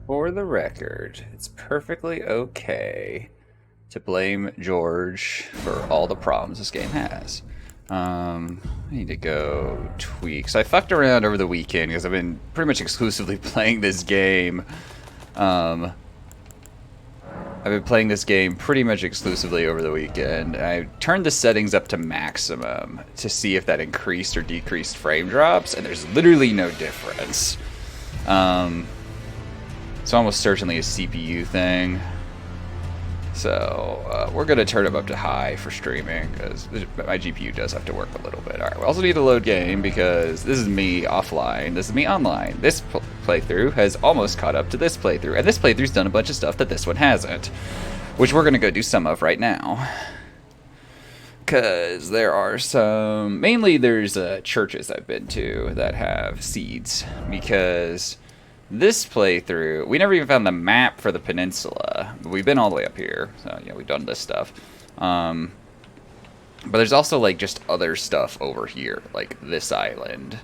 For the record, it's perfectly okay to blame George for all the problems this game has. I need to go tweak. So I fucked around over the weekend because I've been pretty much exclusively playing this game. Um, I've been playing this game pretty much exclusively over the weekend. I turned the settings up to maximum to see if that increased or decreased frame drops, and there's literally no difference. It's almost certainly a CPU thing. So we're going to turn it up to high for streaming because my GPU does have to work a little bit. Alright, we also need to load game because this is me offline, this is me online. This playthrough has almost caught up to this playthrough, and this playthrough's done a bunch of stuff that this one hasn't, which we're going to go do some of right now. Because there are some... Mainly there's churches I've been to that have seeds, because... This playthrough, we never even found the map for the peninsula. We've been all the way up here, so yeah, we've done this stuff. But there's also like just other stuff over here, like this island.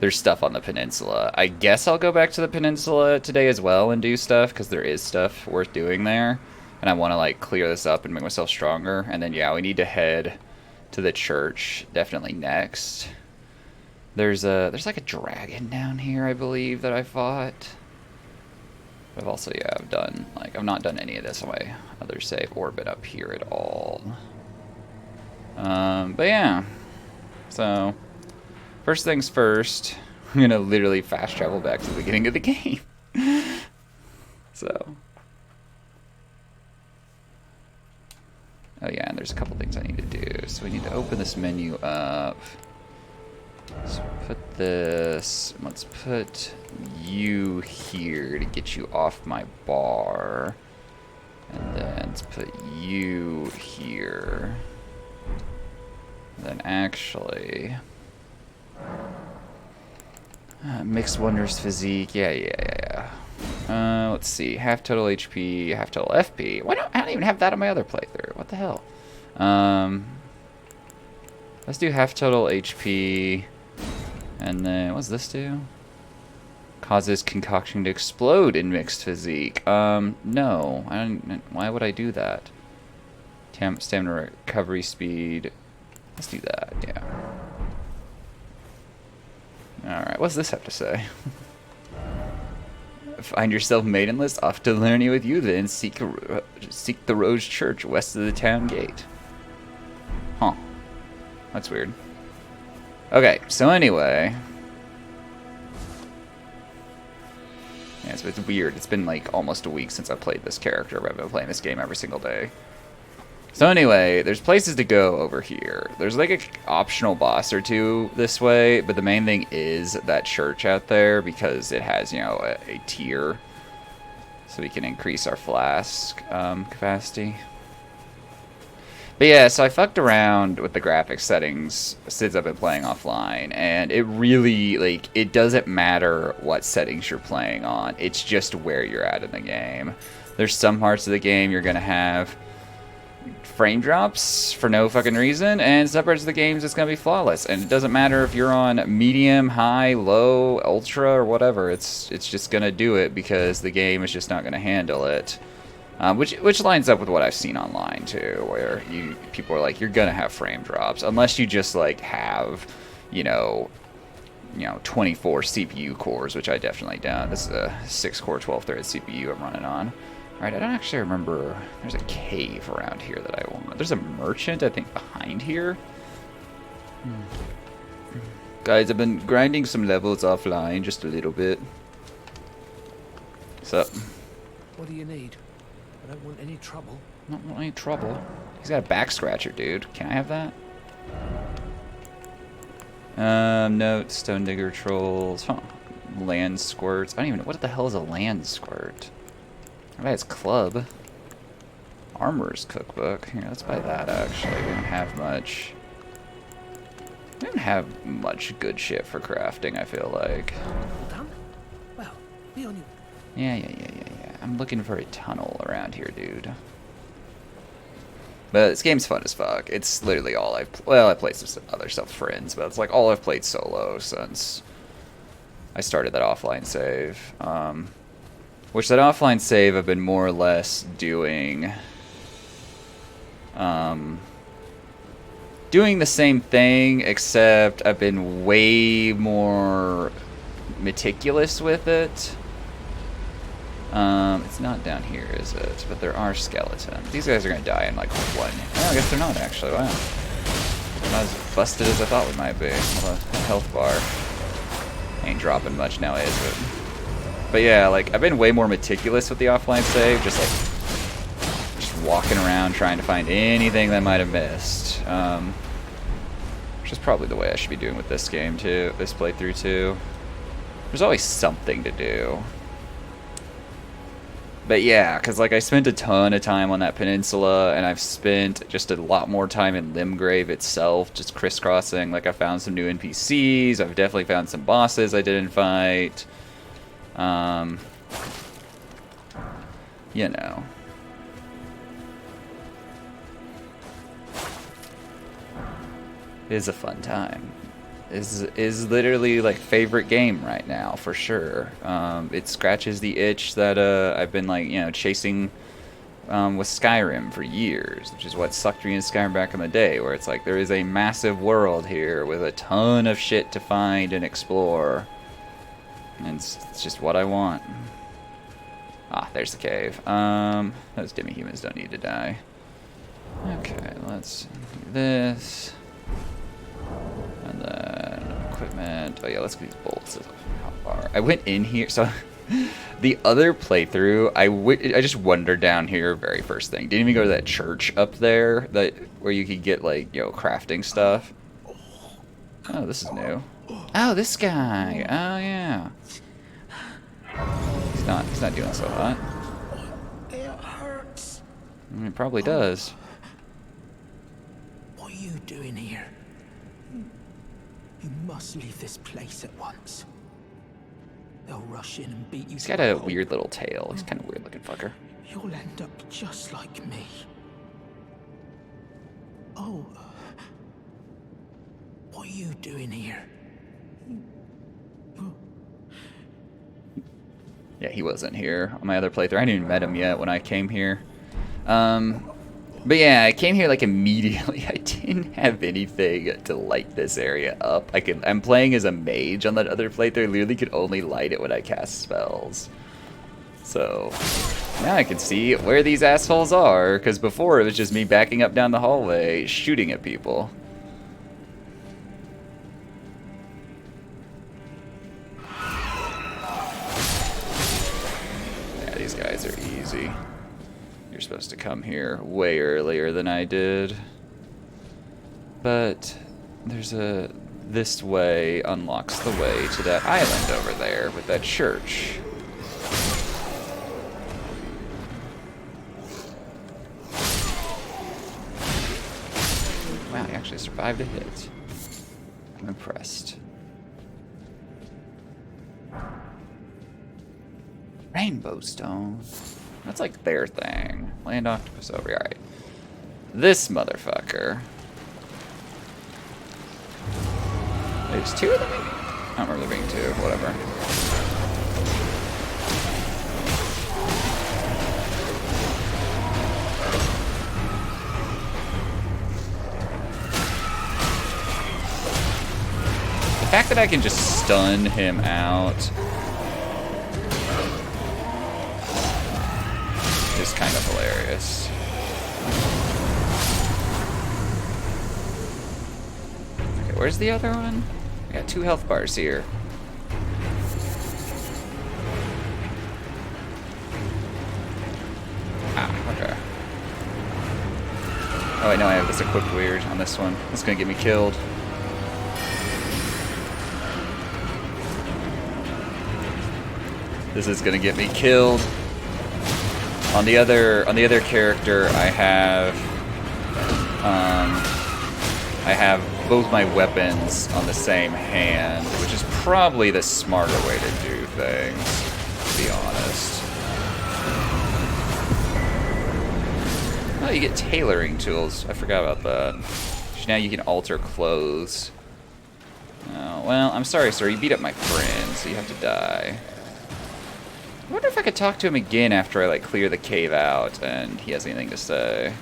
There's stuff on the peninsula. I guess I'll go back to the peninsula today as well and do stuff, because there is stuff worth doing there. And I want to like clear this up and make myself stronger. And then yeah, we need to head to the church definitely next. There's like a dragon down here, I believe, that I fought. But I've also, yeah, I've not done any of this on my other save or been up here at all. But yeah. So, first things first, I'm gonna literally fast travel back to the beginning of the game. So. Oh yeah, and there's a couple things I need to do. So we need to open this menu up. So put this, let's put you here to get you off my bar. And then let's put you here. And then actually, Mixed Wonders Physique, yeah. Let's see, half total HP, half total FP. I don't even have that on my other playthrough, what the hell? Let's do half total HP. And then, what's this do? Causes concoction to explode in mixed physique. No. I don't, why would I do that? Stamina recovery speed. Let's do that, yeah. Alright, what's this have to say? Find yourself maidenless, off to learning with you, then seek the Rose Church west of the town gate. Huh. That's weird. Okay, so anyway. Yeah, so it's weird. It's been like almost a week since I played this character. I've been playing this game every single day. So anyway, there's places to go over here. There's like an optional boss or two this way, but the main thing is that church out there because it has, you know, a tier. So we can increase our flask capacity. But yeah, so I fucked around with the graphics settings since I've been playing offline, and it really, like, it doesn't matter what settings you're playing on, it's just where you're at in the game. There's some parts of the game you're gonna have frame drops for no fucking reason, and some parts of the game it's gonna be flawless, and it doesn't matter if you're on medium, high, low, ultra, or whatever, it's just gonna do it because the game is just not gonna handle it. Which lines up with what I've seen online too, where people are like, you're gonna have frame drops unless you just like have, you know, 24 CPU cores, which I definitely don't. This is a 6-core 12-thread CPU I'm running on. All right, I don't actually remember. There's a cave around here that I want. There's a merchant, I think, behind here. Guys, I've been grinding some levels offline just a little bit. What's up? What do you need? I don't want any trouble. Not want any trouble. He's got a back scratcher, dude. Can I have that? No, stone digger trolls. Huh. Land squirts. I don't even know. What the hell is a land squirt? I bet it's club. Armorer's cookbook. Here, let's buy that, actually. We don't have much. We don't have much good shit for crafting, I feel like. All done? Well, be on your... Yeah. I'm looking for a tunnel around here, dude. But this game's fun as fuck. It's literally all I've... Well, I played some other stuff with friends, but it's like all I've played solo since I started that offline save. Which that offline save I've been more or less doing. Doing the same thing, except I've been way more meticulous with it. It's not down here, is it? But there are skeletons. These guys are gonna die in like one. Oh, I guess they're not actually. Wow. They're not as busted as I thought we might be. Well, a health bar ain't dropping much now, is it? But yeah, like I've been way more meticulous with the offline save, just walking around trying to find anything that I might have missed. Which is probably the way I should be doing with this game too, this playthrough too. There's always something to do. But yeah, because like I spent a ton of time on that peninsula, and I've spent just a lot more time in Limgrave itself, just crisscrossing. Like I found some new NPCs, I've definitely found some bosses I didn't fight. You know. It is a fun time. Is literally like favorite game right now for sure. It scratches the itch that I've been like chasing with Skyrim for years, which is what sucked me in Skyrim back in the day, where it's like there is a massive world here with a ton of shit to find and explore, and it's just what I want. Ah, there's the cave. Those demi-humans don't need to die. Okay, let's do this. And then equipment. Oh yeah, let's get these bolts. How far? I went in here. So the other playthrough, I just wandered down here. Very first thing. Didn't even go to that church up there where you could get like crafting stuff. Oh, this is new. Oh, this guy. Oh yeah. He's not doing so hot. It hurts. It probably does. What are you doing here? You must leave this place at once. They'll rush in and beat you. He's got a weird little tail. He's kind of weird looking fucker. You'll end up just like me. Oh. What are you doing here? Yeah, he wasn't here on my other playthrough. I hadn't even met him yet when I came here. But yeah, I came here like immediately. I didn't have anything to light this area up. I'm playing as a mage on that other playthrough. I literally could only light it when I cast spells. So now I can see where these assholes are, because before it was just me backing up down the hallway shooting at people. Yeah, these guys are easy. You're supposed to come here way earlier than I did. But there's this way unlocks the way to that island over there with that church. Wow, he actually survived a hit. I'm impressed. Rainbow stone. That's like their thing. Land octopus over here. Alright. This motherfucker. There's two of them, maybe? I don't remember there being two. Whatever. The fact that I can just stun him out is kind of hilarious. Okay, where's the other one? I got 2 health bars here. Ah, okay. Oh wait, no, I have this equipped weird on this one. It's gonna get me killed. This is gonna get me killed. On the other character, I have both my weapons on the same hand, which is probably the smarter way to do things, to be honest. Oh, you get tailoring tools. I forgot about that. Now you can alter clothes. Oh, well, I'm sorry, sir. You beat up my friend, so you have to die. I wonder if I could talk to him again after I, like, clear the cave out and he has anything to say.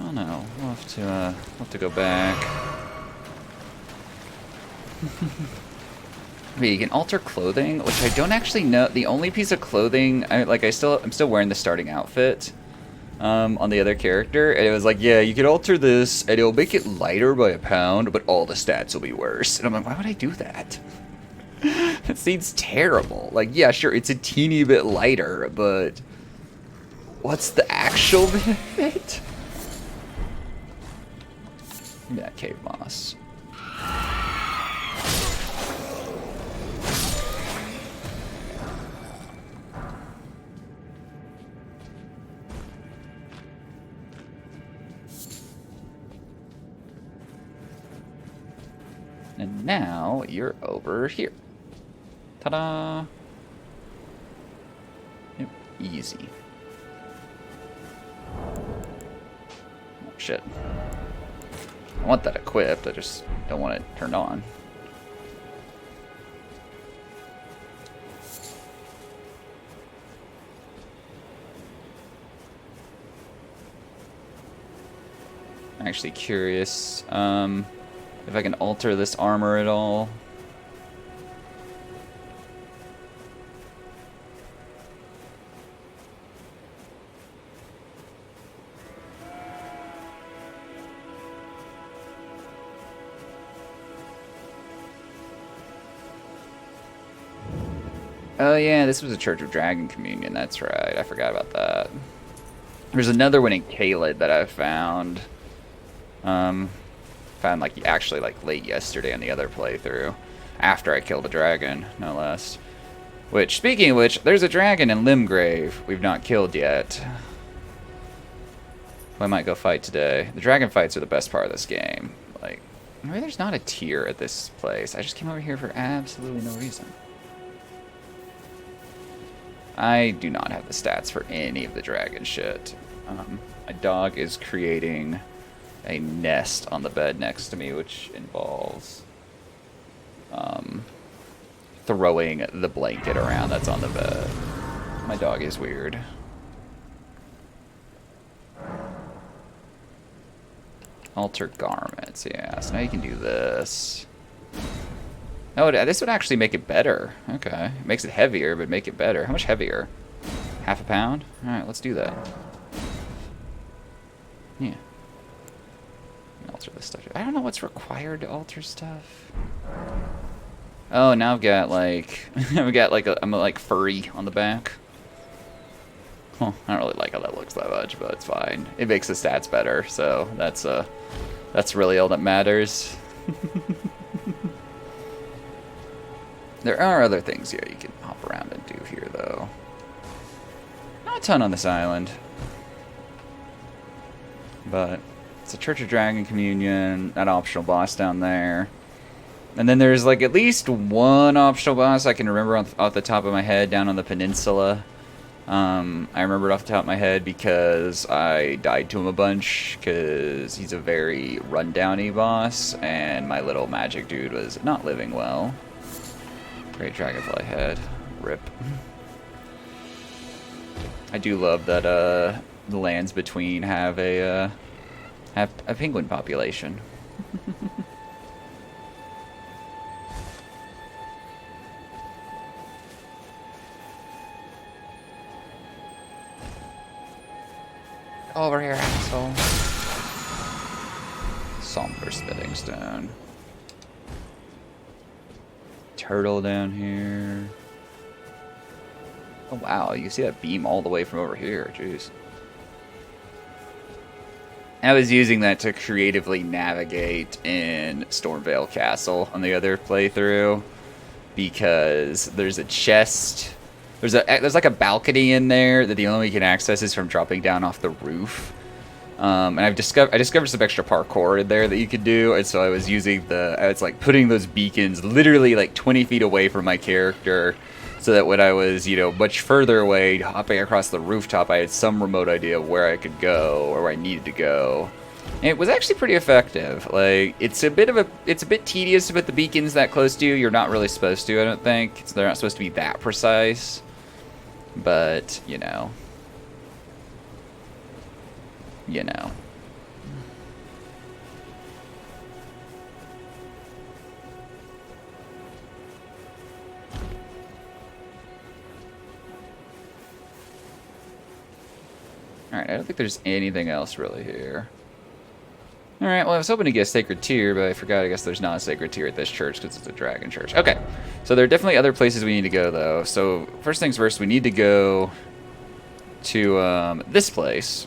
I don't know. We'll have to go back. Wait, you can alter clothing, which I don't actually know. The only piece of clothing, I'm still wearing the starting outfit on the other character, and it was like, yeah, you can alter this, and it'll make it lighter by 1 pound, but all the stats will be worse. And I'm like, why would I do that? That seems terrible. Like, yeah, sure, it's a teeny bit lighter, but what's the actual benefit? Yeah, cave moss. And now you're over here. Ta-da! Yep, easy. Oh, shit. I want that equipped, I just don't want it turned on. I'm actually curious if I can alter this armor at all. Oh yeah, this was a Church of Dragon Communion, that's right. I forgot about that. There's another one in Caelid that I found. Found like actually like late yesterday on the other playthrough. After I killed a dragon, no less. Which, speaking of which, there's a dragon in Limgrave we've not killed yet. I might go fight today. The dragon fights are the best part of this game. Like, maybe there's not a tier at this place. I just came over here for absolutely no reason. I do not have the stats for any of the dragon shit. My dog is creating a nest on the bed next to me, which involves throwing the blanket around that's on the bed. My dog is weird. Alter garments, yeah. So now you can do this. Oh, this would actually make it better. Okay. It makes it heavier, but make it better. How much heavier? 1/2 pound? Alright, let's do that. Yeah. Alter this stuff. I don't know what's required to alter stuff. Oh, now I've got like I'm like furry on the back. Huh, I don't really like how that looks that much, but it's fine. It makes the stats better, so that's really all that matters. There are other things here you can hop around and do here, though. Not a ton on this island. But it's a Church of Dragon Communion, that optional boss down there. And then there's like at least one optional boss I can remember off the top of my head down on the peninsula. I remember it off the top of my head because I died to him a bunch because he's a very rundowny boss and my little magic dude was not living well. Great dragonfly head. Rip. I do love that the lands between have a penguin population. Over here, asshole. Somber spitting stone. Turtle down here. Oh wow, you see that beam all the way from over here. Jeez. I was using that to creatively navigate in Stormvale Castle on the other playthrough because there's a chest. There's like a balcony in there that the only way you can access is from dropping down off the roof. And I discovered some extra parkour in there that you could do, and so I was using like putting those beacons literally like 20 feet away from my character, so that when I was, much further away, hopping across the rooftop, I had some remote idea of where I could go or where I needed to go. It was actually pretty effective. Like, it's a bit tedious to put the beacons that close to you. You're not really supposed to, I don't think. They're not supposed to be that precise. But, you know. You know. Alright, I don't think there's anything else really here. Alright, well I was hoping to get a sacred tier, but I forgot I guess there's not a sacred tier at this church because it's a dragon church. Okay, so there are definitely other places we need to go though. So first things first, we need to go to this place.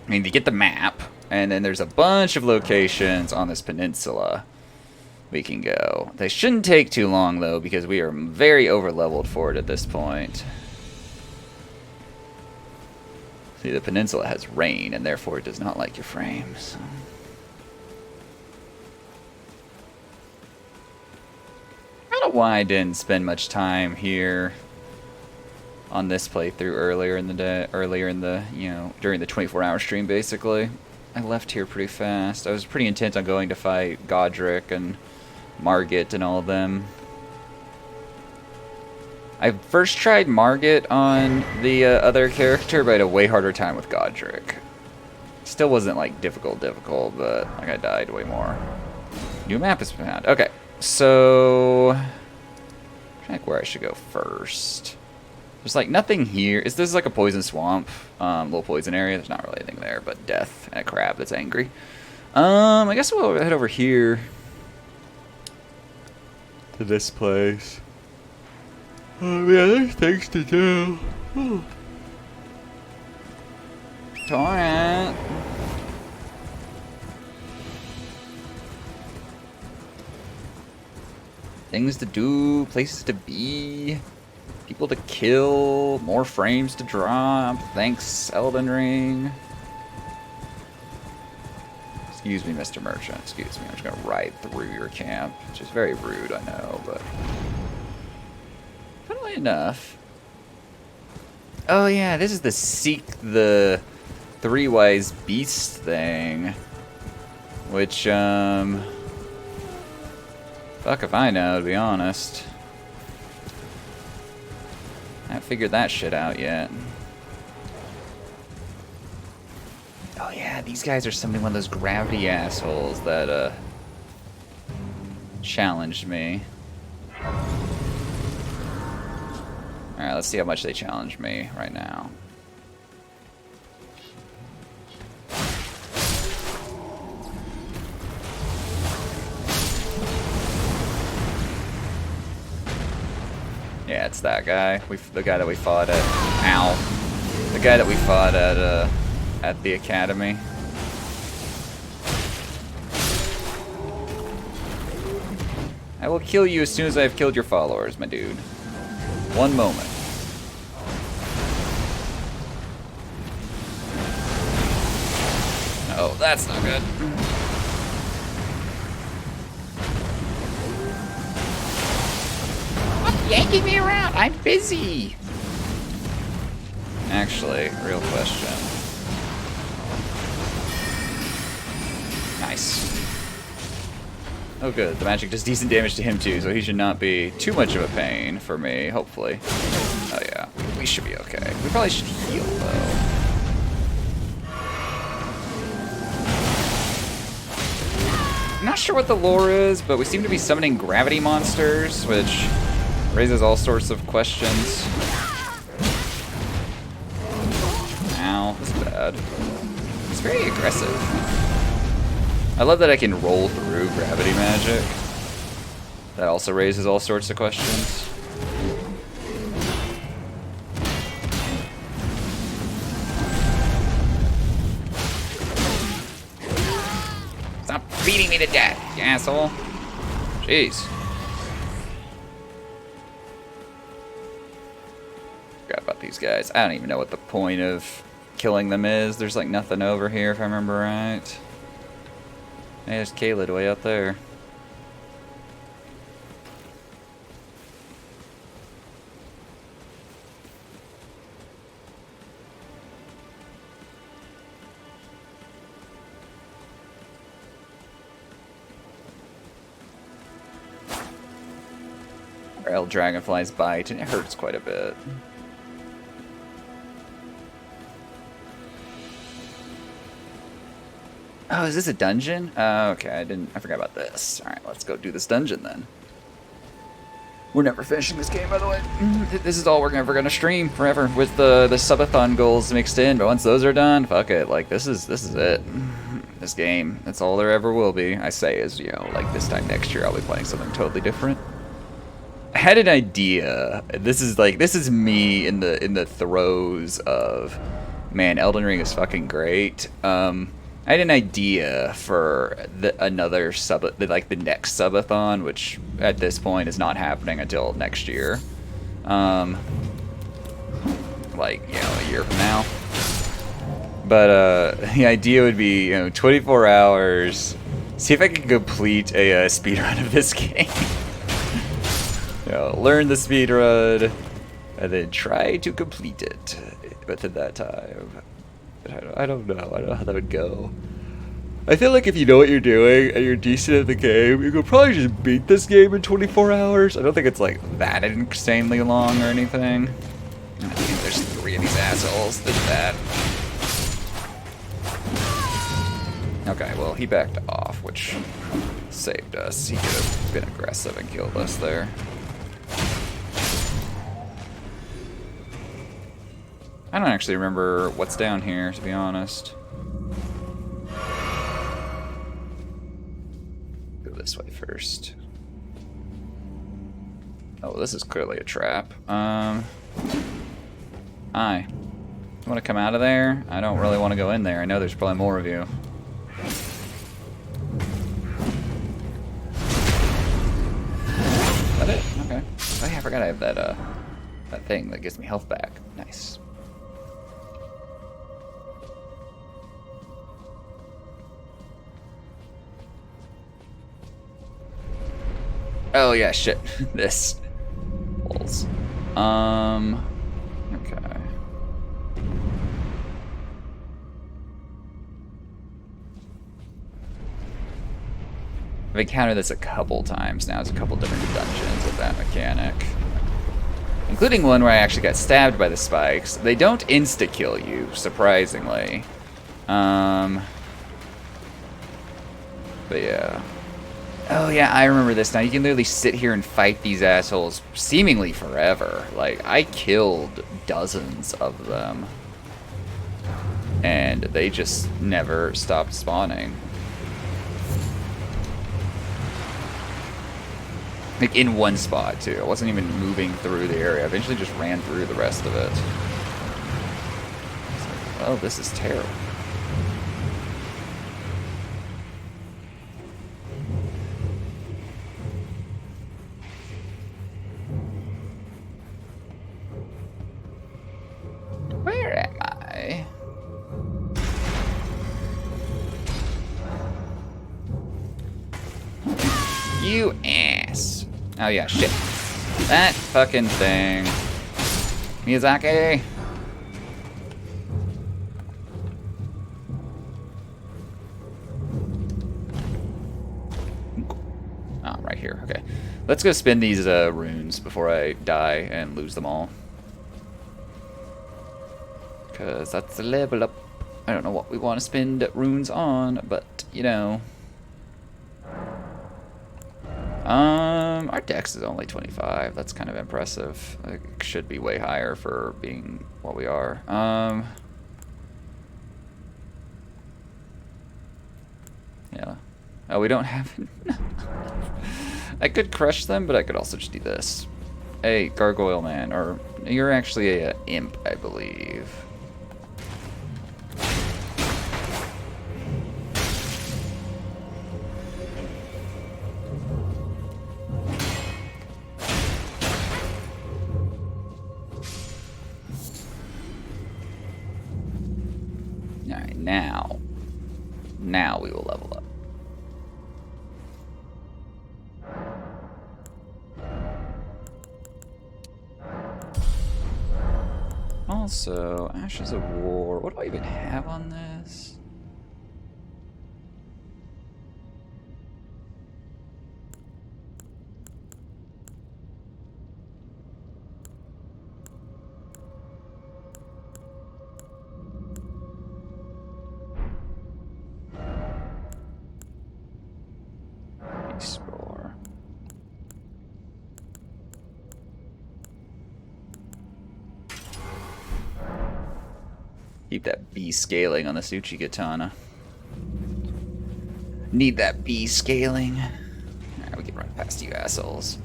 I need to get the map, and then there's a bunch of locations on this peninsula we can go. They shouldn't take too long though because we are very over-leveled for it at this point. See, the peninsula has rain, and therefore it does not like your frames. I don't know why I didn't spend much time here on this playthrough earlier in the day, you know, during the 24-hour stream, basically. I left here pretty fast. I was pretty intent on going to fight Godric and Margit and all of them. I first tried Margit on the other character, but I had a way harder time with Godric. Still wasn't, like, difficult, but, like, I died way more. New map has been found. Okay, so... I'm trying to think where I should go first. There's, like, nothing here. Is this, like, a poison swamp? Little poison area? There's not really anything there, but death and a crab that's angry. I guess we'll head over here. To this place. Oh, yeah, there's things to do. Torrent. Things to do, places to be, people to kill, more frames to drop. Thanks, Elden Ring. Excuse me, Mr. Merchant. Excuse me. I'm just going to ride through your camp, which is very rude, I know, but... funnily enough. Oh yeah, this is the seek the three-wise beast thing. Which, fuck if I know, to be honest. I haven't figured that shit out yet. Oh yeah, these guys are summoning one of those gravity assholes that, challenged me. Alright, let's see how much they challenge me right now. Yeah, it's that guy. The guy that we fought at... Ow. The guy that we fought at the academy. I will kill you as soon as I've killed your followers, my dude. One moment. Oh, that's not good. Stop yanking me around. I'm busy. Actually, real question. Nice. Oh good, the magic does decent damage to him too, so he should not be too much of a pain for me, hopefully. Oh yeah, we should be okay. We probably should heal though. I'm not sure what the lore is, but we seem to be summoning gravity monsters, which raises all sorts of questions. Ow, this is bad. It's very aggressive. I love that I can roll through gravity magic. That also raises all sorts of questions. Stop beating me to death, you asshole. Jeez. Forgot about these guys. I don't even know what the point of killing them is. There's like nothing over here if I remember right. Hey, there's Caelid way out there. Or Dragonfly's bite, and it hurts quite a bit. Oh, is this a dungeon? Oh, okay, I forgot about this. Alright, let's go do this dungeon then. We're never finishing this game, by the way. This is all we're ever gonna stream forever with the subathon goals mixed in. But once those are done, fuck it. Like this is it. This game, that's all there ever will be. I say is, you know, like this time next year I'll be playing something totally different. I had an idea. This is me in the throes of, man, Elden Ring is fucking great. I had an idea for the next subathon, which at this point is not happening until next year. Like, you know, a year from now. But the idea would be, you know, 24 hours. See if I can complete a speedrun of this game. You know, learn the speedrun, and then try to complete it within that time. I don't know. I don't know how that would go. I feel like if you know what you're doing and you're decent at the game, you could probably just beat this game in 24 hours. I don't think it's like that insanely long or anything. I mean, there's 3 of these assholes. There's that. Okay, well, he backed off, which saved us. He could have been aggressive and killed us there. I don't actually remember what's down here, to be honest. Go this way first. Oh, this is clearly a trap. Hi. You want to come out of there? I don't really want to go in there. I know there's probably more of you. Is that it? Okay. Oh yeah, I forgot I have that thing that gives me health back. Nice. Oh yeah, shit. This. Balls. Okay. I've encountered this a couple times now. It's a couple different dungeons with that mechanic. Including one where I actually got stabbed by the spikes. They don't insta-kill you, surprisingly. But yeah. Oh yeah, I remember this now. You can literally sit here and fight these assholes seemingly forever. Like, I killed dozens of them. And they just never stopped spawning. Like, in one spot, too. I wasn't even moving through the area. I eventually just ran through the rest of it. Like, oh, this is terrible. Where am I? You ass. Oh yeah, shit. That fucking thing. Miyazaki. Oh, right here. Okay. Let's go spin these runes before I die and lose them all. Because that's a level up. I don't know what we want to spend runes on, but, you know. Our dex is only 25. That's kind of impressive. It should be way higher for being what we are. Yeah. Oh, we don't have... I could crush them, but I could also just do this. Hey, Gargoyle Man. Or, you're actually a imp, I believe. Alright, now we will level up. Also, Ashes of War. What do I even have on this? Keep that B scaling on the Suchi Katana. Need that B scaling. Alright, we can run past you assholes.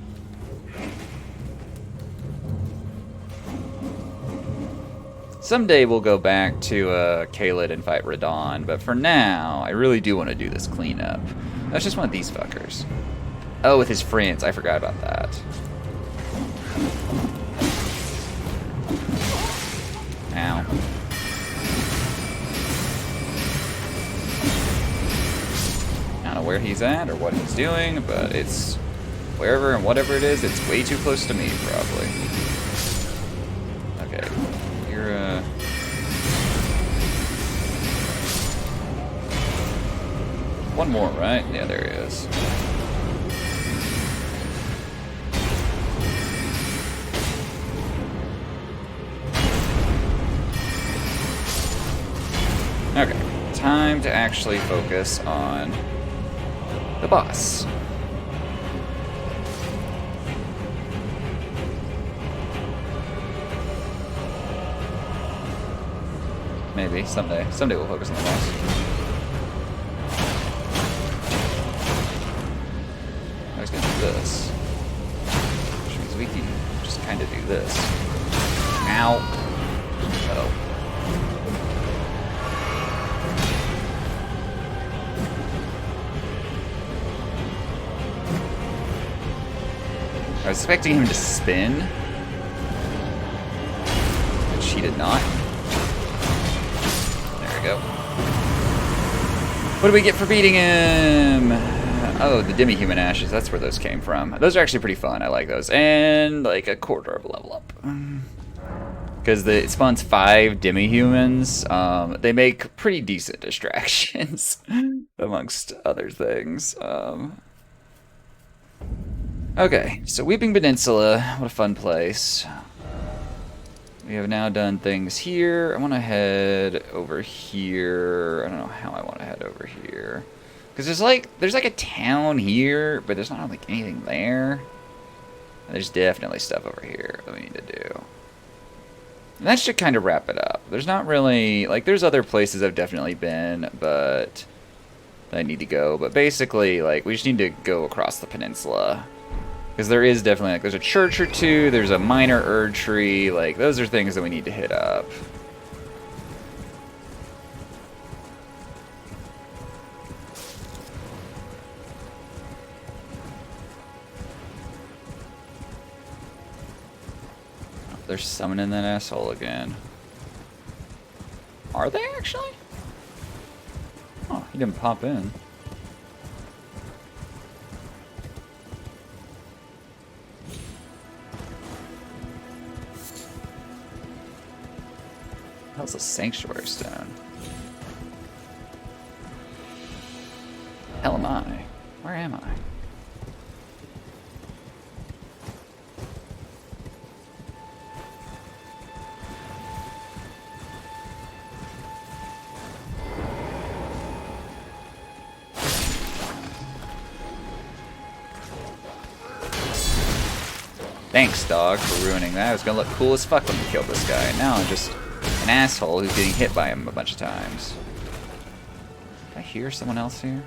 Someday we'll go back to Kaled and fight Radon, but for now, I really do want to do this cleanup. That's just one of these fuckers. Oh, with his friends. I forgot about that. Ow. I don't know where he's at or what he's doing, but it's wherever and whatever it is, it's way too close to me, probably. Okay. You're, one more, right? Yeah, there he is. Okay, time to actually focus on the boss. Maybe, someday. Someday we'll focus on the boss. I was gonna do this. Which means we can just kind of do this. Ow. Uh-oh. I was expecting him to spin, which he did not. There we go. What do we get for beating him? Oh, the demi-human ashes. That's where those came from. Those are actually pretty fun. I like those. And like a quarter of a level up. Because it spawns 5 demi-humans. They make pretty decent distractions, amongst other things. Okay, so Weeping Peninsula, what a fun place. We have now done things here. I want to head over here. I don't know how I want to head over here. Because there's like a town here, but there's not like anything there. And there's definitely stuff over here that we need to do. And that should kind of wrap it up. There's not really, like there's other places I've definitely been, but that I need to go. But basically, like we just need to go across the peninsula. Because there is definitely, like, there's a church or two, there's a minor Erd tree, like, those are things that we need to hit up. Oh, they're summoning that asshole again. Are they actually? Oh, he didn't pop in. How's a sanctuary stone? Hell am I? Where am I? Thanks, dog, for ruining that. It was gonna look cool as fuck when we killed this guy. Now I'm just an asshole who's getting hit by him a bunch of times. Did I hear someone else here?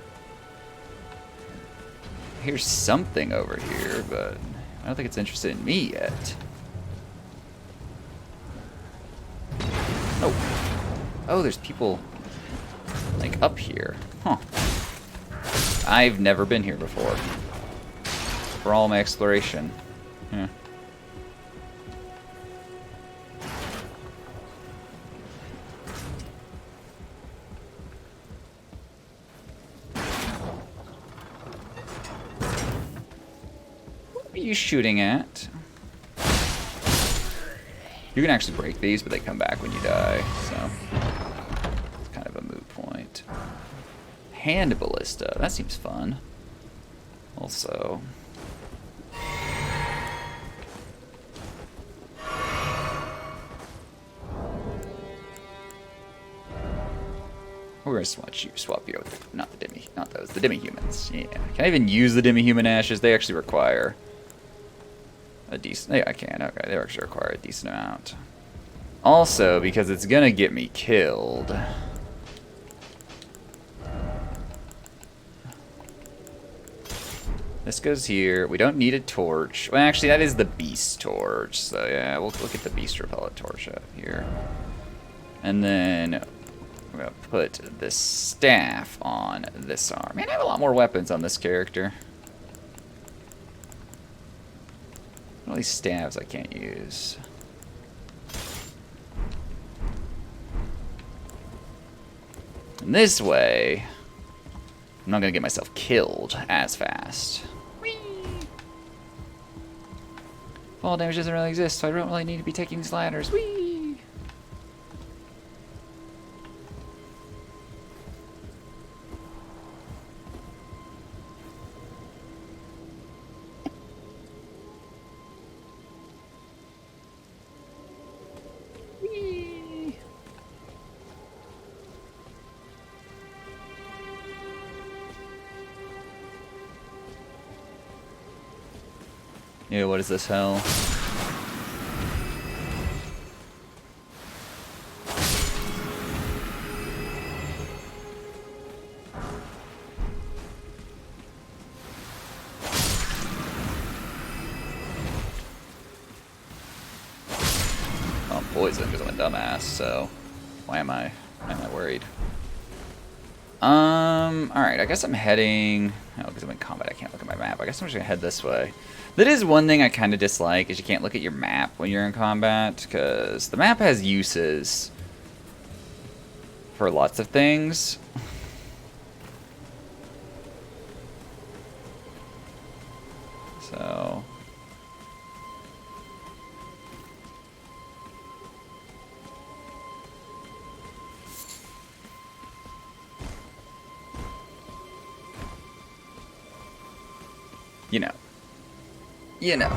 I hear something over here, but I don't think it's interested in me yet. Oh. Oh, there's people, like, up here. Huh. I've never been here before. For all my exploration. Yeah. What are you shooting at? You can actually break these, but they come back when you die, so it's kind of a moot point. Hand ballista, that seems fun. Also, we're gonna swap you with the demi-humans. Yeah, can I even use the demi-human ashes? They actually require a decent. Yeah, I can. Okay, they actually require a decent amount. Also, because it's gonna get me killed. This goes here. We don't need a torch. Well, actually, that is the beast torch. So, yeah, we'll get the beast repellent torch up here. And then we're going to put this staff on this arm. Man, I have a lot more weapons on this character. All these staves I can't use. And this way, I'm not going to get myself killed as fast. Fall damage doesn't really exist, so I don't really need to be taking these ladders. Whee! Whee! Yeah, what is this hell? Oh, I'm poisoned because I'm a dumbass, so why am I worried? Alright, I guess I'm heading... Oh, because I'm in combat, I can't look at my map. I guess I'm just gonna head this way. That is one thing I kind of dislike, is you can't look at your map when you're in combat, because the map has uses for lots of things. So... You know. You know.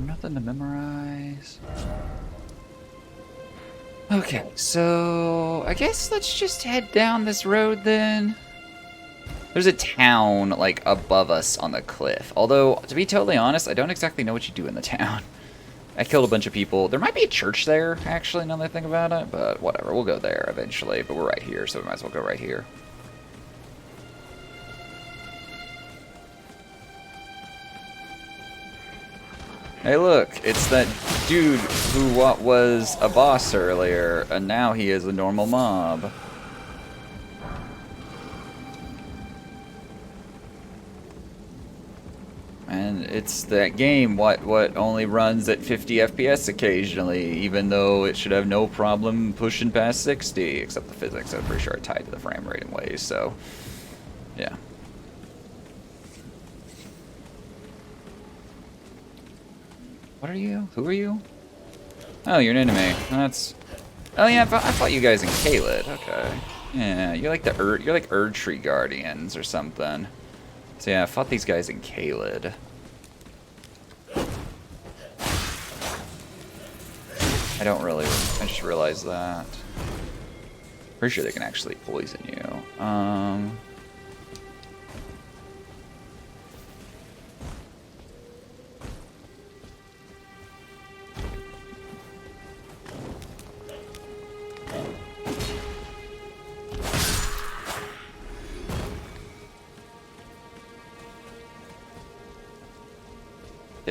Nothing to memorize. Okay, so I guess let's just head down this road then. There's a town like above us on the cliff. Although, to be totally honest, I don't exactly know what you do in the town. I killed a bunch of people. There might be a church there, actually, now that I think about it. But whatever, we'll go there eventually. But we're right here, so we might as well go right here. Hey look, it's that dude who was a boss earlier, and now he is a normal mob. And it's that game what only runs at 50 FPS occasionally, even though it should have no problem pushing past 60, except the physics I'm pretty sure are tied to the frame rate in ways, so yeah. What are you? Who are you? Oh, you're an enemy. That's... Oh yeah, I fought you guys in Caelid. Okay. Yeah, you're like you're like Erdtree Guardians or something. So yeah, I fought these guys in Caelid. I don't really... I just realized that. Pretty sure they can actually poison you.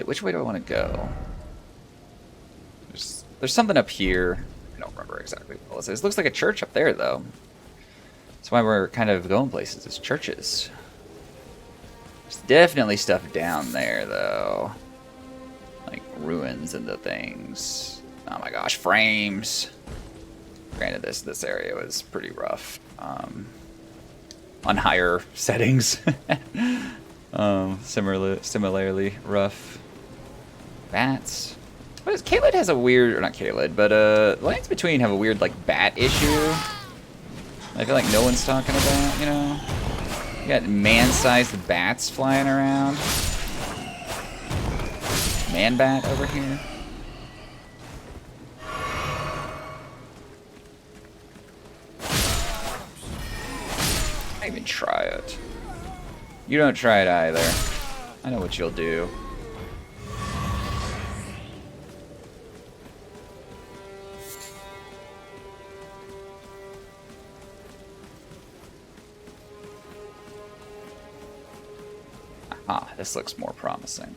Which way do I want to go? There's something up here. I don't remember exactly what this is. It looks like a church up there, though. That's why we're kind of going places. It's churches. There's definitely stuff down there, though. Like ruins and the things. Oh my gosh, frames. Granted, this area was pretty rough. On higher settings. Similarly rough. Bats. What is Caelid has a weird, or not Caelid, but Lands Between have a weird like bat issue. I feel like no one's talking about, you know. You got man-sized bats flying around. Man bat over here. Don't even try it. You don't try it either. I know what you'll do. Ah, this looks more promising.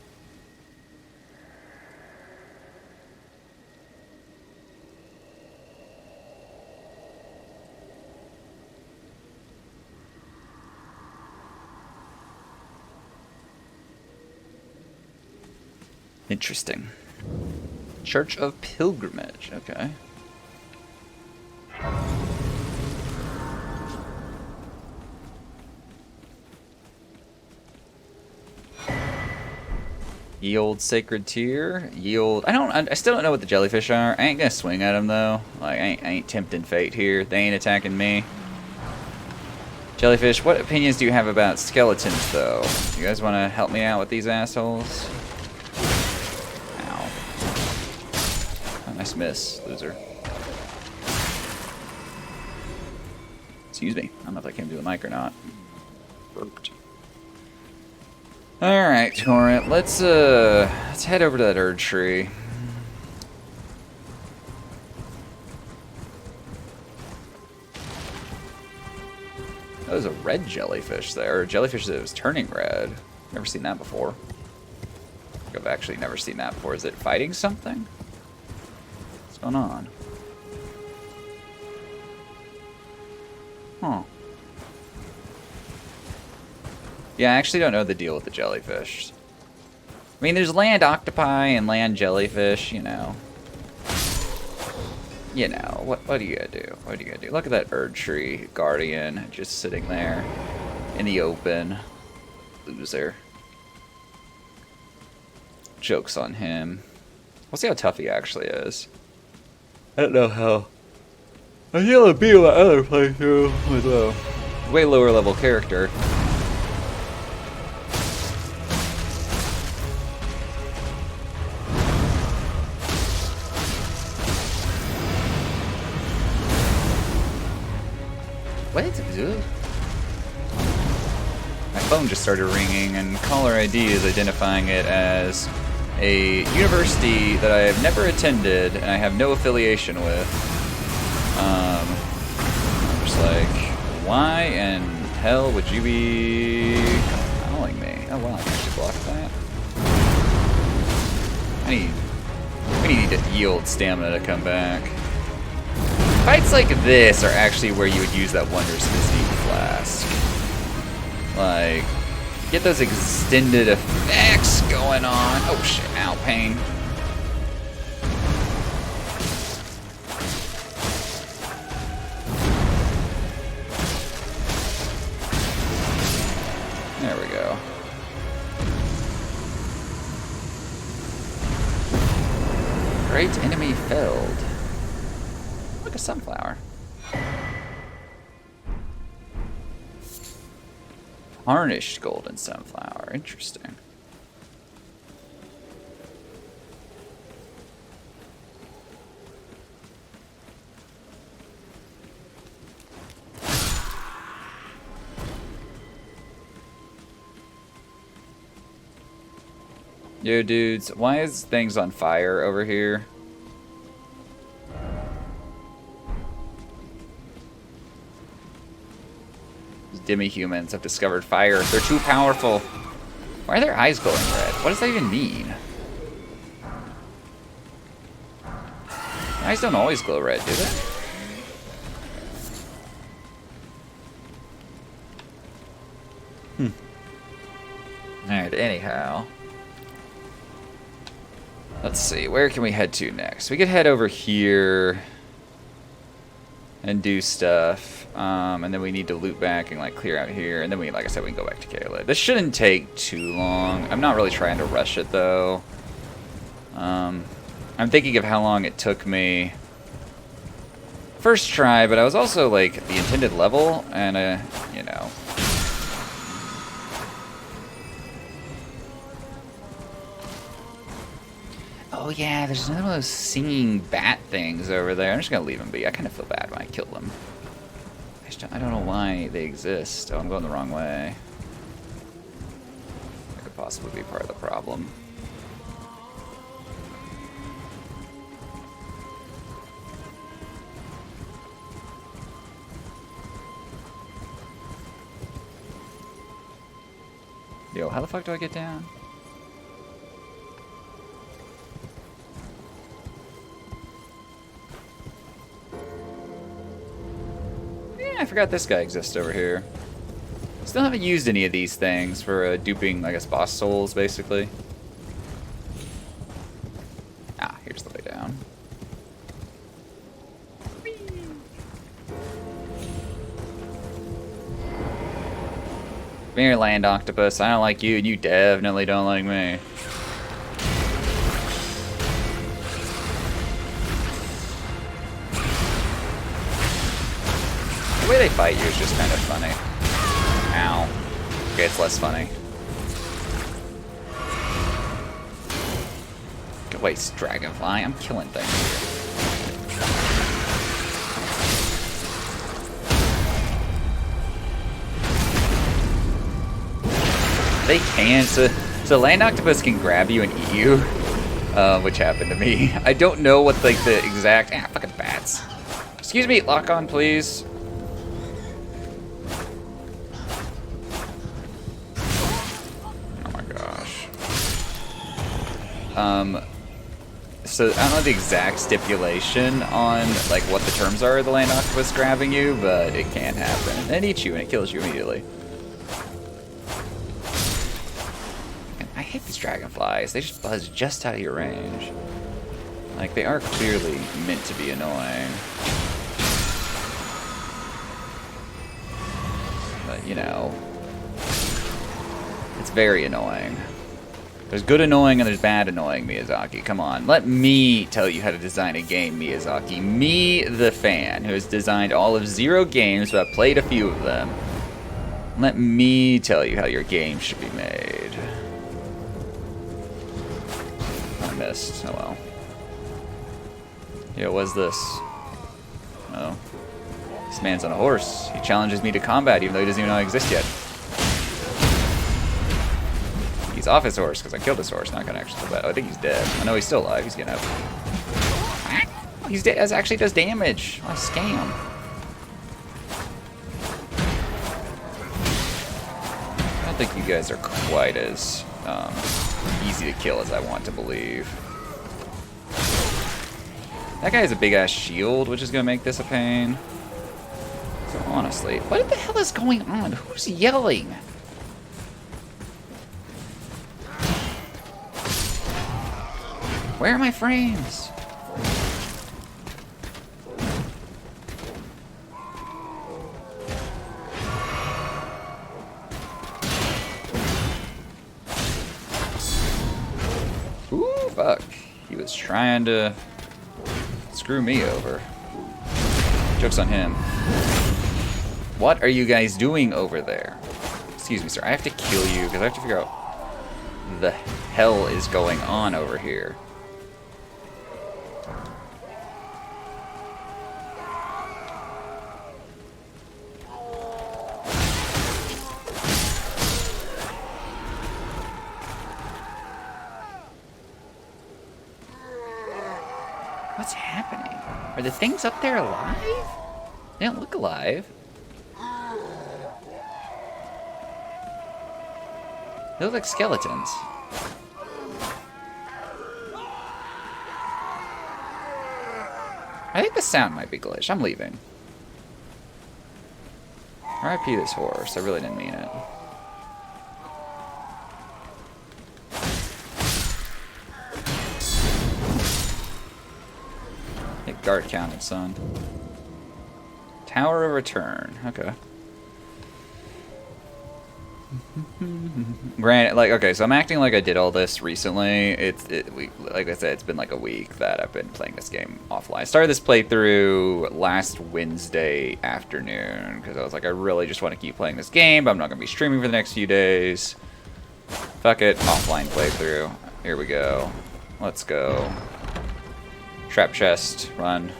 Interesting. Church of Pilgrimage, okay. Ye old sacred tear. Ye old. I still don't know what the jellyfish are. I ain't gonna swing at them though. Like I ain't tempting fate here. They ain't attacking me. Jellyfish. What opinions do you have about skeletons though? You guys want to help me out with these assholes? Ow. Oh, nice miss, loser. Excuse me. I don't know if that came through the mic or not. Burped. Alright, Torrent, let's head over to that Erd tree. That was a red jellyfish there. A jellyfish that was turning red. Never seen that before. I've actually never seen that before. Is it fighting something? What's going on? Huh. Yeah, I actually don't know the deal with the jellyfish. I mean, there's land octopi and land jellyfish, you know. You know, what do you gotta do? What do you gotta do? Look at that Erd tree guardian just sitting there in the open. Loser. Joke's on him. We'll see how tough he actually is. I don't know how. I feel it'd be my other playthrough with a way lower level character. What? Dude? My phone just started ringing, and caller ID is identifying it as a university that I have never attended and I have no affiliation with. I'm just like, why in hell would you be calling me? Oh wow, I can actually block that. We need to yield stamina to come back. Fights like this are actually where you would use that Wondrous Physique Flask. Like, get those extended effects going on. Oh shit, ow, pain. There we go. Great enemy felled. Look, a sunflower. Tarnished golden sunflower. Interesting. Yo, dudes, why is things on fire over here? Demi-humans have discovered fire. They're too powerful. Why are their eyes glowing red? What does that even mean? Eyes don't always glow red, do they? Alright, anyhow. Let's see, where can we head to next? We could head over here and do stuff. And then we need to loop back and like clear out here. And then we, like I said, we can go back to Caleb. This shouldn't take too long. I'm not really trying to rush it though. I'm thinking of how long it took me first try, but I was also like the intended level, and you know, Oh yeah, there's another one of those singing bat things over there. I'm just gonna leave them be. I kind of feel bad when I kill them. I don't know why they exist. Oh, I'm going the wrong way. That could possibly be part of the problem. Yo, how the fuck do I get down? Yeah, I forgot this guy exists over here. Still haven't used any of these things for duping, I guess, boss souls, basically. Ah, here's the way down. Come here, land octopus. I don't like you, and you definitely don't like me. The way they fight you is just kind of funny. Ow. Okay, it's less funny. Go away, dragonfly. I'm killing things. They can. So land octopus can grab you and eat you, which happened to me. I don't know what like the exact. Ah, fucking bats. Excuse me, lock on, please. Oh my gosh. So I don't know the exact stipulation on like what the terms are of the land octopus grabbing you, but it can happen. And it eats you and it kills you immediately. I hate these dragonflies. They just buzz just out of your range. Like, they are clearly meant to be annoying. But, you know, it's very annoying. There's good annoying and there's bad annoying, Miyazaki. Come on. Let me tell you how to design a game, Miyazaki. Me, the fan, who has designed all of 0 games, but I've played a few of them. Let me tell you how your game should be made. Missed. Oh well. Yo, what's this? Oh. This man's on a horse. He challenges me to combat even though he doesn't even know I exist yet. He's off his horse because I killed his horse. Not gonna actually kill that. Oh, I think he's dead. I know he's still alive. He's getting up. He's dead. That actually does damage. What a scam. I don't think you guys are quite as easy to kill as I want to believe. That guy has a big ass shield, which is gonna make this a pain. So honestly, what the hell is going on? Who's yelling? Where are my frames? Ooh, fuck. He was trying to screw me over. Joke's on him. What are you guys doing over there? Excuse me, sir. I have to kill you because I have to figure out what the hell is going on over here. What's happening? Are the things up there alive? They don't look alive. They look like skeletons. I think the sound might be glitched. I'm leaving. R.I.P. this horse. I really didn't mean it. Hit guard counted, son. Tower of Return. Okay. Granted, like, okay, so I'm acting like I did all this recently. Like I said, it's been like a week that I've been playing this game offline. I started this playthrough last Wednesday afternoon because I was like, I really just want to keep playing this game, but I'm not going to be streaming for the next few days. Fuck it, offline playthrough. Here we go. Let's go. Trap chest, run.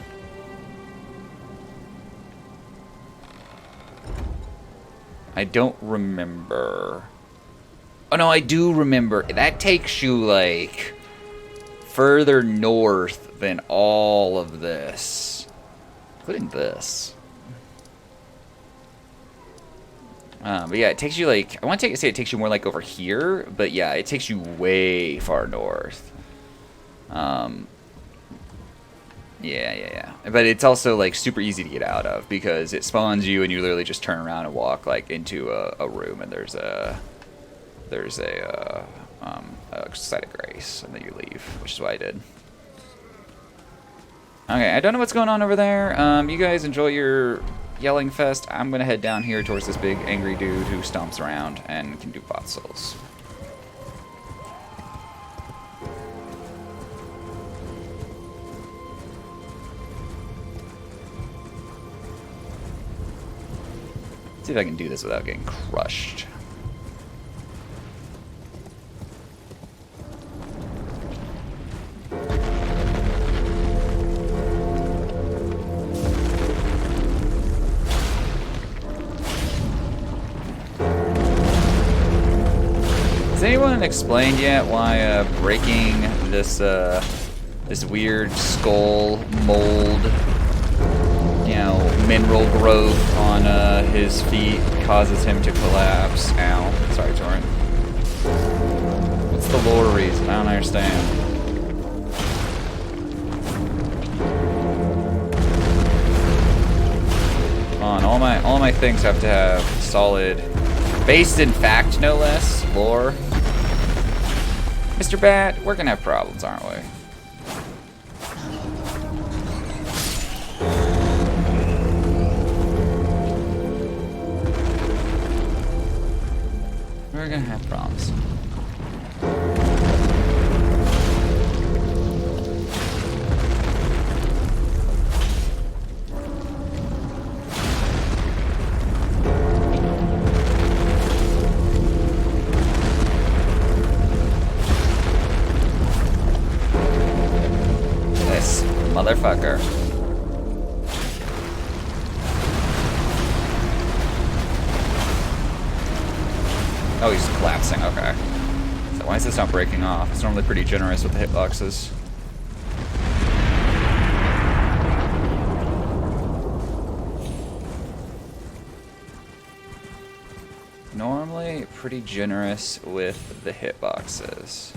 I don't remember. Oh no, I do remember. That takes you like further north than all of this, including this. But yeah, it takes you like, I want to say it takes you more like over here, but yeah, it takes you way far north. Yeah. But it's also like super easy to get out of because it spawns you and you literally just turn around and walk like into a room and there's a site of grace and then you leave, which is what I did. Okay, I don't know what's going on over there. You guys enjoy your yelling fest. I'm gonna head down here towards this big angry dude who stomps around and can do bot souls. See if I can do this without getting crushed. Has anyone explained yet why breaking this this weird skull mold, you know, mineral growth on his feet causes him to collapse? Ow. Sorry, Torrent. What's the lore reason? I don't understand. Come on, all my things have to have solid, based in fact, no less, lore. Mr. Bat, we're gonna have problems, aren't we? We're gonna have problems. This motherfucker. Oh, he's collapsing, okay. So why is this not breaking off? It's normally pretty generous with the hitboxes. Normally pretty generous with the hitboxes.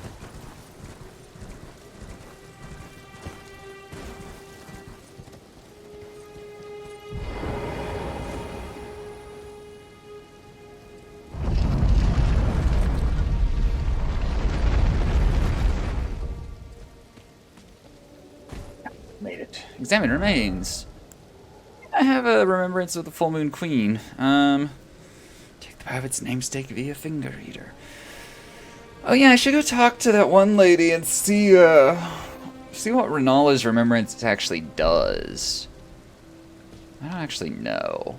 Made it. Examine remains. I have a remembrance of the full moon queen. Take the rabbit's namesake via finger eater. Oh yeah, I should go talk to that one lady and see what Renala's remembrance actually does. I don't actually know.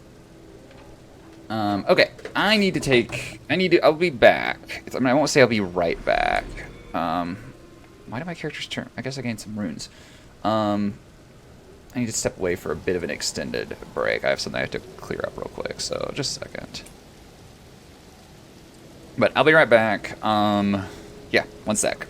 Okay, I'll be back. I mean, I won't say I'll be right back. Why did my characters turn? I guess I gained some runes. I need to step away for a bit of an extended break. I have something I have to clear up real quick, so just a second. But I'll be right back. Yeah, one sec.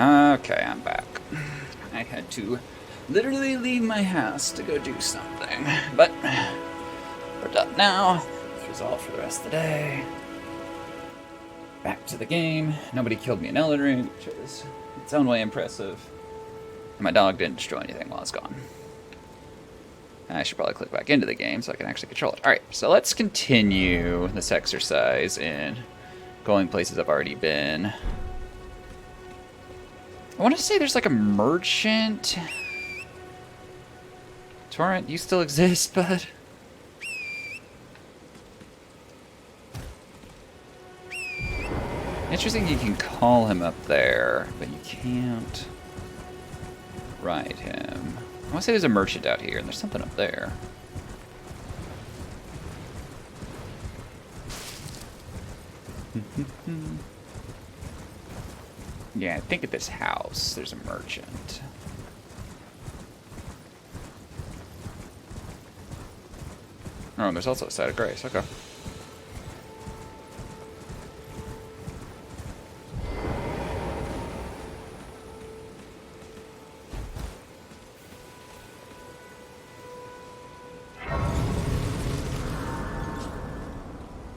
Okay, I'm back. I had to literally leave my house to go do something, but we're done now. This was all for the rest of the day. Back to the game. Nobody killed me in Elden Ring, which is its own way impressive. And my dog didn't destroy anything while it's gone. I should probably click back into the game so I can actually control it. Alright, so let's continue this exercise in going places I've already been. I want to say there's like a merchant. Torrent, you still exist, bud? Interesting, you can call him up there, but you can't ride him. I want to say there's a merchant out here, and there's something up there. Yeah, I think at this house there's a merchant. Oh, and there's also a site of grace. Okay.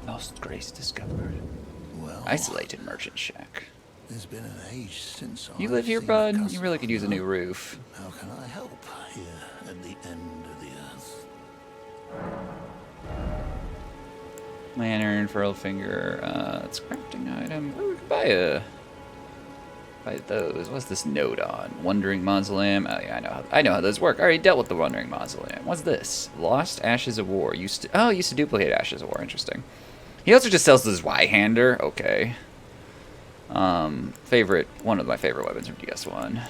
Lost grace discovered. Well, Isolated merchant shack. it's been an age since You I've live here, seen bud? a You really could use a new customer. roof. How can I help here at the end of the earth? Lantern, Furlfinger, it's a crafting item. Oh, we could buy those. What's this note on? Wandering Mausoleum. Oh yeah, I know how those work. I already dealt with the Wandering Mausoleum. What's this? Lost Ashes of War. Used to duplicate Ashes of War. Interesting. He also just sells this Y-hander. Okay. One of my favorite weapons from DS1.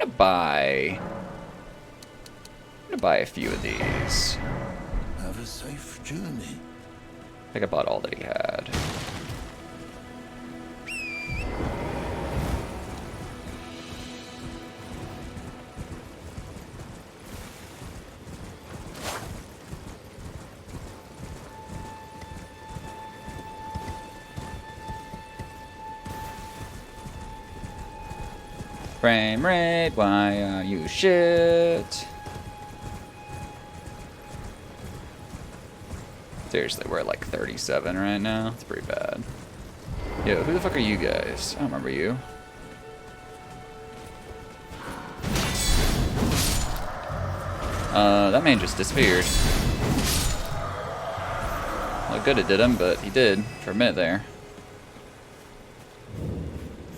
I'm gonna buy a few of these. Have a safe journey. I think I bought all that he had. Frame rate, why are you shit? Seriously, we're at like 37 right now. It's pretty bad. Yo, who the fuck are you guys? I don't remember you. That man just disappeared. Well, good it did him, but he did for a minute there.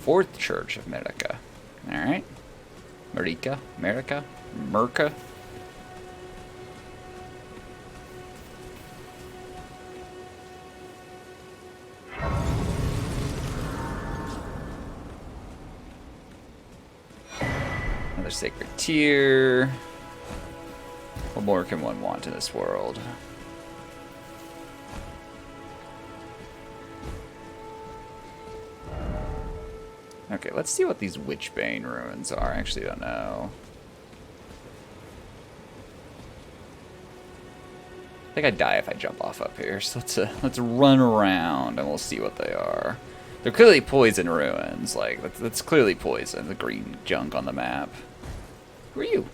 Fourth Church of America. Alright. America. Merca. Another sacred tier. What more can one want in this world? Okay, let's see what these Witchbane ruins are. I actually don't know. I think I'd die if I jump off up here, so let's run around and we'll see what they are. They're clearly poison ruins. Like, that's clearly poison, the green junk on the map. Who are you?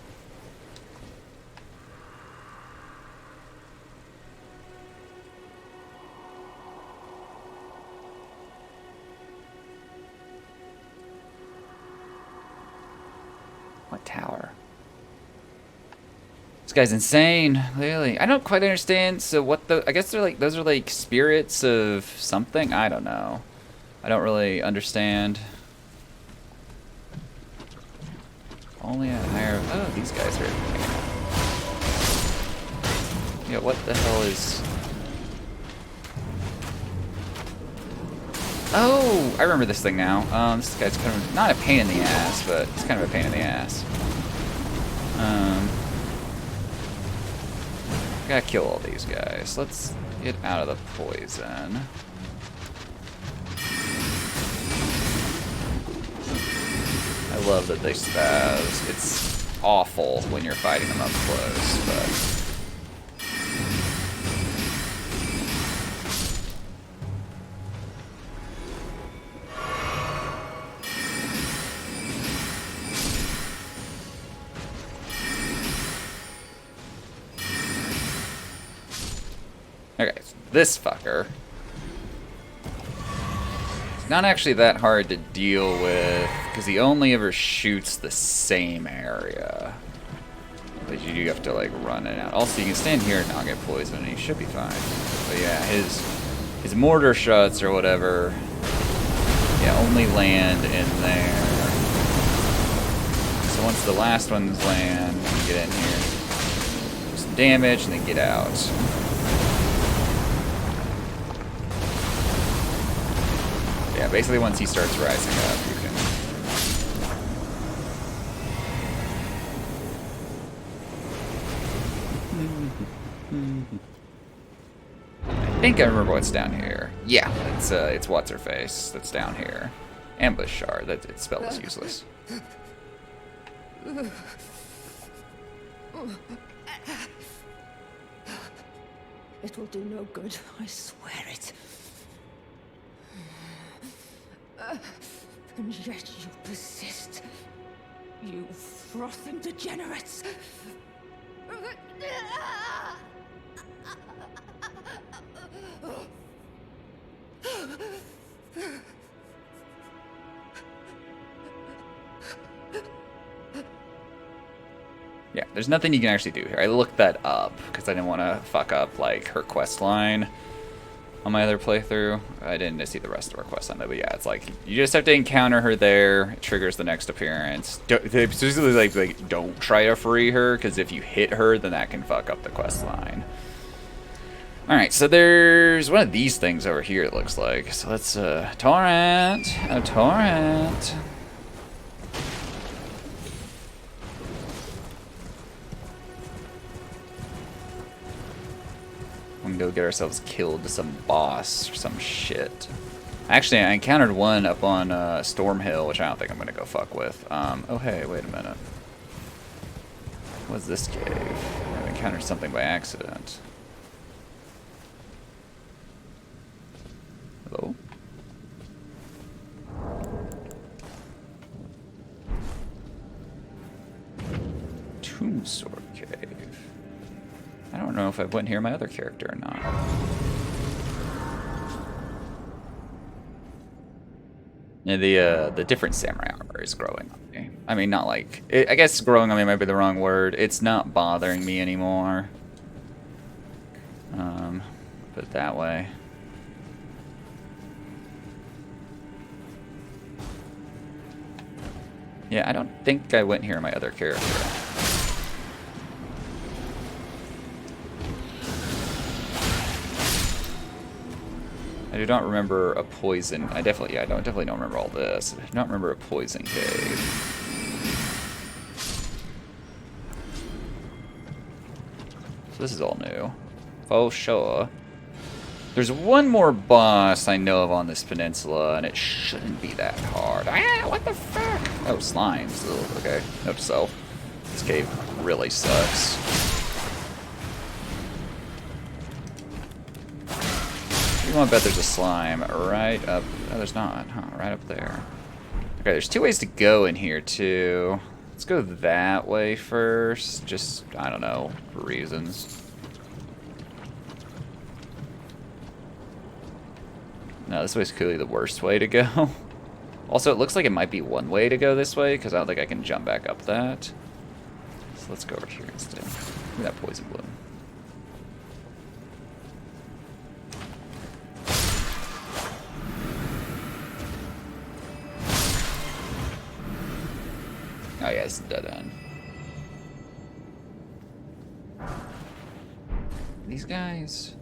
What tower? This guy's insane, clearly. I don't quite understand, so what I guess they're like, those are like spirits of something? I don't know. I don't really understand. Only a higher, oh, these guys are, yeah, what the hell is, oh, I remember this thing now. This guy's kind of, not a pain in the ass, but it's kind of a pain in the ass. Gotta kill all these guys. Let's get out of the poison. I love that they spaz. It's awful when you're fighting them up close, but... Okay, so this fucker. It's not actually that hard to deal with, because he only ever shoots the same area. But you do have to, like, run it out. Also, you can stand here and not get poisoned, and you should be fine. But yeah, his mortar shots or whatever, yeah, only land in there. So once the last ones land, you get in here, do some damage, and then get out. Yeah, basically once he starts rising up, you can... I think I remember what's down here. Yeah, it's what's-her-face that's down here. Ambush shard, that its spell is useless. It will do no good, I swear it. And yet you persist. You frothing degenerates. Yeah, there's nothing you can actually do here. I looked that up because I didn't want to fuck up like her quest line on my other playthrough. I didn't see the rest of her quest line though, but yeah, it's like you just have to encounter her there. It triggers the next appearance. They specifically like don't try to free her, because if you hit her, then that can fuck up the quest line. All right, so there's one of these things over here. It looks like. So let's torrent, a torrent. We can go get ourselves killed to some boss or some shit. Actually, I encountered one up on Storm Hill, which I don't think I'm gonna go fuck with. Oh hey, wait a minute. What's this cave? I've encountered something by accident. Hello? Tomb Sword Cave. I don't know if I went here my other character or not. Yeah, the different samurai armor is growing on me. I mean, not like... I guess growing on me might be the wrong word. It's not bothering me anymore. Put it that way. Yeah, I don't think I went here my other character. I do not remember a poison. I definitely don't remember all this. I do not remember a poison cave. So this is all new. Oh, sure. There's one more boss I know of on this peninsula, and it shouldn't be that hard. Ah, what the fuck? Oh, slimes. Ugh, okay, note to self. This cave really sucks. You want to bet there's a slime right up... Oh, there's not, huh? Right up there. Okay, there's two ways to go in here, too. Let's go that way first. Just, I don't know, for reasons. No, this way's clearly the worst way to go. Also, it looks like it might be one way to go this way, because I don't think I can jump back up that. So let's go over here instead. Look at that poison bloom. Oh yeah, it's a dead end. These guys...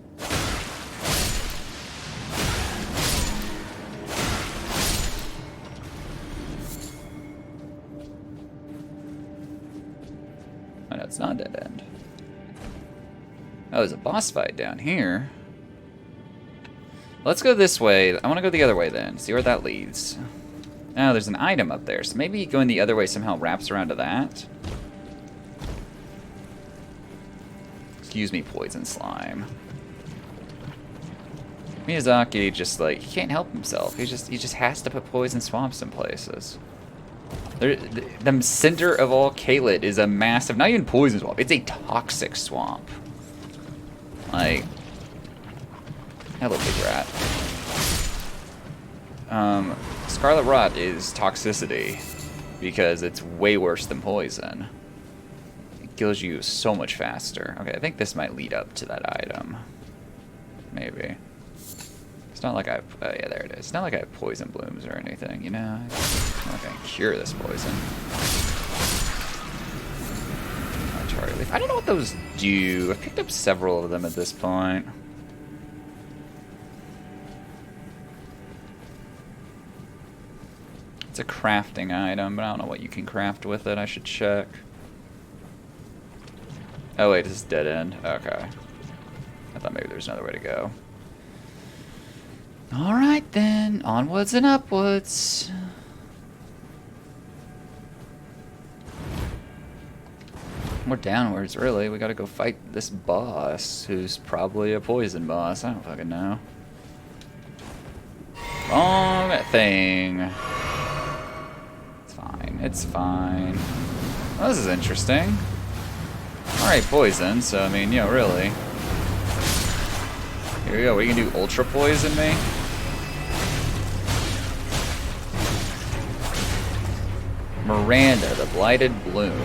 Oh no, it's not a dead end. Oh, there's a boss fight down here. Let's go this way. I want to go the other way then. See where that leads. Oh, there's an item up there, so maybe going the other way somehow wraps around to that. Excuse me, poison slime. Miyazaki just like, he can't help himself. He just has to put poison swamps in places. The center of all Caelid is a massive, not even poison swamp, it's a toxic swamp. Like, Hello, big rat. Scarlet Rot is toxicity because it's way worse than poison. It kills you so much faster. Okay, I think this might lead up to that item. Maybe. It's not like I have... yeah, there it is. It's not like I have poison blooms or anything, you know? I'm not going to cure this poison. Leaf. I don't know what those do. I've picked up several of them at this point. It's a crafting item, but I don't know what you can craft with it. I should check. Oh wait, this is dead end. Okay. I thought maybe there was another way to go. Alright then, onwards and upwards. More downwards, really. We gotta go fight this boss, who's probably a poison boss. I don't fucking know. Wrong thing. It's fine. It's fine. Well, this is interesting. Alright, poison, so I mean, you know, really. Here we go. What, you can do ultra poison me? Miranda, the Blighted Bloom.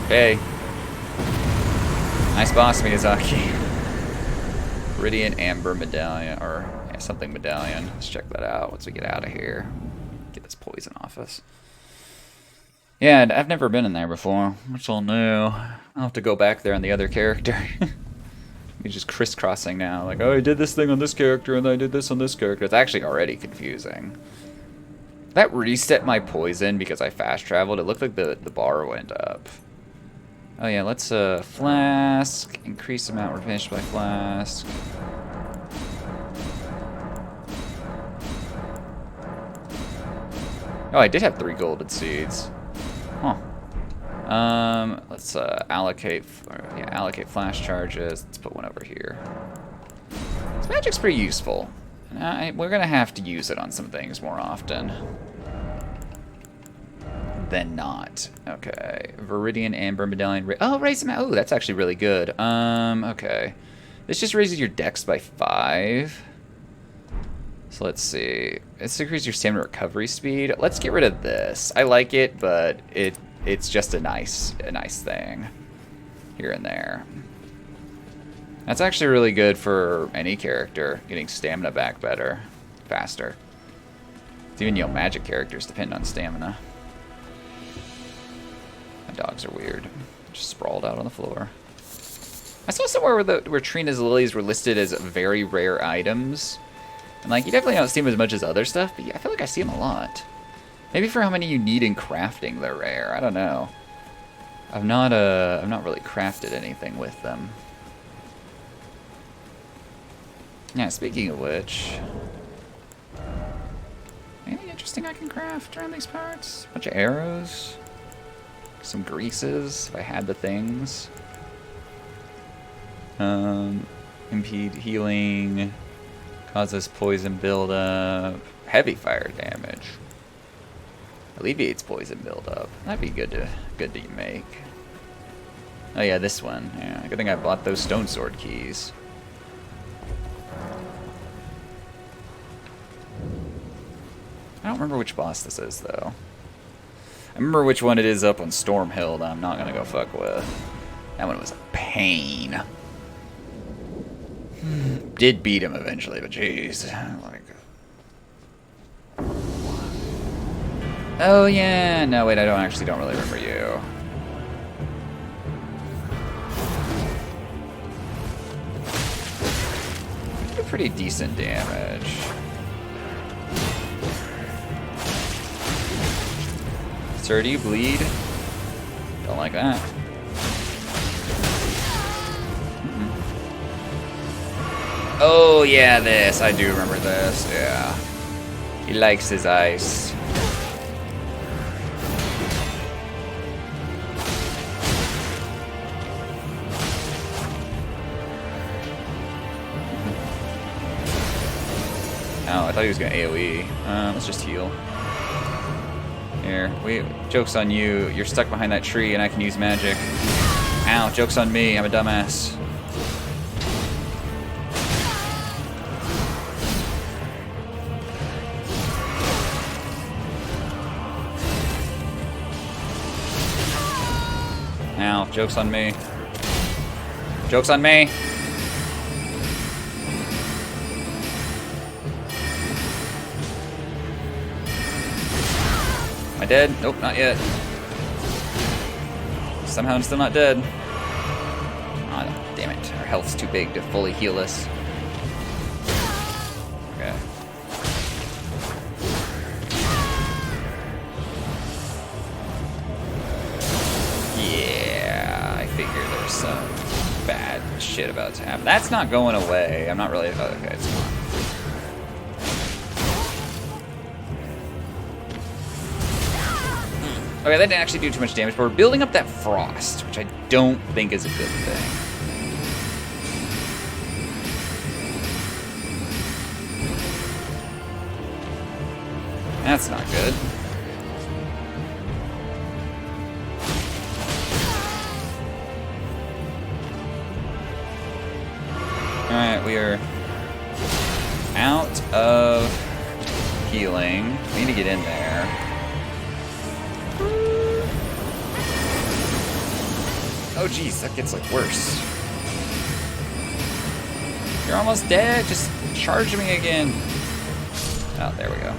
Okay. Nice boss, Miyazaki. Viridian Amber Medallion, or yeah, something medallion. Let's check that out once we get out of here. Get this poison off us. Yeah, I've never been in there before. It's all new. I'll have to go back there on the other character. He's just crisscrossing now. Like, oh, I did this thing on this character, and then I did this on this character. It's actually already confusing. That reset my poison because I fast traveled. It looked like the bar went up. Oh yeah, let's flask, increase amount replenished by flask. Oh, I did have 3 golden seeds. Huh. Let's allocate flash charges. Let's put one over here. This magic's pretty useful. We're gonna have to use it on some things more often than not. Okay. Viridian Amber Medallion. Oh, raise them out. Oh, that's actually really good. Okay. This just raises your dex by 5. So let's see. It's increases your stamina recovery speed. Let's get rid of this. I like it, but it's just a nice thing here and there. That's actually really good for any character, getting stamina back better, faster. Even, you know, magic characters depend on stamina. Dogs are weird. Just sprawled out on the floor. I saw somewhere where Trina's lilies were listed as very rare items. And like, you definitely don't see them as much as other stuff, but I feel like I see them a lot. Maybe for how many you need in crafting, they're rare. I don't know. I've not really crafted anything with them. Yeah, speaking of which, anything interesting I can craft around these parts? Bunch of arrows. Some greases, if I had the things. Impede healing. Causes poison buildup. Heavy fire damage. Alleviates poison buildup. That'd be good to make. Oh yeah, this one. Yeah, good thing I bought those stone sword keys. I don't remember which boss this is though. I remember which one it is up on Stormhill that I'm not gonna go fuck with. That one was a pain. Did beat him eventually, but jeez. Like... Oh yeah, no wait, I don't really remember you. You did pretty decent damage. Sir, do you bleed? Don't like that. Oh yeah, this. I do remember this, yeah. He likes his ice. Oh, I thought he was gonna AoE. Let's just heal. Here, joke's on you. You're stuck behind that tree and I can use magic. Ow, joke's on me. I'm a dumbass. Ow, joke's on me. Joke's on me. Am I dead? Nope, not yet. Somehow I'm still not dead. Oh, damn it. Our health's too big to fully heal us. Okay. Yeah, I figured there's some bad shit about to happen. That's not going away. I'm not really... Oh, okay, it's gone. Okay, that didn't actually do too much damage, but we're building up that frost, which I don't think is a good thing. That's not good. Alright, we are out of healing. We need to get in there. Oh geez, that gets like worse. You're almost dead, just charge me again. Oh, there we go.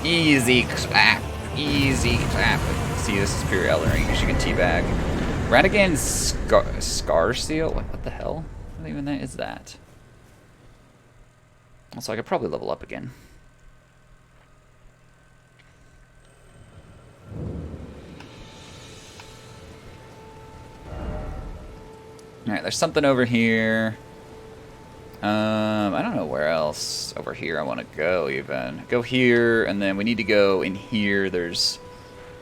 Easy clap. Easy clap. See, this is pure Elden Ring, because you can teabag. Radigan Scar Seal? What the hell? What even that is that? Also, I could probably level up again. Alright, there's something over here. I don't know where else over here I want to go, even. Go here, and then we need to go in here. There's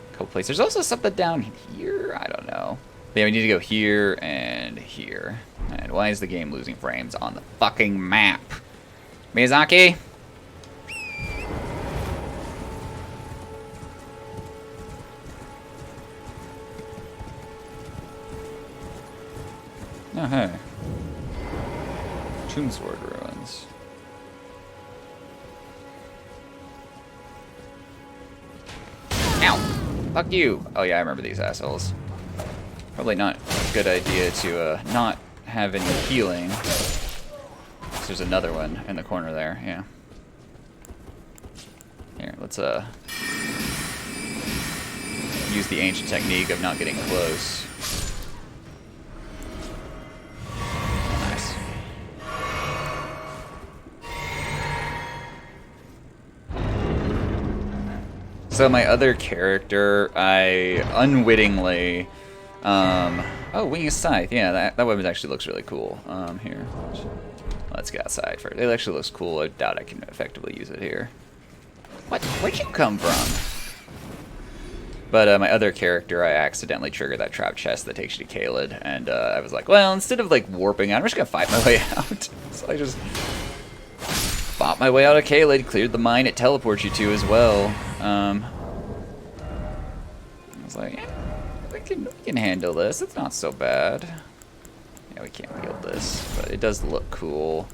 a couple places. There's also something down here? I don't know. But yeah, we need to go here and here. And why is the game losing frames on the fucking map? Miyazaki? Oh, hey. Tombsword ruins. Ow! Fuck you! Oh yeah, I remember these assholes. Probably not a good idea to not have any healing. There's another one in the corner there, yeah. Here, let's use the ancient technique of not getting close. Nice. So my other character, I unwittingly, oh, Winged Scythe, yeah, that weapon actually looks really cool. Here, let's get outside first. It actually looks cool. I doubt I can effectively use it here. What? Where'd you come from? But my other character, I accidentally triggered that trap chest that takes you to Caelid, and I was like, well, instead of like warping out, I'm just gonna fight my way out. So I just fought my way out of Caelid, cleared the mine it teleports you to as well. I was like, yeah, we can handle this. It's not so bad. Yeah, we can't wield this, but it does look cool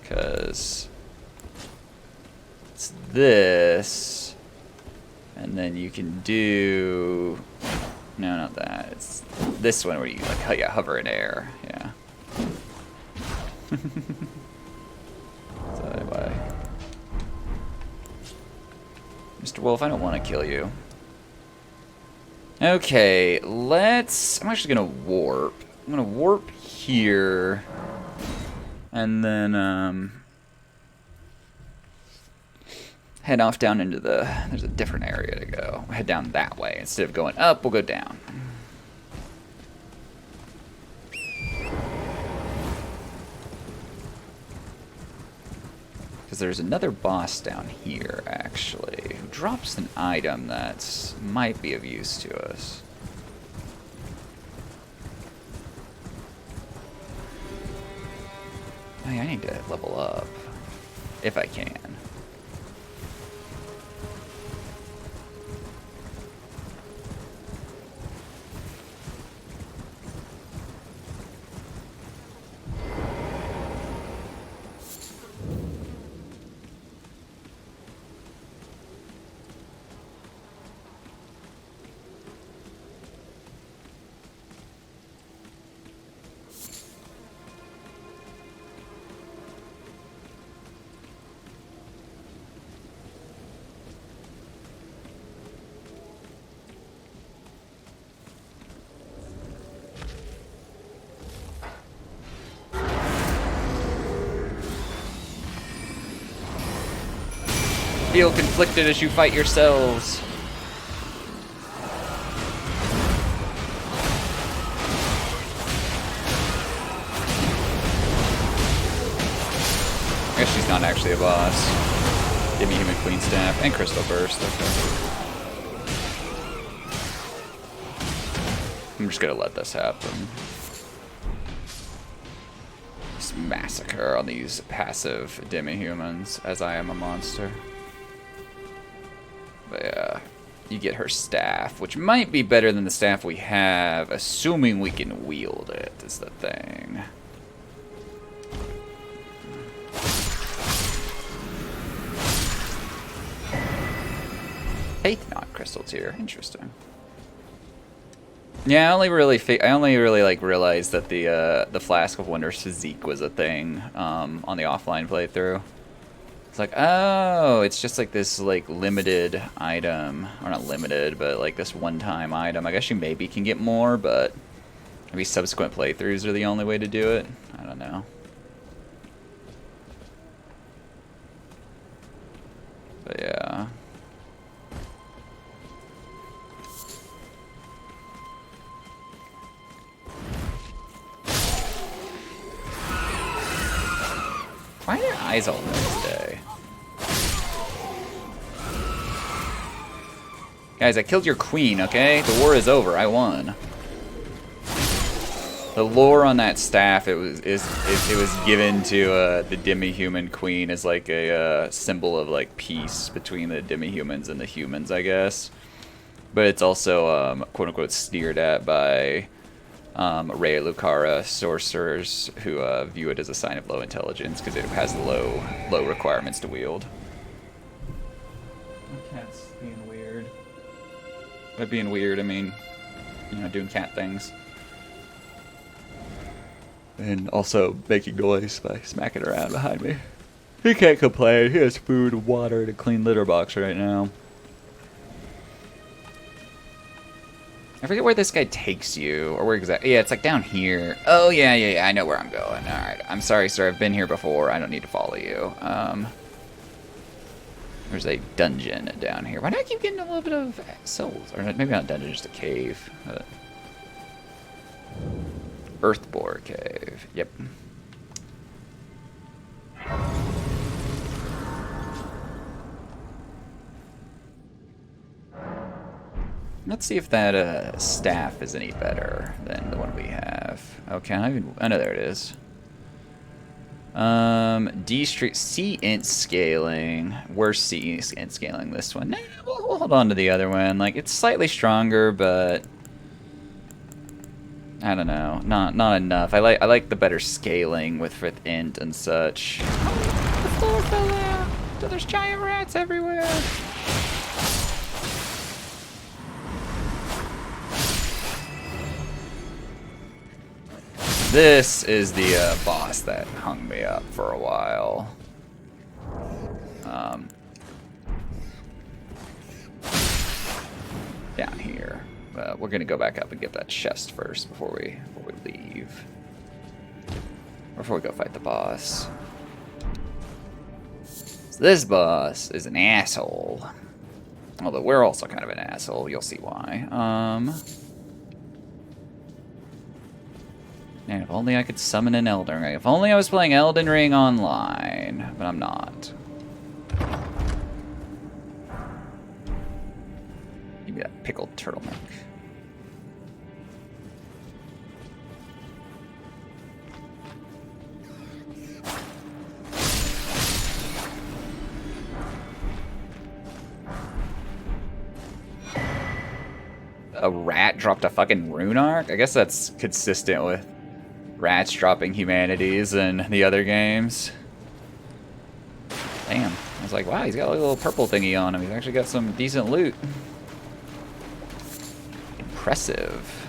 because it's this, and then you can do no, not that. It's this one where you like hover in air. Yeah. So anyway, Mr. Wolf, I don't want to kill you. Okay, I'm actually gonna warp. I'm gonna warp here, and then head off down into there's a different area to go. Head down that way. Instead of going up, we'll go down. Because there's another boss down here, actually, who drops an item that might be of use to us. Oh, yeah, I need to level up, if I can. Feel conflicted as you fight yourselves. I guess she's not actually a boss. Give me Human Queen Staff and Crystal Burst. Okay. I'm just gonna let this happen. Just massacre on these passive demi-humans as I am a monster. But yeah, you get her staff, which might be better than the staff we have, assuming we can wield it, is the thing. Faith Knot Crystal Tier, interesting. Yeah, I only really like realized that the Flask of Wonders physique was a thing on the offline playthrough. It's like, oh, it's just like this like limited item, or not limited, but like this one-time item. I guess you maybe can get more, but maybe subsequent playthroughs are the only way to do it. I don't know. But yeah. Why are their eyes all red today? Guys, I killed your queen, okay? The war is over. I won. The lore on that staff, it was given to the demi-human queen as like a symbol of like peace between the demi-humans and the humans, I guess. But it's also quote-unquote sneered at by Ray Lucara sorcerers who view it as a sign of low intelligence because it has low requirements to wield. My cat's being weird. By being weird, I mean, you know, doing cat things. And also making noise by smacking around behind me. He can't complain. He has food, water, and a clean litter box right now. I forget where this guy takes you, or where exactly. Yeah, it's like down here. Oh, yeah, I know where I'm going. Alright, I'm sorry, sir, I've been here before. I don't need to follow you. There's a dungeon down here. Why do I keep getting a little bit of souls? Or maybe not dungeon, just a cave. Earthbore Cave. Yep. Let's see if that staff is any better than the one we have. Okay, I know there it is. C int scaling. We're C int scaling this one. Nah, we'll hold on to the other one. Like, it's slightly stronger, but I don't know. Not enough. I like the better scaling with int and such. Oh, the floor fell out. So there's giant rats everywhere. This is the boss that hung me up for a while. Down here. We're gonna go back up and get that chest first before we leave. Before we go fight the boss. So this boss is an asshole. Although we're also kind of an asshole. You'll see why. And if only I could summon an Elden Ring. If only I was playing Elden Ring online. But I'm not. Give me that pickled turtleneck. A rat dropped a fucking rune arc? I guess that's consistent with rats dropping humanities in the other games. Damn. I was like, wow, he's got a little purple thingy on him. He's actually got some decent loot. Impressive.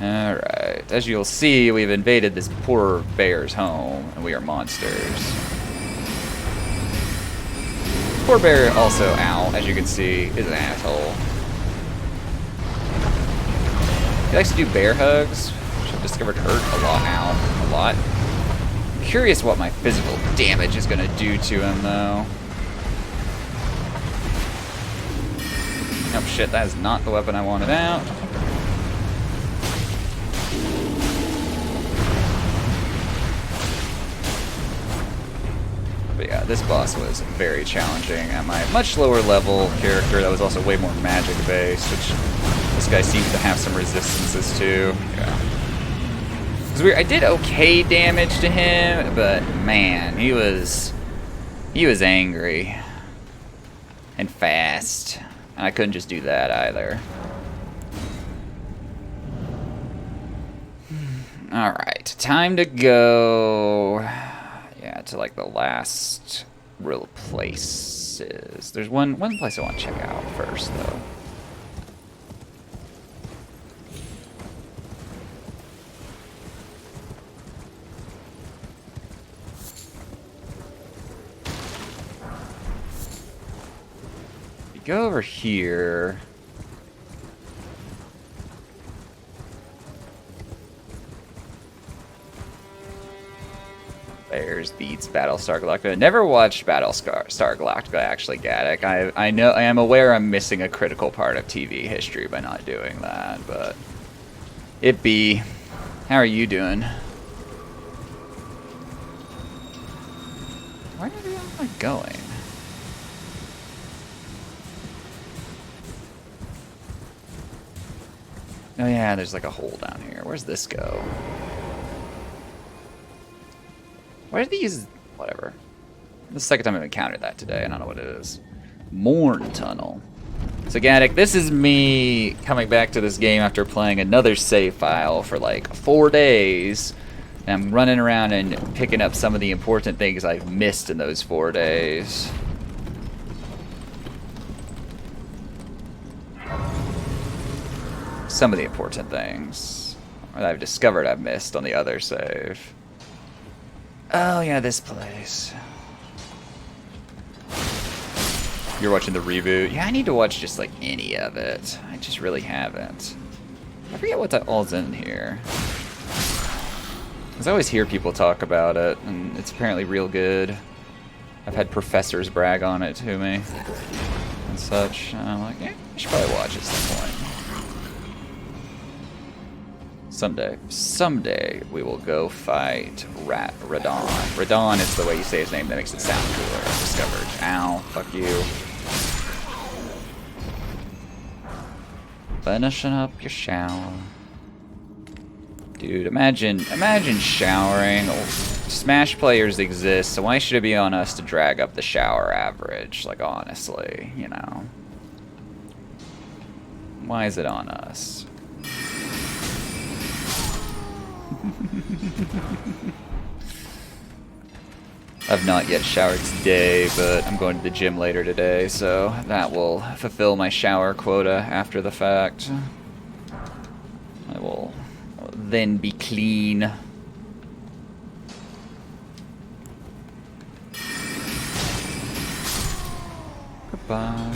Alright. As you'll see, we've invaded this poor bear's home, and we are monsters. Poor bear also, as you can see, is an asshole. He likes to do bear hugs, which I've discovered hurt a lot. A lot. I'm curious what my physical damage is going to do to him, though. Oh shit, that is not the weapon I wanted out. But yeah, this boss was very challenging at my much lower level character that was also way more magic based, which this guy seems to have some resistances to. Yeah. It was weird. I did okay damage to him, but man, he was angry and fast. And I couldn't just do that either. Alright, time to go, yeah, to like the last real places. There's one place I want to check out first, though. If you go over here... Bears beats Battlestar Galactica. Never watched Battlestar Galactica, actually, Gaddick. I know, I am aware I'm missing a critical part of TV history by not doing that, but it be. How are you doing? Where am I going? Oh yeah, there's like a hole down here. Where's this go? Why are these... Whatever. This is the second time I've encountered that today. I don't know what it is. Morn Tunnel. So, Gaddick, this is me coming back to this game after playing another save file for like 4 days. And I'm running around and picking up some of the important things I've missed in those 4 days. Some of the important things that I've discovered I've missed on the other save. Oh, yeah, this place. You're watching the reboot? Yeah, I need to watch just, like, any of it. I just really haven't. I forget what all's in here. Because I always hear people talk about it, and it's apparently real good. I've had professors brag on it to me. And such. And I'm like, yeah, I should probably watch at some point. Someday we will go fight Radon. Radon is the way you say his name that makes it sound cooler. I've discovered. Ow, fuck you. Finishing up your shower. Dude, imagine showering. Smash players exist, so why should it be on us to drag up the shower average? Like, honestly, you know. Why is it on us? I've not yet showered today, but I'm going to the gym later today, so that will fulfill my shower quota after the fact. I will then be clean. Goodbye.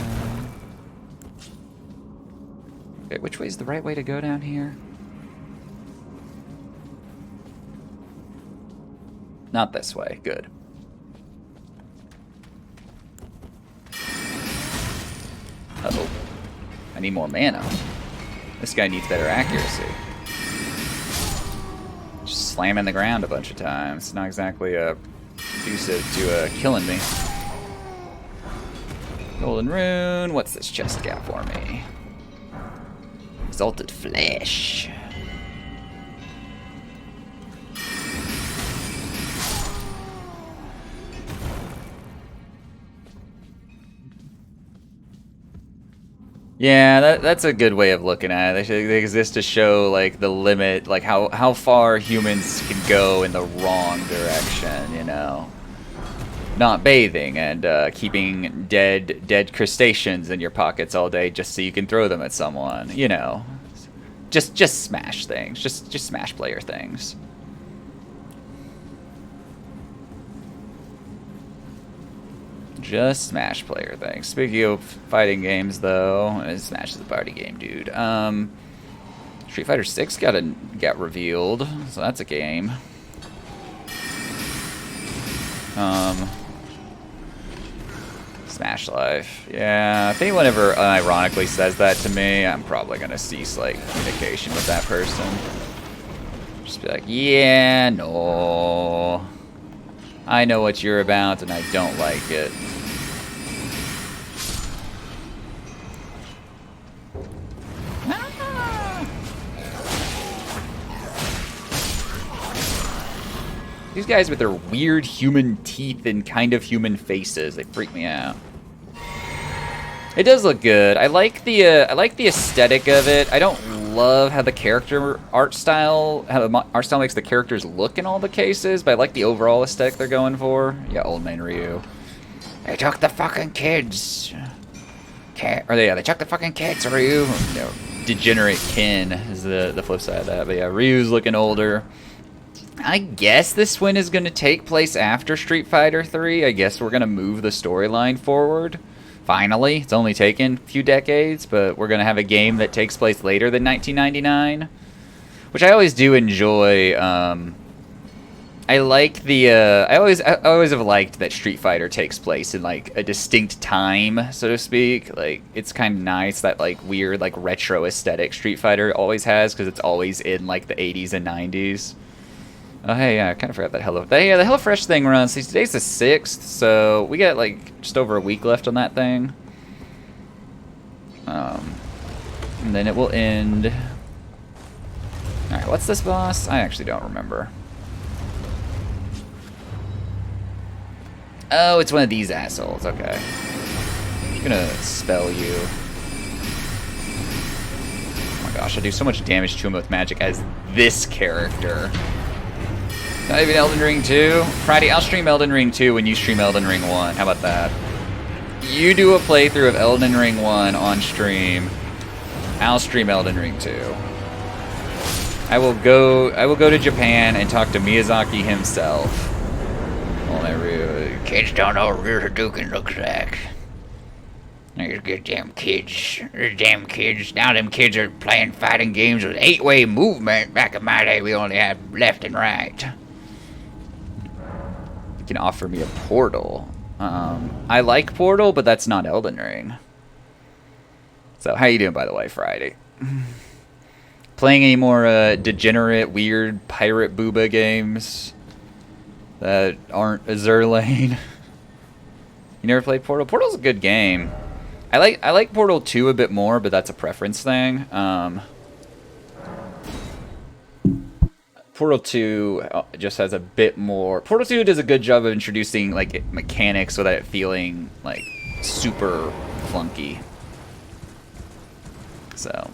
Okay, which way is the right way to go down here? Not this way. Good. Uh-oh. I need more mana. This guy needs better accuracy. Just slamming the ground a bunch of times. It's not exactly conducive to killing me. Golden Rune. What's this chest got for me? Exalted Flesh. Yeah, that's a good way of looking at it. They exist to show like the limit, like how far humans can go in the wrong direction, you know. Not bathing and keeping dead crustaceans in your pockets all day just so you can throw them at someone, you know. Just smash things, just smash player things. Just Smash player things. Speaking of fighting games, though, Smash is a party game, dude. Street Fighter 6 got revealed, so that's a game. Smash Life. Yeah, if anyone ever unironically says that to me, I'm probably gonna cease like communication with that person. Just be like, yeah, no. I know what you're about and I don't like it. These guys with their weird human teeth and kind of human faces, they freak me out. It does look good. I like the aesthetic of it. I don't love how the character art style, how the art style makes the characters look in all the cases, but I like the overall aesthetic they're going for. Yeah, old man Ryu. They took the fucking kids. They took the fucking kids, Ryu. No, degenerate Ken is the flip side of that. But yeah, Ryu's looking older. I guess this win is going to take place after Street Fighter 3. I guess we're going to move the storyline forward. Finally. It's only taken a few decades, but we're going to have a game that takes place later than 1999. Which I always do enjoy. I like the... I always have liked that Street Fighter takes place in, like, a distinct time, so to speak. Like, it's kind of nice, that, like, weird, like, retro aesthetic Street Fighter always has, because it's always in, like, the 80s and 90s. Oh, hey, yeah, I kind of forgot that Hello... Yeah, the HelloFresh thing runs. See, today's the 6th, so we got, like, just over a week left on that thing. And then it will end... Alright, what's this boss? I actually don't remember. Oh, it's one of these assholes. Okay. I'm just gonna spell you. Oh my gosh, I do so much damage to him with magic as this character. Not even Elden Ring 2. Friday, I'll stream Elden Ring 2 when you stream Elden Ring 1. How about that? You do a playthrough of Elden Ring 1 on stream. I'll stream Elden Ring 2. I will go to Japan and talk to Miyazaki himself. Oh, my Ryu. Kids don't know what Ryu Hadouken looks like. These goddamn kids. These damn kids. Now them kids are playing fighting games with 8-way movement. Back in my day, we only had left and right. Can offer me a Portal. I like Portal, but that's not Elden Ring. So, how you doing, by the way, Friday? Playing any more degenerate, weird pirate booba games that aren't Azur Lane? You never played Portal? Portal's a good game. I like Portal 2 a bit more, but that's a preference thing. Portal 2 just has a bit more... Portal 2 does a good job of introducing, like, mechanics without it feeling, like, super clunky. So,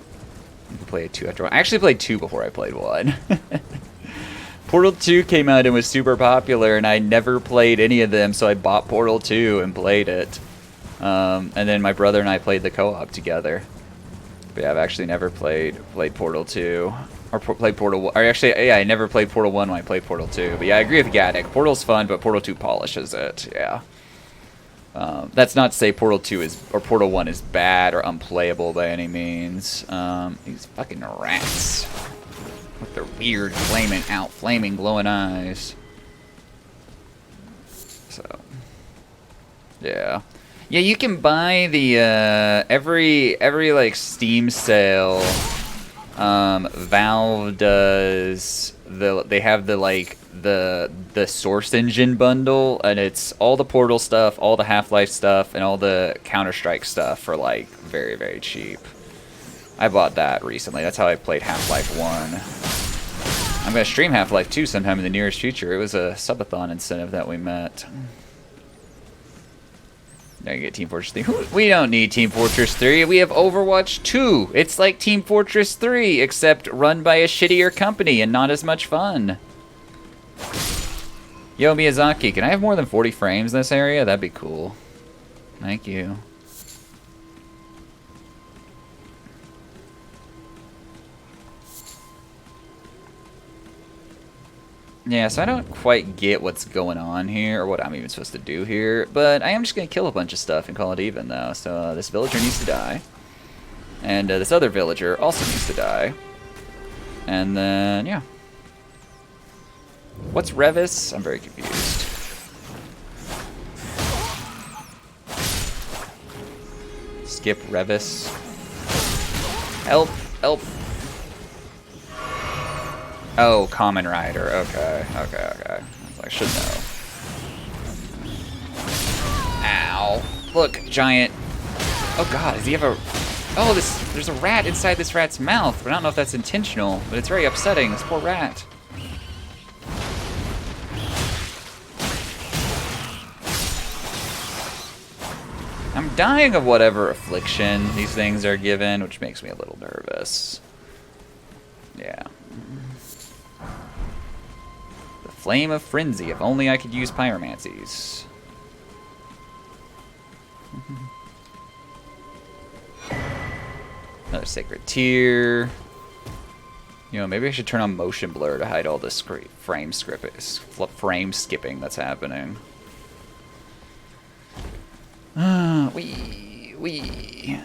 you can play a 2 after 1. I actually played 2 before I played 1. Portal 2 came out and was super popular, and I never played any of them, so I bought Portal 2 and played it. And then my brother and I played the co-op together. But yeah, I've actually never played Portal 2. Or played Portal 1. Or actually, yeah, I never played Portal 1 when I played Portal 2. But yeah, I agree with Gaddick. Portal's fun, but Portal 2 polishes it. Yeah. That's not to say Portal 2 is... Or Portal 1 is bad or unplayable by any means. These fucking rats. With their weird, flaming, glowing eyes. So... Yeah. Yeah, you can buy the, every like, Steam sale... Valve does they have the like the Source Engine bundle, and it's all the Portal stuff, all the Half-Life stuff, and all the Counter-Strike stuff for like very, very cheap. I bought that recently. That's how I played Half-Life 1. I'm gonna stream Half-Life 2 sometime in the nearest future. It was a subathon incentive that we met. Now you get Team Fortress 3. We don't need Team Fortress 3. We have Overwatch 2. It's like Team Fortress 3, except run by a shittier company and not as much fun. Yo, Miyazaki, can I have more than 40 frames in this area? That'd be cool. Thank you. Yeah, so I don't quite get what's going on here, or what I'm even supposed to do here, but I am just going to kill a bunch of stuff and call it even, though. So this villager needs to die, and this other villager also needs to die, and then, yeah. What's Revis? I'm very confused. skip Revis. Help! Help! Oh, Common Rider. Okay. I should know. Ow. Look, giant. Oh god, does he have a... Oh, there's a rat inside this rat's mouth. But I don't know if that's intentional, but it's very upsetting. This poor rat. I'm dying of whatever affliction these things are given, which makes me a little nervous. Yeah. The Flame of Frenzy. If only I could use pyromancies. Another Sacred Tear. You know, maybe I should turn on motion blur to hide all this frame skipping that's happening. Wee.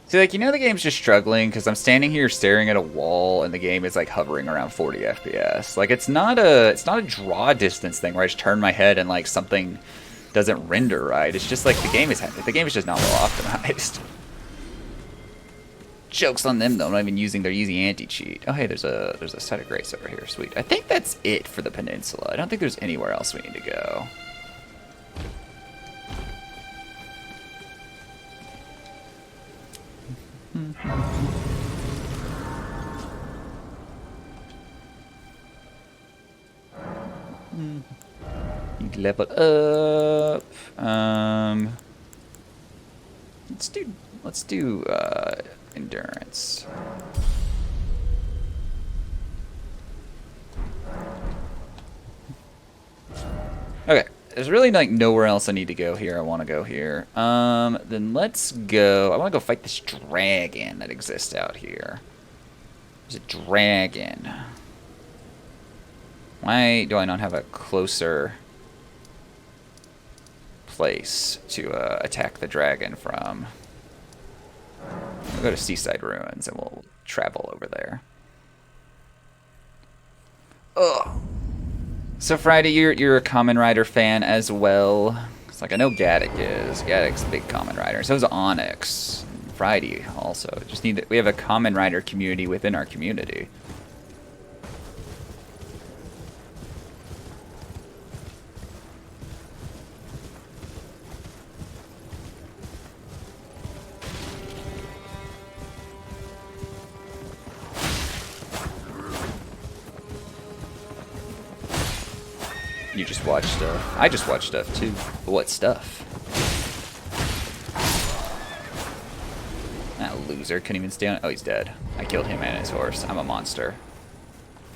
See, like, you know the game's just struggling because I'm standing here staring at a wall and the game is like hovering around 40 FPS. Like, it's not a draw distance thing where I just turn my head and like something doesn't render right. It's just like the game is just not well optimized. Joke's on them though. I'm not even using their easy anti-cheat. Oh hey, there's a site of grace over here. Sweet. I think that's it for the peninsula. I don't think there's anywhere else we need to go. Need to level up. Let's do endurance. Okay, there's really like nowhere else I need to go here. I want to go here. Then let's go. I want to go fight this dragon that exists out here. There's a dragon. Why do I not have a closer place to attack the dragon from? We'll go to Seaside Ruins and we'll travel over there. Ugh. So Friday, you're a Kamen Rider fan as well. It's like I know Gaddick is. Gaddick's a big Kamen Rider. So is Onyx. And Friday also. We have a Kamen Rider community within our community. You just watch stuff. I just watch stuff too. But what stuff? That loser couldn't even stay on. Oh, he's dead. I killed him and his horse. I'm a monster.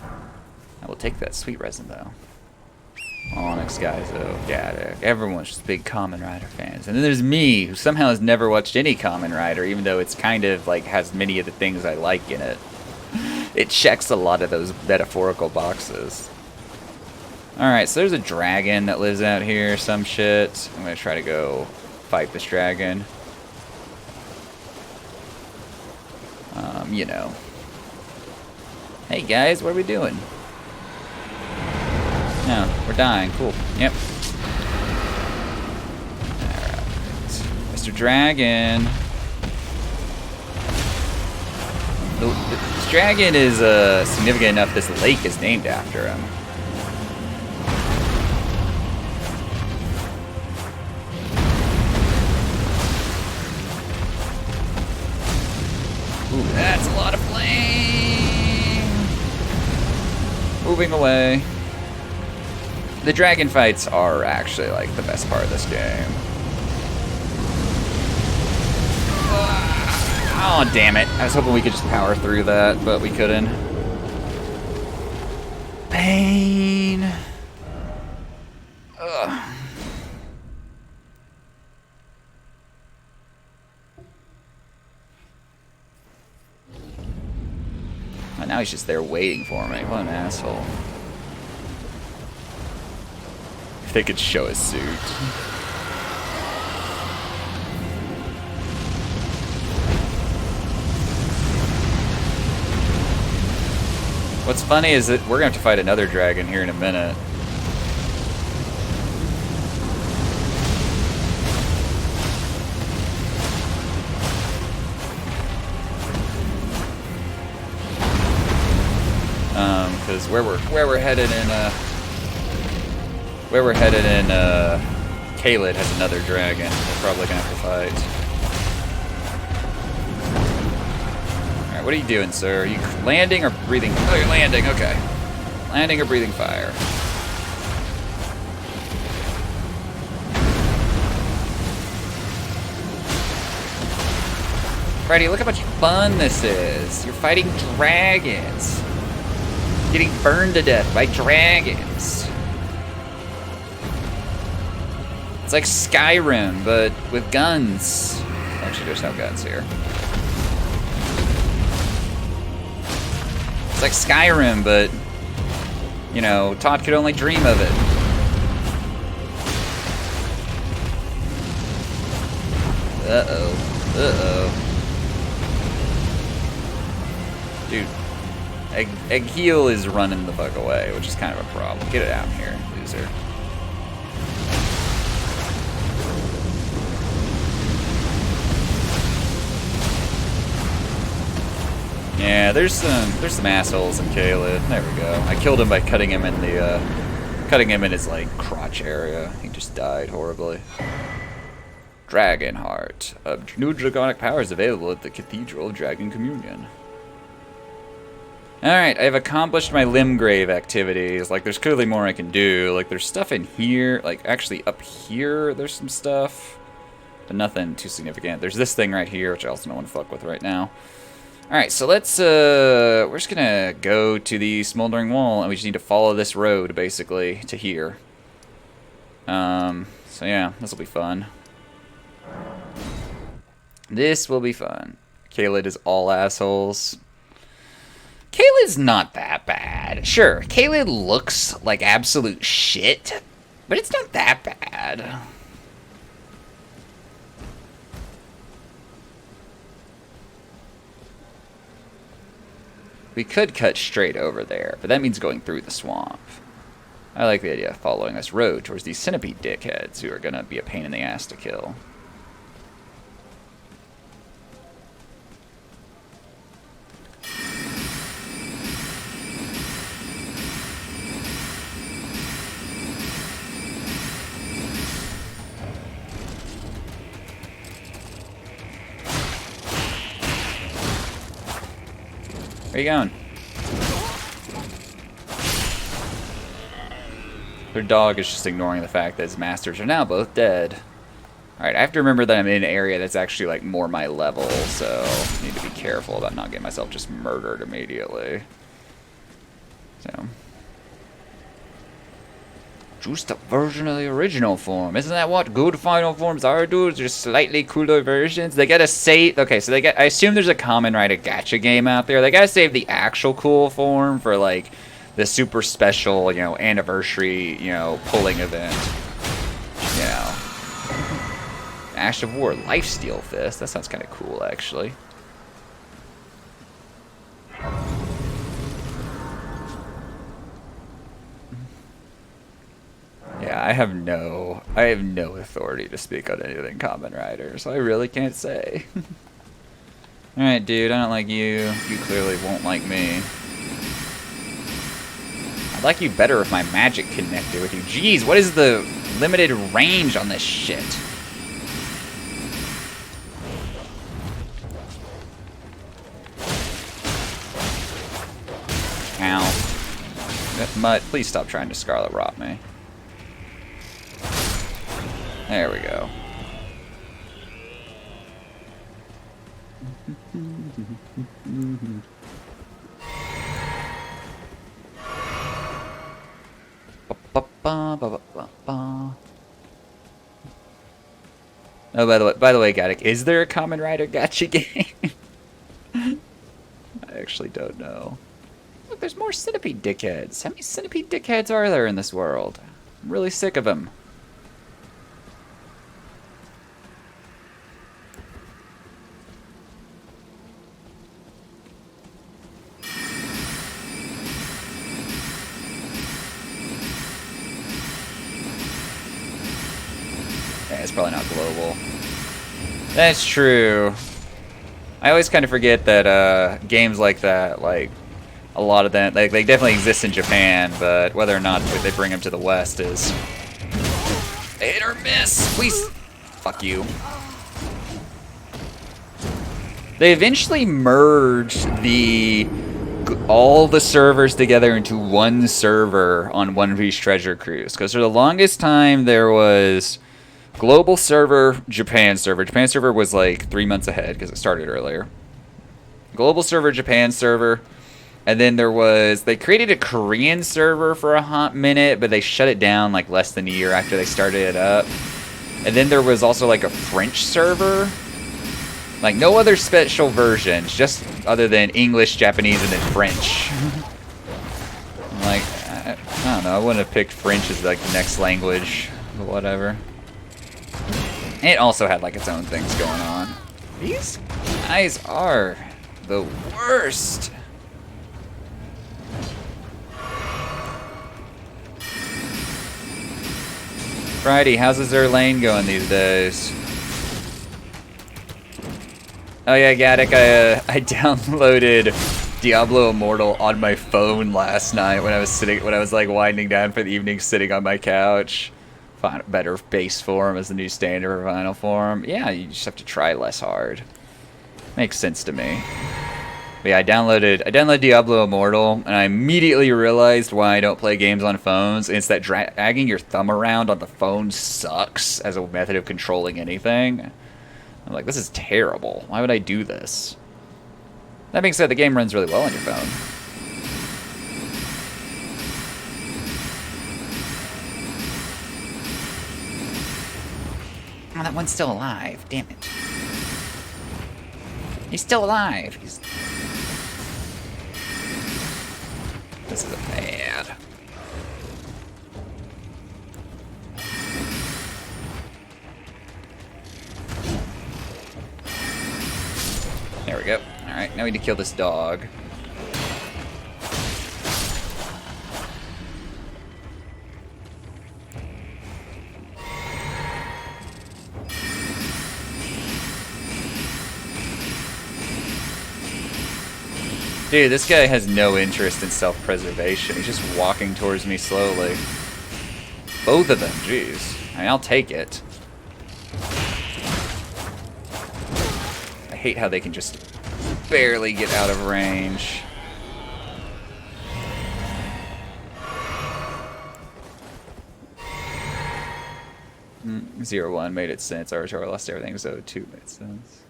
I will take that sweet resin though. Onyx guys though. Gaddick. Everyone's just big Kamen Rider fans. And then there's me, who somehow has never watched any Kamen Rider, even though it's kind of like has many of the things I like in it. It checks a lot of those metaphorical boxes. Alright, so there's a dragon that lives out here, some shit. I'm gonna try to go fight this dragon. You know. Hey guys, what are we doing? No, we're dying. Cool. Yep. Alright. Mr. Dragon. This dragon is significant enough this lake is named after him. Ooh, that's a lot of flame! Moving away. The dragon fights are actually like the best part of this game. Oh, damn it. I was hoping we could just power through that, but we couldn't. Pain. Ugh. Oh, now he's just there waiting for me. What an asshole. If they could show his suit. What's funny is that we're gonna have to fight another dragon here in a minute. Because where we're headed in Caelid has another dragon. We're probably gonna have to fight. All right, what are you doing, sir? Are you landing or breathing? Oh, you're landing. Okay, landing or breathing fire. Freddy, look how much fun this is. You're fighting dragons. Getting burned to death by dragons. It's like Skyrim, but with guns. Actually, there's no guns here. It's like Skyrim, but, you know, Todd could only dream of it. Uh-oh. Uh-oh. Dude. Eggheel is running the fuck away, which is kind of a problem. Get it out here, loser. Yeah, there's some assholes in Caelid. There we go. I killed him by cutting him in his like crotch area. He just died horribly. Dragonheart. New draconic powers available at the Cathedral of Dragon Communion. Alright, I've accomplished my Limgrave activities. Like, there's clearly more I can do. Like, there's stuff in here. Like, actually, up here, there's some stuff. But nothing too significant. There's this thing right here, which I also don't want to fuck with right now. Alright, so let's, we're just gonna go to the Smoldering Wall, and we just need to follow this road, basically, to here. So yeah, this will be fun. This will be fun. Caelid is all assholes. Caelid's not that bad. Sure, Caelid looks like absolute shit, but it's not that bad. We could cut straight over there, but that means going through the swamp. I like the idea of following this road towards these centipede dickheads who are gonna be a pain in the ass to kill. Where are you going? Their dog is just ignoring the fact that his masters are now both dead. Alright, I have to remember that I'm in an area that's actually like more my level, so I need to be careful about not getting myself just murdered immediately. So. Just a version of the original form. Isn't that what good final forms are, dude? Just slightly cooler versions. They gotta save. Okay, so they got. I assume there's a Kamen Rider gacha game out there. They gotta save the actual cool form for like the super special, you know, anniversary, you know, pulling event. You know, Ash of War, Lifesteal Fist. That sounds kind of cool, actually. Yeah, I have no authority to speak on anything Kamen Rider, so I really can't say. Alright, dude, I don't like you. You clearly won't like me. I'd like you better if my magic connected with you. Jeez, what is the limited range on this shit? Ow. That mutt, please stop trying to Scarlet Rot me. There we go. Oh, by the way, Gaddick, is there a Kamen Rider gacha game? I actually don't know. Look, there's more centipede dickheads. How many centipede dickheads are there in this world? I'm really sick of them. it's probably not global. That's true. I always kind of forget that games like that, like a lot of them, like they definitely exist in Japan, but whether or not they bring them to the West is hit or miss. Please, fuck you. They eventually merged all the servers together into one server on One Piece Treasure Cruise, because for the longest time there was global server, Japan server. Japan server was like 3 months ahead because it started earlier. Global server, Japan server. And then they created a Korean server for a hot minute, but they shut it down like less than a year after they started it up. And then there was also like a French server. Like no other special versions, just other than English, Japanese, and then French. Like, I don't know, I wouldn't have picked French as like the next language, but whatever. It also had like its own things going on. These guys are the worst. Friday, how's Azure Lane going these days? Oh yeah, Gaddick, I downloaded Diablo Immortal on my phone last night when I was like winding down for the evening, sitting on my couch. Find a better base form as the new standard for final form. Yeah, you just have to try less hard. Makes sense to me. But yeah, I downloaded Diablo Immortal, and I immediately realized why I don't play games on phones. It's that dragging your thumb around on the phone sucks as a method of controlling anything. I'm like, this is terrible. Why would I do this? That being said, the game runs really well on your phone. Oh, that one's still alive. Damn it. He's still alive. This is bad. There we go. Alright, now we need to kill this dog. Dude, this guy has no interest in self-preservation. He's just walking towards me slowly. Both of them, jeez. I mean, I'll take it. I hate how they can just barely get out of range. Mm, 0-1 made it sense. Archer lost everything, so 2 made sense.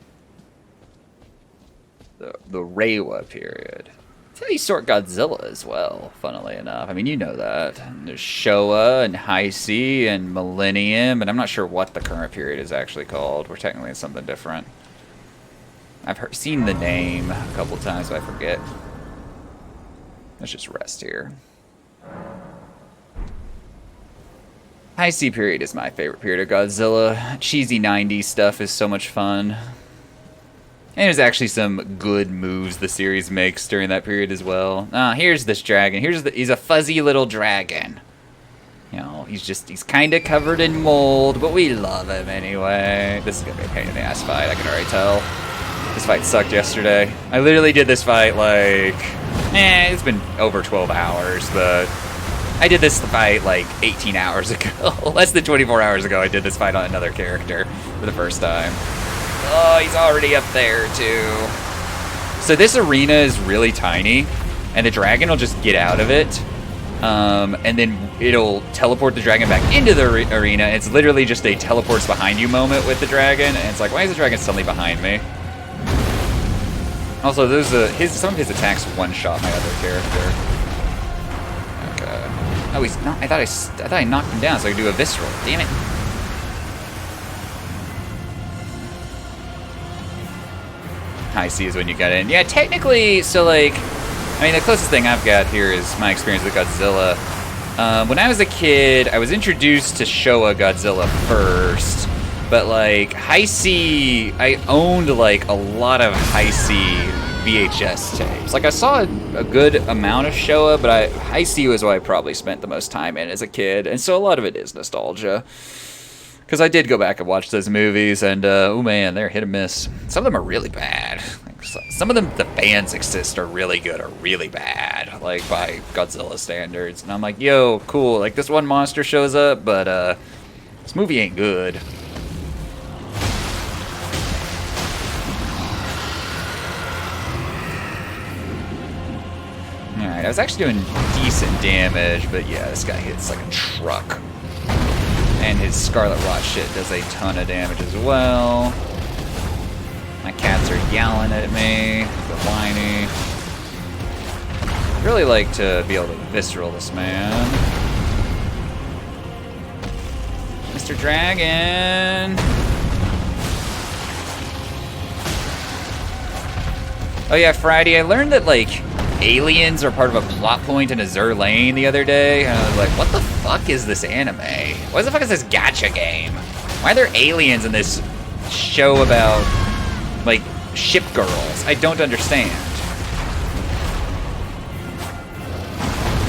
The Reiwa period. That's how you sort Godzilla as well, funnily enough. I mean, you know that. And there's Showa and Heisei and Millennium, and I'm not sure what the current period is actually called. We're technically in something different. I've seen the name a couple times, but I forget. Let's just rest here. Heisei period is my favorite period of Godzilla. Cheesy 90s stuff is so much fun. And there's actually some good moves the series makes during that period as well. Here's this dragon. He's a fuzzy little dragon. You know, he's kind of covered in mold, but we love him anyway. This is gonna be a pain in the ass fight, I can already tell. This fight sucked yesterday. I literally did this fight like, it's been over 12 hours, but I did this fight like 18 hours ago. Less than 24 hours ago I did this fight on another character for the first time. Oh, he's already up there, too. So this arena is really tiny, and the dragon will just get out of it, and then it'll teleport the dragon back into the arena. It's literally just a teleports behind you moment with the dragon, and it's like, why is the dragon suddenly behind me? Also, some of his attacks one-shot my other character. Okay. Oh, he's not. I thought I knocked him down so I could do a visceral. Damn it. Heisei is when you get in. Yeah, technically, so like, I mean, the closest thing I've got here is my experience with Godzilla. When I was a kid, I was introduced to Showa Godzilla first, but like, Heisei, I owned like a lot of Heisei VHS tapes. Like, I saw a good amount of Showa, but Heisei was what I probably spent the most time in as a kid, and so a lot of it is nostalgia. Because I did go back and watch those movies, and oh man, they're hit or miss. Some of them are really bad. Like, some of them, the fans exist, are really good or really bad, like by Godzilla standards. And I'm like, yo, cool. Like this one monster shows up, but this movie ain't good. Alright, I was actually doing decent damage, but yeah, this guy hits like a truck. And his Scarlet Rot shit does a ton of damage as well. My cats are yelling at me. They're whiny. I'd really like to be able to visceral this man. Mr. Dragon! Oh yeah, Friday, I learned that, like, aliens are part of a plot point in Azur Lane the other day, and I was like, what the fuck is this anime? What the fuck is this gacha game? Why are there aliens in this show about, like, ship girls? I don't understand.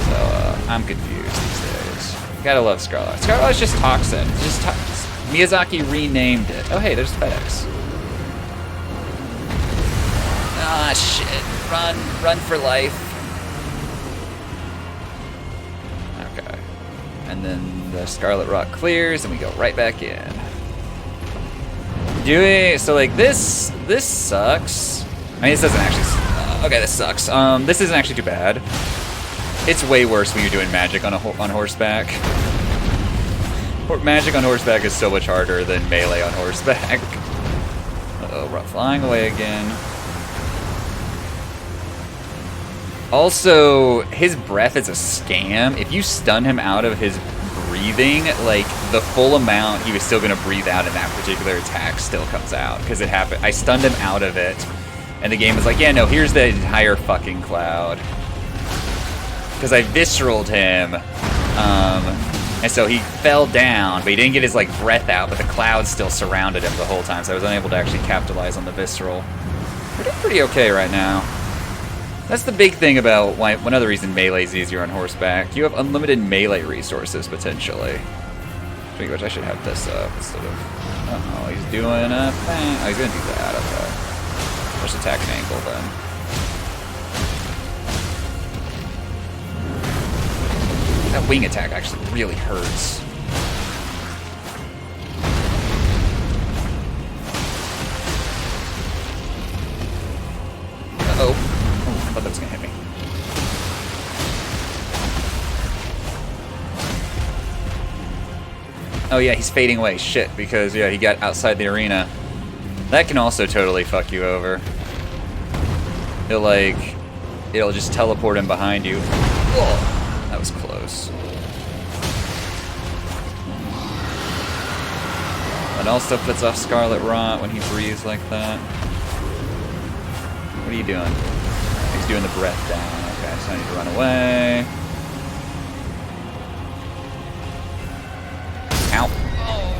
So, I'm confused these days. Gotta love Scarlet. Scarlet's just Toxin. It's just Miyazaki renamed it. Oh hey, there's FedEx. Ah, shit. Run for life. Okay. And then the Scarlet Rot clears, and we go right back in. So like this sucks. I mean, this doesn't actually. Okay, this sucks. This isn't actually too bad. It's way worse when you're doing magic on horseback. Magic on horseback is so much harder than melee on horseback. Uh-oh, we're flying away again. Also, his breath is a scam. If you stun him out of his breathing, like, the full amount he was still going to breathe out in that particular attack still comes out. Because it happened. I stunned him out of it, and the game was like, yeah, no, here's the entire fucking cloud. Because I visceraled him, and so he fell down, but he didn't get his, like, breath out, but the cloud still surrounded him the whole time, so I was unable to actually capitalize on the visceral. We're doing pretty okay right now. That's the big thing about why, one other reason melee is easier on horseback. You have unlimited melee resources, potentially. Which I should have this up instead of... Oh, he's doing a thing. Oh, he's going to do that. Okay. Just attack an ankle, then. That wing attack actually really hurts. Uh-oh. I thought that was gonna hit me. Oh yeah, he's fading away. Shit, because yeah, he got outside the arena. That can also totally fuck you over. It'll just teleport him behind you. Whoa, that was close. And also puts off Scarlet Rot when he breathes like that. What are you doing? He's doing the breath down. Okay, so I need to run away. Ow. Oh,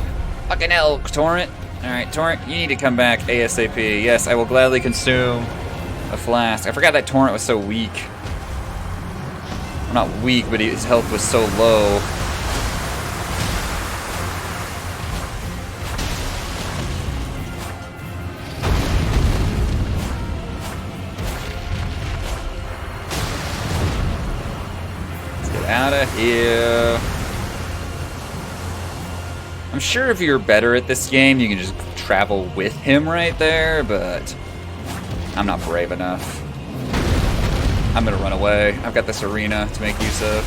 fucking hell, Torrent. Alright, Torrent, you need to come back ASAP. Yes, I will gladly consume a flask. I forgot that Torrent was so weak. Well, not weak, but his health was so low. Out of here. I'm sure if you're better at this game, you can just travel with him right there, but I'm not brave enough. I'm gonna run away. I've got this arena to make use of.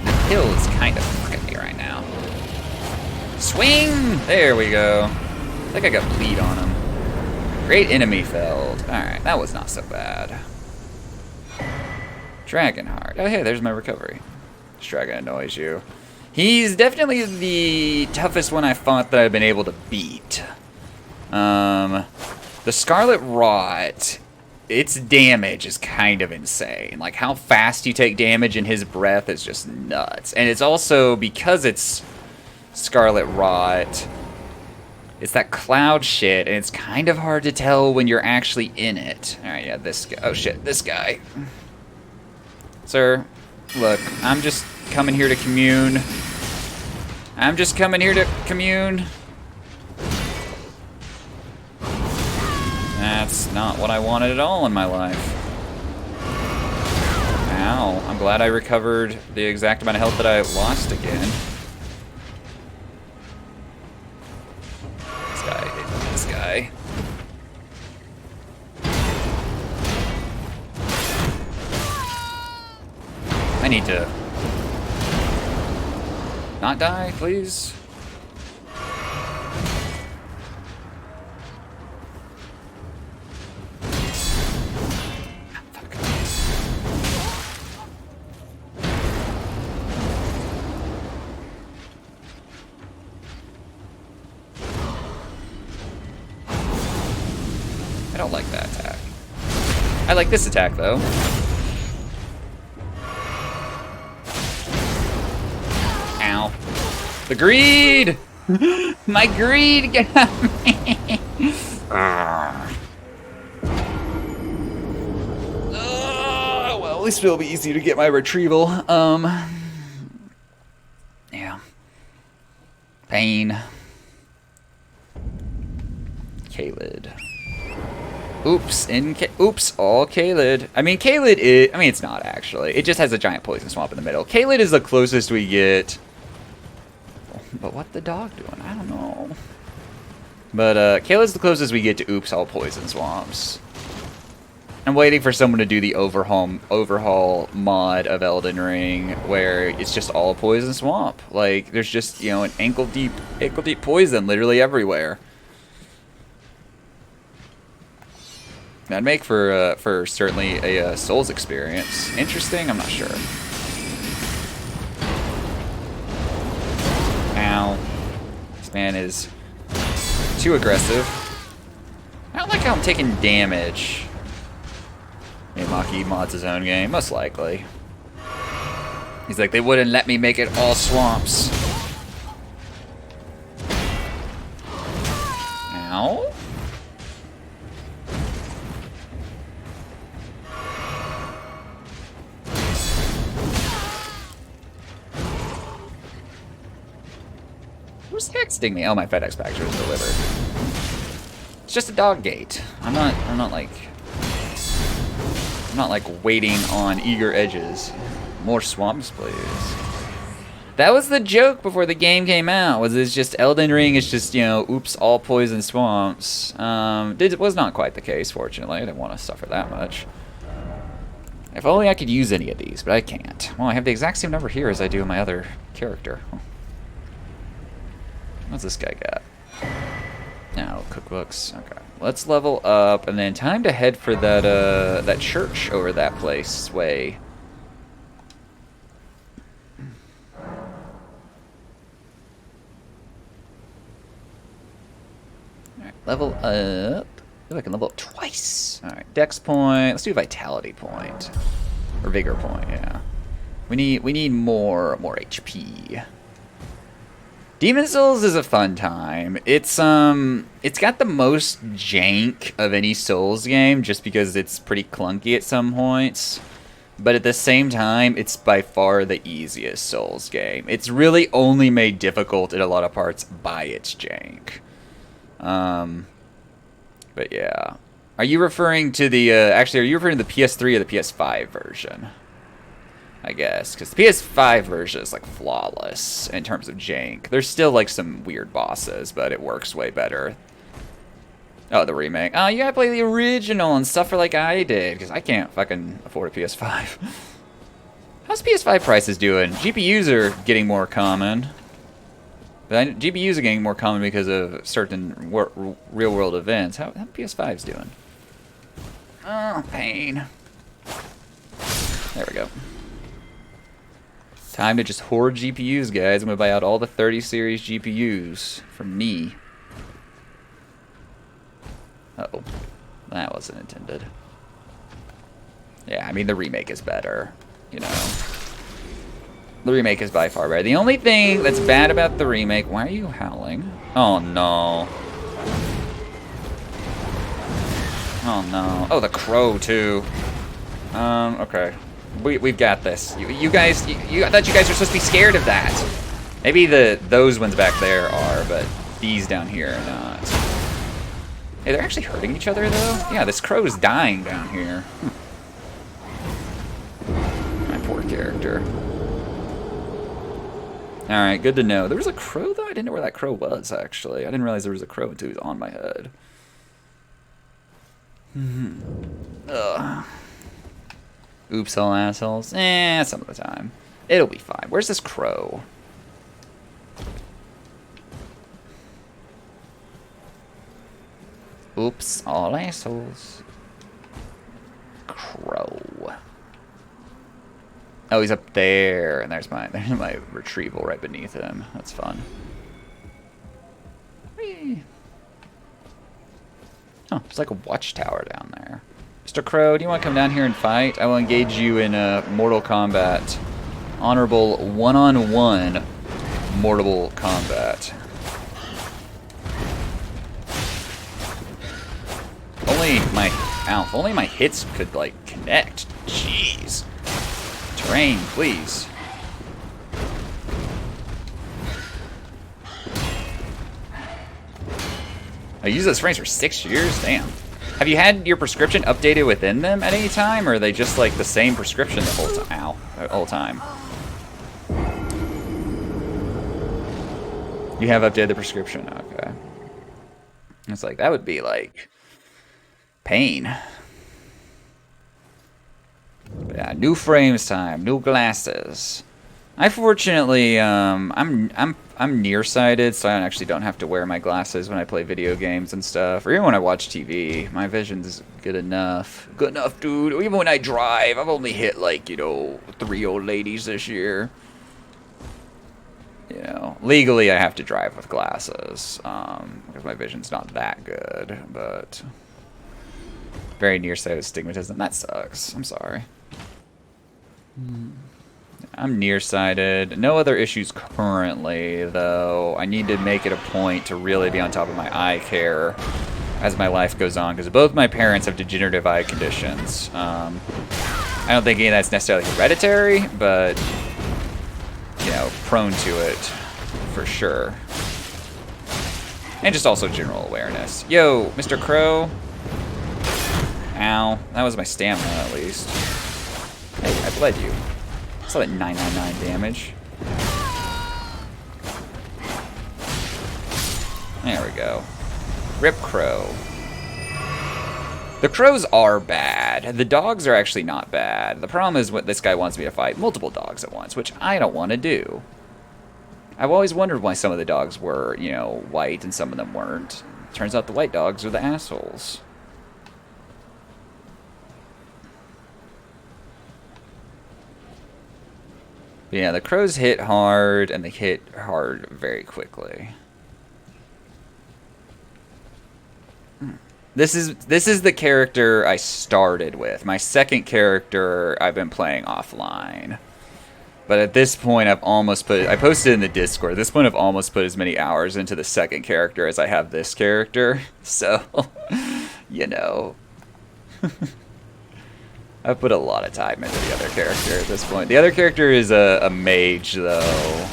The hill is kind of fucking me right now. Swing! There we go. I think I got bleed on him. Great enemy felled. Alright, that was not so bad. Dragonheart. Oh, hey, there's my recovery. This dragon annoys you. He's definitely the toughest one I fought that I've been able to beat. The Scarlet Rot, its damage is kind of insane. Like, how fast you take damage in his breath is just nuts. And it's also, because it's Scarlet Rot, it's that cloud shit, and it's kind of hard to tell when you're actually in it. Alright, yeah, this guy. Oh, shit, this guy. Sir, look, I'm just coming here to commune. I'm just coming here to commune. That's not what I wanted at all in my life. Ow. I'm glad I recovered the exact amount of health that I lost again. This guy. I need to not die, please. I don't like that attack. I like this attack, though. Ow. The greed! My greed got me! Well, at least it'll be easy to get my retrieval. Yeah. Pain. Kaled. Oops, all Kaled. I mean, Kaled is... I mean, it's not, actually. It just has a giant poison swamp in the middle. Kaled is the closest we get. But what the dog doing? I don't know. But, Kaled's the closest we get to oops, all poison swamps. I'm waiting for someone to do the overhaul mod of Elden Ring, where it's just all poison swamp. Like, there's just, you know, an ankle-deep poison literally everywhere. That'd make for certainly a Souls experience. Interesting? I'm not sure. Ow. This man is too aggressive. I don't like how I'm taking damage. Yeah, Maki mods his own game, most likely. He's like, they wouldn't let me make it all swamps. Ow. Who's texting me? Oh, my FedEx package was delivered. It's just a dog gate. I'm not like waiting on eager edges. More swamps, please. That was the joke before the game came out. Was it's just Elden Ring is just, you know, oops, all poison swamps. It was not quite the case, fortunately. I didn't want to suffer that much. If only I could use any of these, but I can't. Well, I have the exact same number here as I do in my other character. What's this guy got? No, cookbooks. Okay. Let's level up, and then time to head for that that church over that place way. Alright, level up. Ooh, I can level up twice. Alright, dex point. Let's do vitality point. Or vigor point, yeah. We need more HP. Demon Souls is a fun time. It's got the most jank of any Souls game just because it's pretty clunky at some points. But at the same time, it's by far the easiest Souls game. It's really only made difficult in a lot of parts by its jank. But yeah. Are you referring to the actually are you referring to the PS3 or the PS5 version? I guess, because the PS5 version is, like, flawless in terms of jank. There's still, like, some weird bosses, but it works way better. Oh, the remake. Oh, you gotta play the original and suffer like I did, because I can't fucking afford a PS5. How's PS5 prices doing? GPUs are getting more common. But GPUs are getting more common because of certain real-world events. How PS5's doing? Oh, pain. There we go. Time to just hoard GPUs, guys. I'm gonna buy out all the 30 series GPUs from me. Uh-oh. That wasn't intended. Yeah, I mean, the remake is better, you know. The remake is by far better. The only thing that's bad about the remake... Why are you howling? Oh, no. Oh, no. Oh, the crow, too. Okay. We've got this. You guys, I thought you guys were supposed to be scared of that. Maybe those ones back there are, but these down here are not. Hey, they're actually hurting each other, though? Yeah, this crow is dying down here. My poor character. Alright, good to know. There was a crow, though? I didn't know where that crow was, actually. I didn't realize there was a crow until he was on my head. Ugh. Oops, all assholes. Some of the time. It'll be fine. Where's this crow? Oops, all assholes. Crow. Oh, he's up there, and there's my retrieval right beneath him. That's fun. Whee. Oh, it's like a watchtower down there. Mr. Crow, do you want to come down here and fight? I will engage you in Mortal Kombat. Honorable one-on-one Mortal Kombat. Only my hits could, like, connect. Jeez. Terrain, please. I used those frames for 6 years? Damn. Have you had your prescription updated within them at any time, or are they just, like, the same prescription the whole time? Ow. The whole time. You have updated the prescription. Okay. It's like, that would be, like... pain. But yeah, new frames time, new glasses. I fortunately, I'm nearsighted, so I actually don't have to wear my glasses when I play video games and stuff, or even when I watch TV. My vision's good enough. Good enough, dude. Even when I drive, I've only hit, like, 3 old ladies this year. Legally I have to drive with glasses, because my vision's not that good, but... very nearsighted stigmatism. That sucks. I'm sorry. I'm nearsighted. No other issues currently, though. I need to make it a point to really be on top of my eye care as my life goes on, because both my parents have degenerative eye conditions. I don't think any of that's necessarily hereditary, but, prone to it for sure. And just also general awareness. Yo, Mr. Crow. Ow. That was my stamina, at least. Hey, I bled you. I saw that 999 damage. There we go. Rip Crow. The crows are bad. The dogs are actually not bad. The problem is what this guy wants me to fight multiple dogs at once, which I don't want to do. I've always wondered why some of the dogs were, white and some of them weren't. Turns out the white dogs are the assholes. Yeah, the crows hit hard, and they hit hard very quickly. This is the character I started with. My second character I've been playing offline. But at this point, I've almost put... I posted in the Discord. At this point, I've almost put as many hours into the second character as I have this character. So, I've put a lot of time into the other character at this point. The other character is a mage, though,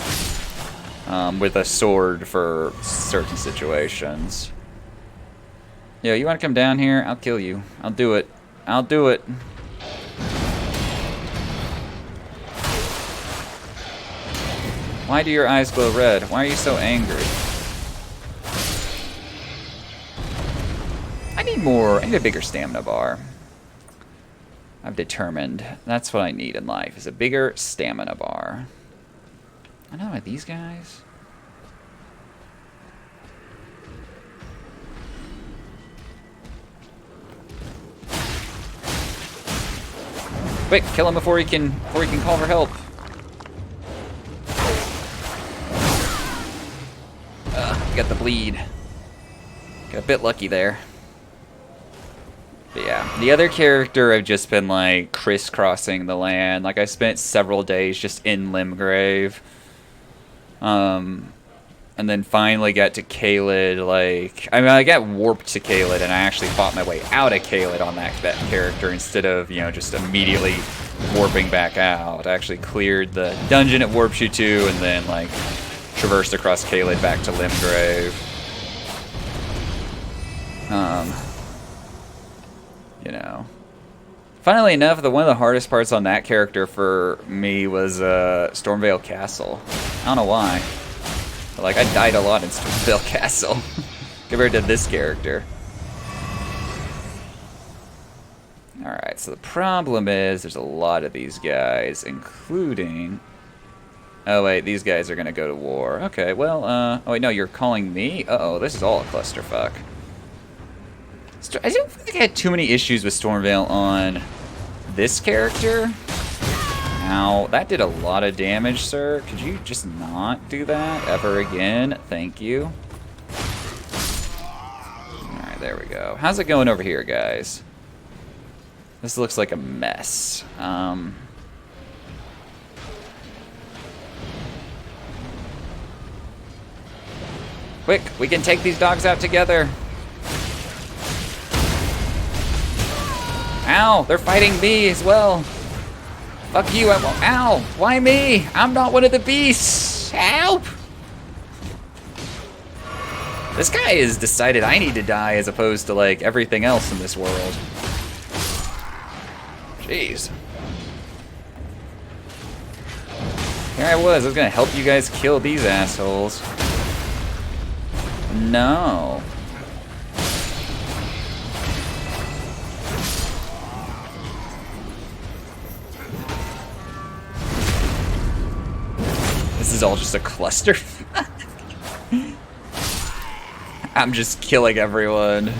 with a sword for certain situations. Yo, you want to come down here? I'll kill you. I'll do it. I'll do it. Why do your eyes glow red? Why are you so angry? I need a bigger stamina bar. I've determined that's what I need in life, is a bigger stamina bar. I know, these guys. Quick, kill him before he can call for help. Got the bleed. Got a bit lucky there. But yeah, the other character I've just been like crisscrossing the land. Like I spent several days just in Limgrave. And then finally got to Caelid, I got warped to Caelid, and I actually fought my way out of Caelid on that character instead of, just immediately warping back out. I actually cleared the dungeon it warps you to, and then, traversed across Caelid back to Limgrave. You know. Funnily enough, one of the hardest parts on that character for me was Stormvale Castle. I don't know why. But, like, I died a lot in Stormvale Castle compared to this character. Alright, so the problem is there's a lot of these guys, including... Oh, wait, these guys are going to go to war. Okay, well, oh, wait, no, you're calling me? Uh-oh, this is all a clusterfuck. I don't think I had too many issues with Stormvale on this character. Ow, that did a lot of damage, sir. Could you just not do that ever again? Thank you. Alright, there we go. How's it going over here, guys? This looks like a mess. Quick, we can take these dogs out together. Ow, they're fighting me as well. Fuck you, I won't. Ow, why me? I'm not one of the beasts. Help! This guy has decided I need to die as opposed to, like, everything else in this world. Jeez. Here I was gonna help you guys kill these assholes. No. This is all just a cluster. I'm just killing everyone.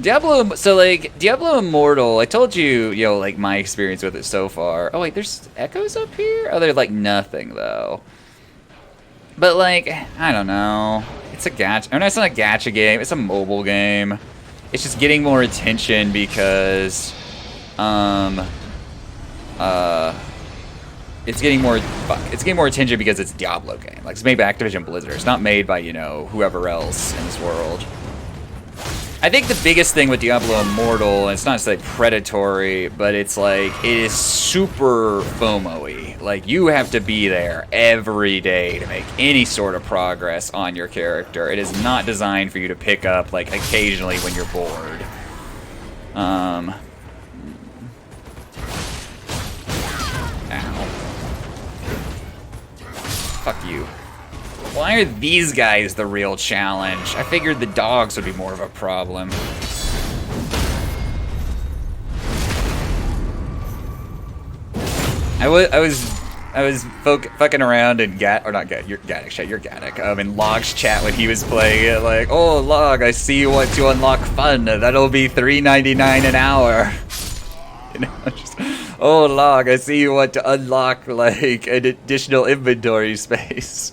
Diablo, so like, Diablo Immortal, I told you, like my experience with it so far. Oh wait, there's echoes up here? Oh, they're like nothing though. But like, I don't know. It's a gacha, or no, it's not a gacha game, it's a mobile game. It's just getting more attention because, it's getting more attention because it's a Diablo game. Like, it's made by Activision Blizzard. It's not made by, whoever else in this world. I think the biggest thing with Diablo Immortal, and it's not to say predatory, but it's like, it is super FOMO-y. Like, you have to be there every day to make any sort of progress on your character. It is not designed for you to pick up, like, occasionally when you're bored. Ow. Fuck you. Why are these guys the real challenge? I figured the dogs would be more of a problem. I was fucking around in you're Gaddock, in Log's chat when he was playing it, like, oh Log, I see you want to unlock fun, that'll be $3.99 an hour. Just, oh Log, I see you want to unlock like an additional inventory space.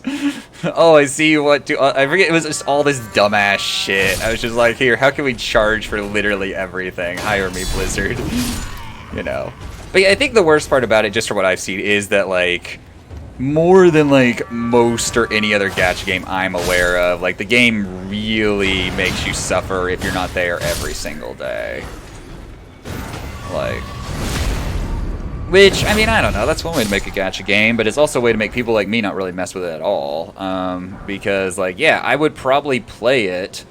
Oh, I see you want to, I forget, it was just all this dumbass shit. I was just like, here, how can we charge for literally everything? Hire me, Blizzard. But yeah, I think the worst part about it, just for what I've seen, is that like, more than like most or any other gacha game I'm aware of, like the game really makes you suffer if you're not there every single day. Like, which, I mean, I don't know, that's one way to make a gacha game, but it's also a way to make people like me not really mess with it at all. Because, like, yeah, I would probably play it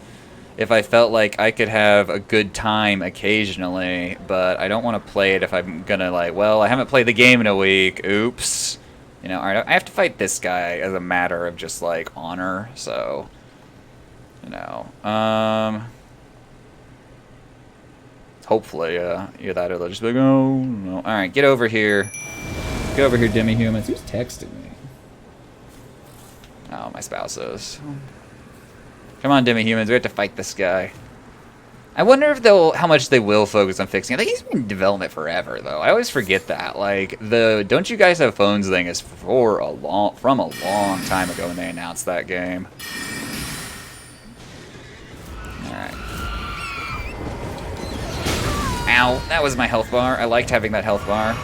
if I felt like I could have a good time occasionally, but I don't want to play it if I'm gonna, like, well, I haven't played the game in a week, oops. Alright, I have to fight this guy as a matter of just, like, honor, so, hopefully, that or they'll just be like, oh, no. Alright, get over here. Get over here, demi-humans. Who's texting me? Oh, my spouse is. Come on, demi-humans. We have to fight this guy. I wonder if how much they will focus on fixing it. I think he's been in development forever, though. I always forget that. Like, the "Don't You Guys Have Phones" thing is from a long time ago when they announced that game. Alright. Ow, that was my health bar. I liked having that health bar.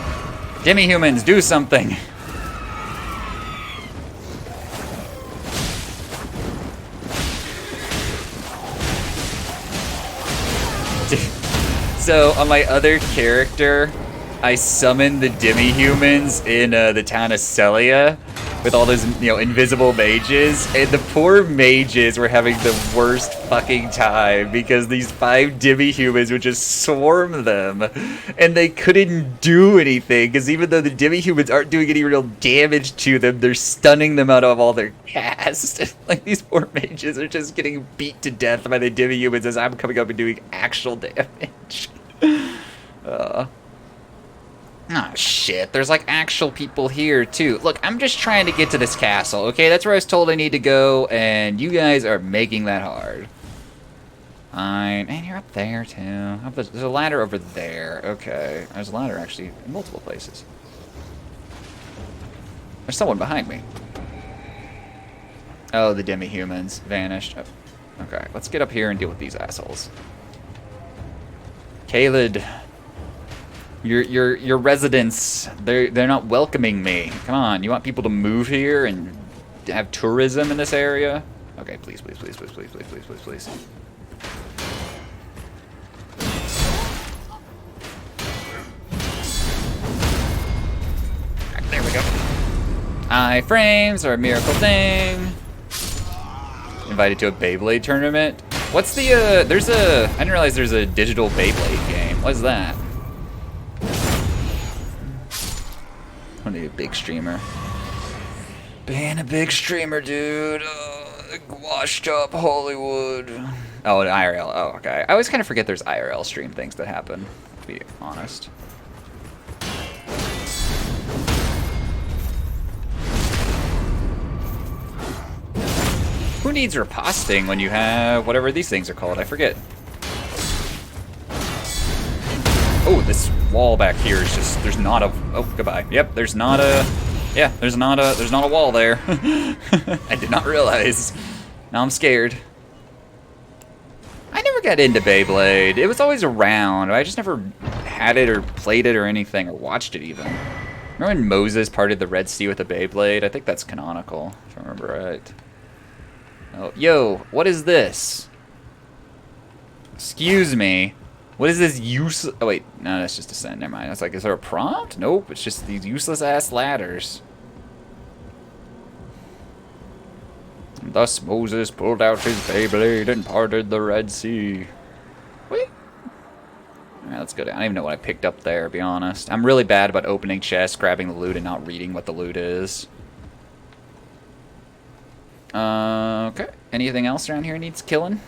Demi-humans, do something! So, on my other character, I summoned the demi-humans in the town of Celia, with all those, you know, invisible mages, and the poor mages were having the worst fucking time because these 5 demi-humans would just swarm them, and they couldn't do anything because even though the demi-humans aren't doing any real damage to them, they're stunning them out of all their cast. Like, these poor mages are just getting beat to death by the demi-humans as I'm coming up and doing actual damage. Oh shit, there's like actual people here too. Look, I'm just trying to get to this castle, okay? That's where I was told I need to go, and you guys are making that hard. Fine. And you're up there too. There's a ladder over there. Okay. There's a ladder actually in multiple places. There's someone behind me. Oh, the demi-humans vanished. Oh. Okay, let's get up here and deal with these assholes. Caelid. Your residents, they're not welcoming me. Come on, you want people to move here and have tourism in this area? Okay, please, please, please, please, please, please, please, please, please. There we go. Iframes are a miracle thing. Invited to a Beyblade tournament. What's the I didn't realize there's a digital Beyblade game. What is that? I want to be a big streamer. Being a big streamer, dude. Washed up Hollywood. Oh, an IRL. Oh, okay. I always kind of forget there's IRL stream things that happen, to be honest. Who needs riposting when you have whatever these things are called? I forget. Oh, this wall back here is just, there's not a, oh, goodbye. Yep, there's not a, yeah, there's not a wall there. I did not realize. Now I'm scared. I never got into Beyblade. It was always around. I just never had it or played it or anything or watched it even. Remember when Moses parted the Red Sea with a Beyblade? I think that's canonical, if I remember right. Oh, yo, what is this? Excuse me. What is this useless... Oh, wait. No, that's just descent. Never mind. I was like, is there a prompt? Nope. It's just these useless-ass ladders. And thus Moses pulled out his Beyblade and parted the Red Sea. Wait. Alright, let's go down. I don't even know what I picked up there, to be honest. I'm really bad about opening chests, grabbing the loot, and not reading what the loot is. Okay. Anything else around here needs killing?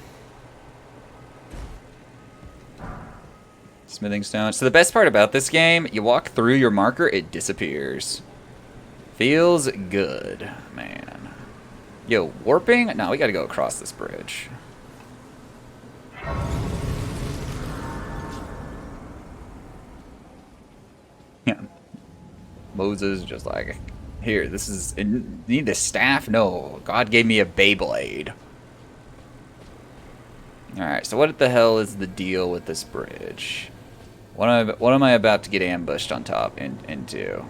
Smithing stone. So the best part about this game, you walk through your marker, it disappears. Feels good, man. Yo, warping? No, we gotta go across this bridge. Yeah. Moses just like, here, this is, you need the staff? No, God gave me a Beyblade. Alright, so what the hell is the deal with this bridge? What am I about to get ambushed on top into?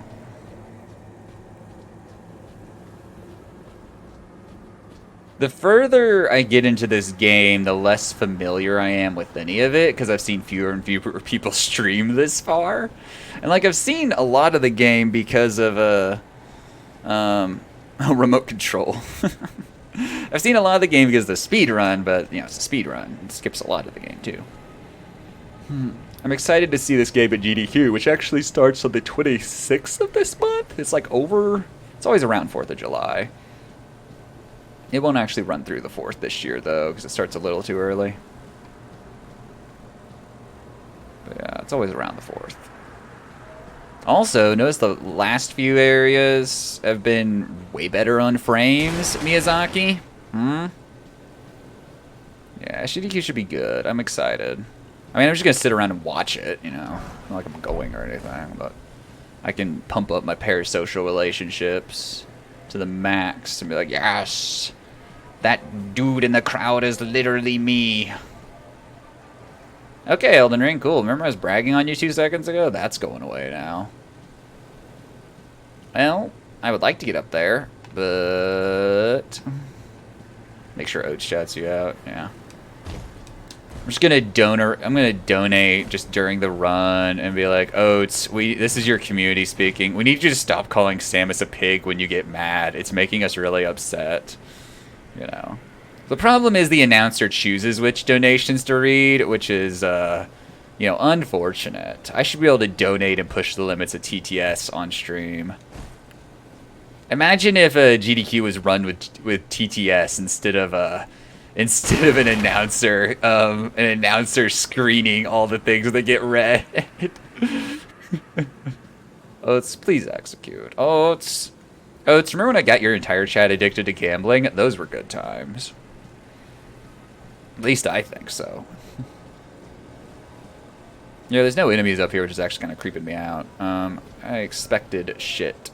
The further I get into this game, the less familiar I am with any of it, because I've seen fewer and fewer people stream this far. And like, I've seen a lot of the game because of a remote control. I've seen a lot of the game because of the speed run, but you know, it's a speed run. It skips a lot of the game too. I'm excited to see this game at GDQ, which actually starts on the 26th of this month. It's like over, it's always around 4th of July. It won't actually run through the 4th this year though, because it starts a little too early. But yeah, it's always around the 4th. Also, notice the last few areas have been way better on frames, Miyazaki. Yeah, GDQ should be good. I'm excited. I mean, I'm just going to sit around and watch it, you know. Not like I'm going or anything, but I can pump up my parasocial relationships to the max and be like, yes, that dude in the crowd is literally me. Okay, Elden Ring, cool. Remember I was bragging on you 2 seconds ago? That's going away now. Well, I would like to get up there, but... Make sure Oat shouts you out, yeah. I'm just gonna donor. I'm gonna donate just during the run and be like, Oats, this is your community speaking. We need you to stop calling Samus a pig when you get mad. It's making us really upset. You know. The problem is the announcer chooses which donations to read, which is, you know, unfortunate. I should be able to donate and push the limits of TTS on stream. Imagine if a GDQ was run with TTS instead of an announcer screening all the things that get read. Oats, please execute. Oats, remember when I got your entire chat addicted to gambling? Those were good times. At least I think so. Yeah, there's no enemies up here, which is actually kind of creeping me out. I expected shit.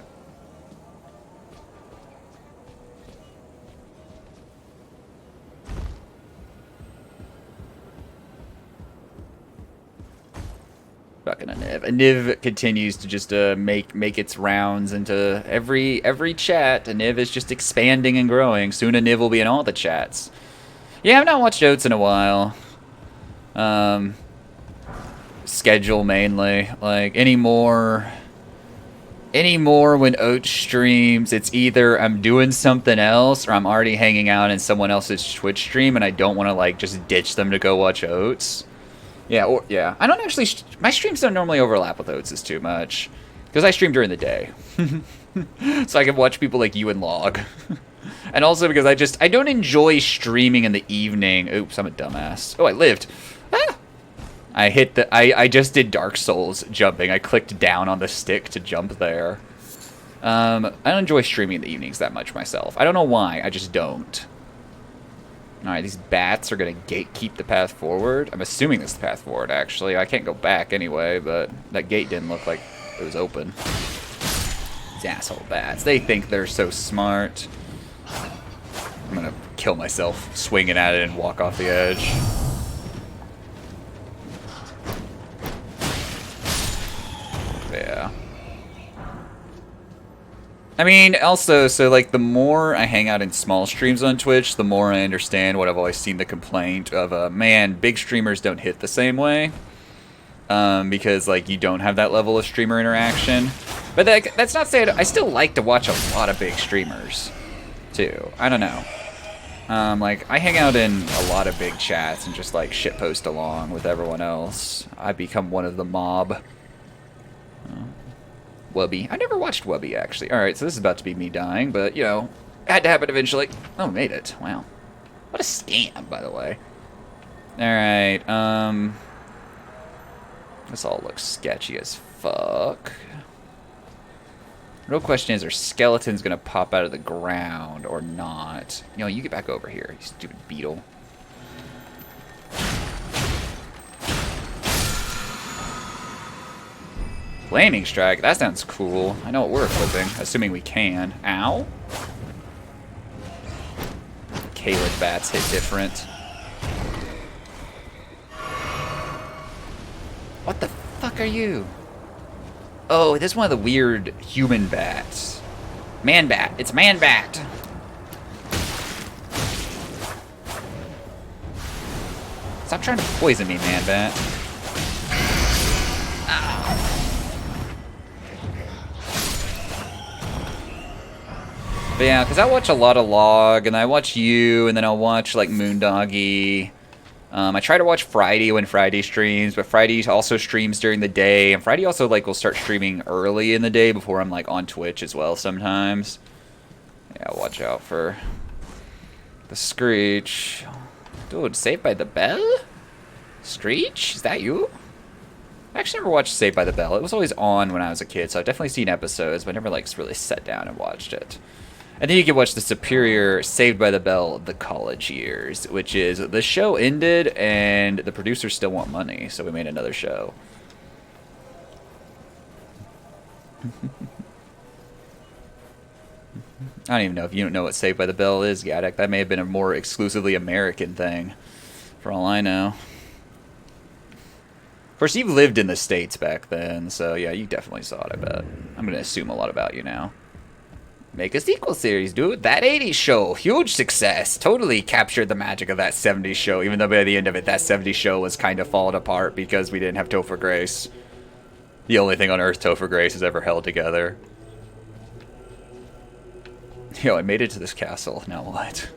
Fucking a Niv. A Niv continues to just make its rounds into every chat. A Niv is just expanding and growing. Soon a Niv will be in all the chats. Yeah, I've not watched Oats in a while. Schedule mainly. Like anymore when Oats streams, it's either I'm doing something else or I'm already hanging out in someone else's Twitch stream and I don't want to like just ditch them to go watch Oats. Yeah, I don't actually... my streams don't normally overlap with Oats' too much. Because I stream during the day. So I can watch people like you and Log. And also because I don't enjoy streaming in the evening. Oops, I'm a dumbass. Oh, I lived. Ah! I just did Dark Souls jumping. I clicked down on the stick to jump there. I don't enjoy streaming in the evenings that much myself. I don't know why, I just don't. Alright, these bats are going to gatekeep the path forward. I'm assuming this is the path forward, actually. I can't go back anyway, but that gate didn't look like it was open. These asshole bats. They think they're so smart. I'm going to kill myself swinging at it and walk off the edge. Yeah. I mean, also, so, like, the more I hang out in small streams on Twitch, the more I understand what I've always seen the complaint of, man, big streamers don't hit the same way. Because, like, you don't have that level of streamer interaction. But that's not saying... I still like to watch a lot of big streamers, too. I don't know. Like, I hang out in a lot of big chats and just, like, shitpost along with everyone else. I become one of the mob. Wubby. I never watched Wubby, actually. Alright, so this is about to be me dying, but, you know, had to happen eventually. Oh, made it. Wow. What a scam, by the way. Alright, this all looks sketchy as fuck. Real question is, are skeletons gonna pop out of the ground or not? You know, you get back over here, you stupid beetle. Flaming strike, that sounds cool. I know what we're equipping, assuming we can. Ow. Caleb bats hit different. What the fuck are you? Oh, this is one of the weird human bats. Man bat. It's man bat. Stop trying to poison me, man bat. Ow. But yeah, because I watch a lot of Log, and I watch you, and then I'll watch, like, Moondoggy. I try to watch Friday when Friday streams, but Friday also streams during the day, and Friday also, like, will start streaming early in the day before I'm, like, on Twitch as well sometimes. Yeah, watch out for the Screech. Dude, Saved by the Bell? Screech? Is that you? I actually never watched Saved by the Bell. It was always on when I was a kid, so I've definitely seen episodes, but I never, like, really sat down and watched it. And then you can watch the superior Saved by the Bell, The College Years, which is the show ended and the producers still want money, so we made another show. I don't even know if you don't know what Saved by the Bell is, Gadek. That may have been a more exclusively American thing, for all I know. Of course, you've lived in the States back then, so yeah, you definitely saw it, I bet. I'm going to assume a lot about you now. Make a sequel series, dude. That 80s show, huge success. Totally captured the magic of that 70s show, even though by the end of it, that 70s show was kind of falling apart because we didn't have Topher Grace. The only thing on Earth Topher Grace has ever held together. Yo, I made it to this castle. Now what?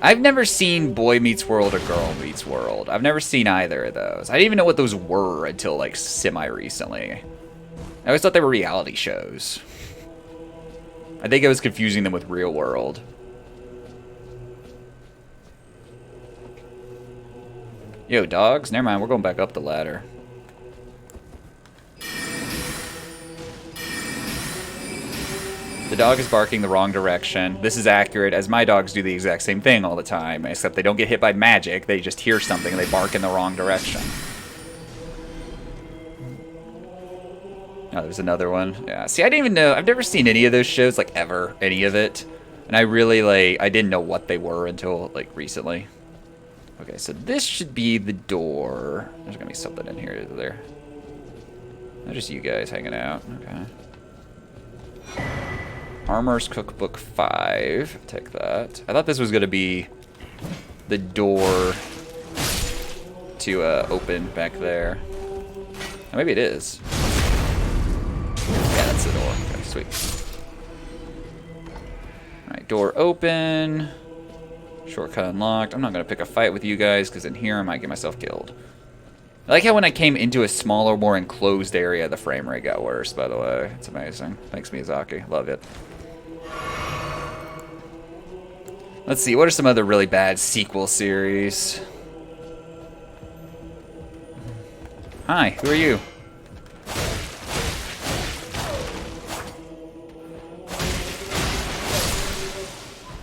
I've never seen Boy Meets World or Girl Meets World. I've never seen either of those. I didn't even know what those were until, like, semi-recently. I always thought they were reality shows. I think I was confusing them with Real World. Yo, dogs? Never mind, we're going back up the ladder. The dog is barking the wrong direction. This is accurate, as my dogs do the exact same thing all the time, except they don't get hit by magic, they just hear something and they bark in the wrong direction. Oh, there's another one. Yeah, see, I didn't even know. I've never seen any of those shows, like, ever. Any of it. And I really, like, I didn't know what they were until, like, recently. Okay, so this should be the door. There's gonna be something in here, is there? Not just you guys hanging out. Okay. Armor's Cookbook 5. Take that. I thought this was gonna be the door to open back there. Oh, maybe it is. Yeah, that's the door. Okay, sweet. Alright, door open. Shortcut unlocked. I'm not going to pick a fight with you guys, because in here I might get myself killed. I like how when I came into a smaller, more enclosed area, the frame rate got worse, by the way. It's amazing. Thanks, Miyazaki. Love it. Let's see, what are some other really bad sequel series? Hi, who are you?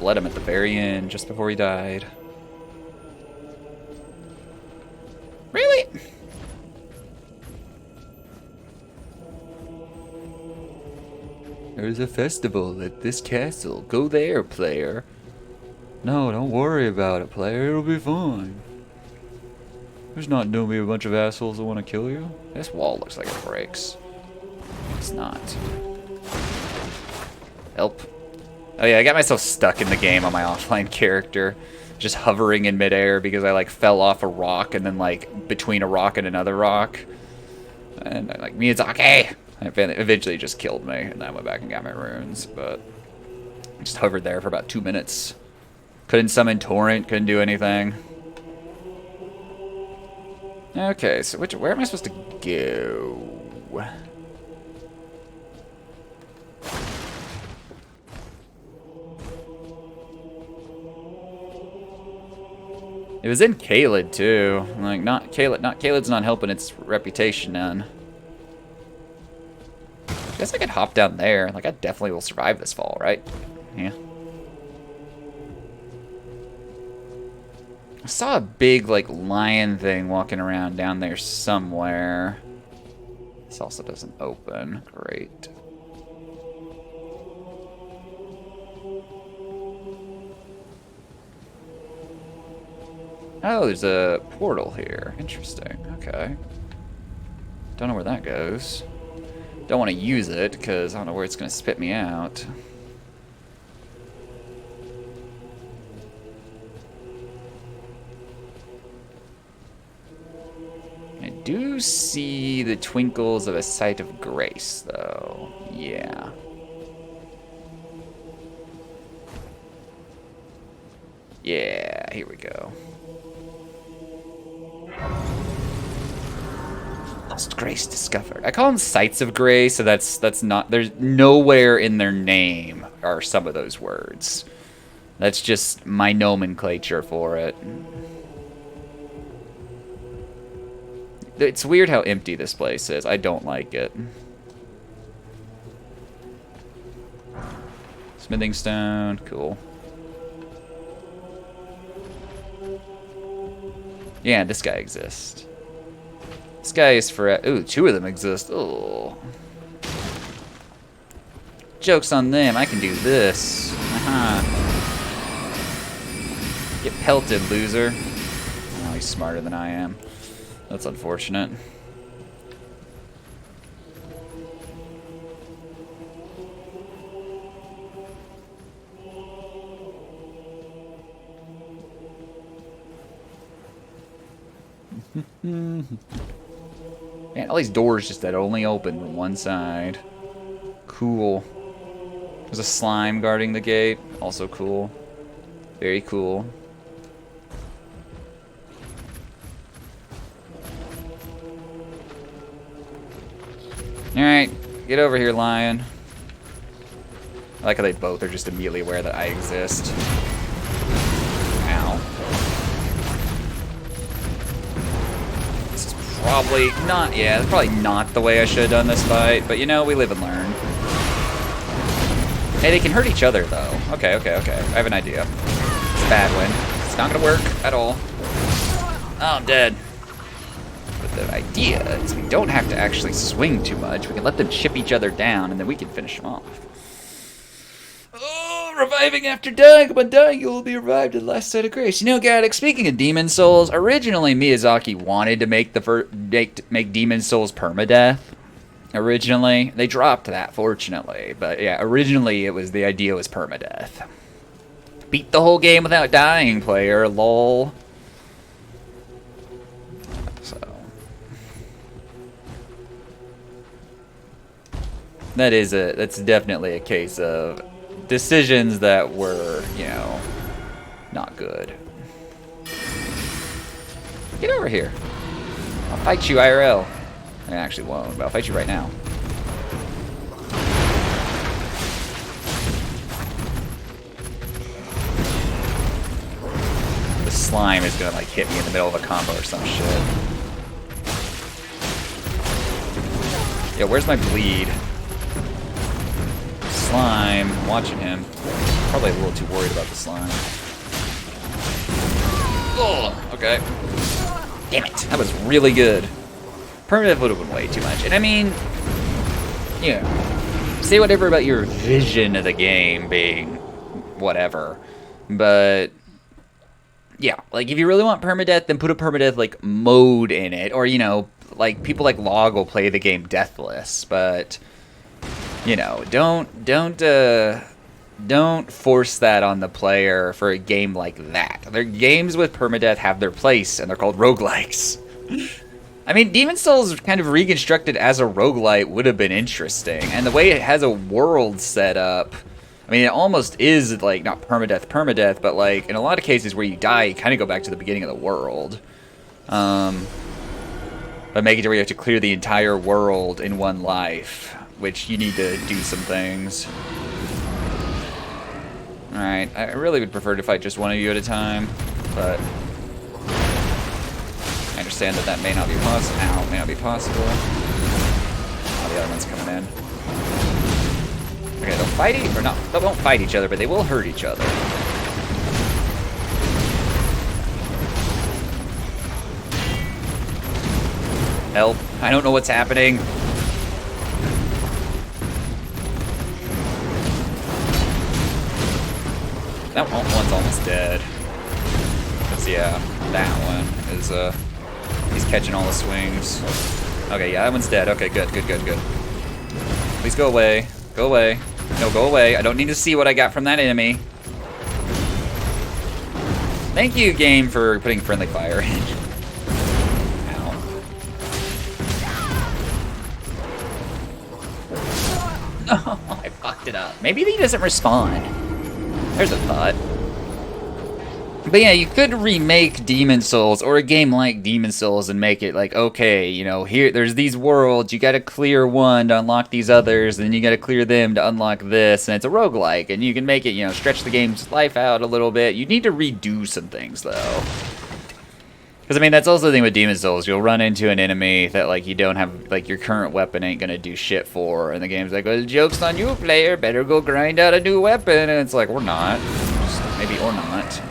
Bled him at the very end, just before he died. Really? There's a festival at this castle. Go there, player. No, don't worry about it, player. It'll be fine. There's not gonna be a bunch of assholes that want to kill you. This wall looks like it breaks. It's not. Help. Oh yeah, I got myself stuck in the game on my offline character. Just hovering in midair because I like fell off a rock and then like between a rock and another rock. And I like, Miyazaki! And it eventually just killed me. And then I went back and got my runes. But I just hovered there for about 2 minutes. Couldn't summon Torrent, couldn't do anything. Okay, so where am I supposed to go? It was in Caelid too. Like Caelid's not helping its reputation none. I guess I could hop down there. Like I definitely will survive this fall, right? Yeah. I saw a big like lion thing walking around down there somewhere. This also doesn't open. Great. Oh, there's a portal here. Interesting. Okay. Don't know where that goes. Don't want to use it because I don't know where it's going to spit me out. I do see the twinkles of a sight of grace, though. Yeah. Yeah, here we go. Lost grace discovered. I call them sights of grace, so that's not. There's nowhere in their name are some of those words. That's just my nomenclature for it. It's weird how empty this place is. I don't like it. Smithing stone, cool. Yeah, this guy exists. This guy is for... Ooh, 2 of them exist. Oh. Joke's on them. I can do this. Get pelted, loser. Oh, he's smarter than I am. That's unfortunate. Man, all these doors just that only open from one side. Cool. There's a slime guarding the gate. Also cool. Very cool. Alright, get over here, lion. I like how they both are just immediately aware that I exist. Ow. This is probably not, yeah, that's probably not the way I should have done this fight, but you know, we live and learn. Hey, they can hurt each other, though. Okay, okay, okay. I have an idea. It's a bad one. It's not gonna work at all. Oh, I'm dead. But the idea is we don't have to actually swing too much. We can let them chip each other down, and then we can finish them off. Oh, reviving after dying. Upon dying, you will be revived at the last sight of grace. You know, Gaddock, speaking of Demon Souls, originally Miyazaki wanted to make make Demon Souls permadeath. Originally, they dropped that, fortunately. But yeah, originally the idea was permadeath. Beat the whole game without dying, player. Lol. So that's definitely a case of decisions that were, you know, not good. Get over here. I'll fight you IRL. I actually won't, but I'll fight you right now. The slime is gonna like hit me in the middle of a combo or some shit. Yeah, where's my bleed? Slime, I'm watching him. Probably a little too worried about the slime. Oh, okay. Damn it, that was really good. Permadeath would have been way too much. And I mean, you know, say whatever about your vision of the game being whatever. But yeah, like if you really want permadeath, then put a permadeath like mode in it. Or, you know, like people like Log will play the game deathless, but you know, don't force that on the player for a game like that. Their games with permadeath have their place, and they're called roguelikes. I mean, Demon Souls kind of reconstructed as a roguelite would have been interesting. And the way it has a world set up, I mean, it almost is, like, not permadeath, but, like, in a lot of cases where you die, you kind of go back to the beginning of the world. But make it to where you have to clear the entire world in one life, which you need to do some things. Alright, I really would prefer to fight just one of you at a time, but I understand that may not be possible. Ow, may not be possible. Oh, the other one's coming in. Okay, they'll fight or not. They won't fight each other, but they will hurt each other. Help! I don't know what's happening. That one's almost dead. Cause yeah, that one is he's catching all the swings. Okay, yeah, that one's dead. Okay, good. Please go away. Go away. No, go away. I don't need to see what I got from that enemy. Thank you, game, for putting friendly fire in. Ow. Oh, I fucked it up. Maybe he doesn't respond. There's a thought. But yeah, you could remake Demon Souls or a game like Demon Souls and make it like, okay, you know, here there's these worlds, you gotta clear one to unlock these others, then you gotta clear them to unlock this, and it's a roguelike, and you can make it, you know, stretch the game's life out a little bit. You need to redo some things, though. Because, I mean, that's also the thing with Demon Souls. You'll run into an enemy that, like, you don't have, like, your current weapon ain't gonna do shit for, and the game's like, well, joke's on you, player, better go grind out a new weapon, and it's like, or not. Just maybe or not.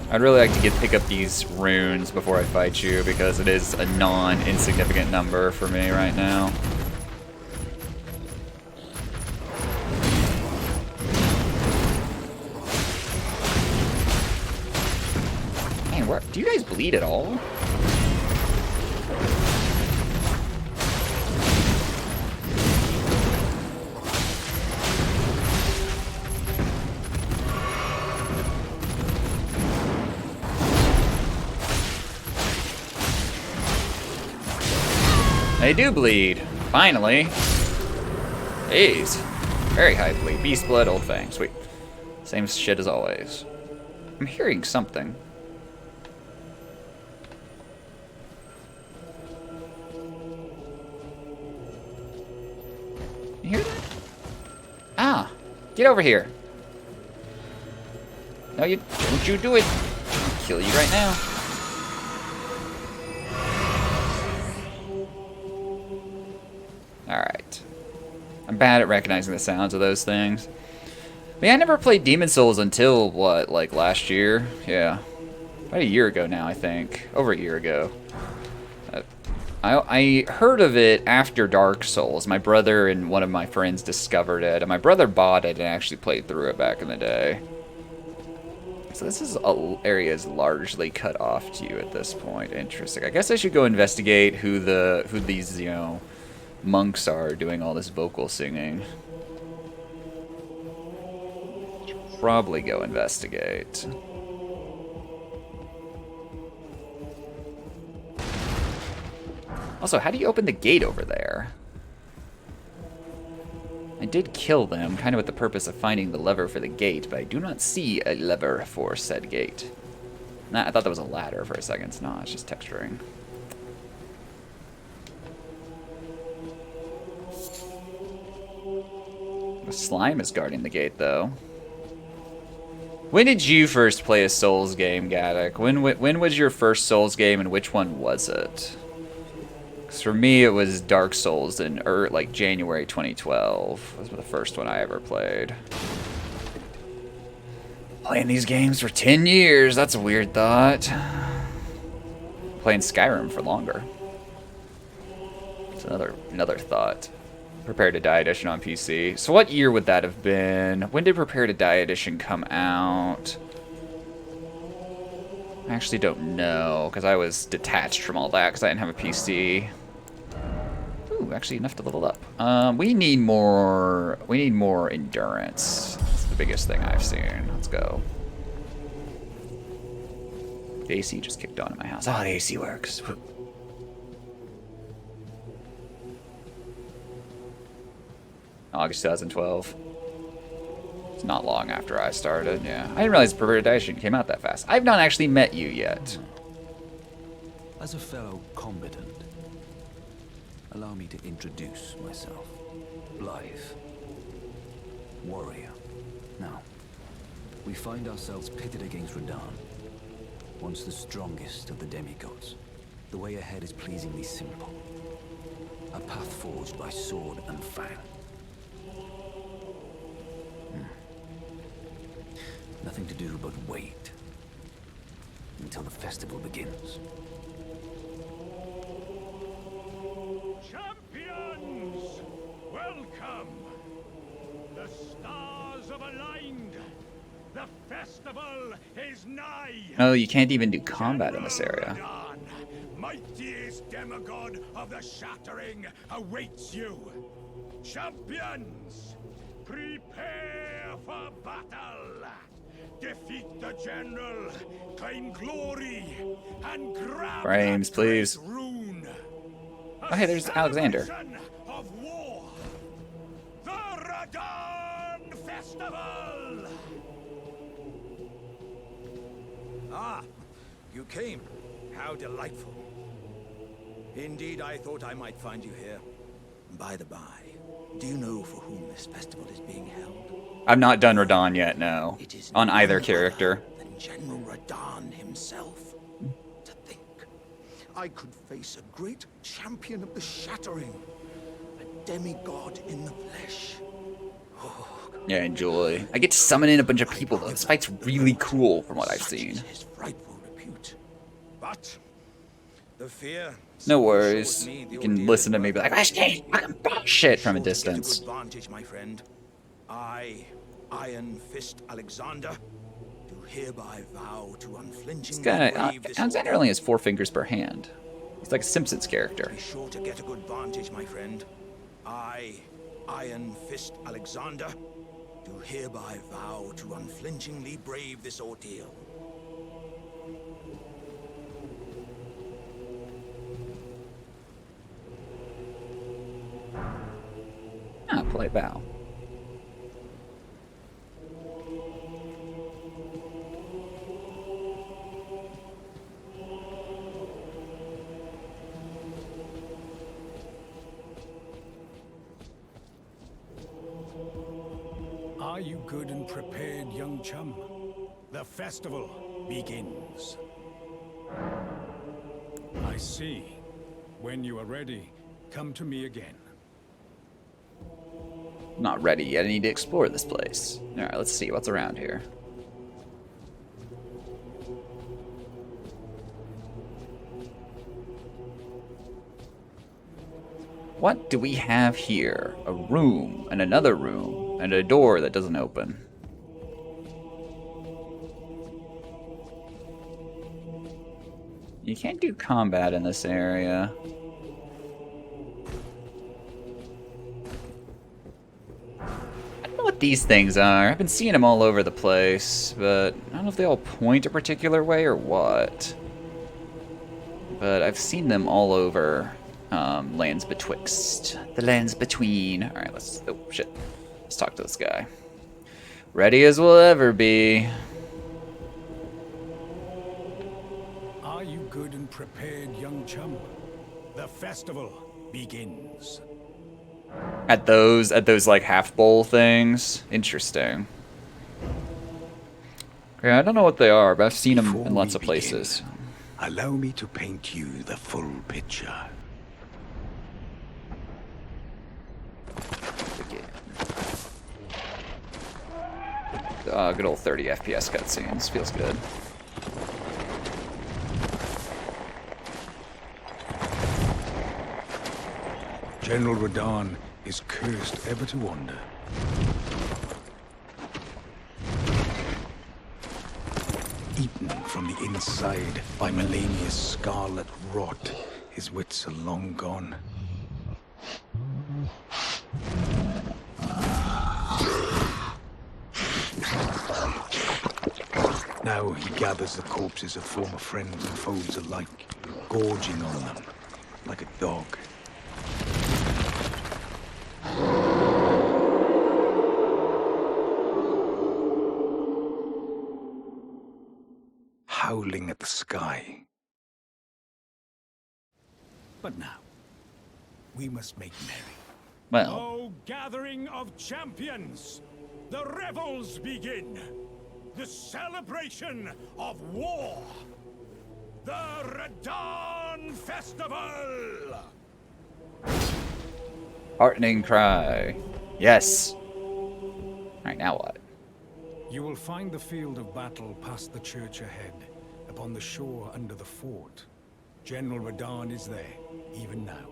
I'd really like to pick up these runes before I fight you, because it is a non-insignificant number for me right now. Man, do you guys bleed at all? They do bleed. Finally. Jeez. Very high bleed. Beast blood, old fang. Sweet. Same shit as always. I'm hearing something. You hear that? Ah. Get over here. No, you don't you do it. I'll kill you right now. Alright. I'm bad at recognizing the sounds of those things. But yeah, I never played Demon Souls until, what, like last year? Yeah. About a year ago now, I think. Over a year ago. I heard of it after Dark Souls. My brother and one of my friends discovered it. And my brother bought it and actually played through it back in the day. So this area is largely cut off to you at this point. Interesting. I guess I should go investigate who these, you know, monks are doing all this vocal singing. Should probably go investigate. Also, how do you open the gate over there? I did kill them, kind of with the purpose of finding the lever for the gate, but I do not see a lever for said gate. Nah, I thought that was a ladder for a second. It's not, it's just texturing. The slime is guarding the gate, though. When did you first play a Souls game, Gaddock? When was your first Souls game, and which one was it? Because for me, it was Dark Souls in like January 2012. That was the first one I ever played. Playing these games for 10 years, that's a weird thought. Playing Skyrim for longer. It's another thought. Prepare to Die Edition on PC. So what year would that have been? When did Prepare to Die Edition come out? I actually don't know, because I was detached from all that, because I didn't have a PC. Ooh, actually enough to level up. We need more endurance. That's the biggest thing I've seen. Let's go. The AC just kicked on in my house. Oh, the AC works. August 2012. It's not long after I started, yeah. I didn't realize Prepare to Die Edition came out that fast. I've not actually met you yet. As a fellow combatant, allow me to introduce myself. Blythe. Warrior. Now, we find ourselves pitted against Radahn, once the strongest of the demigods. The way ahead is pleasingly simple. A path forged by sword and fang. Nothing to do but wait until the festival begins. Champions! Welcome! The stars have aligned. The festival is nigh. Oh, you can't even do combat in this area. Radahn, mightiest demigod of the Shattering, awaits you. Champions, prepare for battle. Defeat the general, claim glory, and grab Frames, that please. great rune. Oh, hey, there's Alexander. Celebration of war. The Radahn Festival. Ah, you came. How delightful. Indeed, I thought I might find you here. By the by, do you know for whom this festival is being held? I've not done Radahn yet, no. It is On either none character. other than General Radahn himself. To think, I could face a great champion of the Shattering, a demigod in the flesh. Yeah, enjoy. I get to summon in a bunch of people, though. This fight's really cool from what I've Such seen. is his frightful repute. But the fear. No still worries. assures me the You can ordeal listen is to me be worth like, I it. fucking shit from a Sure to get distance. good vantage, my friend. I, Iron Fist Alexander, do hereby vow to unflinchingly brave this Alexander ordeal. only has 4 fingers per hand. He's like a Simpsons character. Be sure to get a good vantage, my friend. I, Iron Fist Alexander, do hereby vow to unflinchingly brave this ordeal. polite bow. Are you good and prepared, young chum? The festival begins. I see. When you are ready, come to me again. Not ready yet. I need to explore this place. Alright, let's see what's around here. What do we have here? A room, and another room, and a door that doesn't open. You can't do combat in this area. I don't know what these things are. I've been seeing them all over the place, but I don't know if they all point a particular way or what. But I've seen them all over lands betwixt. The lands between. Alright, let's... Oh, shit. Let's talk to this guy. Ready as we'll ever be. Are you good and prepared, young chum? The festival begins. At those like half bowl things. Interesting. Yeah, I don't know what they are, but I've seen them in lots of places. Allow me to paint you the full picture. Good old 30 FPS cutscenes. Feels good. General Radahn is cursed ever to wander. Eaten from the inside by Melania's scarlet rot, his wits are long gone. Now he gathers the corpses of former friends and foes alike, gorging on them like a dog. Howling at the sky. But now, we must make merry. Well, O gathering of champions! The revels begin! The celebration of war! The Radahn Festival! heartening cry. Yes. Alright, now what? You will find the field of battle past the church ahead, upon the shore under the fort. General Radahn is there, even now,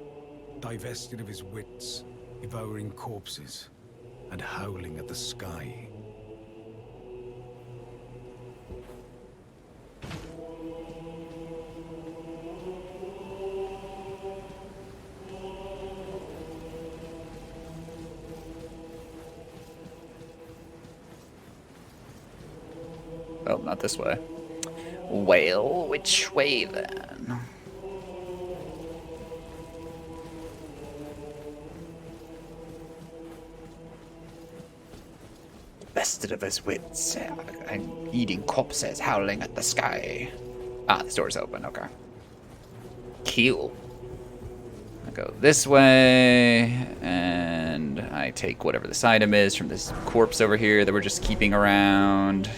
divested of his wits, devouring corpses, and howling at the sky. Oh, not this way. Well, which way then? Bested of his wits, and eating corpses, howling at the sky. Ah, this door's open, okay. Cool. I go this way, and I take whatever this item is from this corpse over here that we're just keeping around.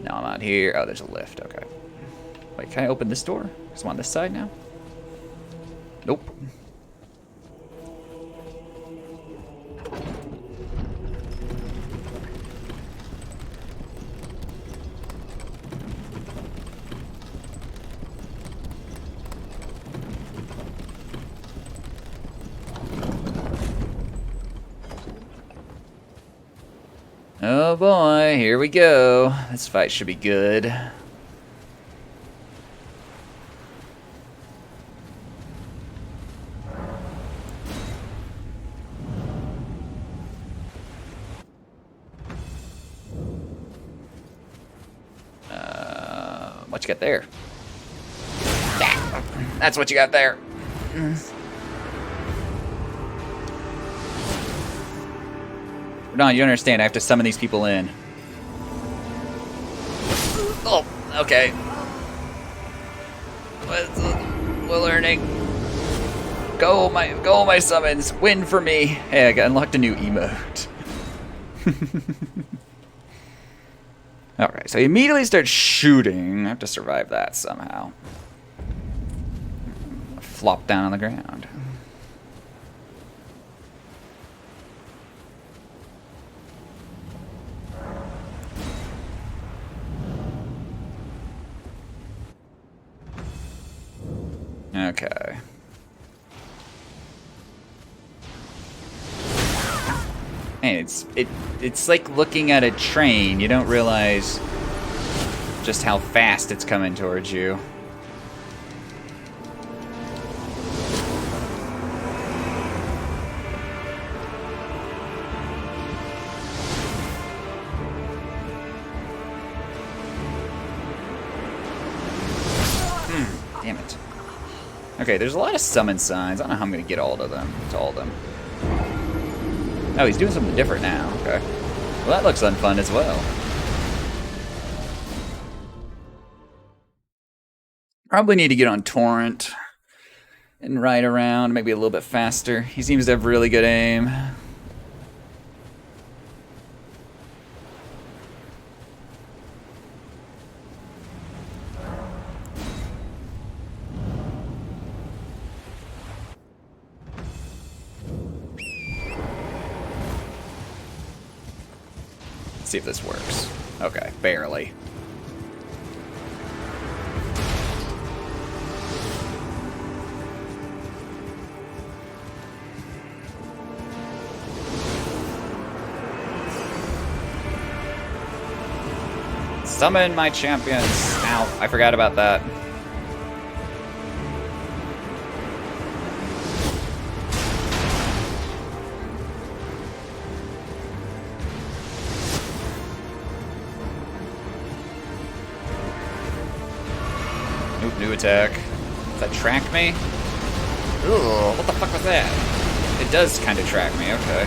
No, I'm not here. Oh, there's a lift. Okay. Wait, can I open this door? Because I'm on this side now? Nope. Oh boy, here we go. This fight should be good. What you got there? That's what you got there. Radon, you don't understand. I have to summon these people in. Oh, okay. We're learning. Go my summons. Win for me. Hey, I got unlocked a new emote. Alright, so he immediately starts shooting. I have to survive that somehow. Flop down on the ground. Okay. And it's like looking at a train. You don't realize just how fast it's coming towards you. Damn it. Okay, there's a lot of summon signs. I don't know how I'm gonna get all of them. To all of them. Oh, he's doing something different now. Okay. Well, that looks unfun as well. Probably need to get on Torrent and ride around, maybe a little bit faster. He seems to have really good aim. See if this works. Okay, barely. Summon my champions. Ow, I forgot about that. Oop, new attack. Does that track me? Ooh, what the fuck was that? It does kind of track me, okay.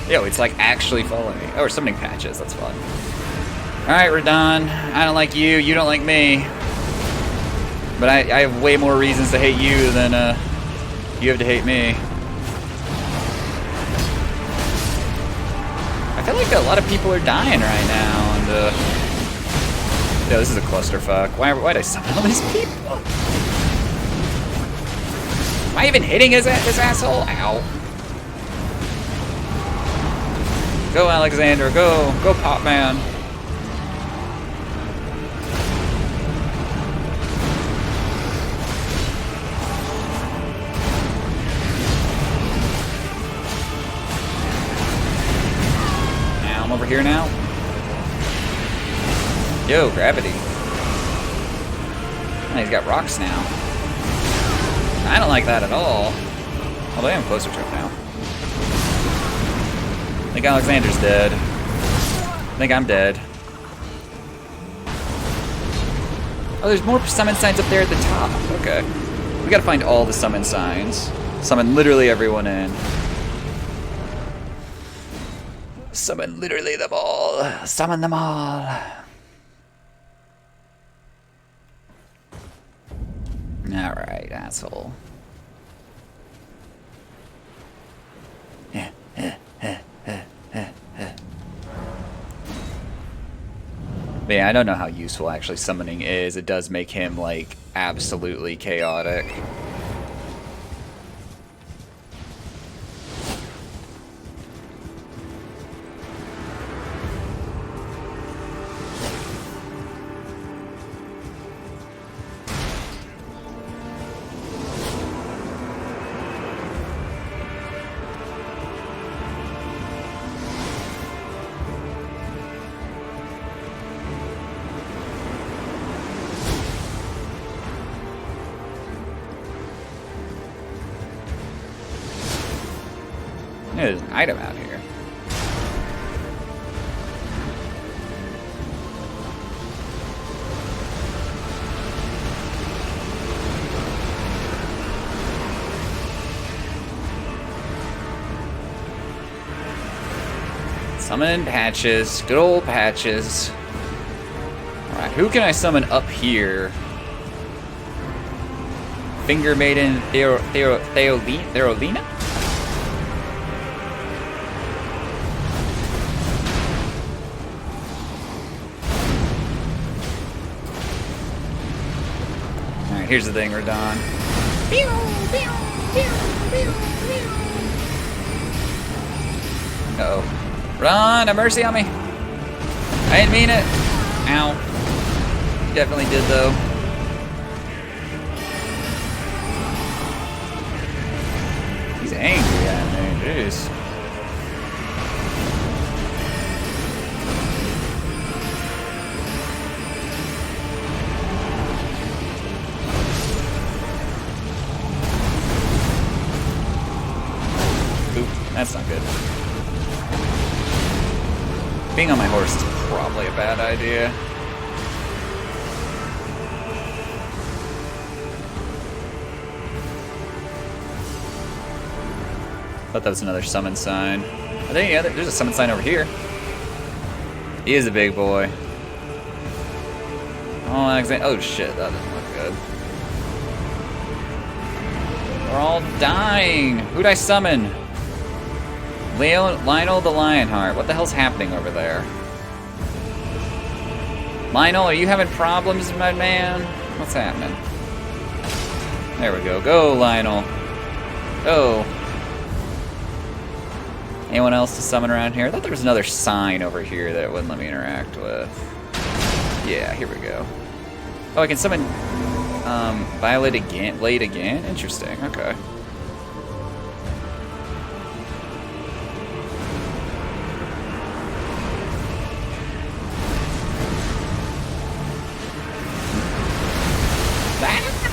Yo, it's like actually following me. Oh, we're summoning patches, that's fun. Alright, Radon, I don't like you, you don't like me. But I have way more reasons to hate you than you have to hate me. I feel like a lot of people are dying right now, and yeah, this is a clusterfuck. Why'd I summon all these people? Am I even hitting his asshole? Ow. Go, Alexander, go Pop Man. Now I'm over here now. Yo, gravity. Oh, he's got rocks now. I don't like that at all. Although I am closer to him now. I think Alexander's dead. I think I'm dead. Oh, there's more summon signs up there at the top. Okay. We gotta find all the summon signs. Summon literally everyone in. Summon literally them all. Summon them all. Alright, asshole. But yeah, I don't know how useful actually summoning is. It does make him, like, absolutely chaotic. There's an item out here. Summoning Patches. Good old Patches. Alright, who can I summon up here? Finger Maiden Theolina? Alright, here's the thing, Radon. Uh-oh. Run! Have mercy on me! I didn't mean it! Ow. You definitely did, though. He's angry at me. Jeez. Oop, that's not good. Being on my horse is probably a bad idea. Thought that was another summon sign. I think, yeah, there's a summon sign over here. He is a big boy. Oh, Alexander. Oh shit, that doesn't look good. We're all dying. Who'd I summon? Lionel the Lionheart. What the hell's happening over there? Lionel, are you having problems, my man? What's happening? There we go. Go, Lionel. Go. Anyone else to summon around here? I thought there was another sign over here that it wouldn't let me interact with. Yeah, here we go. Oh, I can summon Violet again, Blade again? Interesting, okay.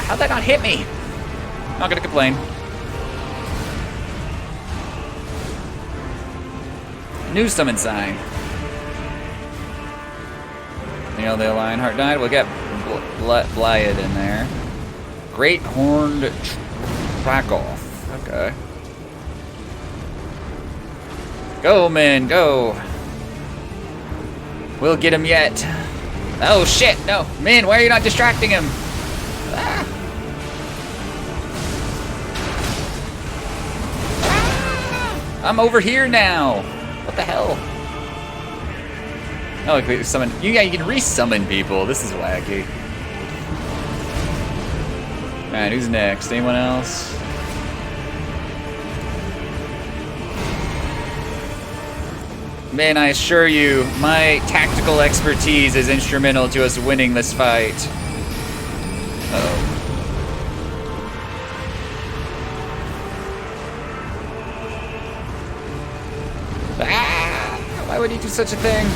How'd that not hit me? Not gonna complain. New summon sign. You know, the Lionheart died. We'll get Blyad in there. Great Horned Trackoff. Okay. Go, men, go. We'll get him yet. Oh, shit, no. Min, why are you not distracting him? Ah. I'm over here now. What the hell? Oh, okay, summon. Yeah, you can resummon people. This is wacky. Alright, who's next? Anyone else? Man, I assure you, my tactical expertise is instrumental to us winning this fight. Uh-oh. Why would he do such a thing?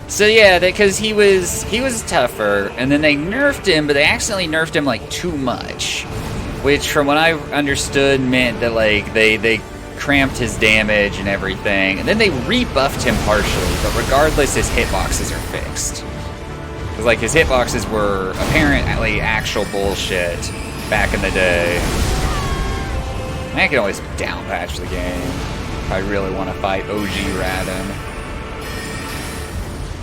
So yeah, because he was tougher, and then they nerfed him, but they accidentally nerfed him like too much, which from what I understood meant that like they cramped his damage and everything, and then they rebuffed him partially, but regardless, his hitboxes are fixed. Because like his hitboxes were apparently actual bullshit back in the day. I can always downpatch the game if I really want to fight OG Radin.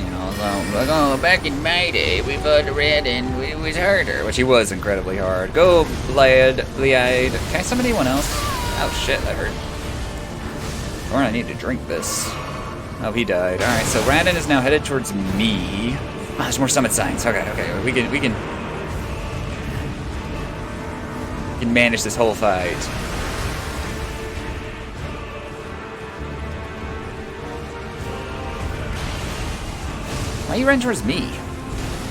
You know, so like, oh, back in my day, we fought Radin, it was harder, which he was incredibly hard. Go, Blyad. Can I summon anyone else? Oh shit, that hurt. Or I need to drink this. Oh, he died. All right, so Radin is now headed towards me. Oh, there's more summit signs. Okay, we can manage this whole fight. Why you run towards me?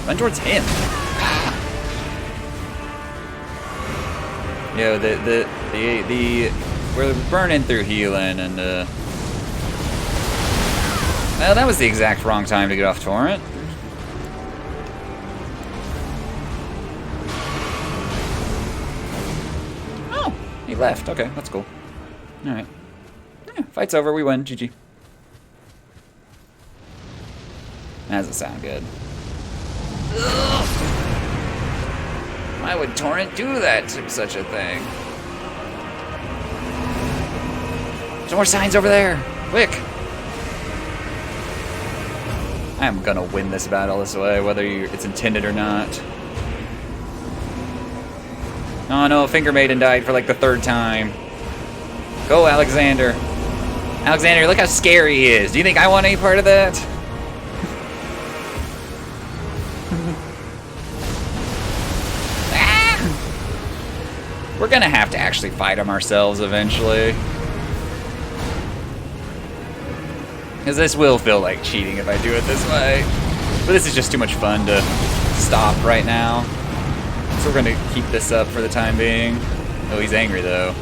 Run towards him. Ah. Yo, we're burning through healing, and well, that was the exact wrong time to get off torrent. Oh, he left. Okay, that's cool. All right, yeah, fight's over. We win. GG. That doesn't sound good. Ugh. Why would torrent do that to such a thing? There's more signs over there. Quick! I'm gonna win this battle this way, whether it's intended or not. Oh no, Finger Maiden died for like the 3rd time. Go, Alexander. Alexander, look how scary he is. Do you think I want any part of that? Ah! We're gonna have to actually fight him ourselves eventually. Because this will feel like cheating if I do it this way. But this is just too much fun to stop right now. So we're gonna keep this up for the time being. Oh, he's angry though.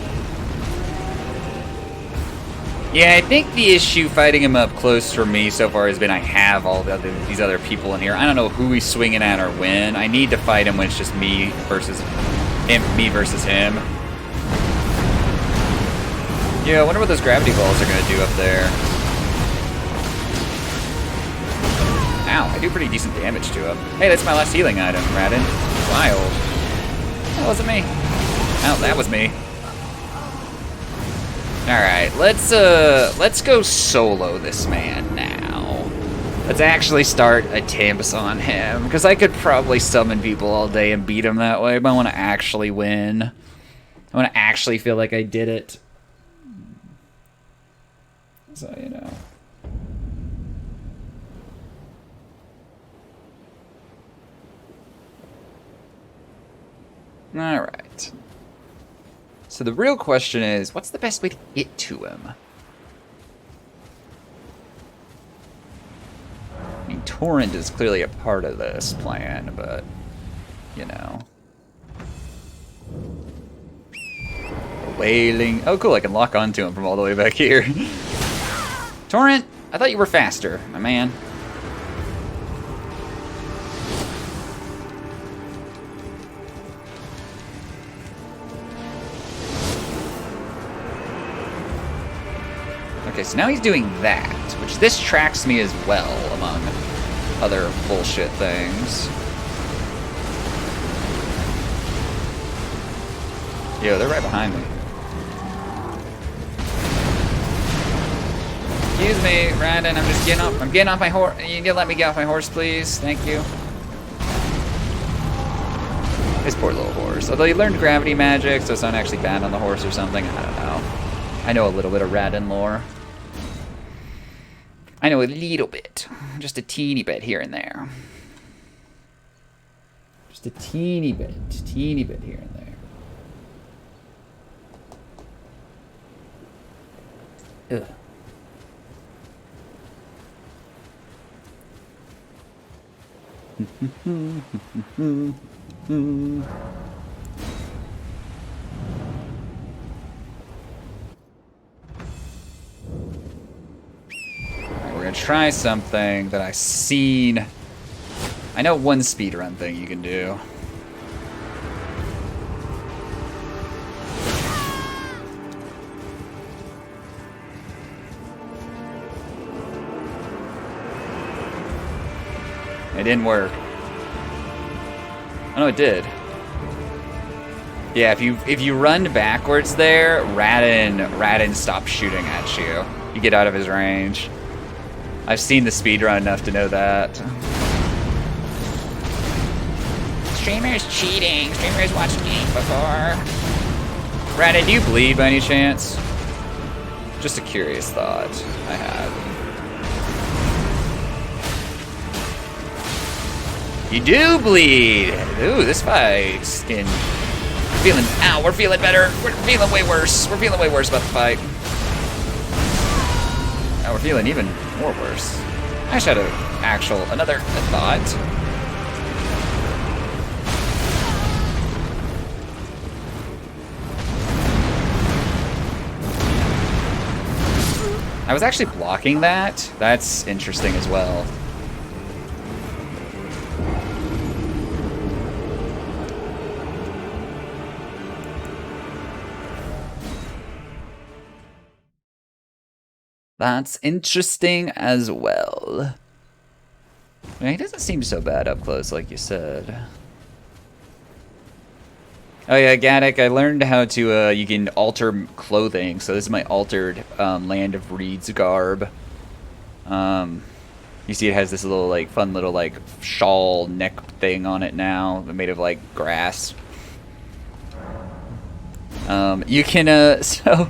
Yeah, I think the issue fighting him up close for me so far has been I have all these other people in here. I don't know who he's swinging at or when. I need to fight him when it's just me versus him. Yeah, I wonder what those gravity balls are gonna do up there. Ow, I do pretty decent damage to him. Hey, that's my last healing item, Radin. Wild. That wasn't me. Oh, that was me. Alright, let's go solo this man now. Let's actually start attempts on him, because I could probably summon people all day and beat him that way, but I want to actually win. I want to actually feel like I did it. So, you know. Alright. So the real question is, what's the best way to get to him? I mean, Torrent is clearly a part of this plan, but, you know. The wailing. Oh, cool, I can lock onto him from all the way back here. Torrent, I thought you were faster, my man. Okay, so now he's doing that, which this tracks me as well, among other bullshit things. Yo, they're right behind me. Excuse me, Brandon, I'm just getting off. I'm getting off my horse. You can let me get off my horse, please? Thank you. This poor little horse. Although he learned gravity magic, so it's not actually bad on the horse or something. I don't know. I know a little bit of Radin lore. I know a little bit. Just a teeny bit here and there. Just a teeny bit here and there. Ugh. We're gonna try something that I've seen. I know one speedrun thing you can do. It didn't work. Oh no, it did. Yeah, if you run backwards there, Radin stops shooting at you. You get out of his range. I've seen the speedrun enough to know that. Streamers cheating. Streamers watched the game before. Radin, do you bleed by any chance? Just a curious thought I had. You do bleed! Ooh, this fight's getting... Ow, we're feeling better. We're feeling way worse. We're feeling way worse about the fight. Now we're feeling even more worse. I should have another thought. I was actually blocking that. That's interesting as well. That's interesting as well. I mean, he doesn't seem so bad up close, like you said. Oh yeah, Gaddick, I learned how to, you can alter clothing, so this is my altered Land of Reeds garb. You see it has this little, like, fun little, like, shawl neck thing on it now, made of, like, grass. You can, so,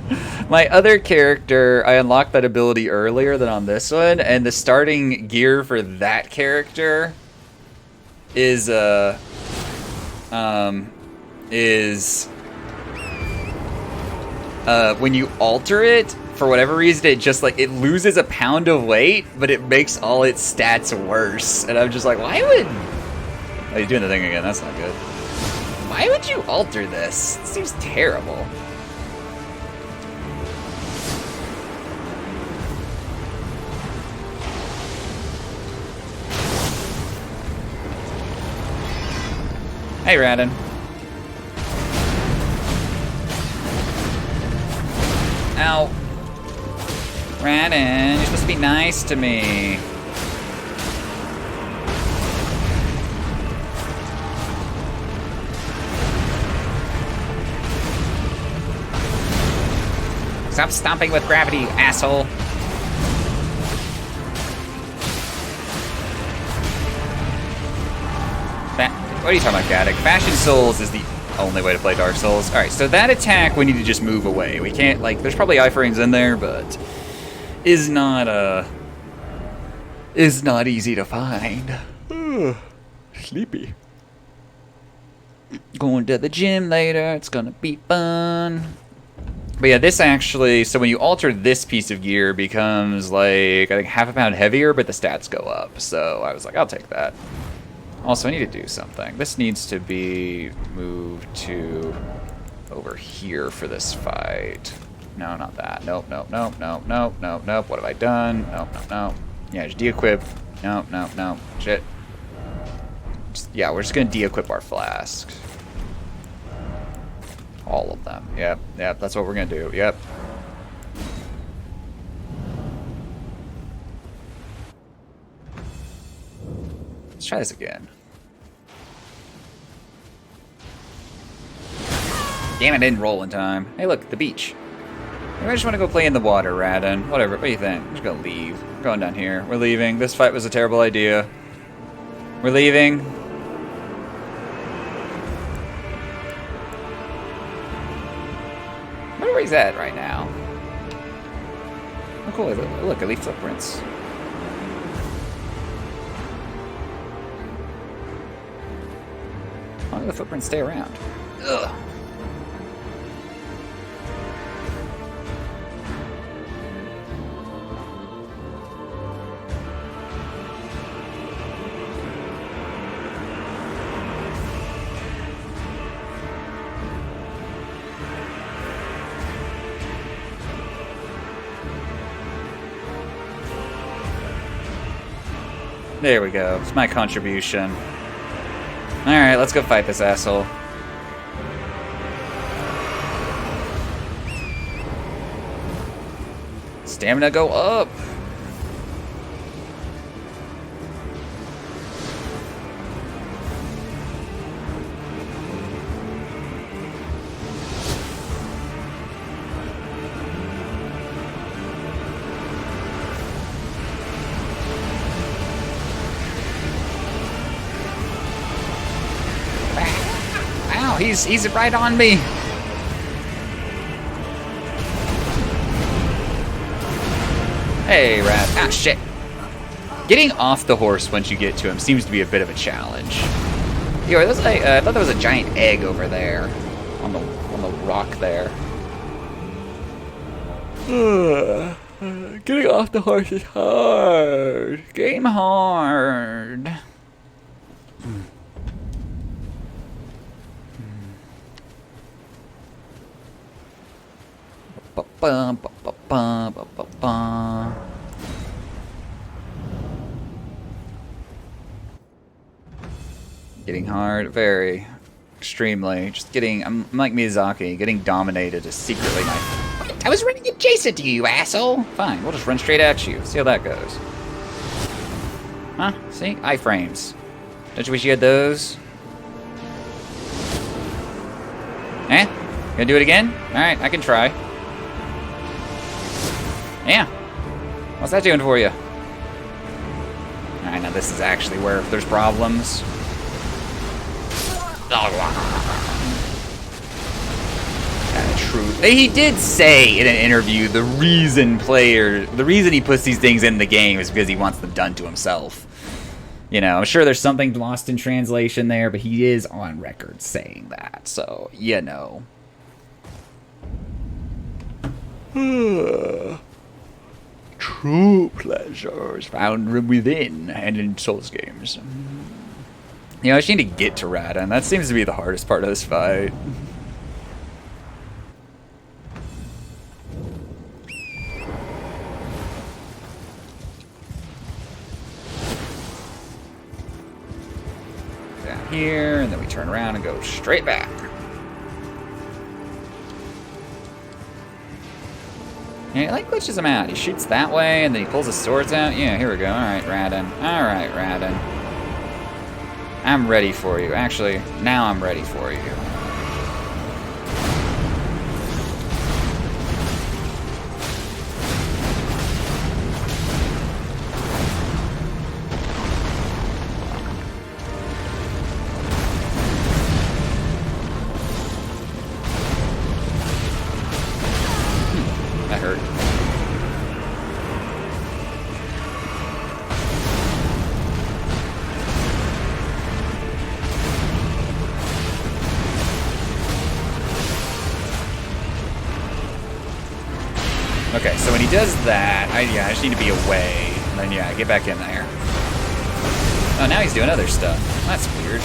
my other character, I unlocked that ability earlier than on this one, and the starting gear for that character is when you alter it, for whatever reason, it just, like, it loses a pound of weight, but it makes all its stats worse. And I'm just like, why would... Oh, he's doing the thing again. That's not good. Why would you alter this? It seems terrible. Hey, Radin. Ow. Radin, you're supposed to be nice to me. Stop stomping with gravity, you asshole. What are you talking about, Gaddick? Fashion Souls is the only way to play Dark Souls. Alright, so that attack we need to just move away. We can't, like, there's probably iframes in there, but is not easy to find. Sleepy. Going to the gym later, it's gonna be fun. But yeah, this actually, so when you alter this piece of gear, it becomes like, I think half a pound heavier, but the stats go up. So I was like, I'll take that. Also, I need to do something. This needs to be moved to over here for this fight. No, not that. Nope, nope, nope, nope, nope, nope, nope. What have I done? Nope, nope, nope. Yeah, just de-equip. Nope, nope, nope. Shit. Yeah, we're just gonna de-equip our flasks. All of them. Yep, yep, that's what we're gonna do. Yep. Let's try this again. Damn it, I didn't roll in time. Hey, look, the beach. Maybe I just want to go play in the water, Radin. Whatever, what do you think? I'm just gonna leave. We're going down here. We're leaving. This fight was a terrible idea. We're leaving. I wonder where he's at right now. Oh, cool. Look, I leave footprints. Why do the footprints stay around? Ugh. There we go. It's my contribution. Alright, let's go fight this asshole. Stamina go up! He's right on me. Hey, Rat. Ah, shit. Getting off the horse once you get to him seems to be a bit of a challenge. Yo, I thought there was a giant egg over there on the rock there. Getting off the horse is hard. Game hard. Getting hard, very, extremely. Just getting, I'm like Miyazaki, getting dominated is secretly my... I was running adjacent to you, asshole! Fine, we'll just run straight at you, see how that goes. Huh? See? Iframes. Don't you wish you had those? Eh? Gonna do it again? Alright, I can try. Yeah. What's that doing for you? Alright, now this is actually where if there's problems. True. He did say in an interview the reason he puts these things in the game is because he wants them done to himself. You know, I'm sure there's something lost in translation there, but he is on record saying that. So, you know. True pleasures found within and in Souls games. You know, I just need to get to Radon. That seems to be the hardest part of this fight. Down here, and then we turn around and go straight back. Yeah, he like glitches him out. He shoots that way, and then he pulls his swords out. Yeah, here we go. Alright, Radon. Alright, Radon. I'm ready for you. Actually, now I'm ready for you. That hurt. Okay, so when he does that, I just need to be away. And then, yeah, get back in there. Oh, now he's doing other stuff. That's weird.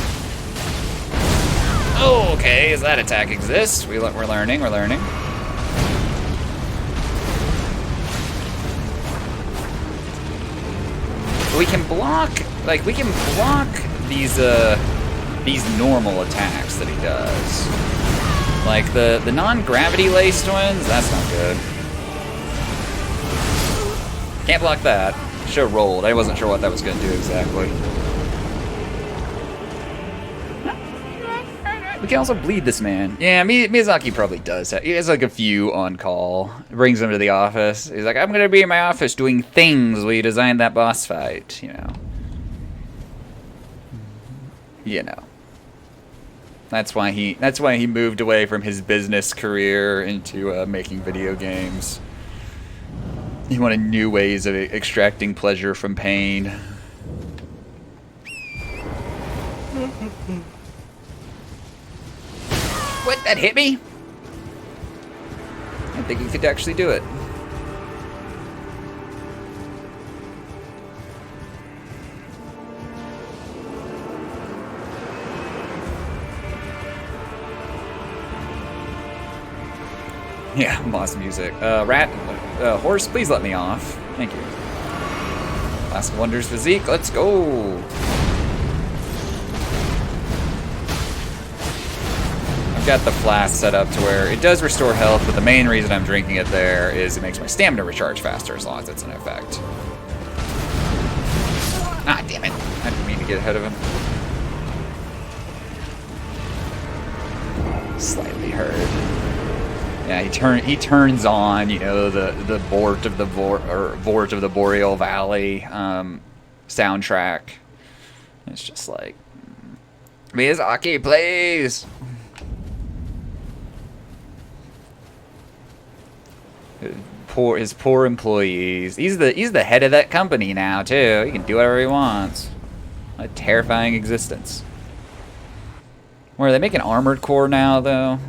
Oh, okay, as that attack exists, we're learning, we're learning. We can block, like, we can block these normal attacks that he does. Like, the non-gravity laced ones, that's not good. Can't block that. Should have rolled. I wasn't sure what that was going to do exactly. We can also bleed this man. Yeah, Miyazaki probably does that. He has like a few on call. Brings him to the office. He's like, I'm going to be in my office doing things while you design that boss fight, you know. You know. That's why he moved away from his business career into making video games. He wanted new ways of extracting pleasure from pain. What? That hit me? I think he could actually do it. Yeah, boss music. Horse, please let me off. Thank you. Last Wonders Physique, let's go. I've got the flask set up to where it does restore health, but the main reason I'm drinking it there is it makes my stamina recharge faster as long as it's in effect. Ah, damn it. I didn't mean to get ahead of him. Slightly hurt. Yeah, he turns on, you know, the Vort of the Boreal Valley soundtrack. It's just like Miyazaki, please. His poor employees. He's the head of that company now too. He can do whatever he wants. A terrifying existence. Where they make an armored core now though?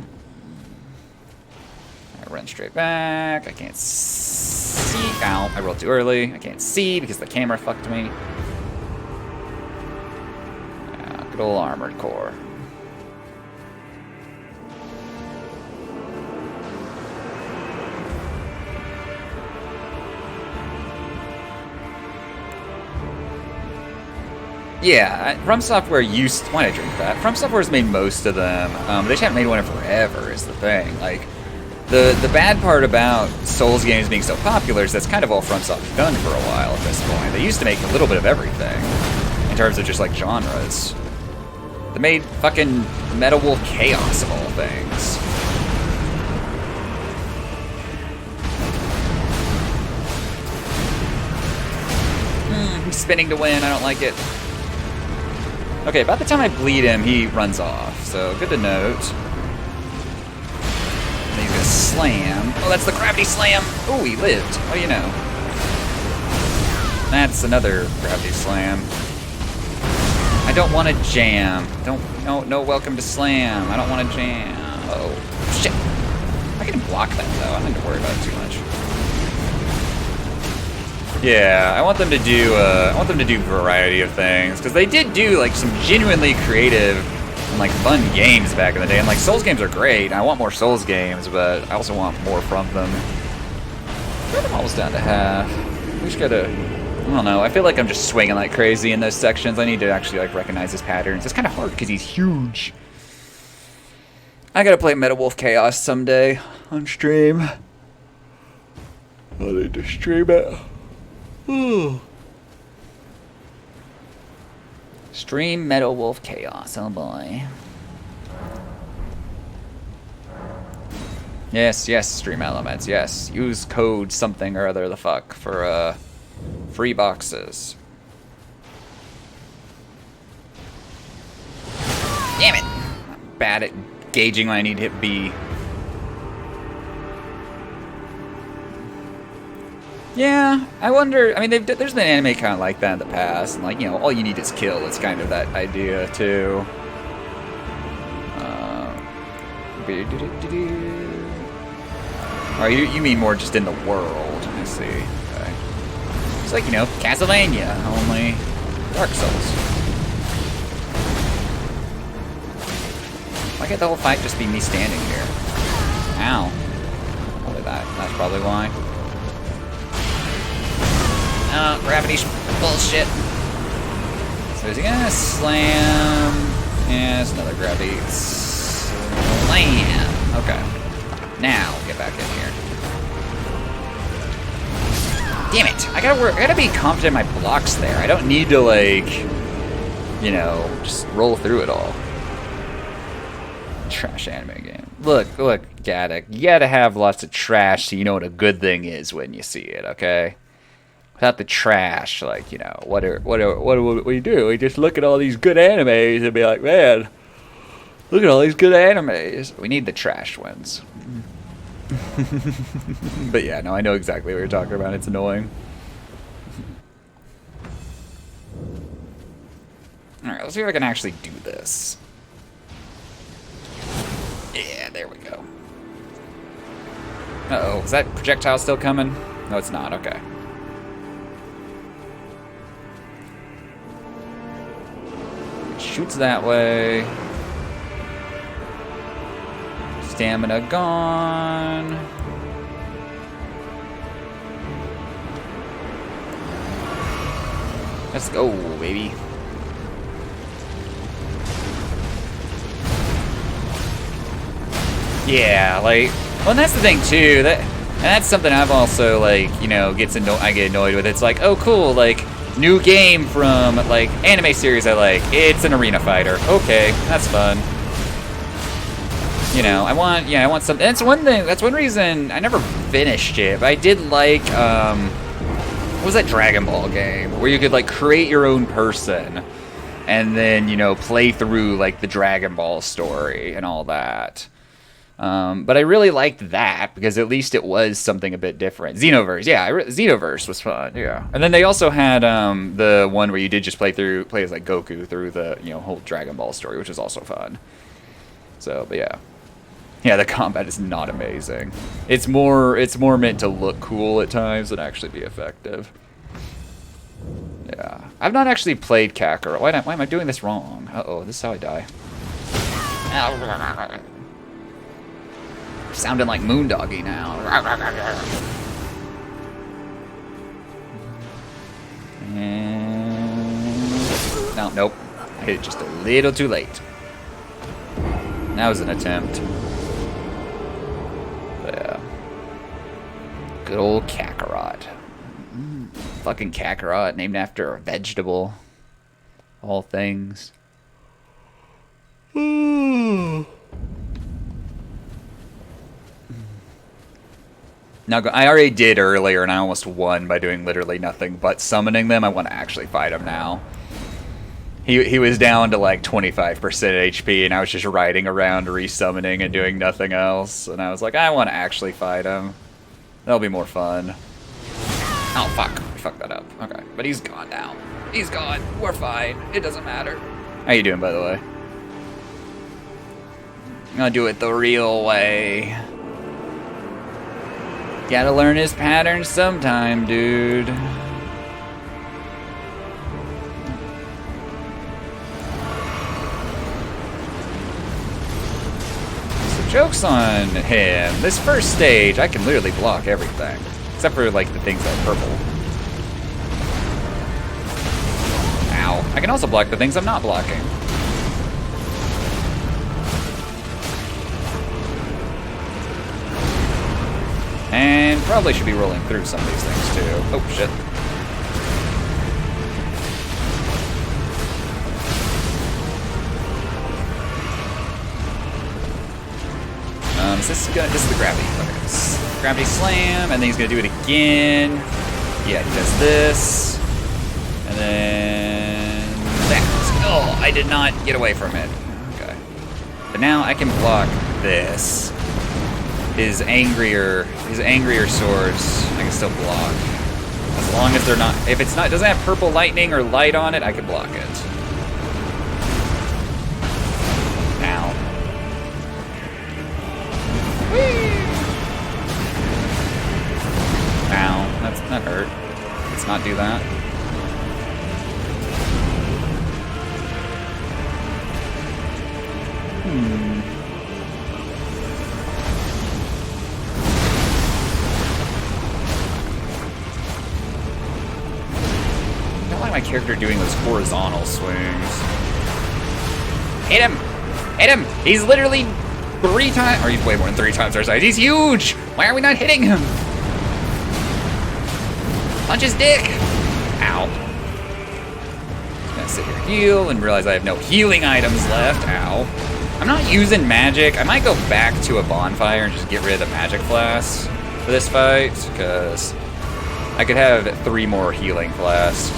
Run straight back. I can't see. Ow, I rolled too early. I can't see because the camera fucked me. Yeah, good old armored core. Yeah, From Software used... Why did I drink that? From Software's made most of them. They just haven't made one in forever is the thing. Like... The bad part about Souls games being so popular is that's kind of all FromSoft's done for a while at this point. They used to make a little bit of everything, in terms of just like genres. They made fucking Metal Wolf Chaos of all things. He's spinning to win. I don't like it. Okay, about the time I bleed him, he runs off. So good to note. And he's gonna slam. Oh, that's the gravity slam. Oh, he lived. Oh, you know. That's another gravity slam. I don't want to jam. No, welcome to slam. I don't want to jam. Oh, shit. I can block that, though. I don't need to worry about it too much. Yeah, I want them to do variety of things, because they did do, like, some genuinely creative and, like, fun games back in the day. And, like, Souls games are great, and I want more Souls games, but I also want more from them. I'm almost down to half. We just gotta... I don't know, I feel like I'm just swinging like crazy in those sections. I need to actually like recognize his patterns. It's kind of hard because he's huge. I gotta play Metal Wolf Chaos someday on stream. I need to stream it. Ooh. Stream Metal Wolf Chaos, oh boy. Yes, stream elements, yes. Use code something or other the fuck for free boxes. Damn it! I'm bad at gauging when I need to hit B. Yeah, I wonder. I mean, there's been anime kind of like that in the past, and like, you know, all you need is kill. It's kind of that idea too. Oh, you mean more just in the world? I see. Okay. It's like, you know, Castlevania, only Dark Souls. Why can't the whole fight just be me standing here? Ow. Probably that's probably why. Gravity bullshit. So is he gonna slam? Yeah, it's another gravity slam. Okay. Now, get back in here. Damn it! I gotta be confident in my blocks there. I don't need to, like, you know, just roll through it all. Trash anime game. Look, Gaddick. You gotta have lots of trash so you know what a good thing is when you see it, okay? Without the trash, like, you know, what do we do? We just look at all these good animes and be like, man, look at all these good animes. We need the trash ones. But yeah, no, I know exactly what you're talking about. It's annoying. Alright, let's see if I can actually do this. Yeah, there we go. Uh-oh, is that projectile still coming? No, it's not. Okay. Shoots that way. Stamina gone. Let's go, baby. Yeah, like, well, and that's the thing too. That's something I've also, like, you know, I get annoyed with. It's like, oh, cool, like, new game from, like, anime series I like. It's an arena fighter. Okay, that's fun. You know, I want something. That's one thing. That's one reason I never finished it. But I did like, what was that Dragon Ball game where you could, like, create your own person and then, you know, play through, like, the Dragon Ball story and all that. But I really liked that because at least it was something a bit different. Xenoverse, yeah, Xenoverse was fun, yeah. And then they also had the one where you did just play as like Goku through the, you know, whole Dragon Ball story, which was also fun. So, but yeah. Yeah, the combat is not amazing. It's more meant to look cool at times than actually be effective. Yeah. I've not actually played Kakarot. Why am I doing this wrong? Uh-oh, this is how I die. Sounding like Moondoggy now. And... no, nope. I hit it just a little too late. That was an attempt. But yeah. Good old Kakarot. Fucking Kakarot, named after a vegetable. All things. Now, I already did earlier, and I almost won by doing literally nothing but summoning them. I want to actually fight him now. He was down to like 25% HP, and I was just riding around resummoning and doing nothing else. And I was like, I want to actually fight him. That'll be more fun. Oh, fuck. I fucked that up. Okay. But he's gone now. He's gone. We're fine. It doesn't matter. How you doing, by the way? I'm gonna do it the real way. Gotta learn his patterns sometime, dude. So joke's on him. This first stage, I can literally block everything. Except for, like, the things that are purple. Ow. I can also block the things I'm not blocking. And probably should be rolling through some of these things too. Oh shit. This is the gravity. Okay. Gravity slam, and then he's gonna do it again. Yeah, he does this. And then that. Oh, I did not get away from it. Okay. But now I can block this. His angrier swords, I can still block. As long as they're not, if it's not, doesn't have purple lightning or light on it, I can block it. Ow. Whee! Ow, that hurt. Let's not do that. I don't like my character doing those horizontal swings. Hit him! Hit him! He's literally 3 times, or he's way more than 3 times our size. He's huge! Why are we not hitting him? Punch his dick! Ow. I'm gonna sit here and heal and realize I have no healing items left. Ow. I'm not using magic. I might go back to a bonfire and just get rid of the magic flasks for this fight, because I could have 3 more healing flasks.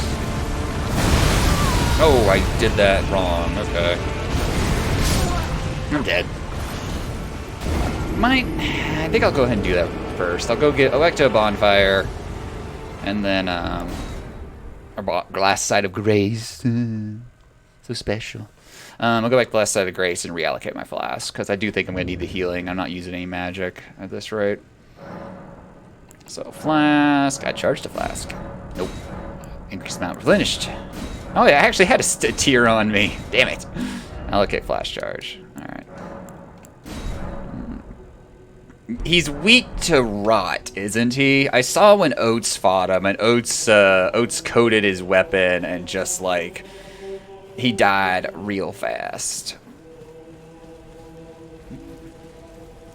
Oh, I did that wrong. Okay. I'm dead. I think I'll go ahead and do that first. I'll go back to a bonfire, and then our glass side of grace. So special. I'll go back to the last side of grace and reallocate my flask, because I do think I'm going to need the healing. I'm not using any magic at this rate. So, flask. I charged a flask. Nope. Increased amount replenished. Oh, yeah, I actually had a tier on me. Damn it. Allocate flash charge. Alright. He's weak to rot, isn't he? I saw when Oates fought him, and Oates coated his weapon and just, like, he died real fast.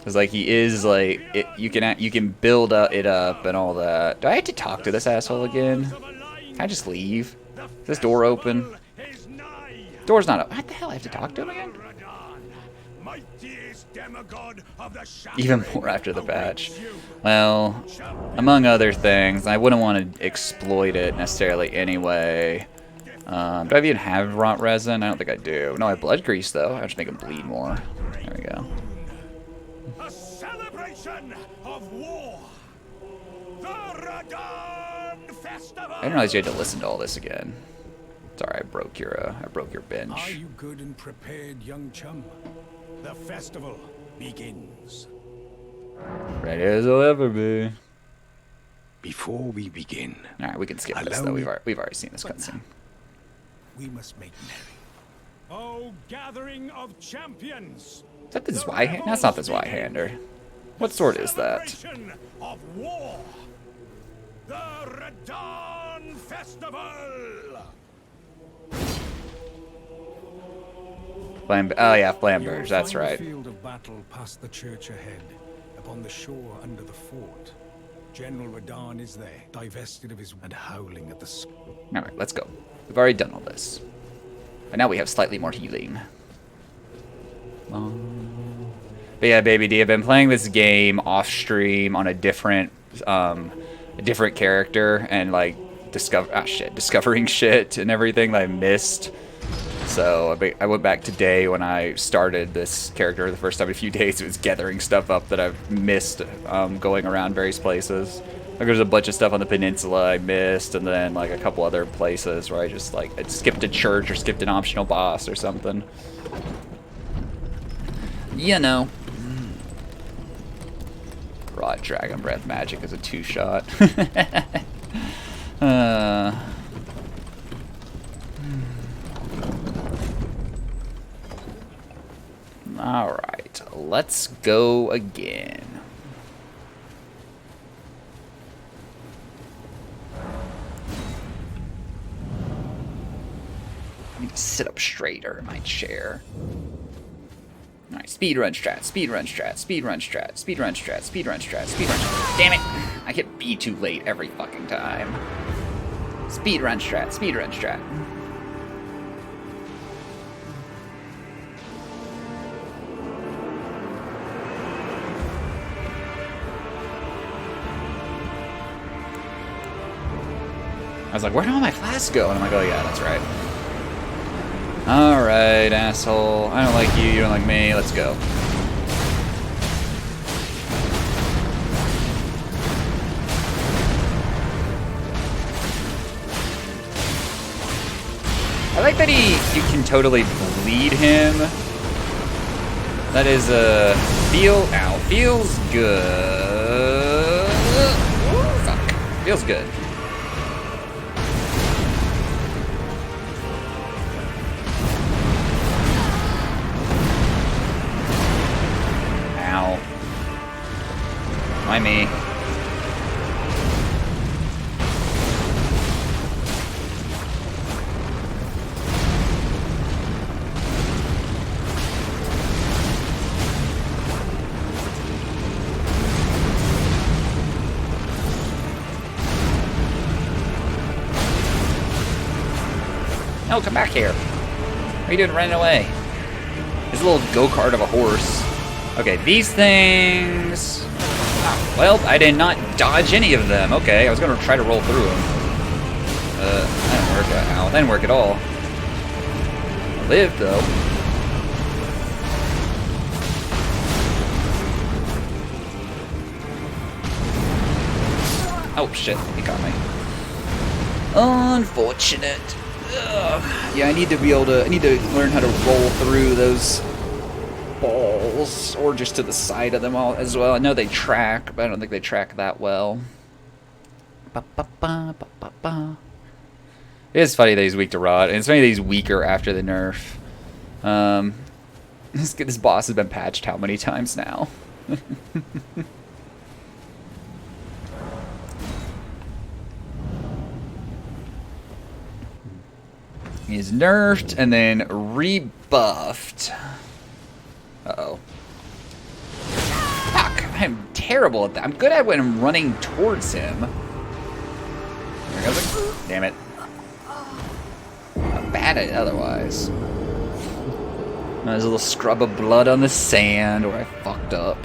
Cause like he is like you can build it up and all that. Do I have to talk to this asshole again? Can I just leave? Is this door open? Door's not open. What the hell? I have to talk to him again? Even more after the patch. Well, among other things, I wouldn't want to exploit it necessarily anyway. Do I even have rot resin? I don't think I do. No, I have blood grease though. I just make him bleed more. There we go. A celebration of war. The Radon Festival. I didn't realize you had to listen to all this again. Sorry, I broke your bench. Are you good and prepared, young chum? The festival begins. Ready as I'll ever be. Before we begin, All right, we can skip this though. We've already seen this cutscene. We must make merry. Oh, gathering of champions! Is that the Zweihander? That's not the Zweihander. What sword is that? Celebration of war. The Radon Festival. Oh yeah, You will Flamberge. That's find right. the field of battle past the church ahead, upon the shore under the fort. General Radon is there, divested of his and howling at the sky. All right, let's go. We've already done all this, but now we have slightly more healing. But yeah, Baby D, I've been playing this game off stream on a different character and like discovering shit and everything that I missed. So I went back today when I started this character the first time in a few days. It was gathering stuff up that I've missed going around various places. Like there's a bunch of stuff on the peninsula I missed, and then like a couple other places where I just like I skipped a church or skipped an optional boss or something. You know. Raw Dragon Breath magic is a 2-shot. Alright, let's go again. I need to sit up straighter in my chair. Alright, speedrun strat, speedrun strat, speedrun strat, speedrun strat, speedrun strat, speedrun strat. Damn it! I hit B too late every fucking time. Speedrun strat, speedrun strat. I was like, where did all my flasks go? And I'm like, oh yeah, that's right. Alright, asshole. I don't like you, you don't like me. Let's go. I like that you can totally bleed him. That is, feels good. Ooh, fuck. Feels good. Why me? No, come back here. What are you doing running away? It's a little go-kart of a horse. Okay, these things... Oh, well, I did not dodge any of them. Okay, I was gonna try to roll through them. That didn't work out. That didn't work at all. I lived, though. Oh, shit. He got me. Unfortunate. Ugh. Yeah, I need to be able to... I need to learn how to roll through those balls, or just to the side of them all as well. I know they track, but I don't think they track that well. It is funny that he's weak to rot, and it's funny that he's weaker after the nerf. This boss has been patched how many times now? He's nerfed and then rebuffed. Uh-oh. Fuck! I'm terrible at that. I'm good at when I'm running towards him. There goes it. Damn it. I'm bad at it otherwise. There's a little scrub of blood on the sand where I fucked up.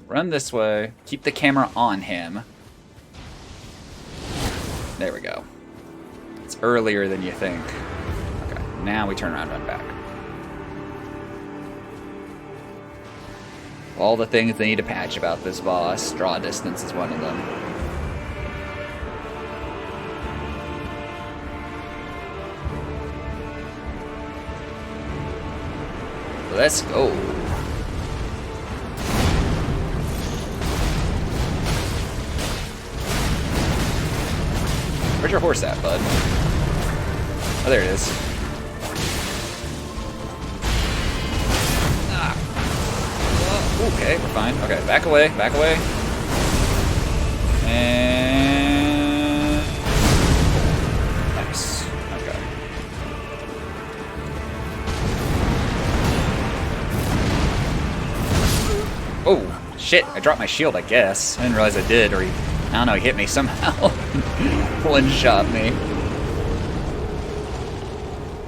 Run this way. Keep the camera on him. There we go. It's earlier than you think. Okay, now we turn around and run back. All the things they need to patch about this boss, draw distance is one of them. Let's go. Where's your horse at, bud? Oh, there it is. Ah. Oh, okay, we're fine. Okay, back away, back away. And nice. Okay. Oh shit! I dropped my shield. I guess I didn't realize I did, or I don't know. He hit me somehow. One shot me.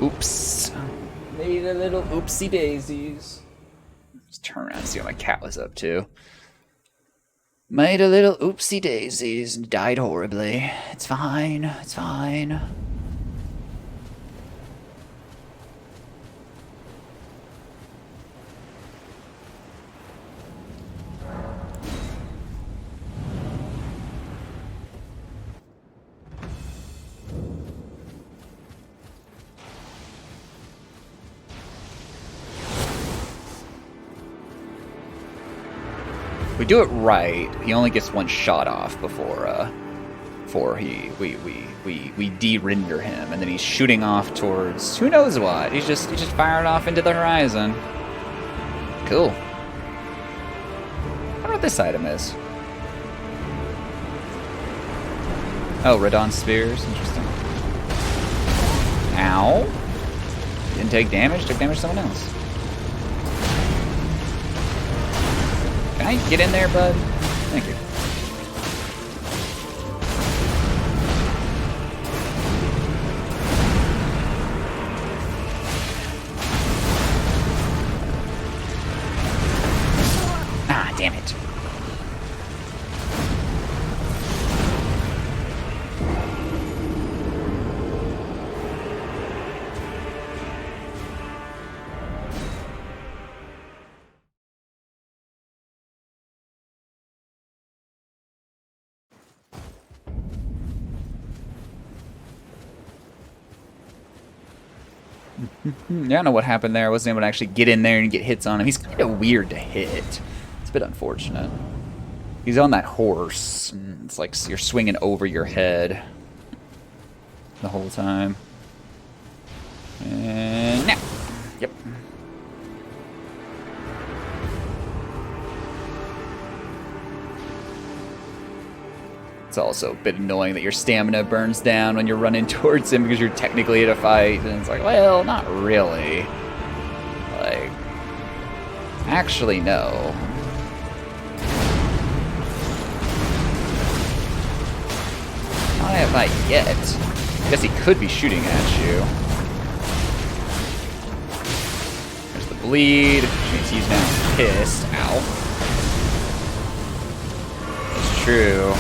Oops. Made a little oopsie daisies. Just turn around and see what my cat was up to. Made a little oopsie daisies and died horribly. It's fine. It's fine. If we do it right, he only gets one shot off before we de-render him, and then he's shooting off towards who knows what. He's just firing off into the horizon. Cool. I wonder what this item is. Oh, Radon Spears. Interesting. Ow. Didn't take damage. Took damage to someone else. Can I get in there, bud? Thank you. Ah, damn it. Yeah, I don't know what happened there. I wasn't able to actually get in there and get hits on him. He's kind of weird to hit. It's a bit unfortunate. He's on that horse. And it's like you're swinging over your head the whole time. And now. Yep. It's also a bit annoying that your stamina burns down when you're running towards him because you're technically in a fight, and it's like, well, not really. Like, actually, no. Not in a fight yet. I guess he could be shooting at you. There's the bleed, which means he's now pissed. Ow. That's true.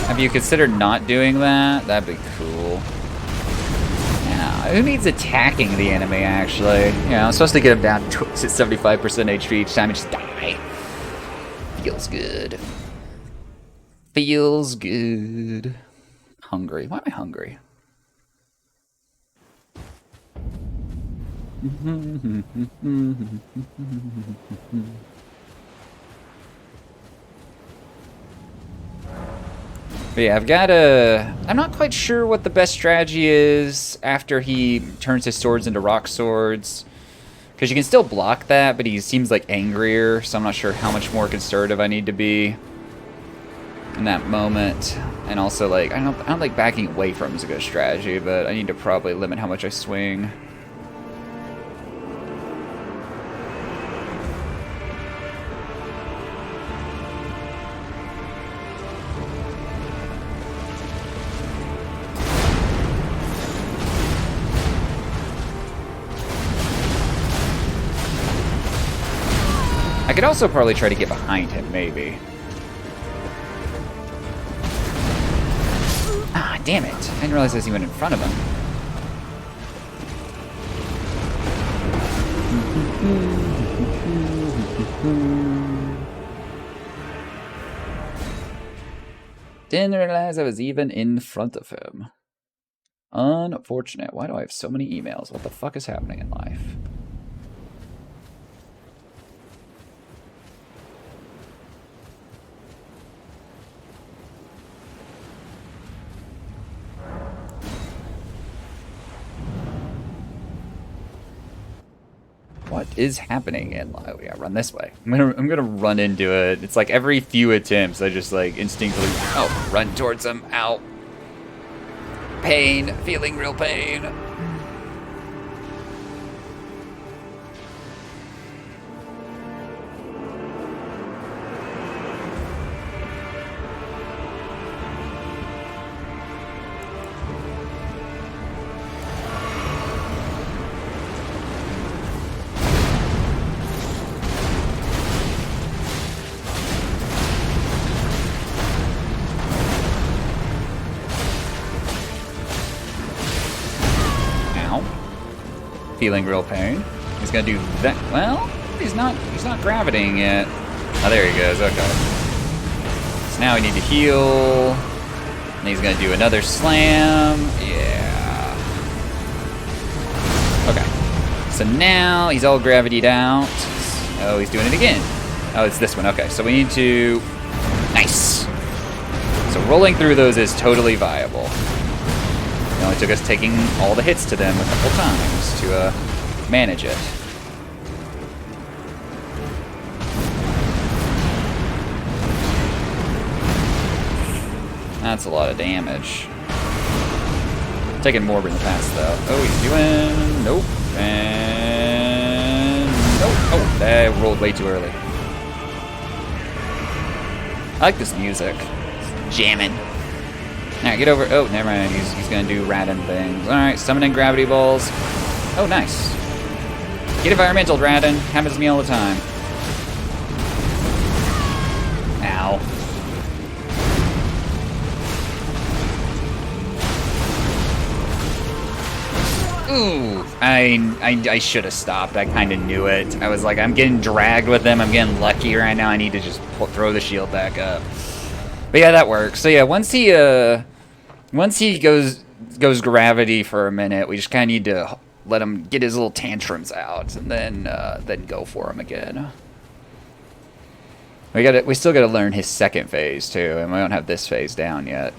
Have you considered not doing that? That'd be cool. Yeah, who needs attacking the enemy, actually? You know, I'm supposed to get him down to 75% HP each time and just die. Feels good. Feels good. Hungry. Why am I hungry? But yeah, I've got a... I'm not quite sure what the best strategy is after he turns his swords into rock swords. Because you can still block that, but he seems like angrier, so I'm not sure how much more conservative I need to be in that moment. And also, like, I don't like backing away from him is a good strategy, but I need to probably limit how much I swing. I could also probably try to get behind him, maybe. Ah, damn it. I didn't realize he went in front of him. Didn't realize I was even in front of him. Unfortunate. Why do I have so many emails? What the fuck is happening in life? What is happening? And oh yeah, run this way. I'm gonna run into it. It's like every few attempts, I just like instinctively run towards them. Ow! Pain, feeling real pain. Feeling real pain. He's gonna do that. Well, he's not gravitating yet. Oh, there he goes. Okay. So now we need to heal. And he's gonna do another slam. Yeah. Okay. So now he's all gravitied out. Oh, he's doing it again. Oh, it's this one. Okay. So we need to. Nice. So rolling through those is totally viable. It only took us taking all the hits to them a couple times to manage it. That's a lot of damage. Taking more in the past, though. Oh, he's doing... Nope. And... Nope. Oh, that rolled way too early. I like this music. It's jamming. Alright, get over... Oh, never mind. He's gonna do Radin things. Alright, summoning gravity balls. Oh, nice. Get environmental, Radin. Happens to me all the time. Ow. Ooh. I should have stopped. I kind of knew it. I was like, I'm getting dragged with them. I'm getting lucky right now. I need to just throw the shield back up. But yeah, that works. So yeah, once he goes gravity for a minute, we just kind of need to let him get his little tantrums out, and then go for him again. We still gotta learn his second phase too, and we don't have this phase down yet.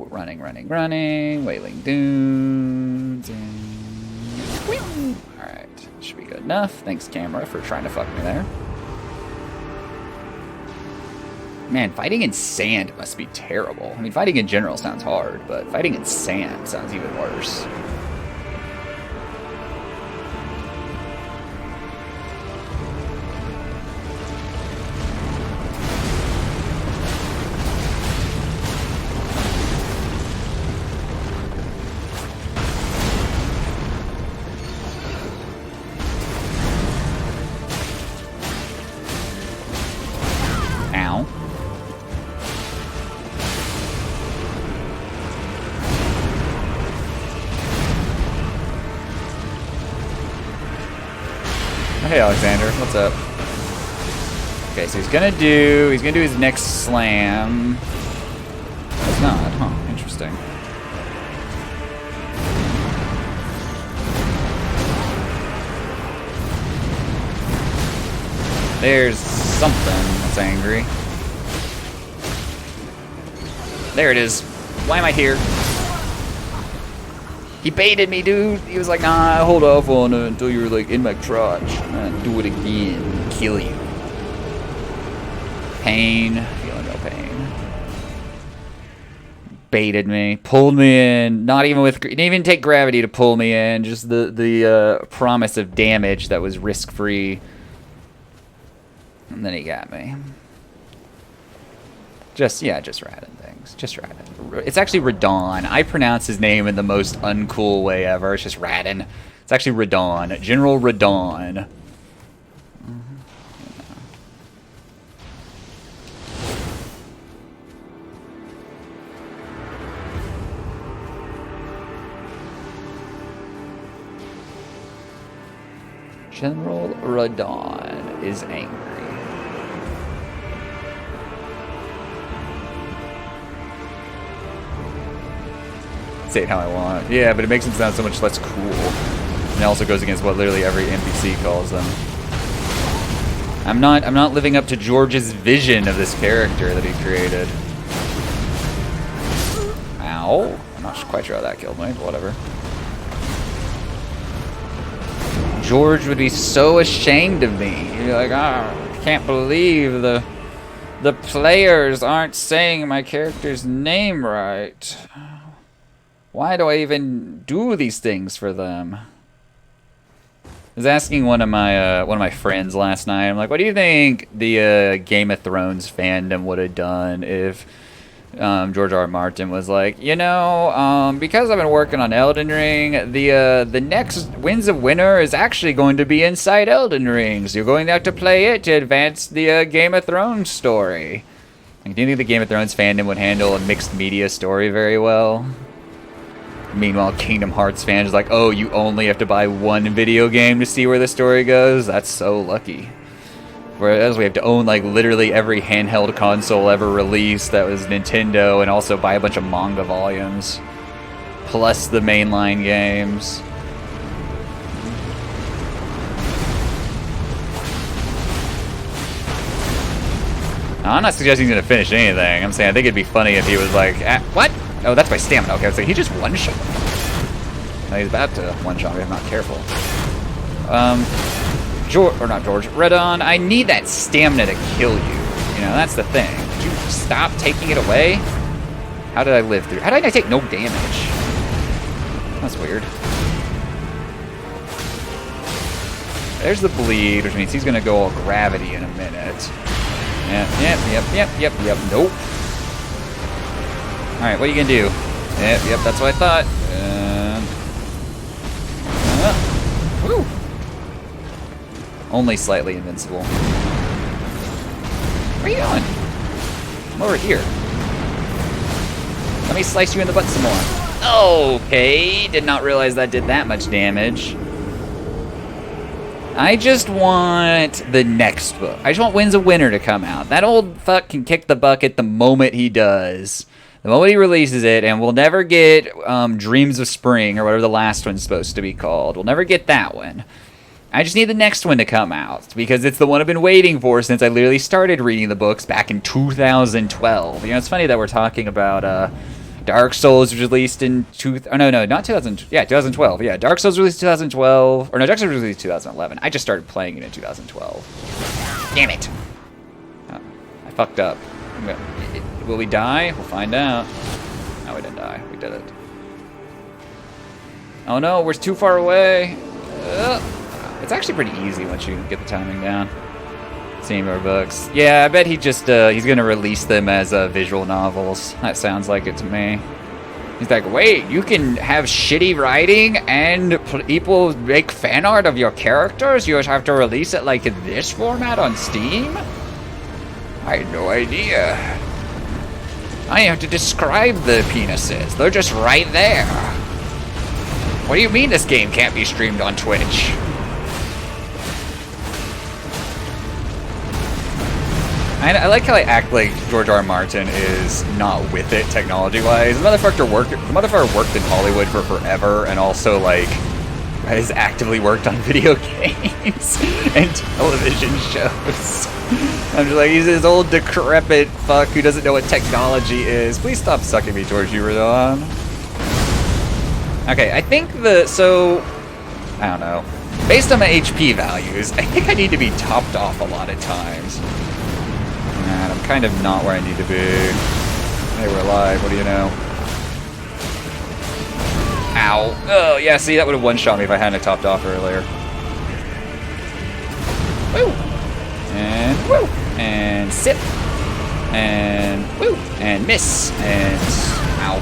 Alright, running, Wailing Dunes, and... Alright, should be good enough. Thanks, camera, for trying to fuck me there. Man, fighting in sand must be terrible. I mean, fighting in general sounds hard, but fighting in sand sounds even worse. Hey Alexander, what's up? Okay, so he's gonna do his next slam. It's not, huh? Interesting. There's something that's angry. There it is. Why am I here? He baited me, dude. He was like, nah, hold off on it until you're like in my crotch. And do it again. Kill you. Pain. Feeling no pain. Baited me. Pulled me in. Not even with... Didn't even take gravity to pull me in. Just the promise of damage that was risk-free. And then he got me. Just Radin things. Just Radin. It's actually Radon. I pronounce his name in the most uncool way ever. It's just Radin. It's actually Radon. General Radon. General Radon is angry. Say it how I want. Yeah, but it makes him sound so much less cool. And it also goes against what literally every NPC calls them. I'm not living up to George's vision of this character that he created. Ow. I'm not quite sure how that killed me, but whatever. George would be so ashamed of me. He'd be like, oh, I can't believe the players aren't saying my character's name right. Why do I even do these things for them? I was asking one of my friends last night. I'm like, what do you think the Game of Thrones fandom would have done if George R. R. Martin was like, you know, because I've been working on Elden Ring, the next Winds of Winter is actually going to be inside Elden Ring. So you're going to have to play it to advance the Game of Thrones story. Like, do you think the Game of Thrones fandom would handle a mixed media story very well? Meanwhile, Kingdom Hearts fans are like, oh, you only have to buy one video game to see where the story goes? That's so lucky. Whereas we have to own, like, literally every handheld console ever released that was Nintendo, and also buy a bunch of manga volumes. Plus the mainline games. Now, I'm not suggesting he's going to finish anything. I'm saying I think it'd be funny if he was like, what? Oh, that's my stamina. Okay, I was like, he just one-shot. No, he's about to one-shot me if I'm not careful. George, Redon, I need that stamina to kill you. You know, that's the thing. Could you stop taking it away? How did I live through? How did I take no damage? That's weird. There's the bleed, which means he's gonna go all gravity in a minute. Yep. Nope. Alright, what are you gonna do? Yep, that's what I thought. Woo! Only slightly invincible. Where are you going? I'm over here. Let me slice you in the butt some more. Okay, did not realize that did that much damage. I just want the next book. I just want Winds of Winter to come out. That old fuck can kick the bucket the moment he does. The moment he releases it, and we'll never get Dreams of Spring, or whatever the last one's supposed to be called. We'll never get that one. I just need the next one to come out, because it's the one I've been waiting for since I literally started reading the books back in 2012. You know, it's funny that we're talking about Dark Souls was released in... not 2012. Yeah, Dark Souls released in 2012. Or no, Dark Souls was released in 2011. I just started playing it in 2012. Damn it. Oh, I fucked up. Will we die? We'll find out. No, we didn't die. We did it. Oh no, we're too far away. It's actually pretty easy once you get the timing down. Seeing our books. Yeah, I bet he just he's gonna release them as visual novels. That sounds like it to me. He's like, wait, you can have shitty writing and people make fan art of your characters? You just have to release it like in this format on Steam? I had no idea. I have to describe the penises. They're just right there. What do you mean this game can't be streamed on Twitch? I like how I act like George R. R. Martin is not with it technology-wise. The motherfucker worked in Hollywood for forever, and also like has actively worked on video games and television shows. I'm just like, he's this old decrepit fuck who doesn't know what technology is. Please stop sucking me, George Uridon. Okay, I think I don't know. Based on my HP values, I think I need to be topped off a lot of times. And I'm kind of not where I need to be. Hey, we're alive, what do you know? Ow. Oh, yeah, see, that would have one-shot me if I hadn't topped off earlier. Woo! And woo! And sip! And woo! And miss! And ow.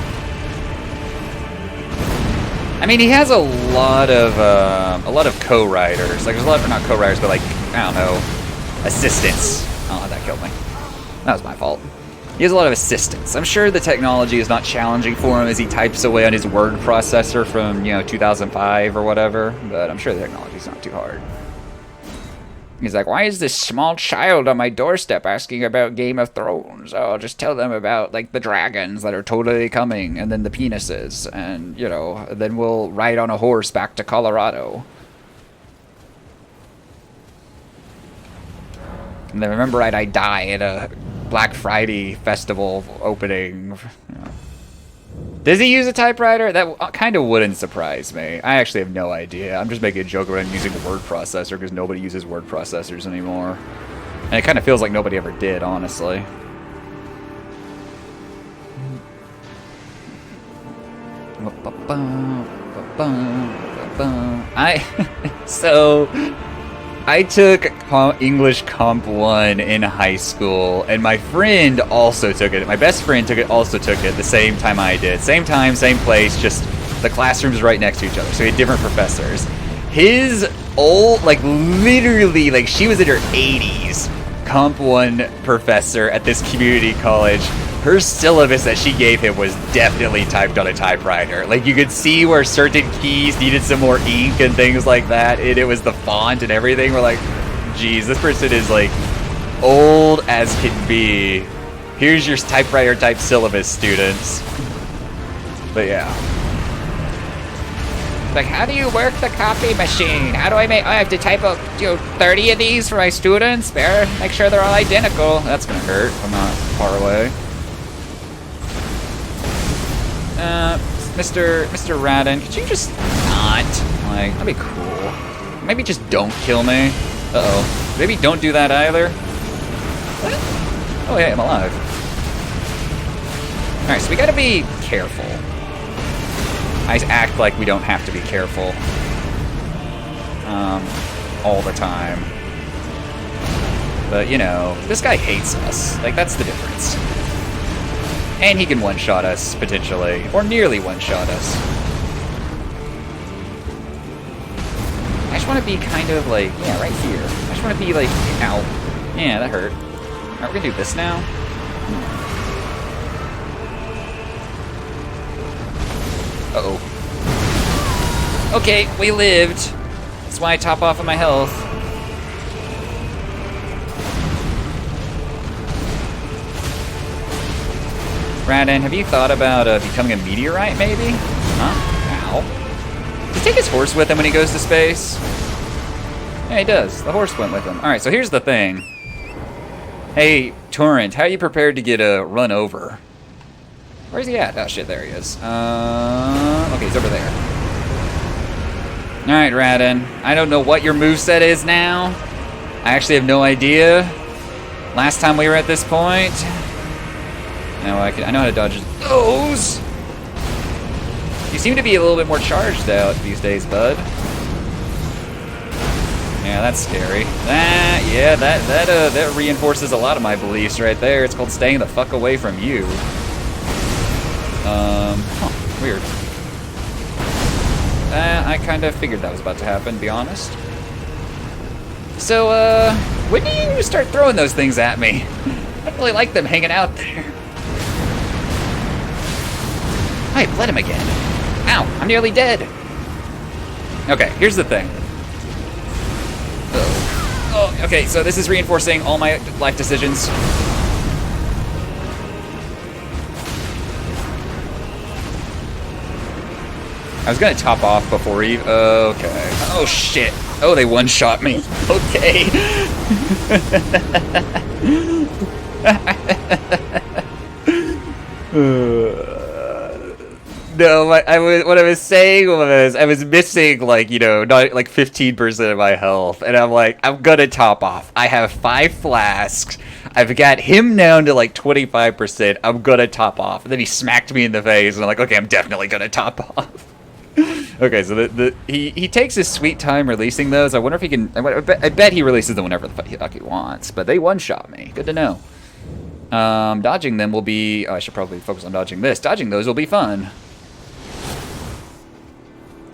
I mean, he has a lot of co-writers. Like, there's a lot of, not co-writers, but like, I don't know, assistants. Oh, that killed me. That was my fault. He has a lot of assistants. I'm sure the technology is not challenging for him as he types away on his word processor from, 2005 or whatever, but I'm sure the technology's not too hard. He's like, why is this small child on my doorstep asking about Game of Thrones? Oh, I'll just tell them about, like, the dragons that are totally coming, and then the penises, and, then we'll ride on a horse back to Colorado. And then remember, I die at a Black Friday festival opening. Does he use a typewriter? That kind of wouldn't surprise me. I actually have no idea. I'm just making a joke about him using a word processor because nobody uses word processors anymore. And it kind of feels like nobody ever did, honestly. I took English Comp 1 in high school, and my friend also took it. My best friend also took it the same time I did. Same time, same place, just the classrooms right next to each other. So we had different professors. His old, like literally, like she was in her 80s, Comp 1 professor at this community college. Her syllabus that she gave him was definitely typed on a typewriter. Like, you could see where certain keys needed some more ink and things like that. And it was the font and everything. We're like, geez, this person is, like, old as can be. Here's your typewriter type syllabus, students. But, yeah. Like, how do you work the copy machine? How do I have to type up, 30 of these for my students? Make sure they're all identical. That's gonna hurt. I'm not far away. Mr. Radin, could you just not? Like, that'd be cool. Maybe just don't kill me. Uh-oh. Maybe don't do that either. What? Oh, yeah, I'm alive. Alright, so we gotta be careful. I act like we don't have to be careful. All the time. But, this guy hates us. Like, that's the difference. And he can one-shot us, potentially. Or nearly one-shot us. I just want to be kind of like, yeah, right here. I just want to be like, ow. Yeah, that hurt. Alright, we're gonna do this now. Uh-oh. Okay, we lived. That's why I top off on my health. Radin, have you thought about becoming a meteorite, maybe? Huh? Ow. Does he take his horse with him when he goes to space? Yeah, he does. The horse went with him. Alright, so here's the thing. Hey, Torrent, how are you prepared to get run over? Where's he at? Oh, shit, there he is. Okay, he's over there. Alright, Radin. I don't know what your moveset is now. I actually have no idea. Last time we were at this point... Now I know how to dodge those. You seem to be a little bit more charged out these days, bud. Yeah, that's scary. That reinforces a lot of my beliefs right there. It's called staying the fuck away from you. Weird. I kind of figured that was about to happen, to be honest. So, when do you start throwing those things at me? I don't really like them hanging out there. I bled him again. Ow, I'm nearly dead. Okay, here's the thing. Oh, okay, so this is reinforcing all my life decisions. I was gonna top off before he... Okay. Oh, shit. Oh, they one-shot me. Okay. No, what I was saying was I was missing like, not like 15% of my health, and I'm like, I'm gonna top off. I have 5 flasks. I've got him down to like 25%. I'm gonna top off. And then he smacked me in the face, and I'm like, okay, I'm definitely gonna top off. Okay, so he takes his sweet time releasing those. I wonder if he can. I bet he releases them whenever the fuck he wants. But they one-shot me. Good to know. Dodging them will be. Oh, I should probably focus on dodging this. Dodging those will be fun.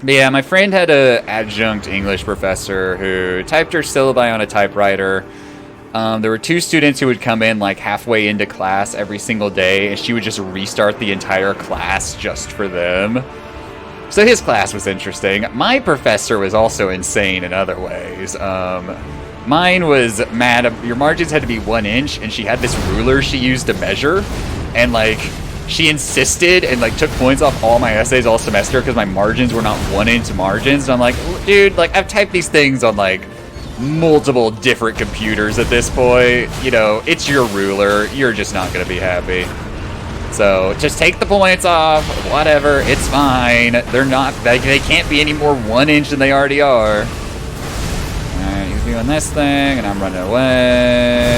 But yeah, my friend had an adjunct English professor who typed her syllabi on a typewriter. There were 2 students who would come in like halfway into class every single day, and she would just restart the entire class just for them. So his class was interesting. My professor was also insane in other ways. Mine was mad. Your margins had to be 1 inch, and she had this ruler she used to measure, and like... She insisted and like took points off all my essays all semester because my margins were not 1 inch margins. And I'm like, dude, like I've typed these things on like multiple different computers at this point. It's your ruler. You're just not gonna be happy. So just take the points off, whatever, it's fine. They're not, they can't be any more 1 inch than they already are. Alright, he's doing this thing, and I'm running away.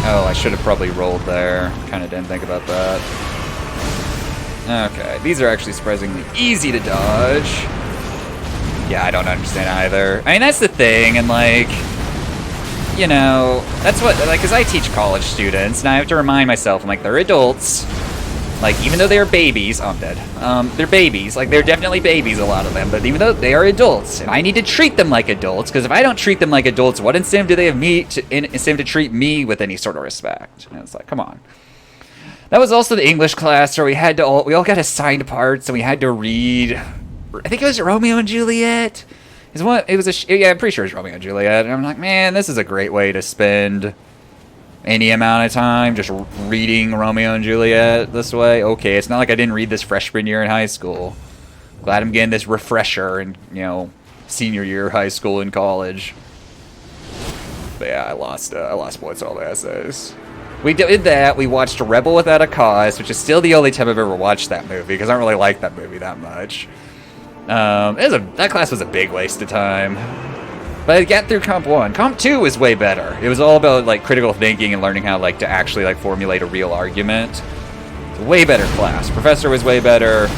Oh, I should have probably rolled there. Kind of didn't think about that. Okay, these are actually surprisingly easy to dodge. Yeah, I don't understand either. I mean, that's the thing, and like, you know, that's what, like, because I teach college students, and I have to remind myself, I'm like, they're adults. Like, even though they're babies, oh, I'm dead. They're babies. Like, they're definitely babies, a lot of them. But even though they are adults, and I need to treat them like adults, because if I don't treat them like adults, what incentive do they have incentive to treat me with any sort of respect? And it's like, come on. That was also the English class where we all got assigned parts, and we had to read. I think it was Romeo and Juliet. Yeah, I'm pretty sure it's Romeo and Juliet. And I'm like, man, this is a great way to spend any amount of time just reading Romeo and Juliet this way. Okay, it's not like I didn't read this freshman year in high school. Glad I'm getting this refresher in, you know, senior year of high school and college. But yeah, I lost points on all the essays. We did that. We watched Rebel Without a Cause, which is still the only time I've ever watched that movie because I don't really like that movie that much. That class was a big waste of time. But I got through Comp 1. Comp 2 was way better. It was all about, like, critical thinking and learning how, like, to actually, like, formulate a real argument. It's a way better class. Professor was way better.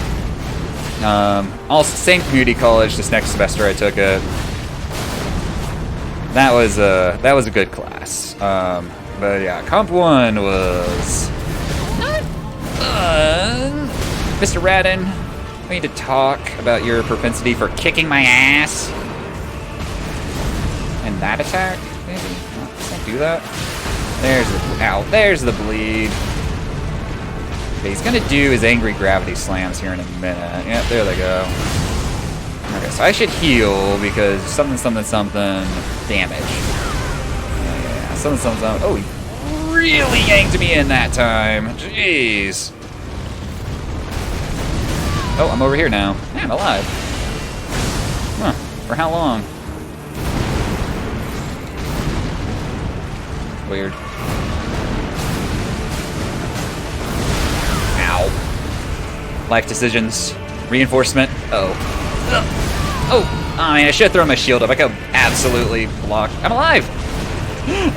Also, same community college this next semester I took it. That was a good class. But yeah, Comp 1 was not fun. Mr. Radin, we need to talk about your propensity for kicking my ass. And that attack, maybe? Oh, can't do that. There's the bleed. Okay, he's gonna do his angry gravity slams here in a minute. Yep, there they go. Okay, so I should heal because something damage. Yeah, something. Oh, he really yanked me in that time. Jeez. Oh, I'm over here now. Yeah, I'm alive. Huh, for how long? Weird. Ow. Life decisions. Reinforcement. Oh, I mean, I should have thrown my shield up. I got absolutely blocked. I'm alive!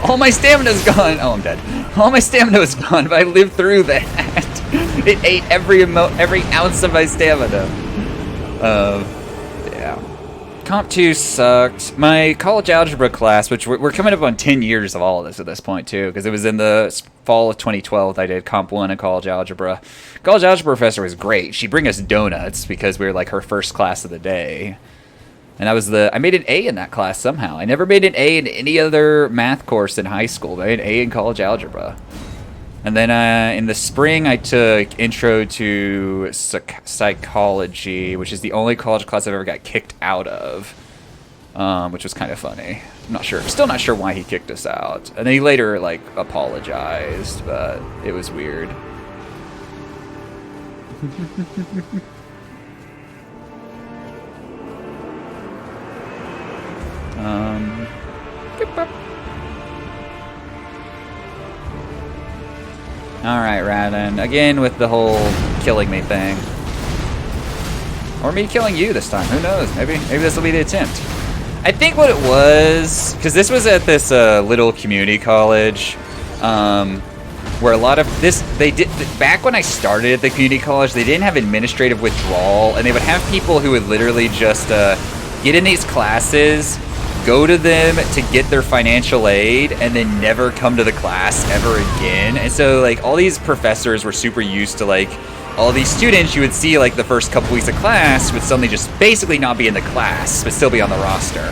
All my stamina's gone. Oh, I'm dead. All my stamina was gone, but I lived through that. It ate every ounce of my stamina. Yeah. Comp 2 sucked. My college algebra class, which we're coming up on 10 years of all of this at this point, too, because it was in the fall of 2012 I did Comp 1 in college algebra. College algebra professor was great. She'd bring us donuts because we were like her first class of the day. And I made an A in that class somehow. I never made an A in any other math course in high school, but I had an A in college algebra. And then in the spring, I took Intro to Psychology, which is the only college class I've ever got kicked out of, which was kind of funny. I'm not sure. Still not sure why he kicked us out. And then he later, like, apologized, but it was weird. Alright, Radin. Again with the whole killing me thing. Or me killing you this time. Who knows? Maybe this will be the attempt. I think what it was, because this was at this little community college, where a lot of this, back when I started at the community college, they didn't have administrative withdrawal, and they would have people who would literally just get in these classes, go to them to get their financial aid, and then never come to the class ever again. And so, like, all these professors were super used to, like, all these students you would see, like, the first couple weeks of class would suddenly just basically not be in the class, but still be on the roster.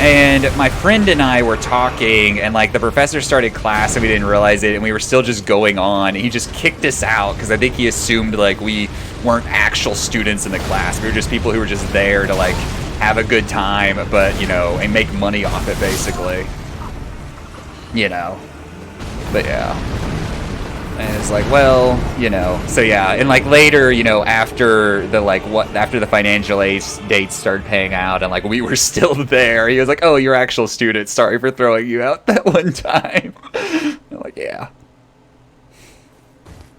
And my friend and I were talking, and, like, the professor started class, and we didn't realize it, and we were still just going on, and he just kicked us out, because I think he assumed, like, we weren't actual students in the class. We were just people who were just there to, like, have a good time, but, you know, and make money off it, basically. You know. But, yeah. And it's like, well, you know, so yeah, and like later, you know, after the financial aid dates started paying out and like we were still there, he was like, oh, you're actual students, sorry for throwing you out that one time. I'm like, yeah.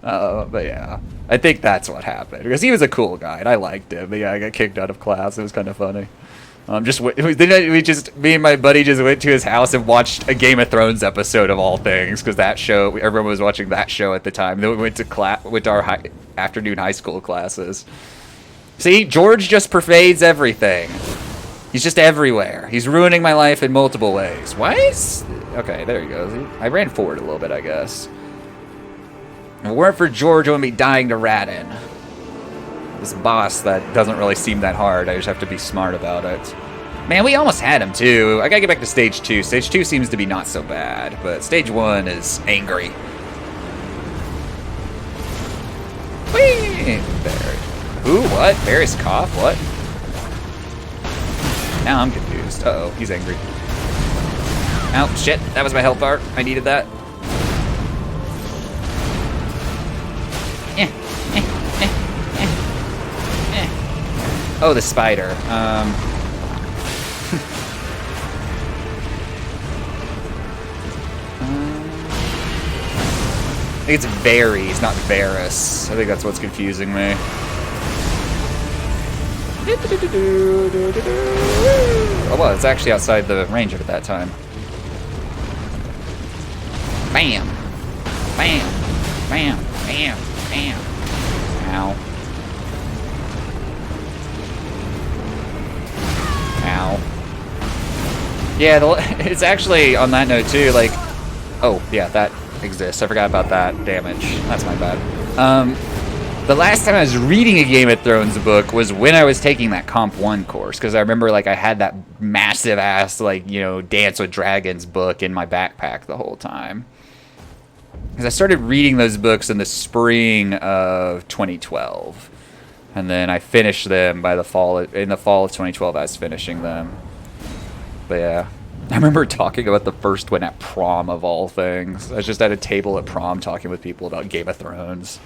But yeah, I think that's what happened because he was a cool guy and I liked him. But yeah, I got kicked out of class. It was kind of funny. Me and my buddy just went to his house and watched a Game of Thrones episode of all things because that show, everyone was watching that show at the time. Then we went to our afternoon high school classes. See, George just pervades everything. He's just everywhere. He's ruining my life in multiple ways. Why is... Okay, there he goes. I ran forward a little bit, I guess. If it weren't for George, I wouldn't be dying to Radin. This boss that doesn't really seem that hard. I just have to be smart about it. Man, we almost had him, too. I gotta get back to Stage 2. Stage 2 seems to be not so bad, but Stage 1 is angry. Whee! Barry. Who? What? Barry's cough? What? Now I'm confused. Uh-oh, he's angry. Oh, shit. That was my health bar. I needed that. Oh, the spider. I think it's Varys, not Varys. I think that's what's confusing me. Oh, well, it's actually outside the range of it that time. Bam! Bam! Bam! Bam! Bam! Ow. Ow. Yeah, it's actually, on that note, too, like... Oh, yeah, that exists. I forgot about that damage. That's my bad. The last time I was reading a Game of Thrones book was when I was taking that Comp 1 course, because I remember, like, I had that massive-ass, like, you know, Dance with Dragons book in my backpack the whole time. Because I started reading those books in the spring of 2012. And then I finished them by the fall of 2012. I was finishing them. But yeah, I remember talking about the first one at prom of all things. I was just at a table at prom talking with people about Game of Thrones.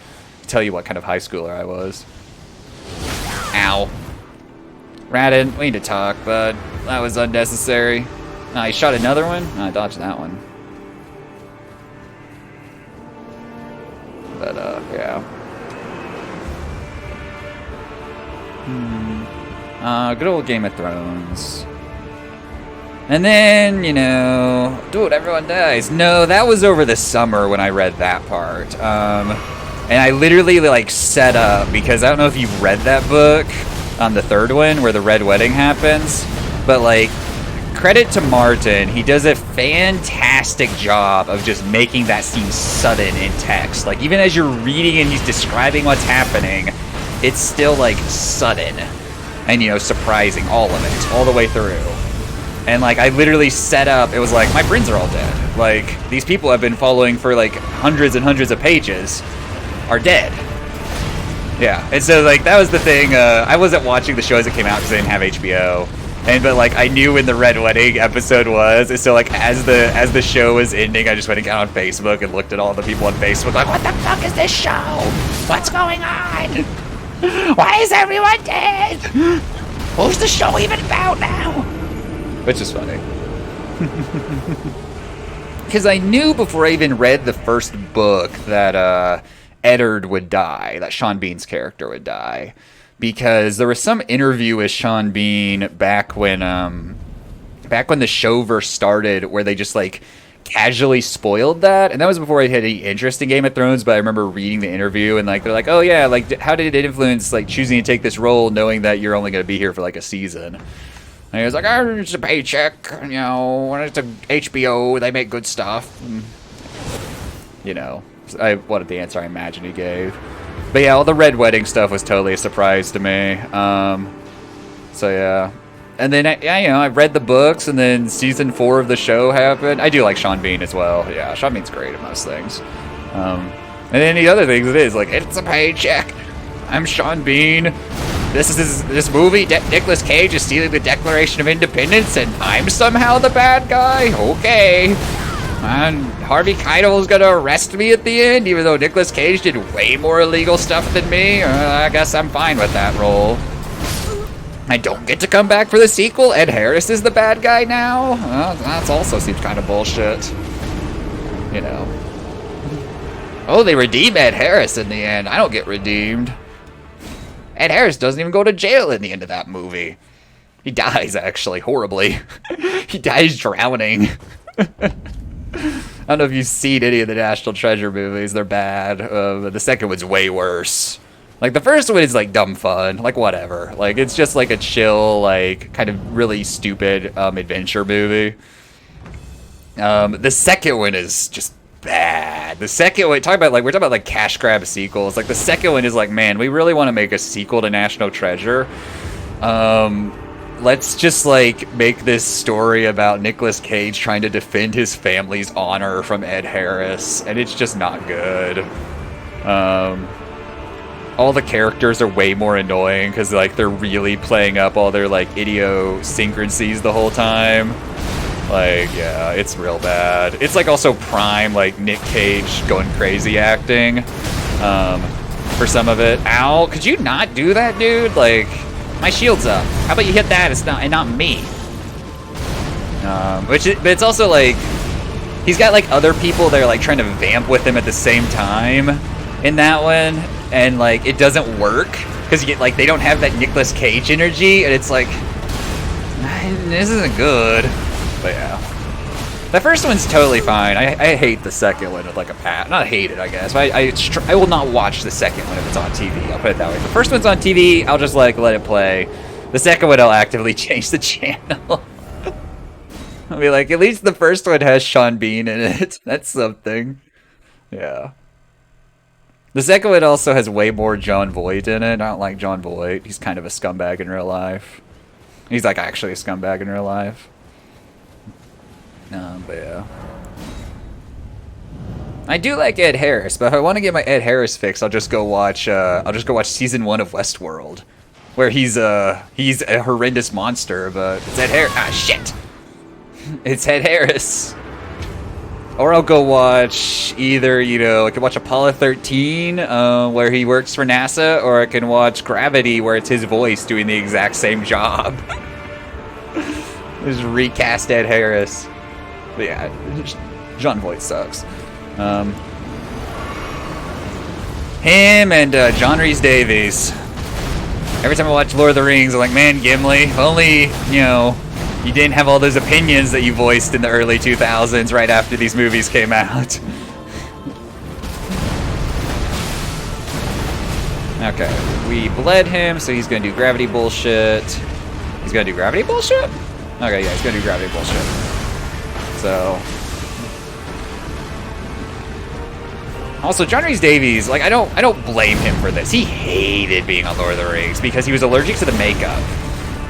Tell you what kind of high schooler I was. Ow. Radin, we need to talk, bud. That was unnecessary. Oh, he shot another one? Oh, I dodged that one. But, yeah. Good old Game of Thrones. And then, you know... Dude, everyone dies. No, that was over the summer when I read that part. And I literally, like, set up, because I don't know if you've read that book on the third one, where the Red Wedding happens, but, like, credit to Martin, he does a fantastic job of just making that scene sudden in text. Like, even as you're reading and he's describing what's happening, it's still, like, sudden and, you know, surprising, all of it, all the way through. And, like, I literally set up, it was like, my friends are all dead. Like, these people I've been following for, like, hundreds and hundreds of pages are dead. Yeah, and so, like, that was the thing. I wasn't watching the show as it came out because I didn't have HBO. But, like, I knew when the Red Wedding episode was, and so, like, as the show was ending, I just went and got on Facebook and looked at all the people on Facebook, like, what the fuck is this show? What's going on? Why is everyone dead? Who's the show even about now? Which is funny. Because I knew before I even read the first book that Eddard would die, that Sean Bean's character would die. Because there was some interview with Sean Bean back when the showverse started where they just, like, casually spoiled that. And that was before I had any interest in Game of Thrones, but I remember reading the interview and, like, they're like, oh yeah, like, how did it influence, like, choosing to take this role knowing that you're only going to be here for, like, a season? And he was like, oh, it's a paycheck, you know, when it's a HBO, they make good stuff. And, you know, what the answer I imagine he gave. But yeah, all the Red Wedding stuff was totally a surprise to me. So yeah. And then, I read the books, and then season 4 of the show happened. I do like Sean Bean as well. Yeah, Sean Bean's great at most things. And then the other things it is, like, it's a paycheck. I'm Sean Bean. This movie, Nicolas Cage is stealing the Declaration of Independence, and I'm somehow the bad guy? Okay. And Harvey Keitel's gonna arrest me at the end, even though Nicolas Cage did way more illegal stuff than me? I guess I'm fine with that role. I don't get to come back for the sequel? Ed Harris is the bad guy now? Well, that also seems kind of bullshit. You know. Oh, they redeem Ed Harris in the end. I don't get redeemed. Ed Harris doesn't even go to jail in the end of that movie. He dies, actually, horribly. He dies drowning. I don't know if you've seen any of the National Treasure movies. They're bad. But the second one's way worse. Like, the first one is, like, dumb fun. Like, whatever. Like, it's just, like, a chill, like, kind of really stupid adventure movie. The second one is just bad. The second one, we're talking about like cash grab sequels. Like the second one is like, man, we really want to make a sequel to National Treasure. Let's just like make this story about Nicolas Cage trying to defend his family's honor from Ed Harris, and it's just not good. All the characters are way more annoying because like they're really playing up all their like idiosyncrasies the whole time. Like, yeah, it's real bad. It's like also prime, like, Nick Cage going crazy acting for some of it. Ow, could you not do that, dude? Like, my shield's up. How about you hit that and not me? But it's also like, he's got like other people that are like trying to vamp with him at the same time in that one. And like, it doesn't work because you get like, they don't have that Nicolas Cage energy. And it's like, this isn't good. But yeah, the first one's totally fine. I hate the second one with like a pat. Not hate it, I guess. But I will not watch the second one if it's on TV. I'll put it that way. If the first one's on TV, I'll just like let it play. The second one, I'll actively change the channel. I'll be like, at least the first one has Sean Bean in it. That's something. Yeah. The second one also has way more John Voight in it. I don't like John Voight. He's kind of a scumbag in real life. He's like actually a scumbag in real life. But yeah. I do like Ed Harris, but if I want to get my Ed Harris fix, I'll just go watch season 1 of Westworld, where he's a horrendous monster, but it's Ed Harris. Ah, shit! It's Ed Harris. Or I'll go watch either, I can watch Apollo 13, where he works for NASA, or I can watch Gravity, where it's his voice doing the exact same job. Just recast Ed Harris. But yeah, John Voight sucks. Him and John Rhys Davies. Every time I watch Lord of the Rings, I'm like, man, Gimli, if only, you didn't have all those opinions that you voiced in the early 2000s right after these movies came out. Okay, we bled him, so he's gonna do gravity bullshit. He's gonna do gravity bullshit? Okay, yeah, he's gonna do gravity bullshit. So... Also, John Rhys Davies, like, I don't blame him for this. He hated being on Lord of the Rings because he was allergic to the makeup.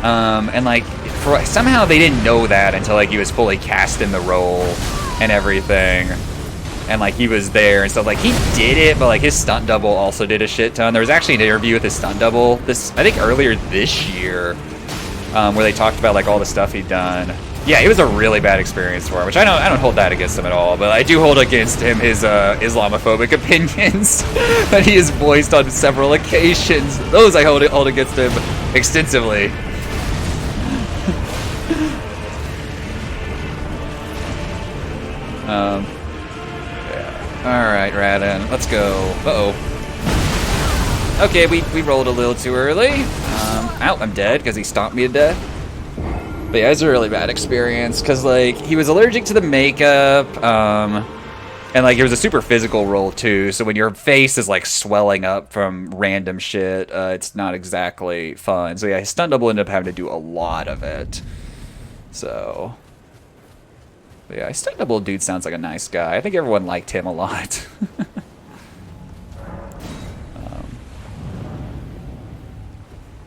And, like, somehow they didn't know that until, like, he was fully cast in the role and everything. And, like, he was there and stuff. Like, he did it, but, like, his stunt double also did a shit ton. There was actually an interview with his stunt double, I think earlier this year, where they talked about, like, all the stuff he'd done. Yeah, it was a really bad experience for him, which I don't hold that against him at all, but I do hold against him his Islamophobic opinions that he has voiced on several occasions. Those I hold against him extensively. Yeah. Alright, Radin, let's go. Uh-oh. Okay, we rolled a little too early. Ow, I'm dead because he stomped me to death. But yeah, it was a really bad experience, because, like, he was allergic to the makeup, and, like, it was a super physical role, too, so when your face is, like, swelling up from random shit, it's not exactly fun. So yeah, his stunt double ended up having to do a lot of it. So... But yeah, his stunt double dude sounds like a nice guy. I think everyone liked him a lot.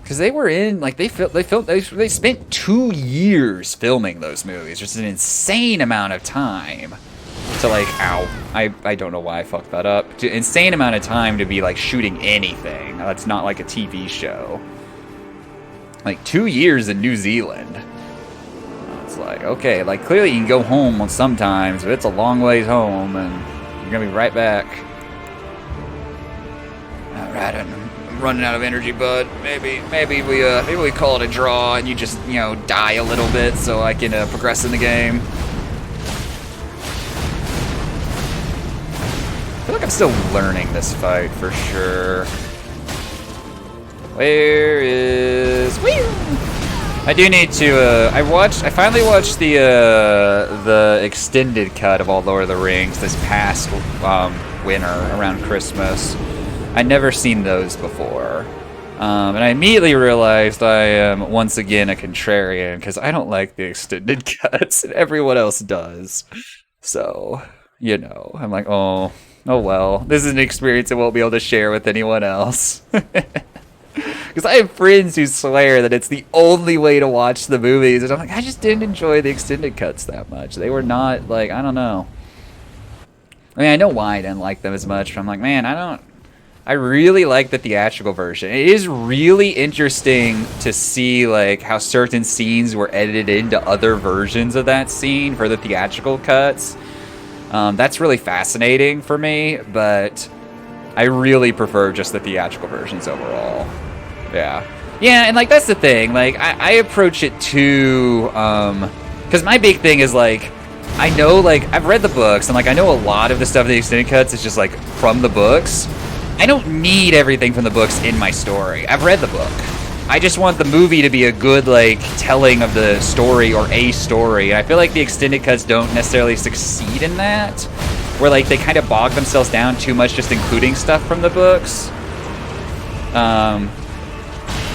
Because they were in, like, they spent 2 years filming those movies, which is an insane amount of time to, like, ow, I don't know why I fucked that up. Insane amount of time to be, like, shooting anything. That's not like a TV show. Like, 2 years in New Zealand. It's like, okay, like, clearly you can go home sometimes, but it's a long ways home, and you're gonna be right back. Alright, I'm running out of energy, bud. Maybe we call it a draw, and you just, die a little bit so I can progress in the game. I feel like I'm still learning this fight for sure. Where is... Whee! I do need to, I finally watched the extended cut of all Lord of the Rings this past winter around Christmas. I'd never seen those before. And I immediately realized I am once again a contrarian because I don't like the extended cuts and everyone else does. So, you know, I'm like, oh well, this is an experience I won't be able to share with anyone else. Because I have friends who swear that it's the only way to watch the movies, and I'm like, I just didn't enjoy the extended cuts that much. They were not, like, I don't know. I mean, I know why I didn't like them as much, but I'm like, man, I really like the theatrical version. It is really interesting to see, like, how certain scenes were edited into other versions of that scene for the theatrical cuts. That's really fascinating for me, but I really prefer just the theatrical versions overall. Yeah, and like that's the thing. Like I approach it too, because my big thing is like I know like I've read the books and like I know a lot of the stuff in the extended cuts is just like from the books. I don't need everything from the books in my story. I've read the book. I just want the movie to be a good like telling of the story or a story. And I feel like the extended cuts don't necessarily succeed in that. Where like they kind of bog themselves down too much just including stuff from the books.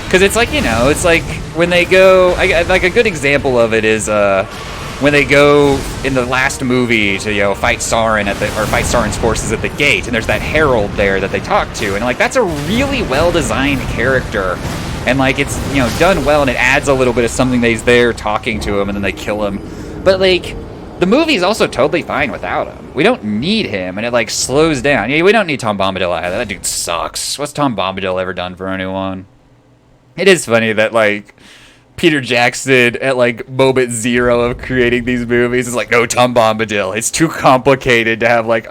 Because it's like, you know, it's like when they go, like a good example of it is when they go in the last movie to, you know, fight Sauron fight Sauron's forces at the gate, and there's that herald there that they talk to, and like that's a really well designed character, and like it's, you know, done well, and it adds a little bit of something that he's there talking to him, and then they kill him, but like the movie's also totally fine without him. We don't need him, and it like slows down. Yeah, we don't need Tom Bombadil either. That dude sucks. What's Tom Bombadil ever done for anyone? It is funny that, like, Peter Jackson, at, like, moment zero of creating these movies, is like, no, Tom Bombadil. It's too complicated to have, like,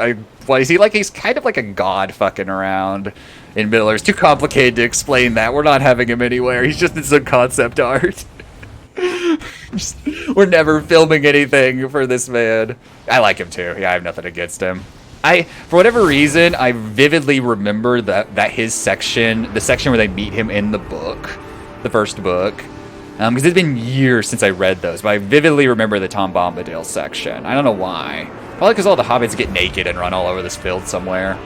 what is he, like, he's kind of like a god fucking around in Middle Earth. It's too complicated to explain that. We're not having him anywhere. He's just in some concept art. We're never filming anything for this man. I like him, too. Yeah, I have nothing against him. For whatever reason, I vividly remember that his section, the section where they meet him in the book, the first book, because it's been years since I read those, but I vividly remember the Tom Bombadil section. I don't know why. Probably because all the hobbits get naked and run all over this field somewhere.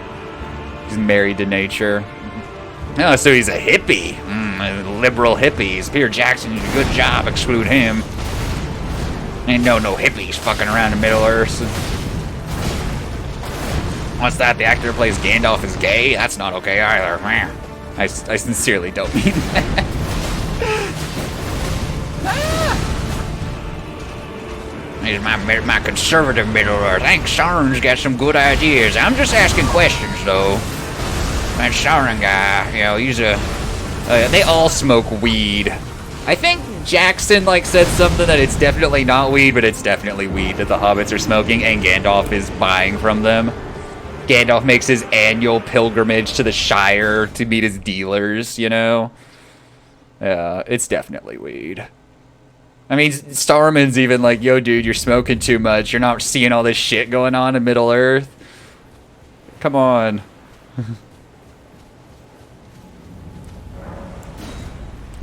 He's married to nature. Oh, so he's a hippie. A liberal hippies. Peter Jackson did a good job exclude him. Ain't no hippies fucking around in Middle-earth. What's that? The actor who plays Gandalf is gay? That's not okay either. I sincerely don't mean that. He's my conservative Middle-earth. I think Sauron's got some good ideas. I'm just asking questions, though. That Sauron guy, you know, he's a... they all smoke weed. I think Jackson, like, said something that it's definitely not weed, but it's definitely weed that the hobbits are smoking, and Gandalf is buying from them. Gandalf makes his annual pilgrimage to the Shire to meet his dealers, you know? Yeah, it's definitely weed. I mean, Saruman's even like, yo, dude, you're smoking too much. You're not seeing all this shit going on in Middle-earth. Come on.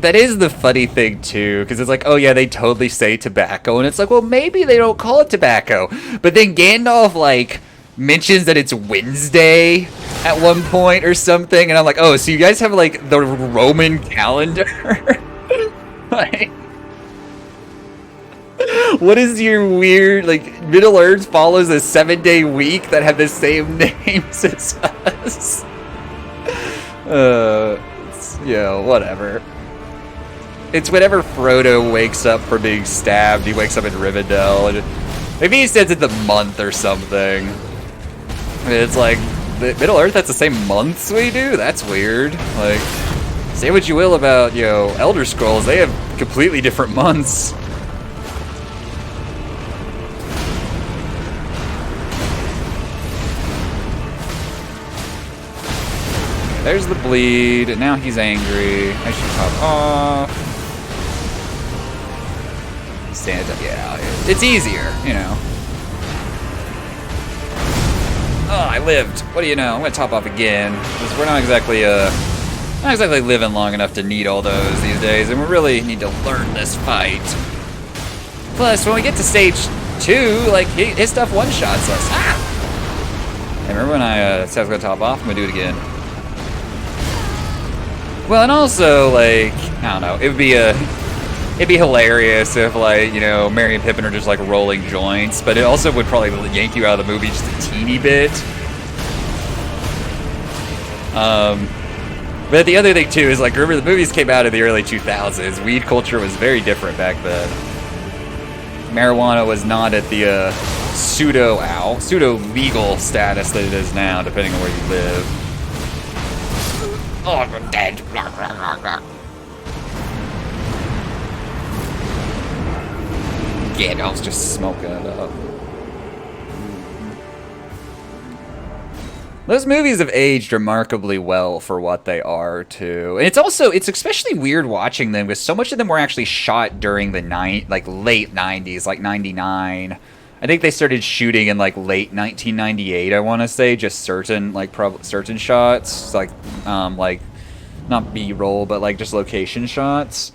That is the funny thing, too, because it's like, oh, yeah, they totally say tobacco, and it's like, well, maybe they don't call it tobacco. But then Gandalf, like, mentions that it's Wednesday at one point or something, and I'm like, oh, so you guys have, like, the Roman calendar? Like, what is your weird, like, Middle-earth follows a 7-day week that have the same names as us? Yeah, whatever. It's whenever Frodo wakes up from being stabbed, he wakes up in Rivendell, and maybe he says it's a month or something. It's like, Middle-earth has the same months we do? That's weird. Like, say what you will about, you know, Elder Scrolls, they have completely different months. There's the bleed, and now he's angry. I should pop off. Stand up, yeah, it's easier, you know. Oh, I lived. What do you know? I'm gonna top off again because we're not exactly living long enough to need all those these days, and we really need to learn this fight. Plus, when we get to stage 2, like his stuff one-shots us. Ah! And remember when I said I was gonna top off? I'm gonna do it again. Well, and also, like, I don't know, it'd be hilarious if, like, you know, Merry and Pippin are just, like, rolling joints, but it also would probably yank you out of the movie just a teeny bit. But the other thing, too, is, like, remember, the movies came out in the early 2000s. Weed culture was very different back then. Marijuana was not at the, pseudo-legal status that it is now, depending on where you live. Oh, I'm dead. Gandalf's just smoking it up. Those movies have aged remarkably well for what they are, too. And it's especially weird watching them because so much of them were actually shot during the late 90s, like 99. I think they started shooting in like late 1998, I want to say, just certain certain shots, like not B-roll, but like just location shots.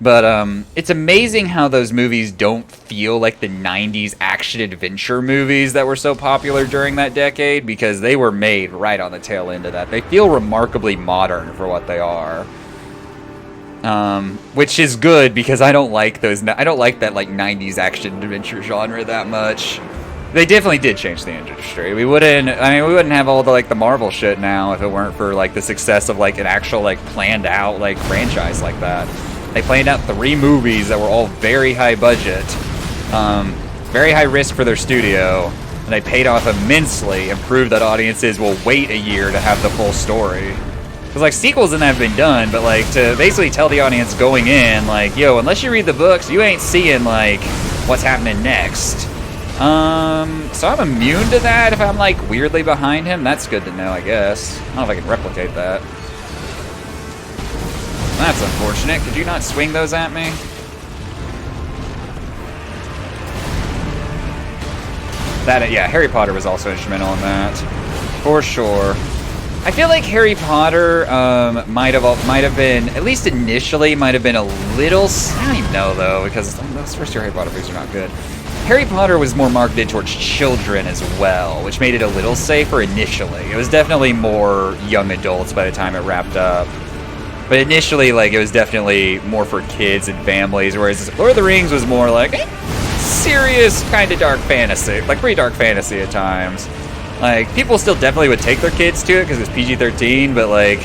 But it's amazing how those movies don't feel like the 90s action-adventure movies that were so popular during that decade, because they were made right on the tail end of that. They feel remarkably modern for what they are. Which is good, because I don't like that like 90s action-adventure genre that much. They definitely did change the industry. We wouldn't have all the Marvel shit now if it weren't for like the success of like an actual like planned out like franchise like that. They planned out 3 movies that were all very high budget, very high risk for their studio, and they paid off immensely and proved that audiences will wait a year to have the full story. Because like sequels and that have been done, but like to basically tell the audience going in, like, yo, unless you read the books, you ain't seeing like what's happening next. So I'm immune to that if I'm like weirdly behind him. That's good to know, I guess. I don't know if I can replicate that. That's unfortunate. Could you not swing those at me? Yeah, Harry Potter was also instrumental in that, for sure. I feel like Harry Potter might have been, at least initially, might have been a little. I don't even know though, because those first 2 Harry Potter movies are not good. Harry Potter was more marketed towards children as well, which made it a little safer initially. It was definitely more young adults by the time it wrapped up. But initially, like, it was definitely more for kids and families, whereas Lord of the Rings was more like serious, kind of dark fantasy, like pretty dark fantasy at times. Like, people still definitely would take their kids to it because it's PG-13, but like,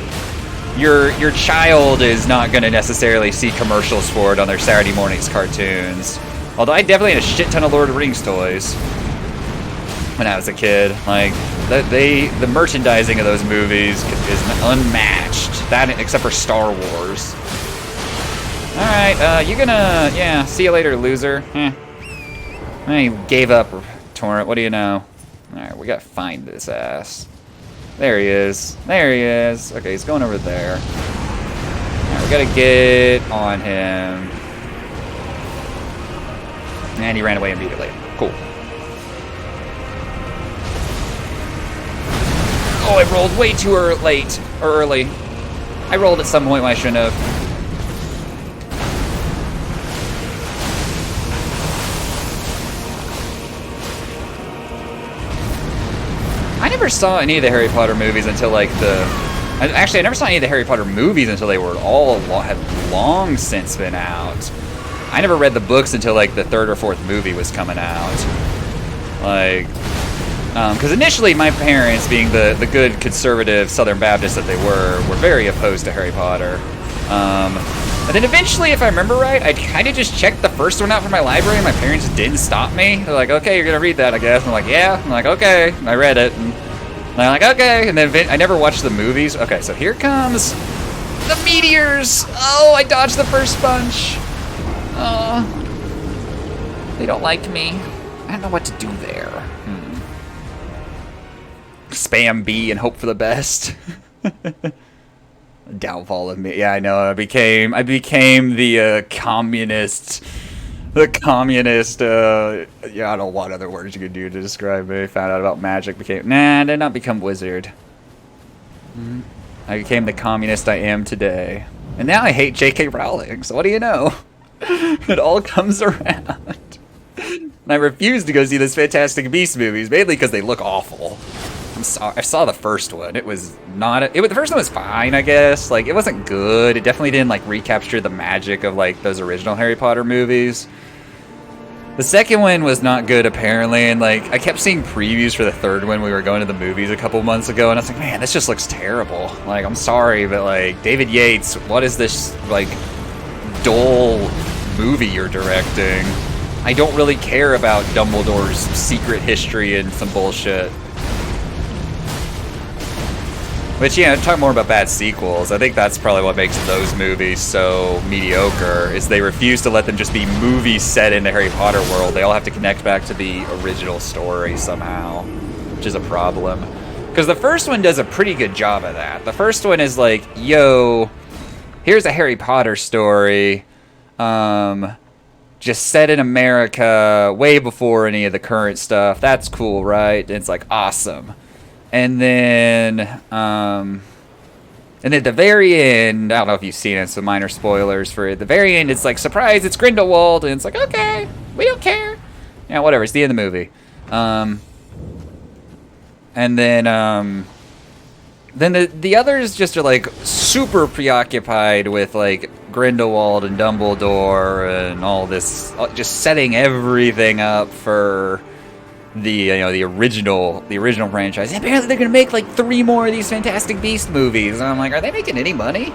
your child is not going to necessarily see commercials for it on their Saturday mornings cartoons. Although I definitely had a shit ton of Lord of the Rings toys when I was a kid. Like, the merchandising of those movies is unmatched. That, except for Star Wars. Alright, yeah, see you later, loser. I gave up, Torrent, what do you know? Alright, we gotta find this ass. There he is. There he is. Okay, he's going over there. Alright, we gotta get on him. And he ran away immediately. Cool. Oh, I rolled way too early. I rolled at some point when I shouldn't have. I never saw any of the Harry Potter movies until like Actually, I never saw any of the Harry Potter movies until they were had long since been out. I never read the books until like the 3rd or 4th movie was coming out. Like, because initially my parents, being the good conservative Southern Baptists that they were very opposed to Harry Potter. And then eventually, if I remember right, I kind of just checked the first one out from my library, and my parents didn't stop me. They're like, okay, you're gonna read that, I guess. I'm like, yeah. I'm like, okay. And I read it, and I'm like, okay. And then I never watched the movies. Okay, so here comes the meteors. Oh, I dodged the first bunch. They don't like me. I don't know what to do there. Spam B and hope for the best. Downfall of me. Yeah, I know. I became the communist The communist, yeah, I don't know what other words you could do to describe me. Found out about magic, I did not become wizard. I became the communist I am today. And now I hate J.K. Rowling, so what do you know? It all comes around. And I refuse to go see those Fantastic Beasts movies, mainly because they look awful. I'm sorry. I saw the first one. It was not. The first one was fine, I guess. Like, it wasn't good. It definitely didn't like recapture the magic of like those original Harry Potter movies. The second one was not good, apparently, and like I kept seeing previews for the third one. We were going to the movies a couple months ago, and I was like, man, this just looks terrible. Like, I'm sorry, but like David Yates, what is this like dull movie you're directing? I don't really care about Dumbledore's secret history and some bullshit. Which, yeah, talk more about bad sequels. I think that's probably what makes those movies so mediocre, is they refuse to let them just be movies set in the Harry Potter world. They all have to connect back to the original story somehow, which is a problem. Because the first one does a pretty good job of that. The first one is like, yo, here's a Harry Potter story, just set in America way before any of the current stuff. That's cool, right? And it's like, awesome. And then at the very end, I don't know if you've seen it, some minor spoilers for it. The very end, it's like, surprise, it's Grindelwald, and it's like, okay, we don't care. Yeah, whatever, it's the end of the movie. And then the others just are like super preoccupied with like Grindelwald and Dumbledore and all this, just setting everything up for the original franchise. Apparently they're gonna make like 3 more of these Fantastic Beast movies, and I'm like, are they making any money?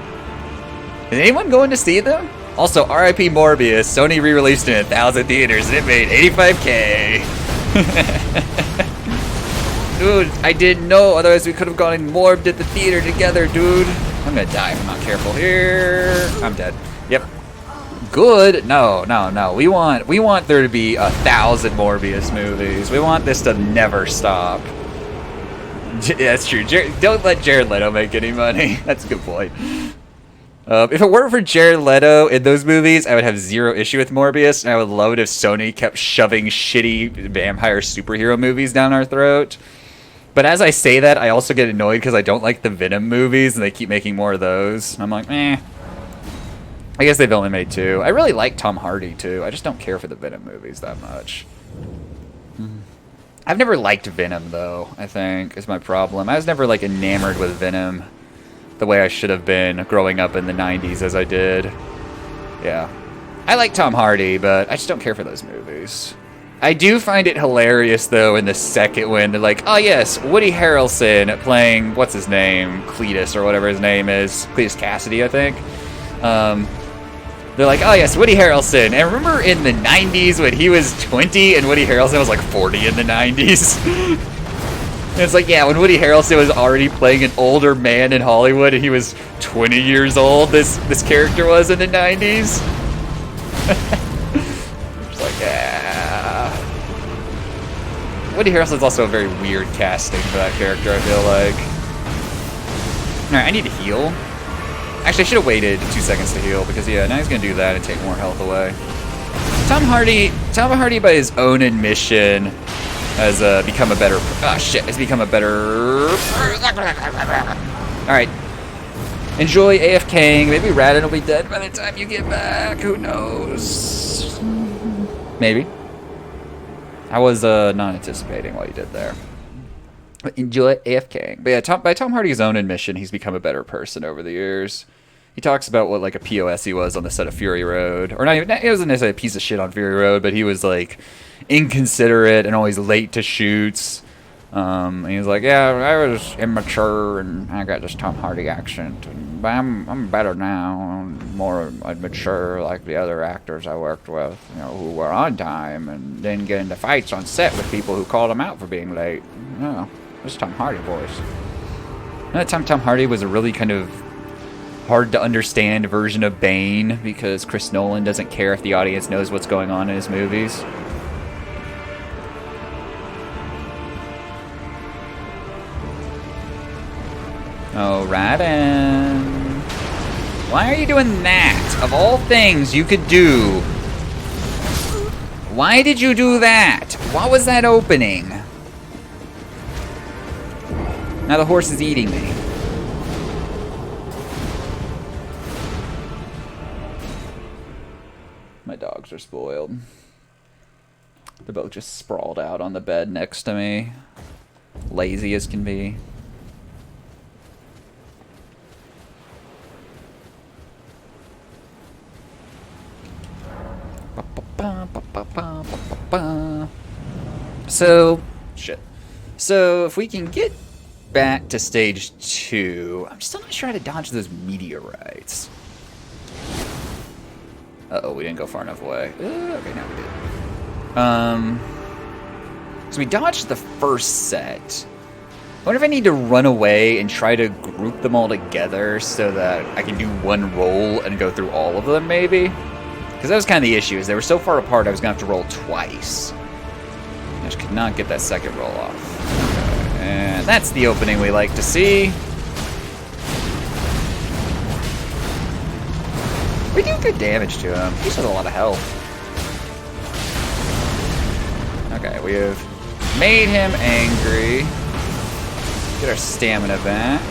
Is anyone going to see them? Also, R.I.P. Morbius. Sony re-released it in 1,000 theaters, and it made $85K. Dude, I didn't know. Otherwise, we could have gone and morbed at the theater together, dude. I'm gonna die if I'm not careful here. I'm dead. Yep. Good? No. We want there to be 1,000 Morbius movies. We want this to never stop. Yeah, that's true. Don't let Jared Leto make any money. That's a good point. If it weren't for Jared Leto in those movies, I would have 0 issue with Morbius, and I would love it if Sony kept shoving shitty vampire superhero movies down our throat. But as I say that, I also get annoyed because I don't like the Venom movies, and they keep making more of those. And I'm like, eh. I guess they've only made 2. I really like Tom Hardy, too. I just don't care for the Venom movies that much. I've never liked Venom, though, I think, is my problem. I was never, like, enamored with Venom the way I should have been growing up in the 90s as I did. Yeah. I like Tom Hardy, but I just don't care for those movies. I do find it hilarious, though, in the second one. They're like, oh, yes, Woody Harrelson playing, what's his name? Cletus, or whatever his name is. Cletus Cassidy, I think. They're like, oh yes, Woody Harrelson. And remember in the 90s when he was 20 and Woody Harrelson was like 40 in the 90s? And it's like, yeah, when Woody Harrelson was already playing an older man in Hollywood and he was 20 years old, this character was in the 90s. It's like, yeah. Woody Harrelson's also a very weird casting for that character, I feel like. Alright, I need to heal. Actually, I should have waited 2 seconds to heal, because, yeah, now he's going to do that and take more health away. Tom Hardy, by his own admission, has become a better... has become a better... Alright. Enjoy AFKing. Maybe Radin will be dead by the time you get back. Who knows? Maybe. I was not anticipating what you did there. Enjoy AFKing. But yeah, by Tom Hardy's own admission, he's become a better person over the years. He talks about what like a POS he was on the set of Fury Road, or not even. He wasn't necessarily a piece of shit on Fury Road, but he was like inconsiderate and always late to shoots. And he was like, yeah, I was immature and I got this Tom Hardy accent, but I'm better now. I'm more mature like the other actors I worked with, who were on time and didn't get into fights on set with people who called him out for being late. No, this Tom Hardy voice. And that time Tom Hardy was a really kind of hard to understand version of Bane, because Chris Nolan doesn't care if the audience knows what's going on in his movies. Oh, Radin. Why are you doing that? Of all things you could do Why did you do that? What was that opening? Now the horse is eating me. My dogs are spoiled. They're both just sprawled out on the bed next to me. Lazy as can be. So, shit. So, if we can get back to stage 2, I'm still not sure how to dodge those meteorites. Uh-oh, we didn't go far enough away. Okay, now we did. So we dodged the first set. I wonder if I need to run away and try to group them all together so that I can do one roll and go through all of them, maybe? Because that was kind of the issue, is they were so far apart I was going to have to roll twice. I just could not get that second roll off. Okay, and that's the opening we like to see. We do good damage to him. He's with a lot of health. Okay, we have made him angry. Get our stamina back.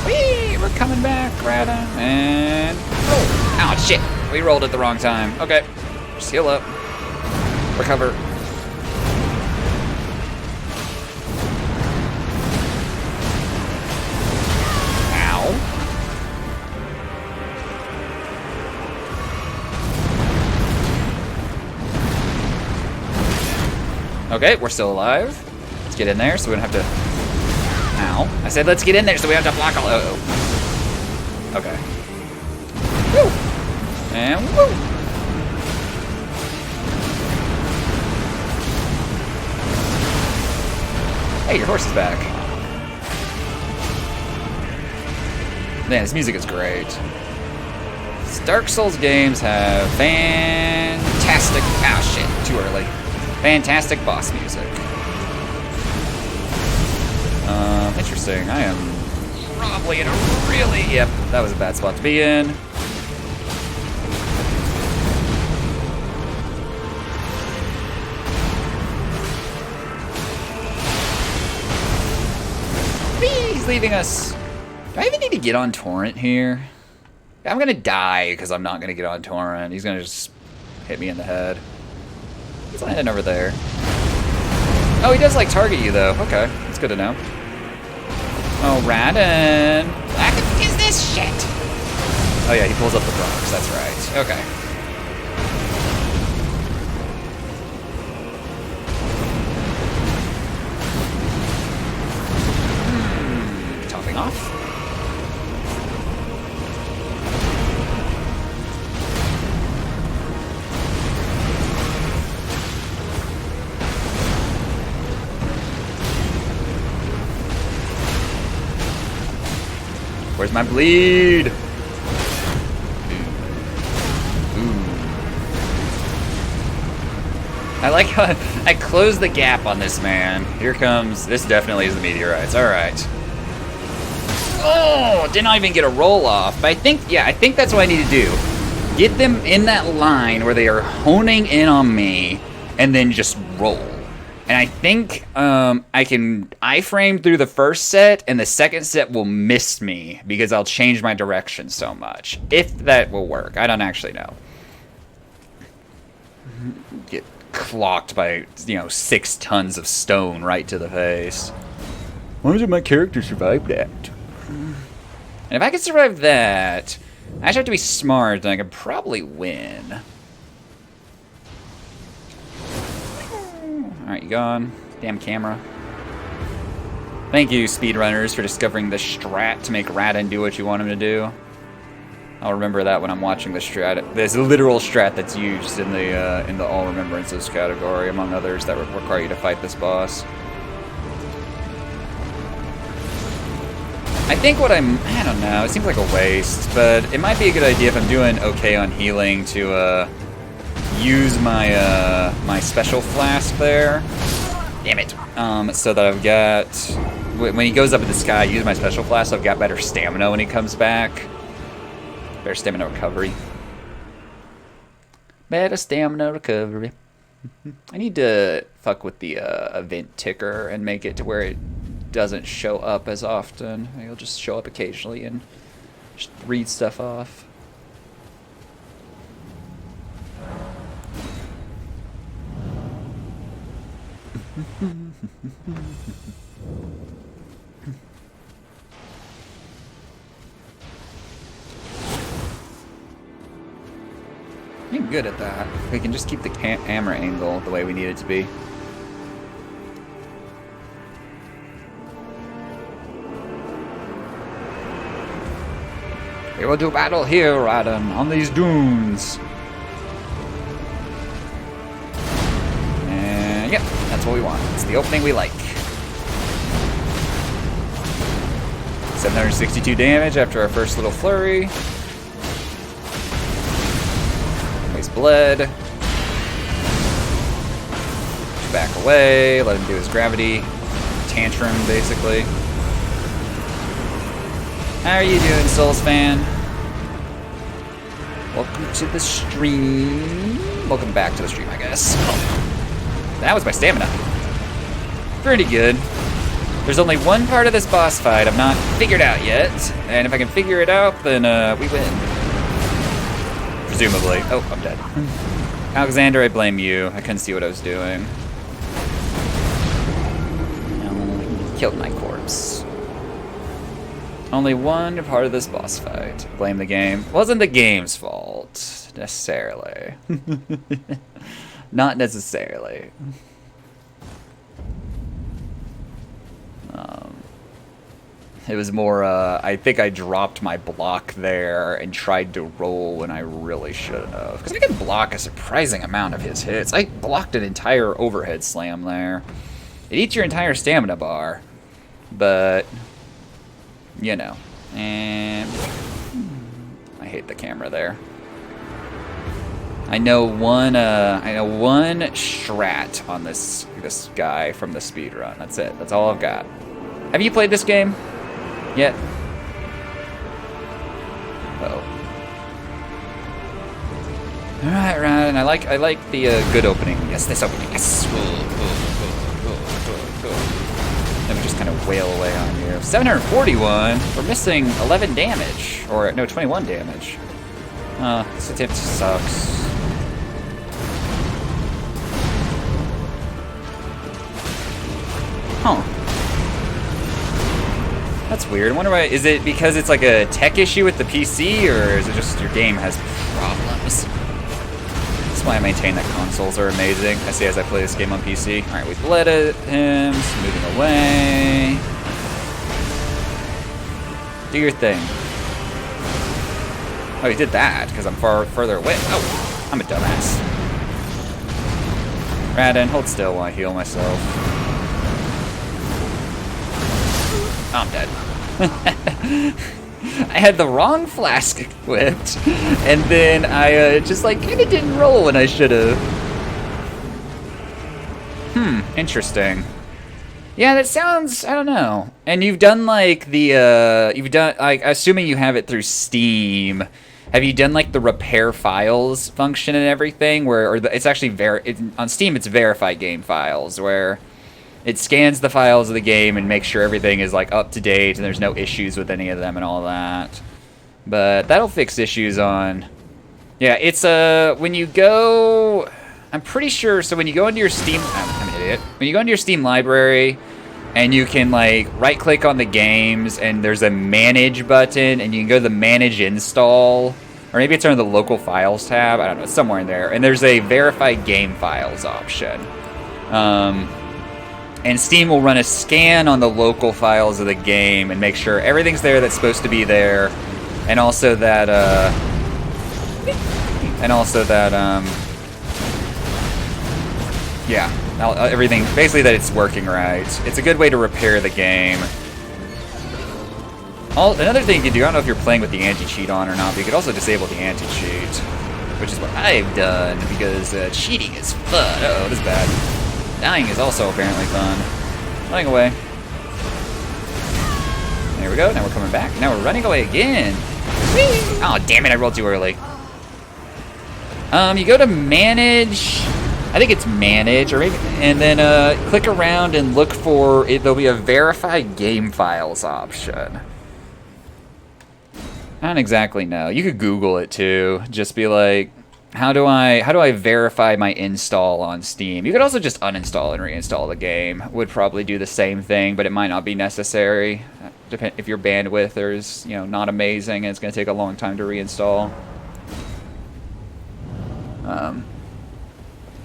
Whee! We're coming back, Rada. And roll. Oh, shit. We rolled at the wrong time. Okay. Just heal up. Recover. Okay, we're still alive. Let's get in there so we don't have to... Ow. I said let's get in there so we don't have to block all... Uh-oh. Okay. Woo! And woo! Hey, your horse is back. Man, this music is great. Dark Souls games have fantastic... Oh, shit. Too early. Fantastic boss music. Interesting. I am probably in a really... Yep, that was a bad spot to be in. He's leaving us. Do I even need to get on Torrent here? I'm gonna die because I'm not gonna get on Torrent. He's gonna just hit me in the head. He's landing over there. Oh, he does like target you though. Okay, that's good to know. Oh, Radin. What is this shit? Oh yeah, he pulls up the rocks. That's right. Okay. Topping off. Where's my bleed? Ooh. I like how I closed the gap on this man. Here comes, this definitely is the meteorites. All right. Oh, did not even get a roll off. But I think, yeah, I think that's what I need to do. Get them in that line where they are honing in on me and then just roll. And I think I can iframe through the first set, and the second set will miss me because I'll change my direction so much. If that will work. I don't actually know. Get clocked by, 6 tons of stone right to the face. Why did my character survive that? And if I could survive that, I just have to be smart, and I could probably win. Alright, you gone. Damn camera. Thank you, speedrunners, for discovering the strat to make Radin do what you want him to do. I'll remember that when I'm watching the strat. There's a literal strat that's used in the All Remembrances category, among others, that require you to fight this boss. I think I don't know, it seems like a waste, but it might be a good idea if I'm doing okay on healing to, use my my special flask there. Damn it. So that I've got, when he goes up in the sky, I use my special flask so I've got better stamina when he comes back. Better stamina recovery. Better stamina recovery. I need to fuck with the event ticker and make it to where it doesn't show up as often. It'll just show up occasionally and just read stuff off. I'm good at that. We can just keep the camera angle the way we need it to be. We will do battle here, Raiden, on these dunes. And yep, that's what we want. It's the opening we like. 762 damage after our first little flurry. Waste blood. Back away, let him do his gravity tantrum, basically. How are you doing, Souls fan? Welcome to the stream. Welcome back to the stream, I guess. Oh, that was my stamina. Pretty good. There's only one part of this boss fight I've not figured out yet, and if I can figure it out, then we win. Presumably. Oh, I'm dead. Alexander, I blame you. I couldn't see what I was doing. Killed my corpse. Only one part of this boss fight. Blame the game. Wasn't the game's fault, necessarily. Not necessarily. It was more, I think I dropped my block there and tried to roll when I really shouldn't have. Because I can block a surprising amount of his hits. I blocked an entire overhead slam there. It eats your entire stamina bar. But, you know. And I hate the camera there. I know one strat on this guy from the speedrun. That's it. That's all I've got. Have you played this game yet? Uh-oh. Alright, right, and I like the good opening. Yes, this opening. Yes. Then we just kind of wail away on you. 741. We're missing 11 damage, or no, 21 damage. This attempt sucks. Huh. That's weird. I wonder why. Is it because it's like a tech issue with the PC, or is it just your game has problems? That's why I maintain that consoles are amazing. I see as I play this game on PC. Alright, we've bled at him. Just moving away. Do your thing. Oh, he did that because I'm further away. Oh, I'm a dumbass. Raiden, hold still while I heal myself. Oh, I'm dead. I had the wrong flask equipped, and then I just like kind of didn't roll when I should have. Interesting. Yeah, that sounds, I don't know. And you've done like the like, assuming you have it through Steam. Have you done like the repair files function and everything, where it's actually on Steam it's verify game files, where it scans the files of the game and makes sure everything is like up to date and there's no issues with any of them and all that. But that'll fix issues on. Yeah, it's when you go, I'm pretty sure. So when you go into your Steam, I'm an idiot. When you go into your Steam library, and you can like right click on the games, and there's a manage button, and you can go to the manage install, or maybe it's under the local files tab. I don't know, it's somewhere in there. And there's a verify game files option. And Steam will run a scan on the local files of the game and make sure everything's there that's supposed to be there, and also that yeah, everything, basically that it's working right. It's a good way to repair the game. Another thing you can do, I don't know if you're playing with the anti-cheat on or not, but you could also disable the anti-cheat, which is what I've done, because cheating is fun. Uh-oh, this is bad. Dying is also apparently fun. Running away. There we go. Now we're coming back. Now we're running away again. Whee! Oh, damn it. I rolled too early. You go to manage. I think it's manage, or maybe, and then click around and look for it. There'll be a verify game files option. I don't exactly know. You could Google it too. Just be like, how do I verify my install on Steam? You could also just uninstall and reinstall the game. Would probably do the same thing, but it might not be necessary. Depend if your bandwidth is, you know, not amazing and it's going to take a long time to reinstall.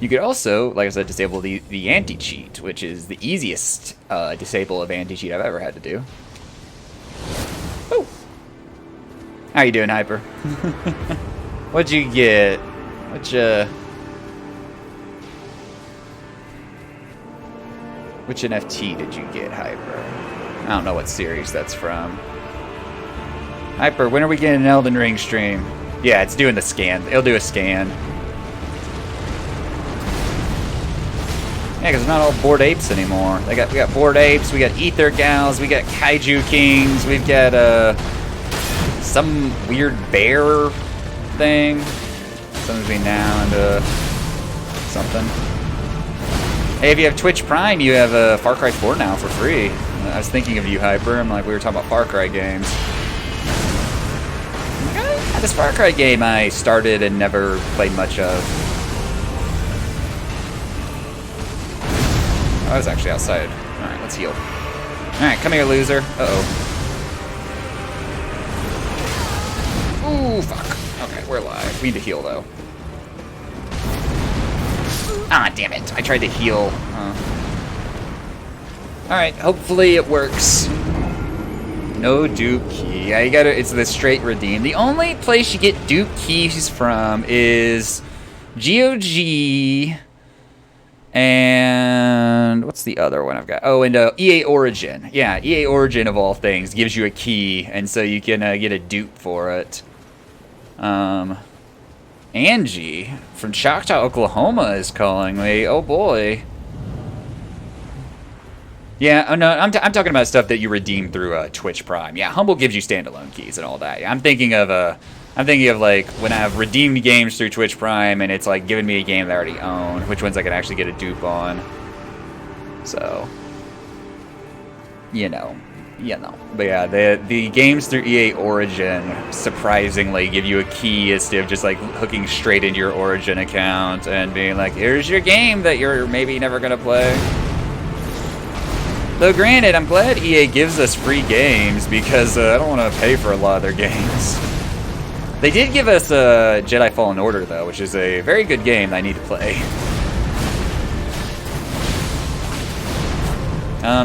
You could also, like I said, disable the anti-cheat, which is the easiest disable of anti-cheat I've ever had to do. Woo! How you doing, Hyper? What'd you get? Which NFT did you get, Hyper? I don't know what series that's from. Hyper, when are we getting an Elden Ring stream? Yeah, it's doing the scan. It'll do a scan. Yeah, because it's not all Bored Apes anymore. We got Bored Apes, we got Ether Gals, we got Kaiju Kings, we've got some weird bear thing. Something between now and something. Hey, if you have Twitch Prime, you have Far Cry 4 now for free. I was thinking of you, Hyper. I'm like, we were talking about Far Cry games. This Far Cry game I started and never played much of. Oh, I was actually outside. Alright, let's heal. Alright, come here, loser. Uh-oh. Ooh, fuck. Okay, we're alive. We need to heal, though. Ah, damn it. I tried to heal. Alright, hopefully it works. No dupe key. Yeah, you gotta, it's the straight redeem. The only place you get dupe keys from is GOG and what's the other one I've got? Oh, and EA Origin. Yeah, EA Origin of all things gives you a key, and so you can get a dupe for it. Angie from Choctaw, Oklahoma is calling me. Oh boy. Yeah, oh no, I'm talking about stuff that you redeem through Twitch Prime. Yeah, Humble gives you standalone keys and all that. I'm thinking of like when I've redeemed games through Twitch Prime and it's like giving me a game that I already own, which ones I can actually get a dupe on. So, you know. But yeah, the games through EA Origin surprisingly give you a key instead of just like hooking straight into your Origin account and being like, here's your game that you're maybe never gonna play. Though granted, I'm glad EA gives us free games because I don't want to pay for a lot of their games. They did give us Jedi Fallen Order though, which is a very good game that I need to play.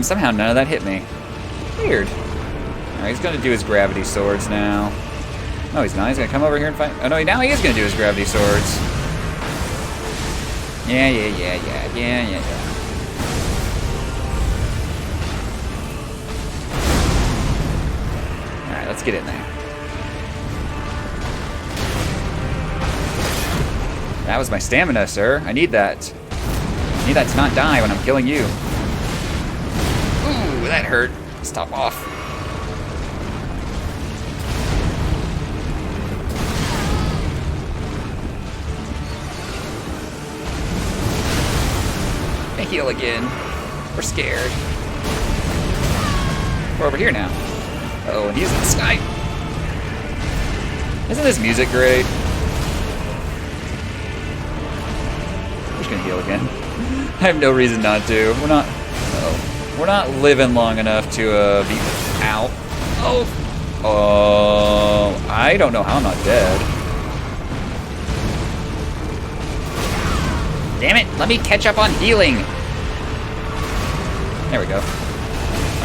Somehow none of that hit me. Weird. Alright, he's gonna do his gravity swords now. No, he's not. He's gonna come over here and fight. Oh no, now he is gonna do his gravity swords. Yeah. Alright, let's get in there. That was my stamina, sir. I need that. I need that to not die when I'm killing you. Ooh, that hurt. Let's top off. I heal again. We're scared. We're over here now. Uh-oh, and he's in the sky. Isn't this music great? We're just gonna heal again. I have no reason not to. We're not. Uh-oh. We're not living long enough to be out. Oh, I don't know how I'm not dead. Damn it! Let me catch up on healing. There we go.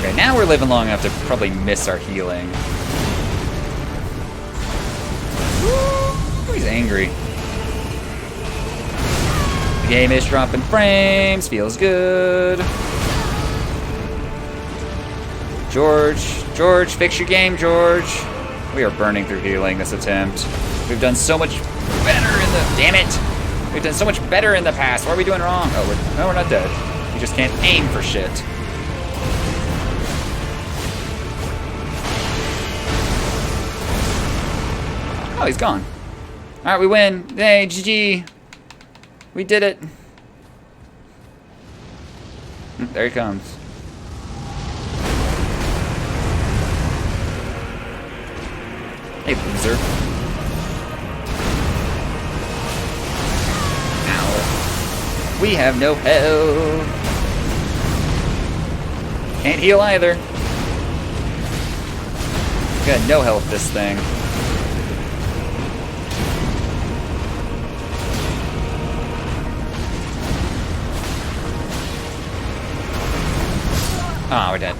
Okay, now we're living long enough to probably miss our healing. Ooh, he's angry. The game is dropping frames. Feels good. George, fix your game, George. We are burning through healing this attempt. We've done so much better in the... Damn it! We've done so much better in the past. What are we doing wrong? Oh, no, we're not dead. We just can't aim for shit. Oh, he's gone. Alright, we win. Hey, GG. We did it. There he comes. Hey, loser. Ow. We have no health. Can't heal either. Got no health, this thing. Oh, we're dead.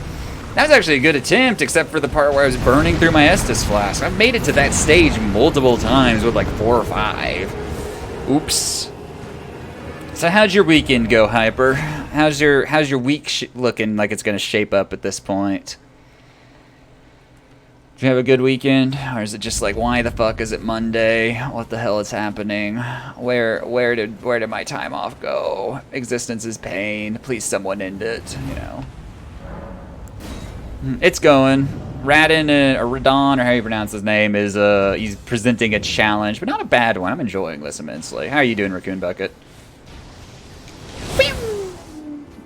That was actually a good attempt, except for the part where I was burning through my Estus flask. I've made it to that stage multiple times with like 4 or 5. Oops. So how'd your weekend go, Hyper? How's your week looking like it's gonna shape up at this point? Did you have a good weekend, or is it just like, why the fuck is it Monday? What the hell is happening? Where did my time off go? Existence is pain. Please, someone end it. You know. It's going. Radin, or Radon, or how you pronounce his name, is he's presenting a challenge, but not a bad one. I'm enjoying this immensely. How are you doing, Raccoon Bucket?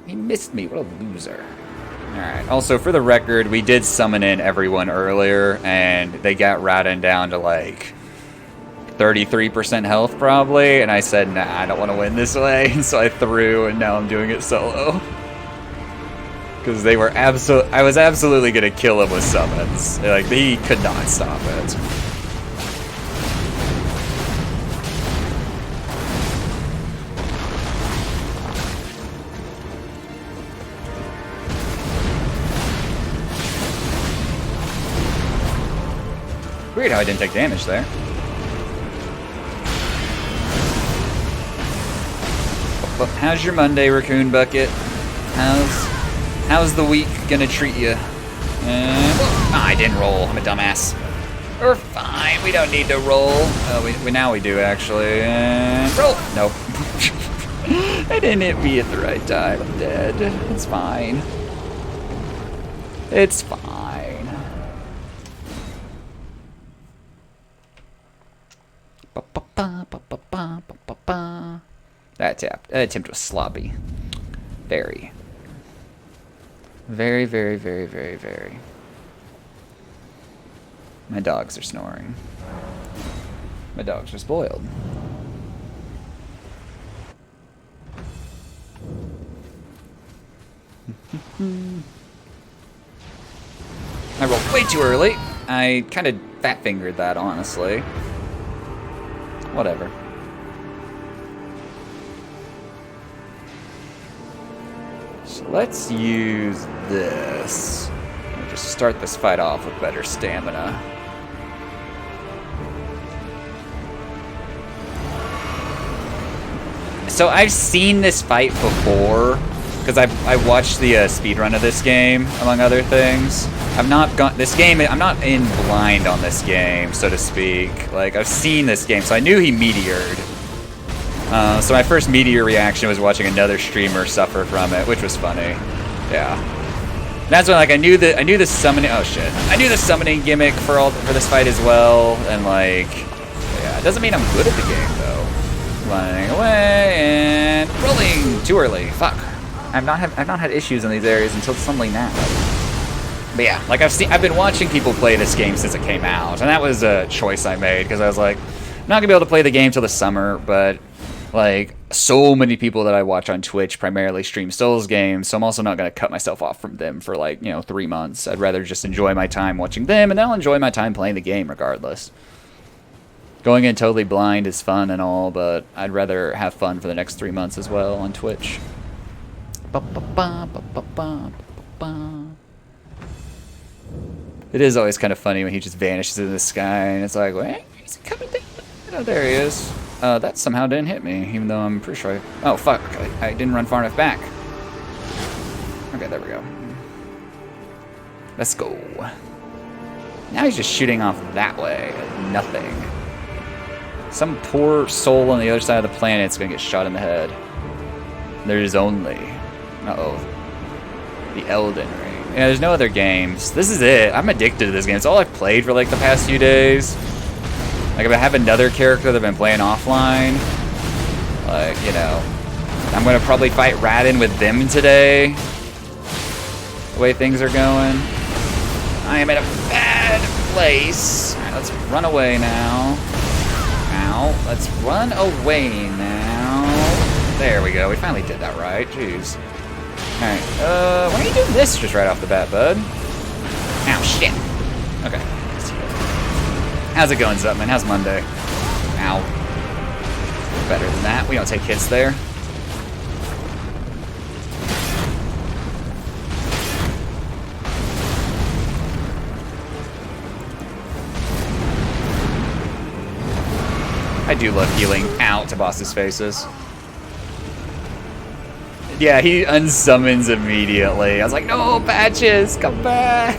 He missed me. What a loser. Alright, also for the record, we did summon in everyone earlier, and they got Radin down to like 33% health probably, and I said, nah, I don't want to win this way, and so I threw, and now I'm doing it solo. Because they were I was absolutely going to kill him with summons. Like, he could not stop it. Weird how I didn't take damage there. But how's your Monday, Raccoon Bucket? How's the week gonna treat you? I didn't roll. I'm a dumbass. We're fine. We don't need to roll. Now we do actually. And roll. Nope. I didn't hit me at the right time. I'm dead. It's fine. It's fine. That attempt was sloppy. Very. Very, very, very, very, very. My dogs are snoring. My dogs are spoiled. I rolled way too early. I kind of fat-fingered that, honestly. Whatever. So let's use this. We'll just start this fight off with better stamina. So I've seen this fight before, because I watched the speedrun of this game, among other things. I've not gone this game. I'm not in blind on this game, so to speak. Like, I've seen this game, so I knew he meteored. So my first meteor reaction was watching another streamer suffer from it, which was funny. Yeah. That's when, like, I knew the summoning. Oh shit! I knew the summoning gimmick for this fight as well, and like, yeah, it doesn't mean I'm good at the game though. Running away and rolling too early. Fuck. I've not had issues in these areas until suddenly now. But yeah, like I've been watching people play this game since it came out, and that was a choice I made because I was like, I'm not gonna be able to play the game till the summer, but like so many people that I watch on Twitch primarily stream Souls games, so I'm also not gonna cut myself off from them for like 3 months. I'd rather just enjoy my time watching them, and I'll enjoy my time playing the game regardless. Going in totally blind is fun and all, but I'd rather have fun for the next 3 months as well on Twitch. It is always kind of funny when he just vanishes in the sky, and it's like, wait, is he coming down? Oh, there he is. That somehow didn't hit me, even though I'm pretty sure oh, fuck. I didn't run far enough back. Okay, there we go. Let's go. Now he's just shooting off that way. Nothing. Some poor soul on the other side of the planet is going to get shot in the head. There's only... Uh-oh. The Elden Ring. Yeah, there's no other games. This is it. I'm addicted to this game. It's all I've played for like the past few days. Like, if I have another character that I've been playing offline, like, you know, I'm gonna probably fight Radin with them today. The way things are going. I am in a bad place. Alright, let's run away now. Ow. Let's run away now. There we go. We finally did that right. Jeez. Alright. Why are you doing this just right off the bat, bud? Ow, shit. Okay. How's it going, Zupman? How's Monday? Ow. Better than that. We don't take hits there. I do love healing out to bosses' faces. Yeah, he unsummons immediately. I was like, no, Patches, come back.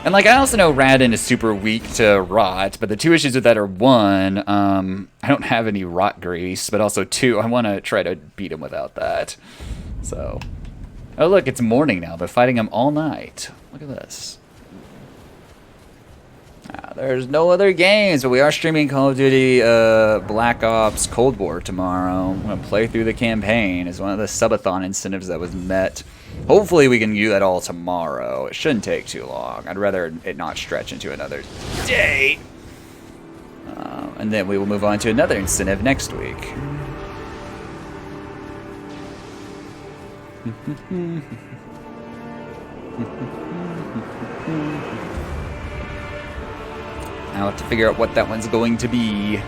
And like, I also know Radin is super weak to rot, but the two issues with that are one, I don't have any rot grease, but also two, I want to try to beat him without that. So, oh look, it's morning now. They're fighting him all night. Look at this. There's no other games, but we are streaming Call of Duty Black Ops Cold War tomorrow. I'm going to play through the campaign. It's one of the subathon incentives that was met. Hopefully we can do that all tomorrow. It shouldn't take too long. I'd rather it not stretch into another day. And then we will move on to another incentive next week. I'll have to figure out what that one's going to be.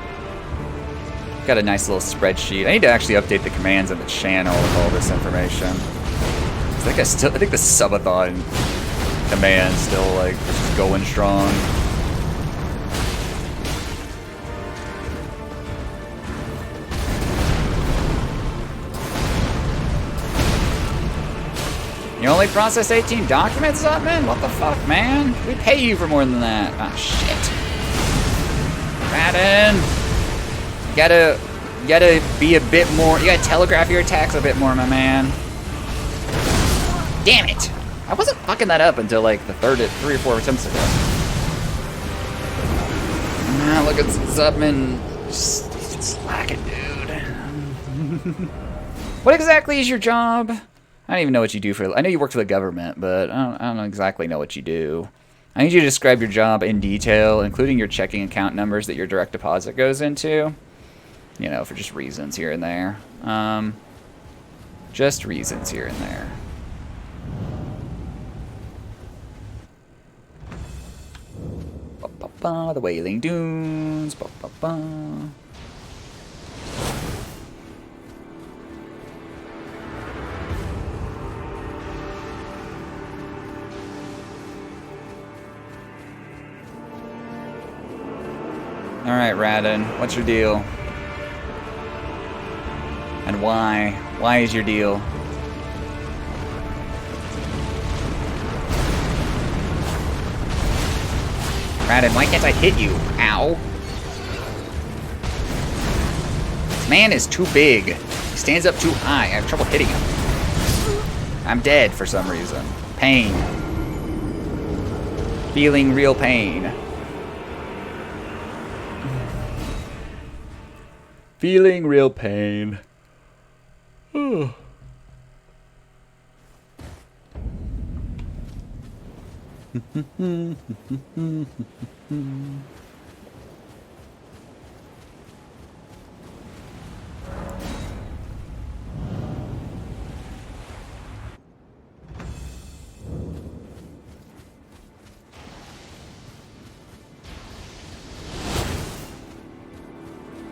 Got a nice little spreadsheet. I need to actually update the commands on the channel with all this information. I think the subathon command's still like just going strong. You only process 18 documents up, man? What the fuck, man? We pay you for more than that. Ah, shit. Radin! You gotta be a bit more, you gotta telegraph your attacks a bit more, my man. Damn it! I wasn't fucking that up until like the 3 or 4 attempts ago. Nah, look at Zupman. He's slacking, dude. What exactly is your job? I don't even know what you do for. I know you work for the government, but I don't exactly know what you do. I need you to describe your job in detail, including your checking account numbers that your direct deposit goes into. You know, for just reasons here and there. Just reasons here and there. Ba, ba, ba, the Wailing Dunes. Ba, ba, ba. Alright, Radin, what's your deal? And why? Why is your deal? Radin, why can't I hit you? Ow. This man is too big. He stands up too high. I have trouble hitting him. I'm dead for some reason. Pain. Feeling real pain. Feeling real pain.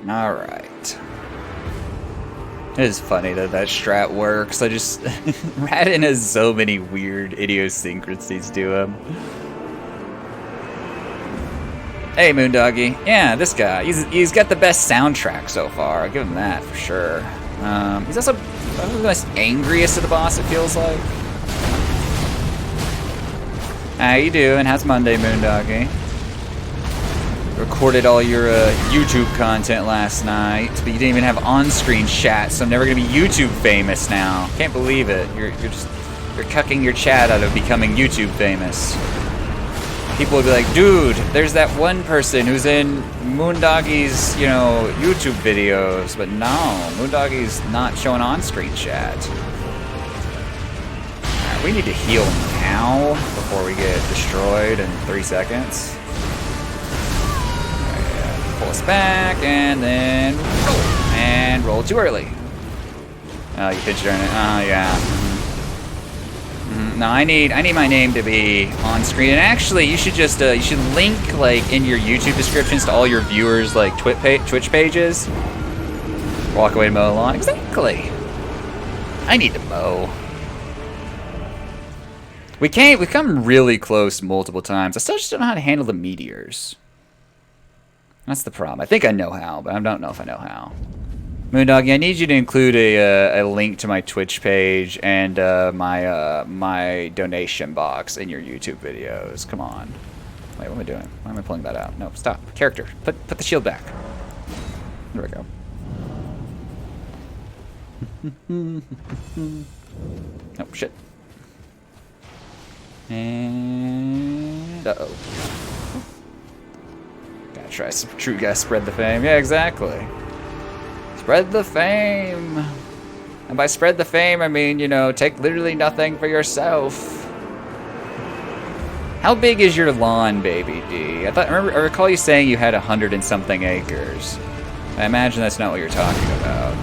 All right. It is funny that that strat works. Radin has so many weird idiosyncrasies to him. Hey, Moondoggy. Yeah, this guy. He's got the best soundtrack so far. I'll give him that for sure. He's also probably the most angriest of the boss, it feels like. How you doing? How's Monday, Moondoggy? Recorded all your YouTube content last night, but you didn't even have on-screen chat, so I'm never gonna be YouTube famous now. Can't believe it. You're cucking your chat out of becoming YouTube famous. people would be like, dude, there's that one person who's in Moondoggy's, you know, YouTube videos. But no, Moondoggy's not showing on-screen chat. Alright, we need to heal now before we get destroyed in 3 seconds. Right, pull us back, and then roll. And roll too early. Oh, you pitched during it. Oh, yeah. No, I need my name to be on screen. And actually, you should just you should link like in your YouTube descriptions to all your viewers like Twitch pages. Walk away to mow the lawn. Exactly. I need to mow. We've come really close multiple times. I still just don't know how to handle the meteors. That's the problem. I think I know how, but I don't know if I know how. Moondoggy, I need you to include a link to my Twitch page and my donation box in your YouTube videos. Come on. Wait, what am I doing? Why am I pulling that out? No, stop. Character. Put the shield back. There we go. Oh, shit. And... uh-oh. Gotta try some true guys spread the fame. Yeah, exactly. Spread the fame. And by spread the fame, I mean, you know, take literally nothing for yourself. How big is your lawn, Baby D? I recall you saying you had 100 and something acres. I imagine that's not what you're talking about.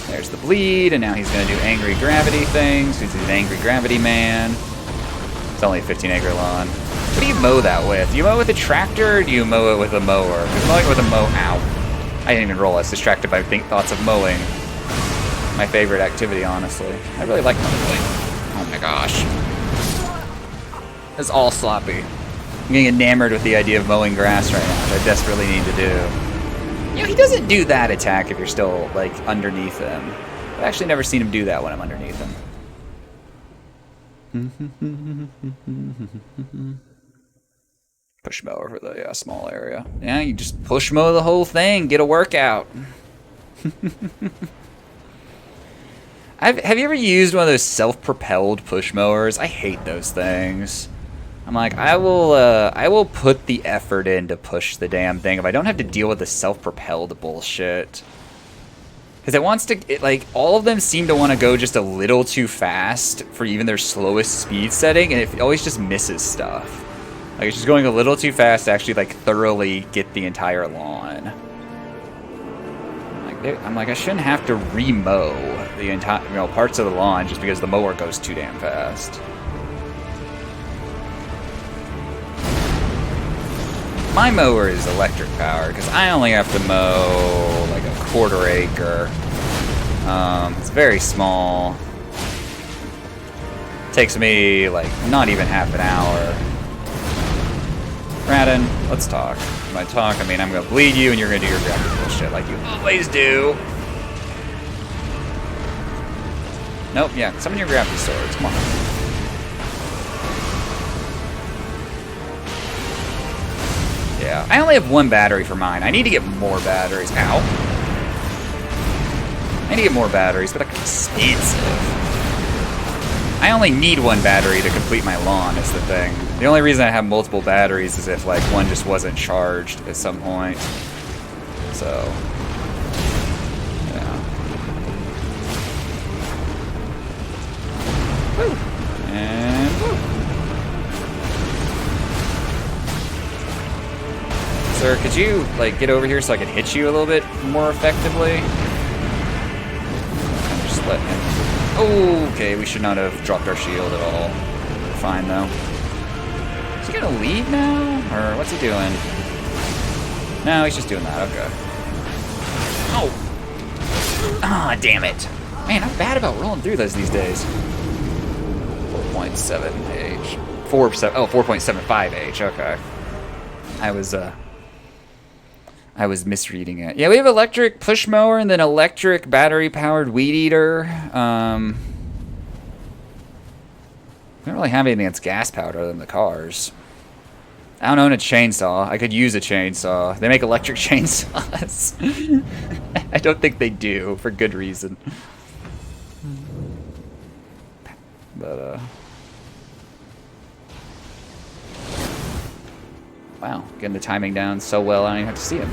There's the bleed, and now he's going to do angry gravity things. He's an angry gravity man. It's only a 15-acre lawn. What do you mow that with? Do you mow it with a tractor, or do you mow it with a mower? Because mowing it with a ow. I didn't even roll. I was distracted by thoughts of mowing. My favorite activity, honestly. I really like mowing. Oh my gosh. It's all sloppy. I'm getting enamored with the idea of mowing grass right now, which I desperately need to do. You know, he doesn't do that attack if you're still, like, underneath him. I've actually never seen him do that when I'm underneath him. Push mow over the small area. Yeah, you just push mow the whole thing. Get a workout. Have you ever used one of those self-propelled push mowers? I hate those things. I'm like, I will put the effort in to push the damn thing if I don't have to deal with the self-propelled bullshit. Because it wants to, like, all of them seem to want to go just a little too fast for even their slowest speed setting, and it always just misses stuff. Like, it's just going a little too fast to actually, like, thoroughly get the entire lawn. I'm like, I shouldn't have to re-mow the entire, you know, parts of the lawn just because the mower goes too damn fast. My mower is electric powered because I only have to mow like a 1/4 acre. It's very small. Takes me like not even half an hour. Radin, let's talk. When I talk, I mean I'm gonna bleed you and you're gonna do your gravity bullshit like you always do. Nope, yeah, summon your gravity swords. Come on. Yeah, I only have 1 battery for mine. I need to get more batteries. Ow. I need to get more batteries, but they're expensive. I only need 1 battery to complete my lawn, is the thing. The only reason I have multiple batteries is if, like, one just wasn't charged at some point. So, yeah. Woo. And woo. Sir, could you, like, get over here so I can hit you a little bit more effectively? Just let him... Oh, okay, we should not have dropped our shield at all. Fine, though. Is he gonna leave now? Or what's he doing? No, he's just doing that, okay. Oh! Ah, damn it. Man, I'm bad about rolling through those these days. 4.7 H. 4.75 H, okay. I was misreading it. Yeah, we have electric push mower and then electric battery-powered weed eater. We don't really have anything that's gas-powered other than the cars. I don't own a chainsaw. I could use a chainsaw. They make electric chainsaws. I don't think they do, for good reason. But, wow, getting the timing down so well I don't even have to see him.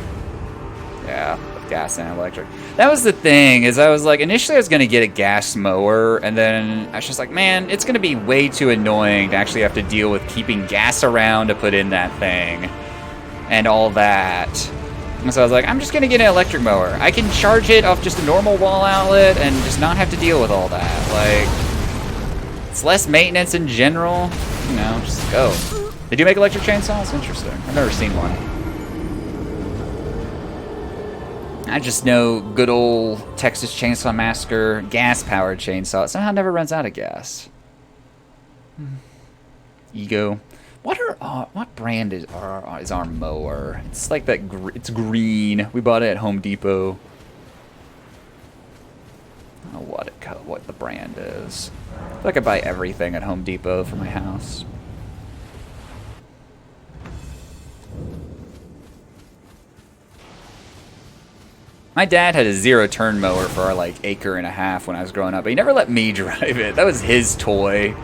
Yeah, gas and electric. That was the thing, is I was like, initially I was going to get a gas mower, and then I was just like, man, it's going to be way too annoying to actually have to deal with keeping gas around to put in that thing, and all that. And so I was like, I'm just going to get an electric mower. I can charge it off just a normal wall outlet and just not have to deal with all that. Like, it's less maintenance in general, you know, just go. They do make electric chainsaws? Interesting. I've never seen one. I just know good old Texas Chainsaw Massacre gas-powered chainsaw. It somehow never runs out of gas. Ego. What brand is our mower? It's like that. It's green. We bought it at Home Depot. I don't know what the brand is. I feel like I buy everything at Home Depot for my house. My dad had a 0-turn mower for our like acre and a half when I was growing up, but he never let me drive it. That was his toy.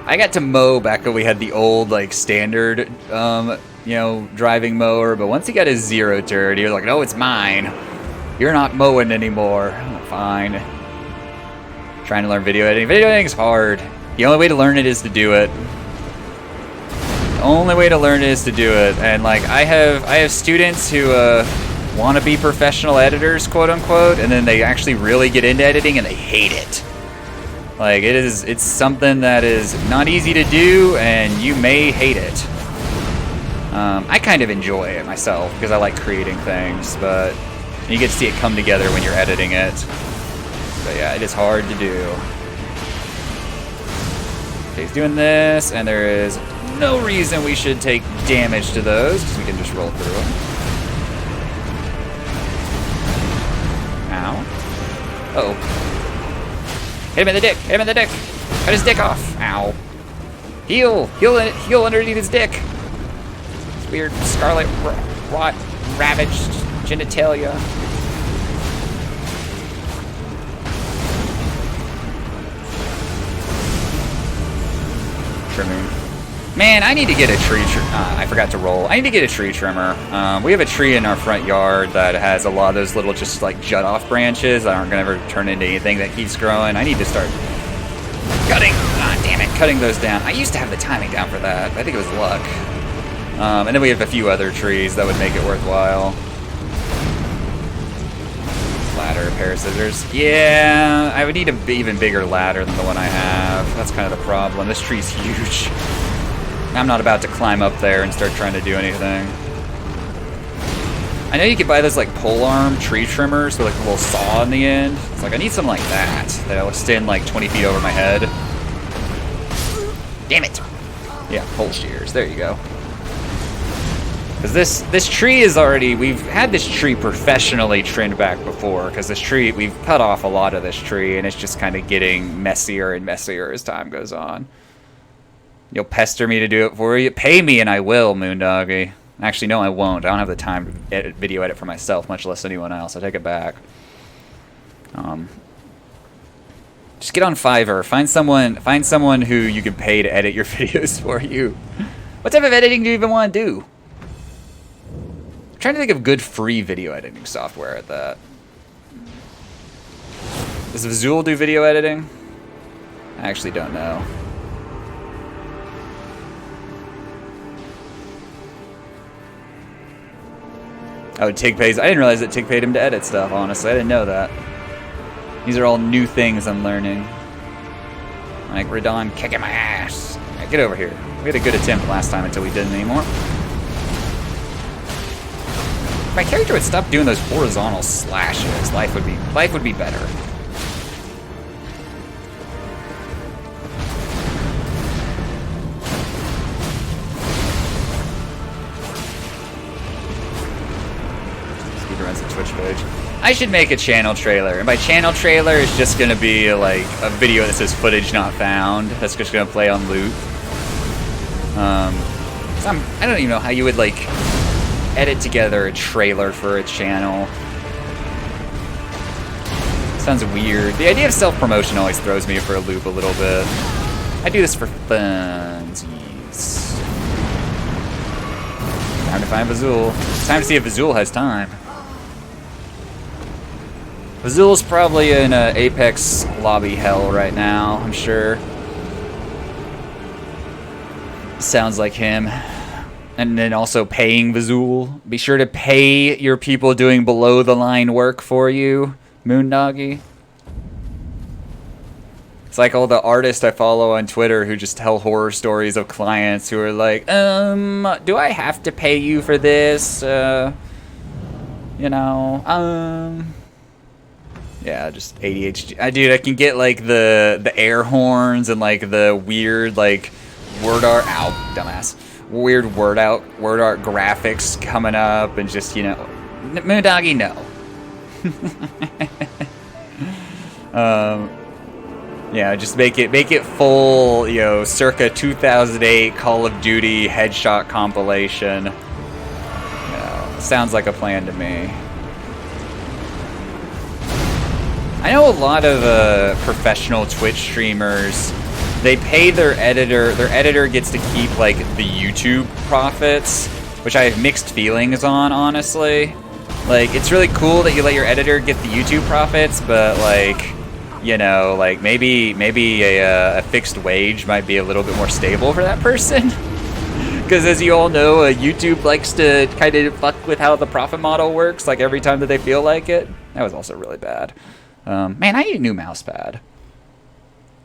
I got to mow back when we had the old like standard, you know, driving mower. But once he got his 0-turn, he was like, "No, it's mine. You're not mowing anymore." I'm like, fine. Trying to learn video editing. Video editing's hard. The only way to learn it is to do it. The only way to learn it is to do it. And like I have students who want to be professional editors, quote unquote, and then they actually really get into editing and they hate it. Like it's something that is not easy to do, and you may hate it. I kind of enjoy it myself because I like creating things, but you get to see it come together when you're editing it. But yeah, it is hard to do. Okay, he's doing this, and there is no reason we should take damage to those because we can just roll through them. Ow. Uh-oh. Hit him in the dick! Hit him in the dick! Cut his dick off! Ow. Heal! Heal underneath his dick! It's weird scarlet rot ravaged genitalia. Trimming. Man, I need to get a tree trimmer. I forgot to roll. I need to get a tree trimmer. We have a tree in our front yard that has a lot of those little just like jut off branches that aren't going to ever turn into anything that keeps growing. I need to start cutting. Damn it, cutting those down. I used to have the timing down for that. I think it was luck. And then we have a few other trees that would make it worthwhile. Ladder, a pair of scissors. Yeah, I would need an even bigger ladder than the one I have. That's kind of the problem. This tree's huge. I'm not about to climb up there and start trying to do anything. I know you could buy those like polearm tree trimmers with like a little saw in the end. It's like I need something like that that'll extend like 20 feet over my head. Damn it! Yeah, pole shears. There you go. Because this tree is already, we've had this tree professionally trimmed back before, because this tree, we've cut off a lot of this tree, and it's just kind of getting messier and messier as time goes on. You'll pester me to do it for you? Pay me and I will, Moondoggy. Actually, no, I won't. I don't have the time to video edit for myself, much less anyone else. I take it back. Just get on Fiverr. Find someone who you can pay to edit your videos for you. What type of editing do you even want to do? I'm trying to think of good free video editing software at that. Does Visual do video editing? I actually don't know. Oh, Tig pays. I didn't realize that Tig paid him to edit stuff, honestly. I didn't know that. These are all new things I'm learning. Like Radon kicking my ass. Yeah, get over here. We had a good attempt last time until we didn't anymore. If my character would stop doing those horizontal slashes, life would be better. Runs a Twitch page. I should make a channel trailer, and by channel trailer it's just gonna be like a video that says footage not found. That's just gonna play on loop. I don't even know how you would like edit together a trailer for a channel. Sounds weird. The idea of self-promotion always throws me for a loop a little bit. I do this for funsies. Time to find Vazul. It's time to see if Vazul has time. Vazul's probably in Apex lobby hell right now, I'm sure. Sounds like him. And then also paying Vazul. Be sure to pay your people doing below the line work for you, Moondoggy. It's like all the artists I follow on Twitter who just tell horror stories of clients who are like, do I have to pay you for this? You know, yeah, just ADHD. Dude, I can get like the air horns and like the weird like word art. Ow, dumbass. Weird word art graphics coming up and just, you know, Moondoggy, no. Yeah, just make it full, you know, circa 2008 Call of Duty headshot compilation. Yeah, sounds like a plan to me. I know a lot of professional Twitch streamers, they pay their editor. Their editor gets to keep like the YouTube profits, which I have mixed feelings on, honestly. Like, it's really cool that you let your editor get the YouTube profits, but like, you know, like maybe a fixed wage might be a little bit more stable for that person. Because as you all know, YouTube likes to kind of fuck with how the profit model works, like every time that they feel like it. That was also really bad. Man, I need a new mouse pad.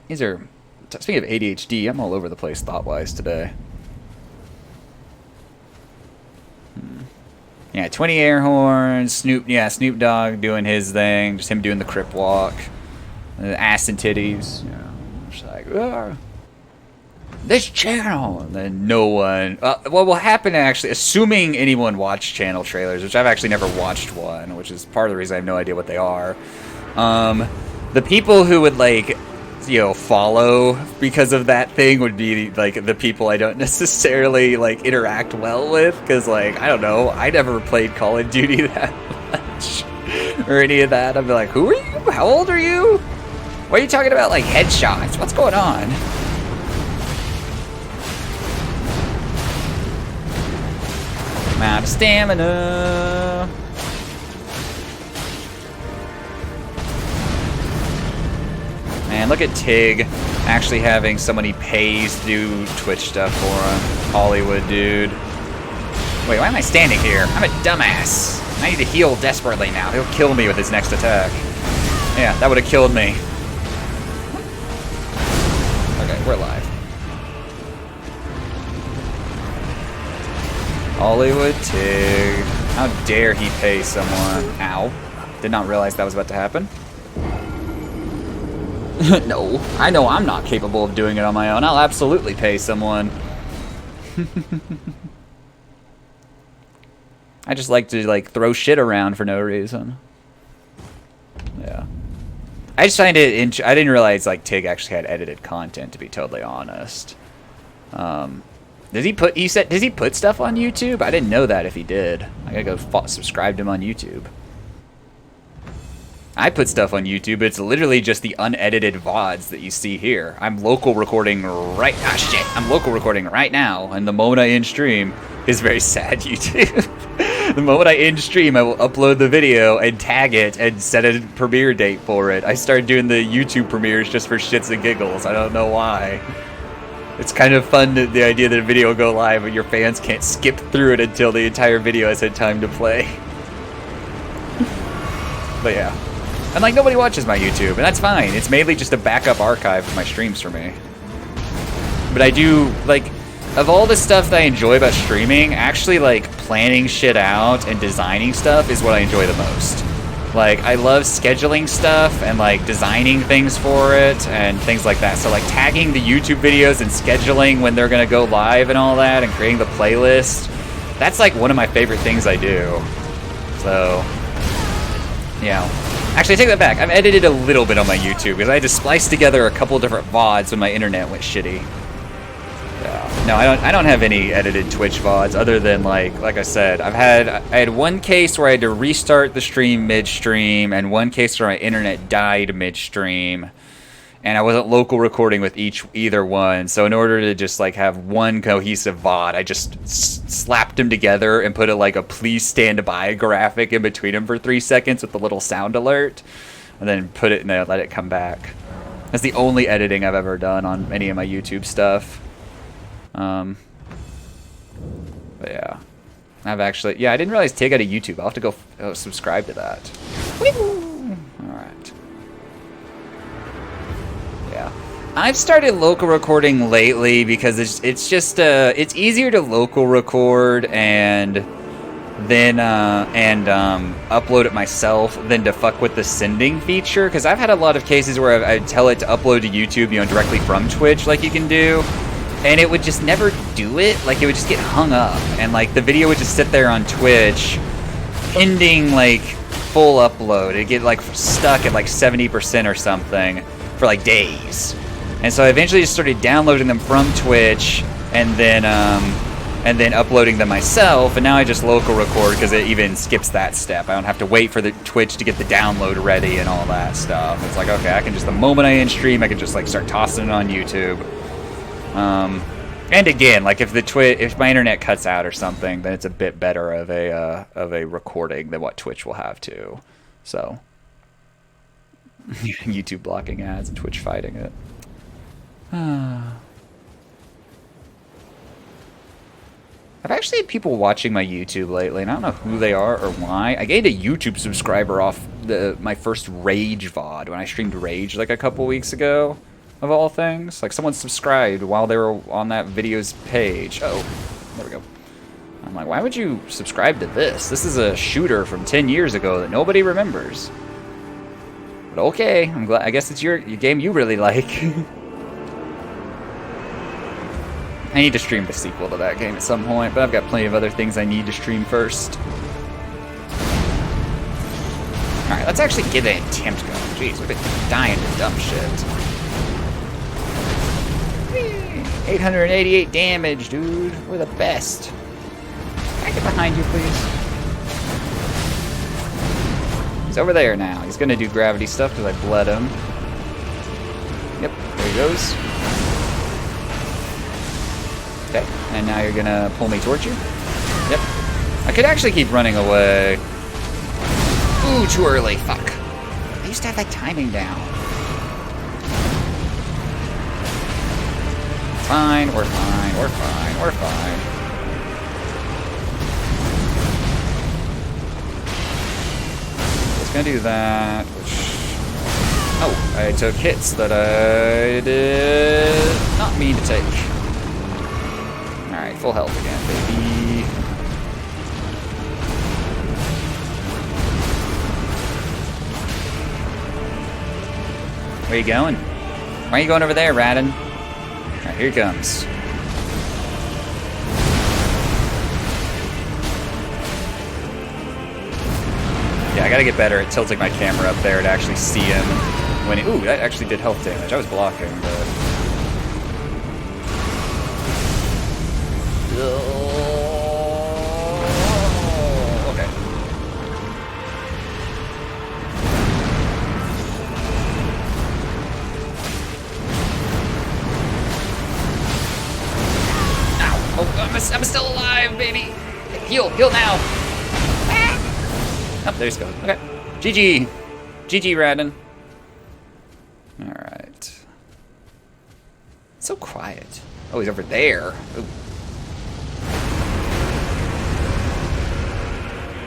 These are, speaking of ADHD, I'm all over the place thought-wise today. Yeah, 20 air horns, Snoop Dogg doing his thing, just him doing the crip walk. Ass and titties, you know, just like, this channel, and then no one. What will happen actually, assuming anyone watched channel trailers, which I've actually never watched one, which is part of the reason I have no idea what they are. The people who would like, you know, follow because of that thing would be like the people I don't necessarily like interact well with, because like I don't know, I never played Call of Duty that much or any of that. I'd be like, who are you? How old are you? Why are you talking about, like, headshots? What's going on? I'm out of stamina. Man, look at Tig actually having someone he pays to do Twitch stuff for him. Hollywood dude. Wait, why am I standing here? I'm a dumbass. I need to heal desperately now. He'll kill me with his next attack. Yeah, that would have killed me. Okay, we're live. Hollywood Tig. How dare he pay someone? Ow. Did not realize that was about to happen. No, I know I'm not capable of doing it on my own. I'll absolutely pay someone. I just like to like throw shit around for no reason. Yeah. I just find it I didn't realize like Tig actually had edited content, to be totally honest. Does he put stuff on YouTube? I didn't know that if he did. I gotta go subscribe to him on YouTube. I put stuff on YouTube, but it's literally just the unedited VODs that you see here. I'm local recording right now, and the moment I end stream is very sad, YouTube. The moment I end stream, I will upload the video and tag it and set a premiere date for it. I started doing the YouTube premieres just for shits and giggles. I don't know why. It's kind of fun, the idea that a video will go live and your fans can't skip through it until the entire video has had time to play. But yeah. And like, nobody watches my YouTube, and that's fine. It's mainly just a backup archive of my streams for me. But I do, like, of all the stuff that I enjoy about streaming, actually, like, planning shit out and designing stuff is what I enjoy the most. Like, I love scheduling stuff and, like, designing things for it and things like that. So, like, tagging the YouTube videos and scheduling when they're gonna go live and all that and creating the playlist, that's, like, one of my favorite things I do. So, yeah. Actually, I take that back. I've edited a little bit on my YouTube because I had to splice together a couple different VODs when my internet went shitty. Yeah. No, I don't have any edited Twitch VODs other than like I said, I had one case where I had to restart the stream midstream and one case where my internet died midstream. And I wasn't local recording with either one, so in order to just like have one cohesive VOD, I just slapped them together and put like a please stand by graphic in between them for 3 seconds with a little sound alert, and then put it and let it come back. That's the only editing I've ever done on any of my YouTube stuff. But yeah, I've actually I didn't realize Tig had a YouTube. I'll have to go subscribe to that. Woo! All right. Yeah, I've started local recording lately because it's just it's easier to local record and then upload it myself than to fuck with the sending feature, because I've had a lot of cases where I tell it to upload to YouTube, you know, directly from Twitch like you can do, and it would just never do it. Like, it would just get hung up, and like the video would just sit there on Twitch pending like full upload. It'd get like stuck at like 70% or something for like days. And so I eventually just started downloading them from Twitch and then uploading them myself, and now I just local record because it even skips that step. I don't have to wait for the Twitch to get the download ready and all that stuff. It's like, okay, I can just, the moment I end stream, I can just like start tossing it on YouTube. And again, like if my internet cuts out or something, then it's a bit better of a recording than what Twitch will have too. So YouTube blocking ads and Twitch fighting it. I've actually had people watching my YouTube lately, and I don't know who they are or why. I gained a YouTube subscriber off my first Rage VOD when I streamed Rage like a couple weeks ago, of all things. Like, someone subscribed while they were on that video's page. Oh, there we go. I'm like, why would you subscribe to this? This is a shooter from 10 years ago that nobody remembers. But okay, I'm glad. I guess it's your game you really like. I need to stream the sequel to that game at some point, but I've got plenty of other things I need to stream first. Alright, let's actually get an attempt going. Jeez, we've been dying to dumb shit. 888 damage, dude. We're the best. Can I get behind you, please? He's over there now. He's gonna do gravity stuff because I bled him. Yep, there he goes. Okay, and now you're gonna pull me towards you? Yep. I could actually keep running away. Ooh, too early. Fuck. I used to have that timing down. Fine, we're fine, we're fine, we're fine. Just gonna do that, which... Oh, I took hits that I did not mean to take. Alright, full health again, baby. Where are you going? Why are you going over there, Radin? Alright, here he comes. Yeah, I gotta get better at tilting my camera up there to actually see him when he... Ooh, that actually did health damage. I was blocking, but... Okay. Ow. Oh, I'm still alive, baby. Heal now. Oh, there he goes. Okay. GG. GG, Radin. Alright. So quiet. Oh, he's over there. Ooh.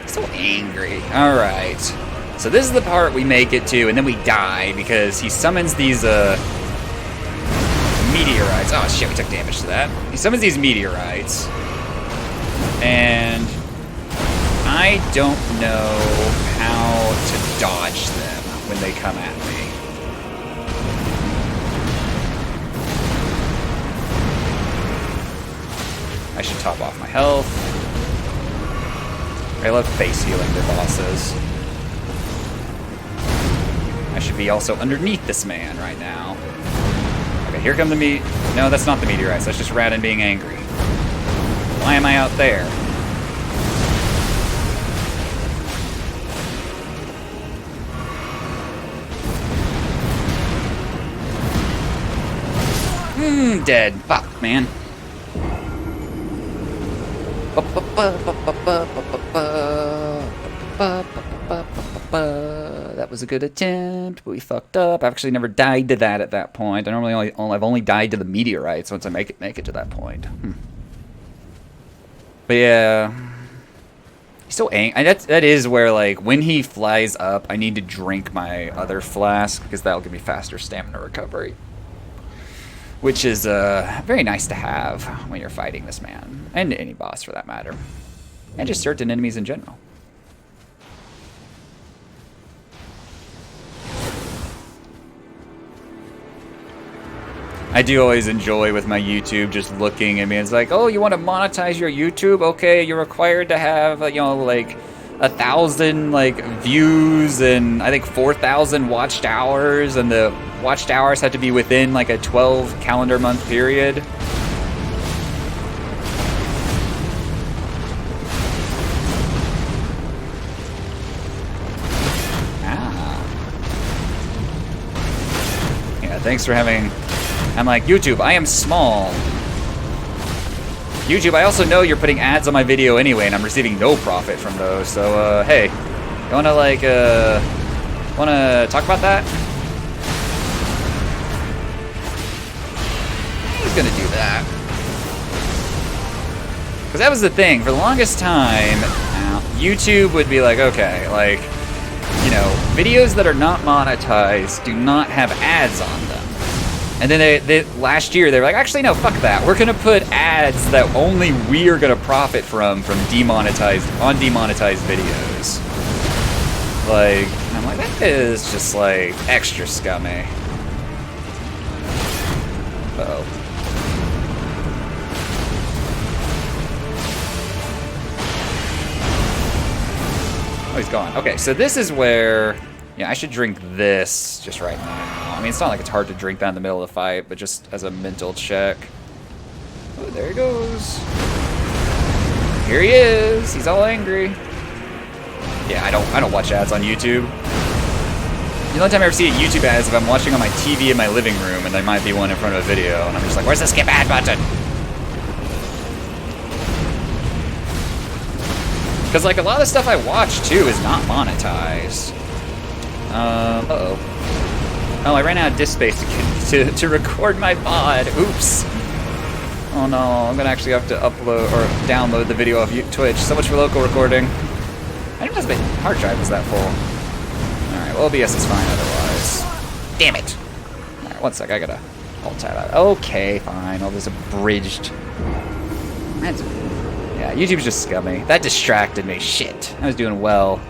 So angry. Alright. So this is the part we make it to, and then we die because he summons these meteorites. Oh shit, we took damage to that. He summons these meteorites. And I don't know how to dodge them when they come at me. I should top off my health. I love face healing the bosses. I should be also underneath this man right now. Okay, Okay, here come the No, that's not the meteorites. That's just Radin being angry. Why am I out there? Dead. Fuck, man. That was a good attempt, but we fucked up. I've actually never died to that at that point. I normally I've only died to the meteorites once I make it to that point. But yeah, he's so angry. That is where, like, when he flies up, I need to drink my other flask because that'll give me faster stamina recovery, which is very nice to have when you're fighting this man, and any boss for that matter, and just certain enemies in general. I do always enjoy with my YouTube just looking at me. It's like, oh, you want to monetize your YouTube? Okay, you're required to have, you know, like 1,000 like views and I think 4,000 watched hours, and the watched hours have to be within like a 12 calendar month period. Yeah, thanks for having. I'm like, YouTube, I am small. YouTube, I also know you're putting ads on my video anyway, and I'm receiving no profit from those. So, hey, you wanna like, wanna talk about that? He's gonna do that. Because that was the thing. For the longest time, YouTube would be like, okay, like, you know, videos that are not monetized do not have ads on them. And then they last year, they were like, actually, no, fuck that. We're going to put ads that only we are going to profit from demonetized videos. Like, and I'm like, that is just, like, extra scummy. Uh-oh. Oh, he's gone. Okay, so this is where... Yeah, I should drink this just right now. I mean, it's not like it's hard to drink that in the middle of the fight, but just as a mental check. Oh, there he goes. Here he is. He's all angry. Yeah, I don't watch ads on YouTube. The only time I ever see a YouTube ad is if I'm watching on my TV in my living room, and there might be one in front of a video, and I'm just like, where's the skip ad button? Because, like, a lot of the stuff I watch, too, is not monetized. Uh-oh. Oh, I ran out of disk space to record my VOD. Oops. Oh no, I'm gonna actually have to upload or download the video off Twitch. So much for local recording. I didn't realize my hard drive was that full. Alright, well, OBS is fine otherwise. Damn it. Alright, one sec, I gotta alt tab out. Okay, fine, all this abridged. Yeah, YouTube's just scummy. That distracted me. Shit. I was doing well.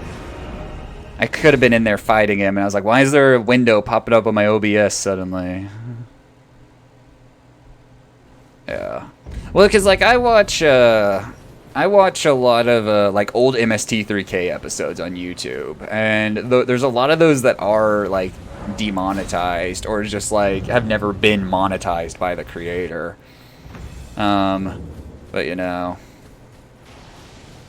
I could have been in there fighting him, and I was like, why is there a window popping up on my OBS suddenly? Yeah. Well, because, like, I watch a lot of, like, old MST3K episodes on YouTube, and there's a lot of those that are, like, demonetized, or just, like, have never been monetized by the creator. But, you know...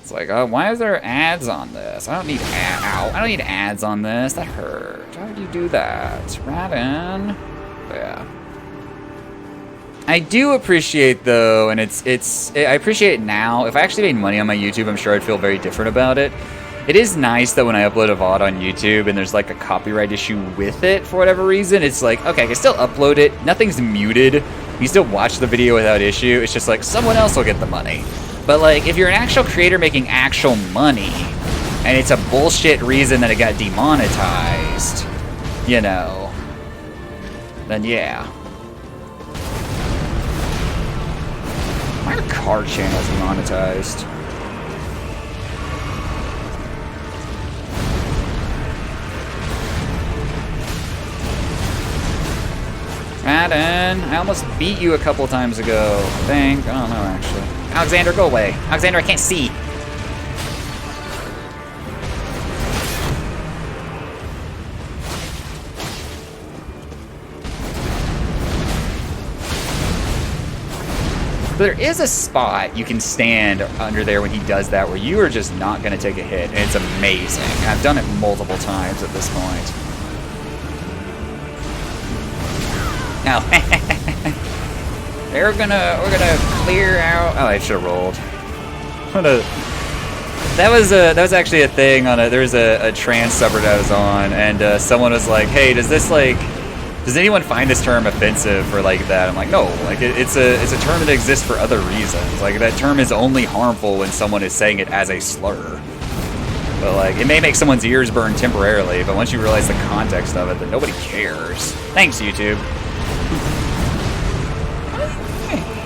It's like, oh, why is there ads on this? I don't need I don't need ads on this. That hurt. Why would you do that? Radin. Yeah. I do appreciate, though, and I appreciate it now. If I actually made money on my YouTube, I'm sure I'd feel very different about it. It is nice that when I upload a VOD on YouTube and there's, like, a copyright issue with it for whatever reason, it's like, okay, I can still upload it. Nothing's muted. You still watch the video without issue. It's just like, someone else will get the money. But, like, if you're an actual creator making actual money, and it's a bullshit reason that it got demonetized, you know, then yeah. Why are car channels demonetized? Radin, I almost beat you a couple times ago, I think. I don't know, actually. Alexander, go away. Alexander, I can't see. There is a spot you can stand under there when he does that where you are just not going to take a hit, and it's amazing. And I've done it multiple times at this point. Oh. we're gonna clear out. Oh, I should have rolled. That was actually a thing on there was a trans subreddit I was on, and someone was like, "Hey, does anyone find this term offensive or like that?" I'm like, no, like it's a term that exists for other reasons. Like that term is only harmful when someone is saying it as a slur. But like it may make someone's ears burn temporarily, but once you realize the context of it, then nobody cares. Thanks, YouTube.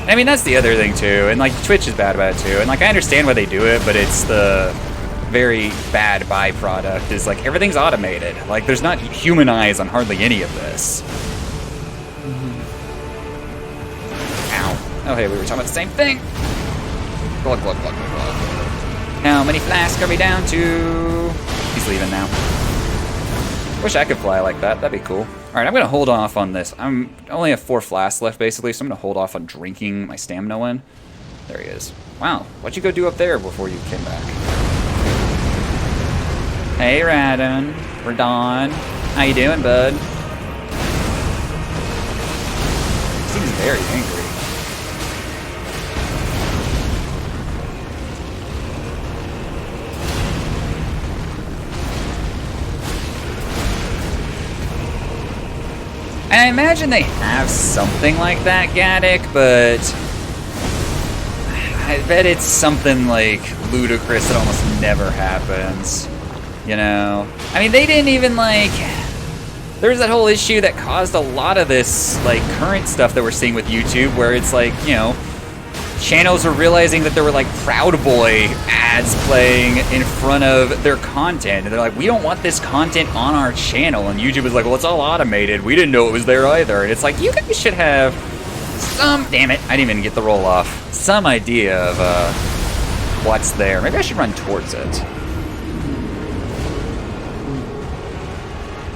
I mean, that's the other thing too, and like Twitch is bad about it too, and like I understand why they do it, but it's the very bad byproduct is like everything's automated. Like there's not human eyes on hardly any of this. Ow. Oh hey, we were talking about the same thing. Glug, glug, glug, glug, glug. How many flasks are we down to? He's leaving now. Wish I could fly like that. That'd be cool. Alright, I'm going to hold off on this. I only have 4 flasks left, basically, so I'm going to hold off on drinking my stamina in. There he is. Wow, what'd you go do up there before you came back? Hey, Radon. Radon. How you doing, bud? Seems very angry. I imagine they have something like that, Gaddick, but I bet it's something like ludicrous that almost never happens. You know? I mean, they didn't even like... There's that whole issue that caused a lot of this, like, current stuff that we're seeing with YouTube, where it's like, you know, channels are realizing that there were like Proud Boy ads playing in front of their content, and they're like, we don't want this content on our channel, and YouTube is like, well, it's all automated, we didn't know it was there either. And it's like, you guys should have some, damn it, I didn't even get the roll off, some idea of what's there. Maybe I should run towards it.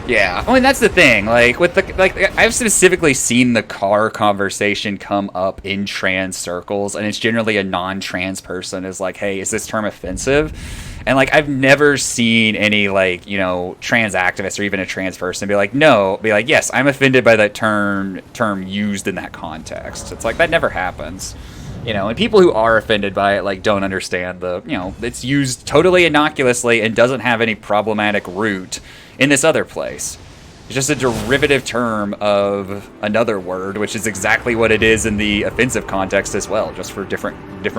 Yeah, I mean, that's the thing, like, with the, like, I've specifically seen the car conversation come up in trans circles, and it's generally a non-trans person is like, hey, is this term offensive? And, like, I've never seen any, like, you know, trans activist or even a trans person be like, no, be like, yes, I'm offended by that term used in that context. It's like, that never happens. You know, and people who are offended by it, like, don't understand the, you know, it's used totally innocuously and doesn't have any problematic root in this other place. It's just a derivative term of another word, which is exactly what it is in the offensive context as well, just for different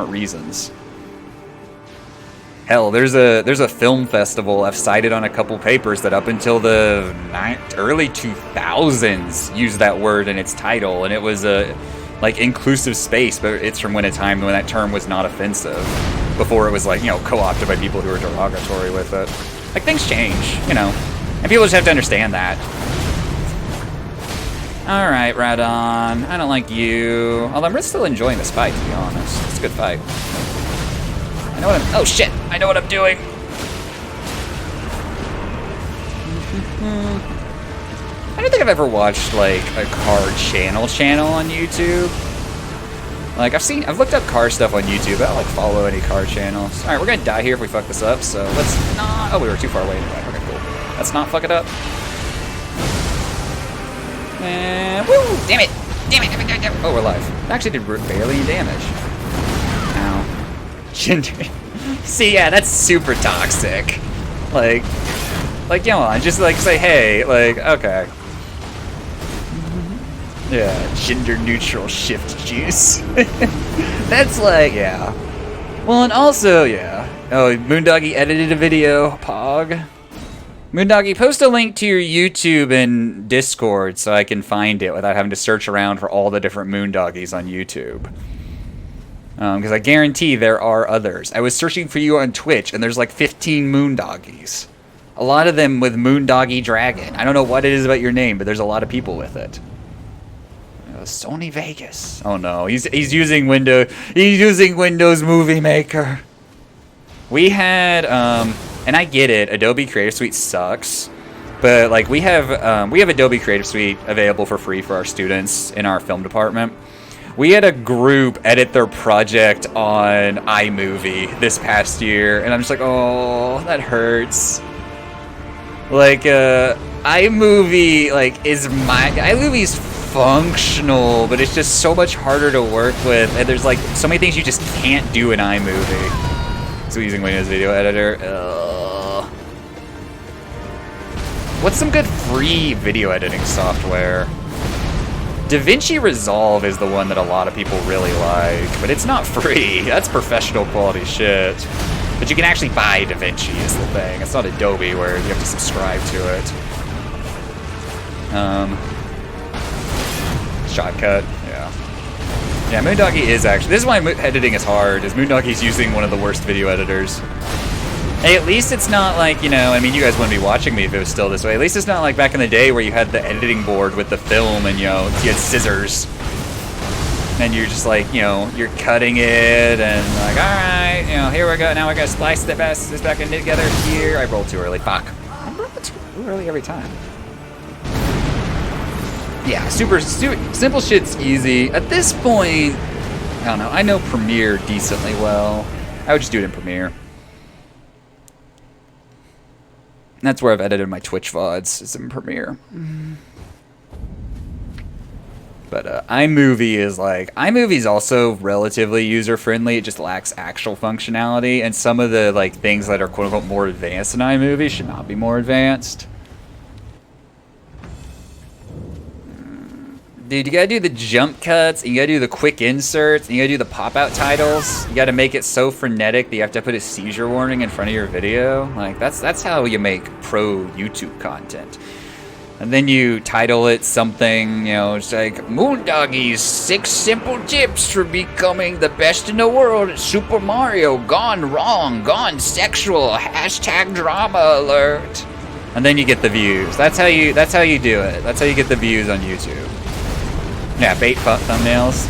reasons. Hell, there's a film festival I've cited on a couple papers that up until the early 2000s used that word in its title, and it was a like inclusive space, but it's from a time when that term was not offensive, before it was like, you know, co-opted by people who were derogatory with it. Like, things change, you know. And people just have to understand that. Alright, Radon. I don't like you. Although I'm still enjoying this fight, to be honest. It's a good fight. I know what I'm... Oh, shit! I know what I'm doing! I don't think I've ever watched, like, a car channel on YouTube. Like, I've looked up car stuff on YouTube, but I don't, like, follow any car channels. Alright, we're gonna die here if we fuck this up, so let's not... Oh, we were too far away anyway. Okay, cool. Let's not fuck it up. And woo! Damn it! Damn it! Oh, we're alive. It actually did barely any damage. Ow. Ginger. See, yeah, that's super toxic. Like, come on, just like say, hey, like, okay. Yeah, gender neutral shift juice. That's like, yeah. Well, and also, yeah. Oh, Moondoggy edited a video. Pog. Moondoggy, post a link to your YouTube and Discord so I can find it without having to search around for all the different Moondoggies on YouTube. Because I guarantee there are others. I was searching for you on Twitch, and there's like 15 Moondoggies. A lot of them with Moondoggy Dragon. I don't know what it is about your name, but there's a lot of people with it. Sony Vegas. Oh no, he's using Windows Movie Maker. We had and I get it, Adobe Creative Suite sucks, but like we have Adobe Creative Suite available for free for our students in our film department. We had a group edit their project on iMovie this past year, and I'm just like, oh, that hurts. Like, iMovie, like, iMovie's functional, but it's just so much harder to work with, and there's, like, so many things you just can't do in iMovie. So using Windows Video Editor, what's some good free video editing software? DaVinci Resolve is the one that a lot of people really like, but it's not free. That's professional quality shit. But you can actually buy DaVinci is the thing. It's not Adobe where you have to subscribe to it. Shotcut, yeah. Yeah, Moondoggy is actually... This is why editing is hard, is Moondoggy's using one of the worst video editors. Hey, at least it's not like, you know, I mean, you guys wouldn't be watching me if it was still this way. At least it's not like back in the day where you had the editing board with the film and, you know, you had scissors. And you're just like, you know, you're cutting it and like, all right, you know, here we go. Now we gotta splice this back in together here. I rolled too early. Fuck. I roll too early every time. Yeah, super simple shit's easy. At this point, I don't know. I know Premiere decently well. I would just do it in Premiere. And that's where I've edited my Twitch VODs, is in Premiere. But iMovie is like... iMovie's also relatively user-friendly. It just lacks actual functionality. And some of the like things that are quote-unquote more advanced in iMovie should not be more advanced. Dude, you gotta do the jump cuts, and you gotta do the quick inserts, and you gotta do the pop-out titles. You gotta make it so frenetic that you have to put a seizure warning in front of your video. Like, that's how you make pro YouTube content. And then you title it something, you know, it's like, Moondoggy's 6 simple tips for becoming the best in the world at Super Mario gone wrong, gone sexual, hashtag drama alert. And then you get the views. That's how you do it. That's how you get the views on YouTube. Yeah, bait thumbnails.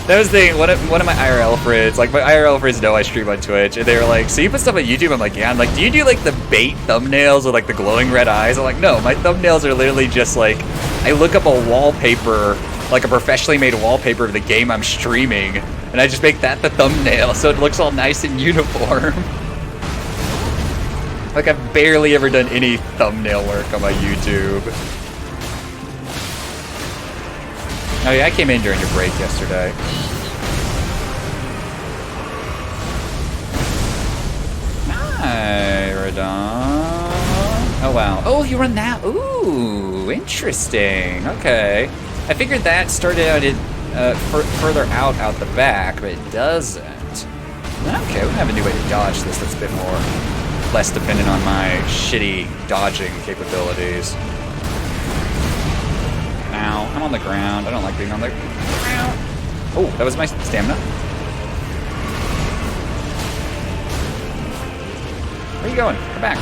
That was the one of my IRL friends. Like, my IRL friends know I stream on Twitch, and they were like, "So you put stuff on YouTube?" I'm like, "Yeah." I'm like, "Do you do like the bait thumbnails with like the glowing red eyes?" I'm like, "No, my thumbnails are literally just like, I look up a wallpaper, like a professionally made wallpaper of the game I'm streaming, and I just make that the thumbnail, so it looks all nice and uniform." Like, I've barely ever done any thumbnail work on my YouTube. Oh yeah, I came in during your break yesterday. Hi, Radon. Oh wow. Oh, you run that? Ooh, interesting. Okay. I figured that started out further out the back, but it doesn't. Okay, we have a new way to dodge this that's a bit more, less dependent on my shitty dodging capabilities. Ow, I'm on the ground. I don't like being on the ground. Oh, that was my stamina. Where are you going? Come back.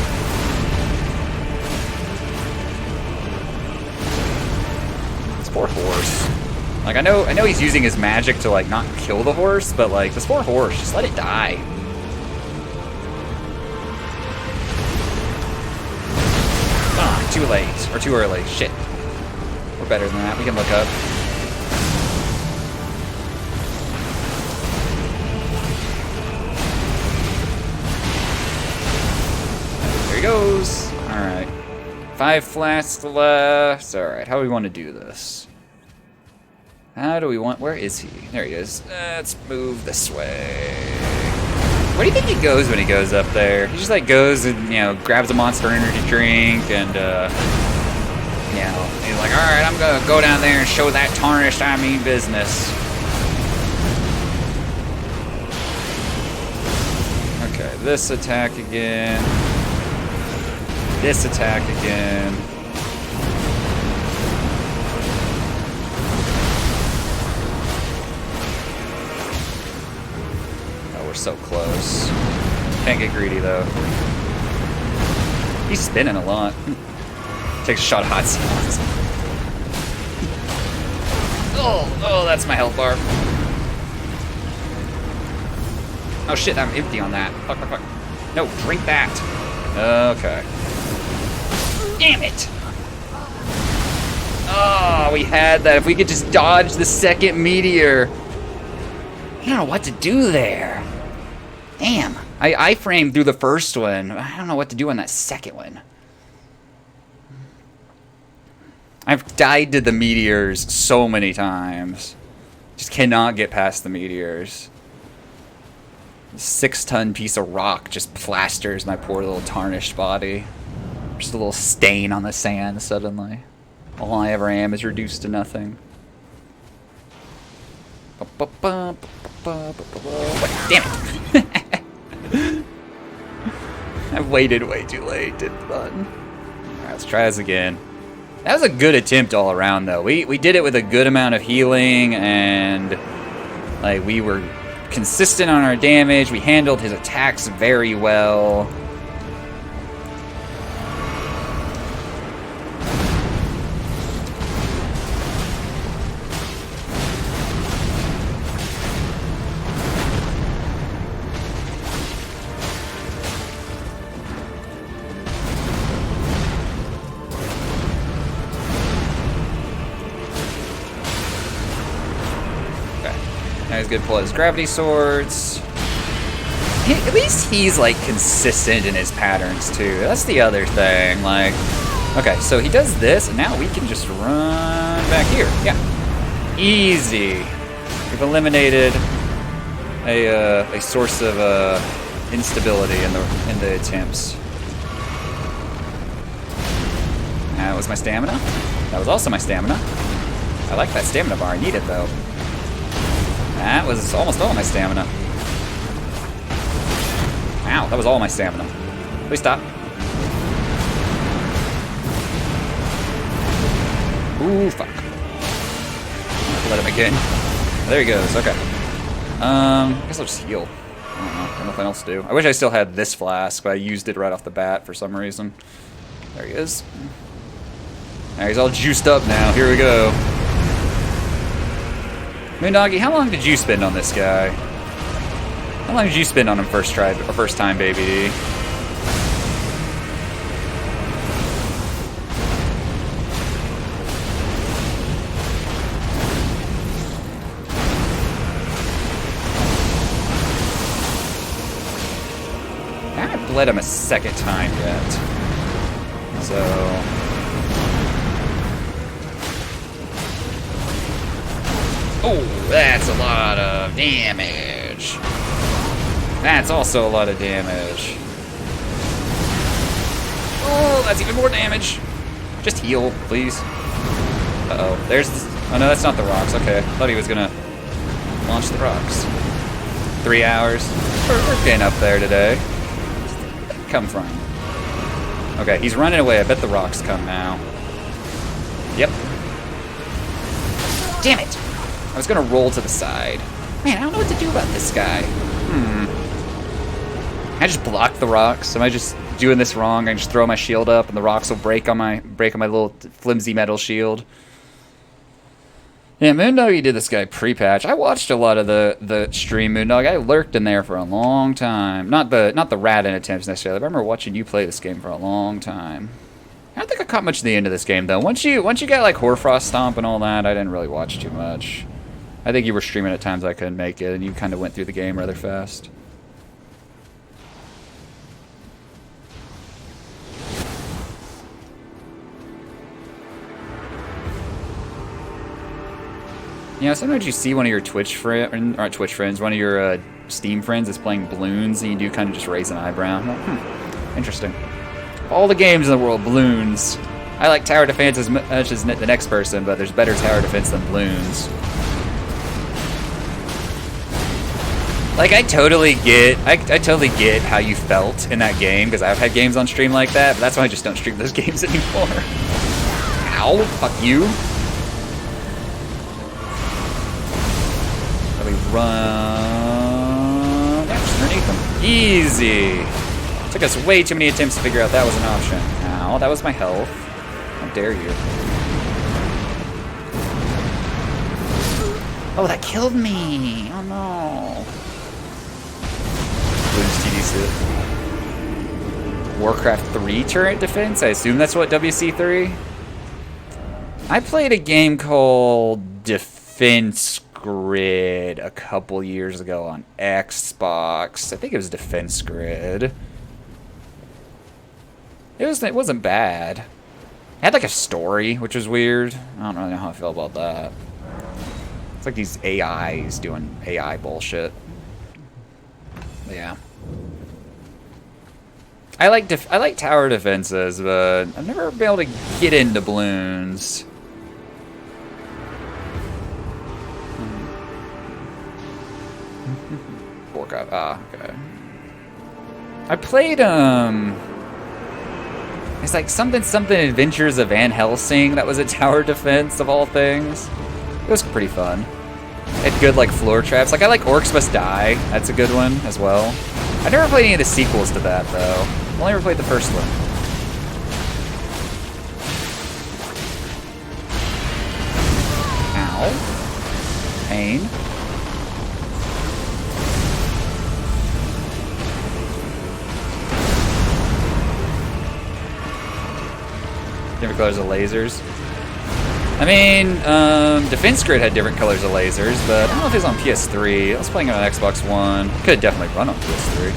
This poor horse. Like, I know he's using his magic to, like, not kill the horse, but, like, this poor horse, just let it die. Ah, too late. Or too early. Shit. We're better than that. We can look up. There he goes. Alright. 5 flats left. Alright, how do we want to do this? How do we want... Where is he? There he is. Let's move this way. Where do you think he goes when he goes up there? He just, like, goes and, you know, grabs a Monster Energy drink and, you know, he's like, alright, I'm gonna go down there and show that tarnished I mean business. Okay, this attack again. This attack again. Oh, we're so close. Can't get greedy, though. He's spinning a lot. Takes a shot of hot sauce. Oh, that's my health bar. Oh shit, I'm empty on that. Fuck. No, drink that. Okay. Damn it! Oh, we had that. If we could just dodge the second meteor. I don't know what to do there. Damn. I framed through the first one. I don't know what to do on that second one. I've died to the meteors so many times. Just cannot get past the meteors. 6-ton piece of rock just plasters my poor little tarnished body. Just a little stain on the sand suddenly. All I ever am is reduced to nothing. Damn it! I waited way too late, did the button. Alright, let's try this again. That was a good attempt all around, though. We did it with a good amount of healing, and like we were consistent on our damage. We handled his attacks very well. Now he's gonna pull out his gravity swords. At least he's like consistent in his patterns too. That's the other thing. Like, okay, so he does this, and now we can just run back here. Yeah, easy. We've eliminated a source of instability in the attempts. That was my stamina. That was also my stamina. I like that stamina bar. I need it though. That was almost all my stamina. Ow, that was all my stamina. Please stop. Ooh, fuck. Let him again. There he goes, okay. I guess I'll just heal. I don't know, got nothing else to do. I wish I still had this flask, but I used it right off the bat for some reason. There he is. Alright, he's all juiced up now. Here we go. Moondoggy, how long did you spend on this guy? How long did you spend on him first time, baby? I haven't bled him a second time yet. So... Oh, that's a lot of damage. That's also a lot of damage. Oh, that's even more damage. Just heal, please. Uh-oh, there's... Oh, no, that's not the rocks. Okay, I thought he was gonna launch the rocks. 3 hours. We're getting up there today. Where'd that come from? Okay, he's running away. I bet the rocks come now. Yep. Damn it! I was gonna roll to the side. Man, I don't know what to do about this guy. I just block the rocks. Am I just doing this wrong? I just throw my shield up and the rocks will break on my little flimsy metal shield. Yeah, Moondoggy did this guy pre-patch. I watched a lot of the stream, Moondog. I lurked in there for a long time. Not the rat-in attempts necessarily. I remember watching you play this game for a long time. I don't think I caught much of the end of this game though. Once you got like Hoarfrost Stomp and all that, I didn't really watch too much. I think you were streaming at times I couldn't make it, and you kind of went through the game rather fast. You know, sometimes you see one of your one of your Steam friends is playing balloons, and you do kind of just raise an eyebrow. Like, interesting. Of all the games in the world, balloons. I like tower defense as much as the next person, but there's better tower defense than balloons. Like, I totally get how you felt in that game, because I've had games on stream like that, but that's why I just don't stream those games anymore. Ow, fuck you. Let me run... Yeah, just underneath them. Easy. Took us way too many attempts to figure out that was an option. Ow, that was my health. How dare you. Oh, that killed me. Oh, no. Warcraft 3 turret defense? I assume that's what WC3? I played a game called Defense Grid a couple years ago on Xbox. I think it was Defense Grid. It wasn't bad. It had like a story, which was weird. I don't really know how I feel about that. It's like these AIs doing AI bullshit. But yeah. I like tower defenses, but I've never been able to get into balloons. Okay. I played it's like something Adventures of Van Helsing that was a tower defense of all things. It was pretty fun. It had good like floor traps. Like I like Orcs Must Die. That's a good one as well. I never played any of the sequels to that though. I only ever played the first one. Ow. Pain. Different colors of lasers. I mean, Defense Grid had different colors of lasers, but I don't know if it was on PS3. I was playing it on Xbox One. Could definitely run on PS3.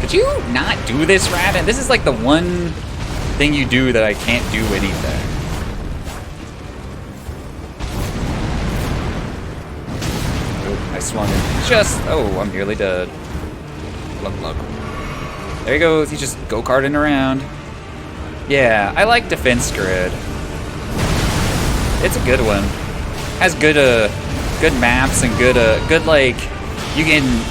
Could you not do this, Rabbit? This is like the one thing you do that I can't do anything. Oh, I swung and just... Oh, I'm nearly dead. Look. There he goes. He's just go-karting around. Yeah, I like Defense Grid. It's a good one. Has good maps and good like you can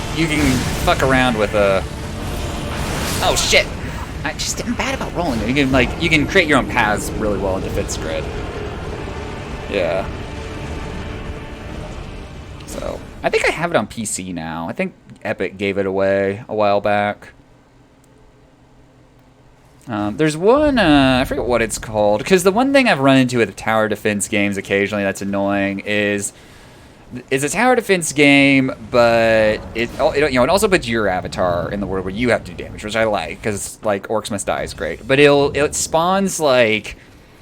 fuck around with oh shit. I'm bad about rolling. You can create your own paths really well in Defense Grid. Yeah. So I think I have it on PC now. I think Epic gave it away a while back. There's one, I forget what it's called, because the one thing I've run into with tower defense games occasionally that's annoying is it's a tower defense game, but it also puts your avatar in the world where you have to do damage, which I like, because like Orcs Must Die is great. But it spawns like,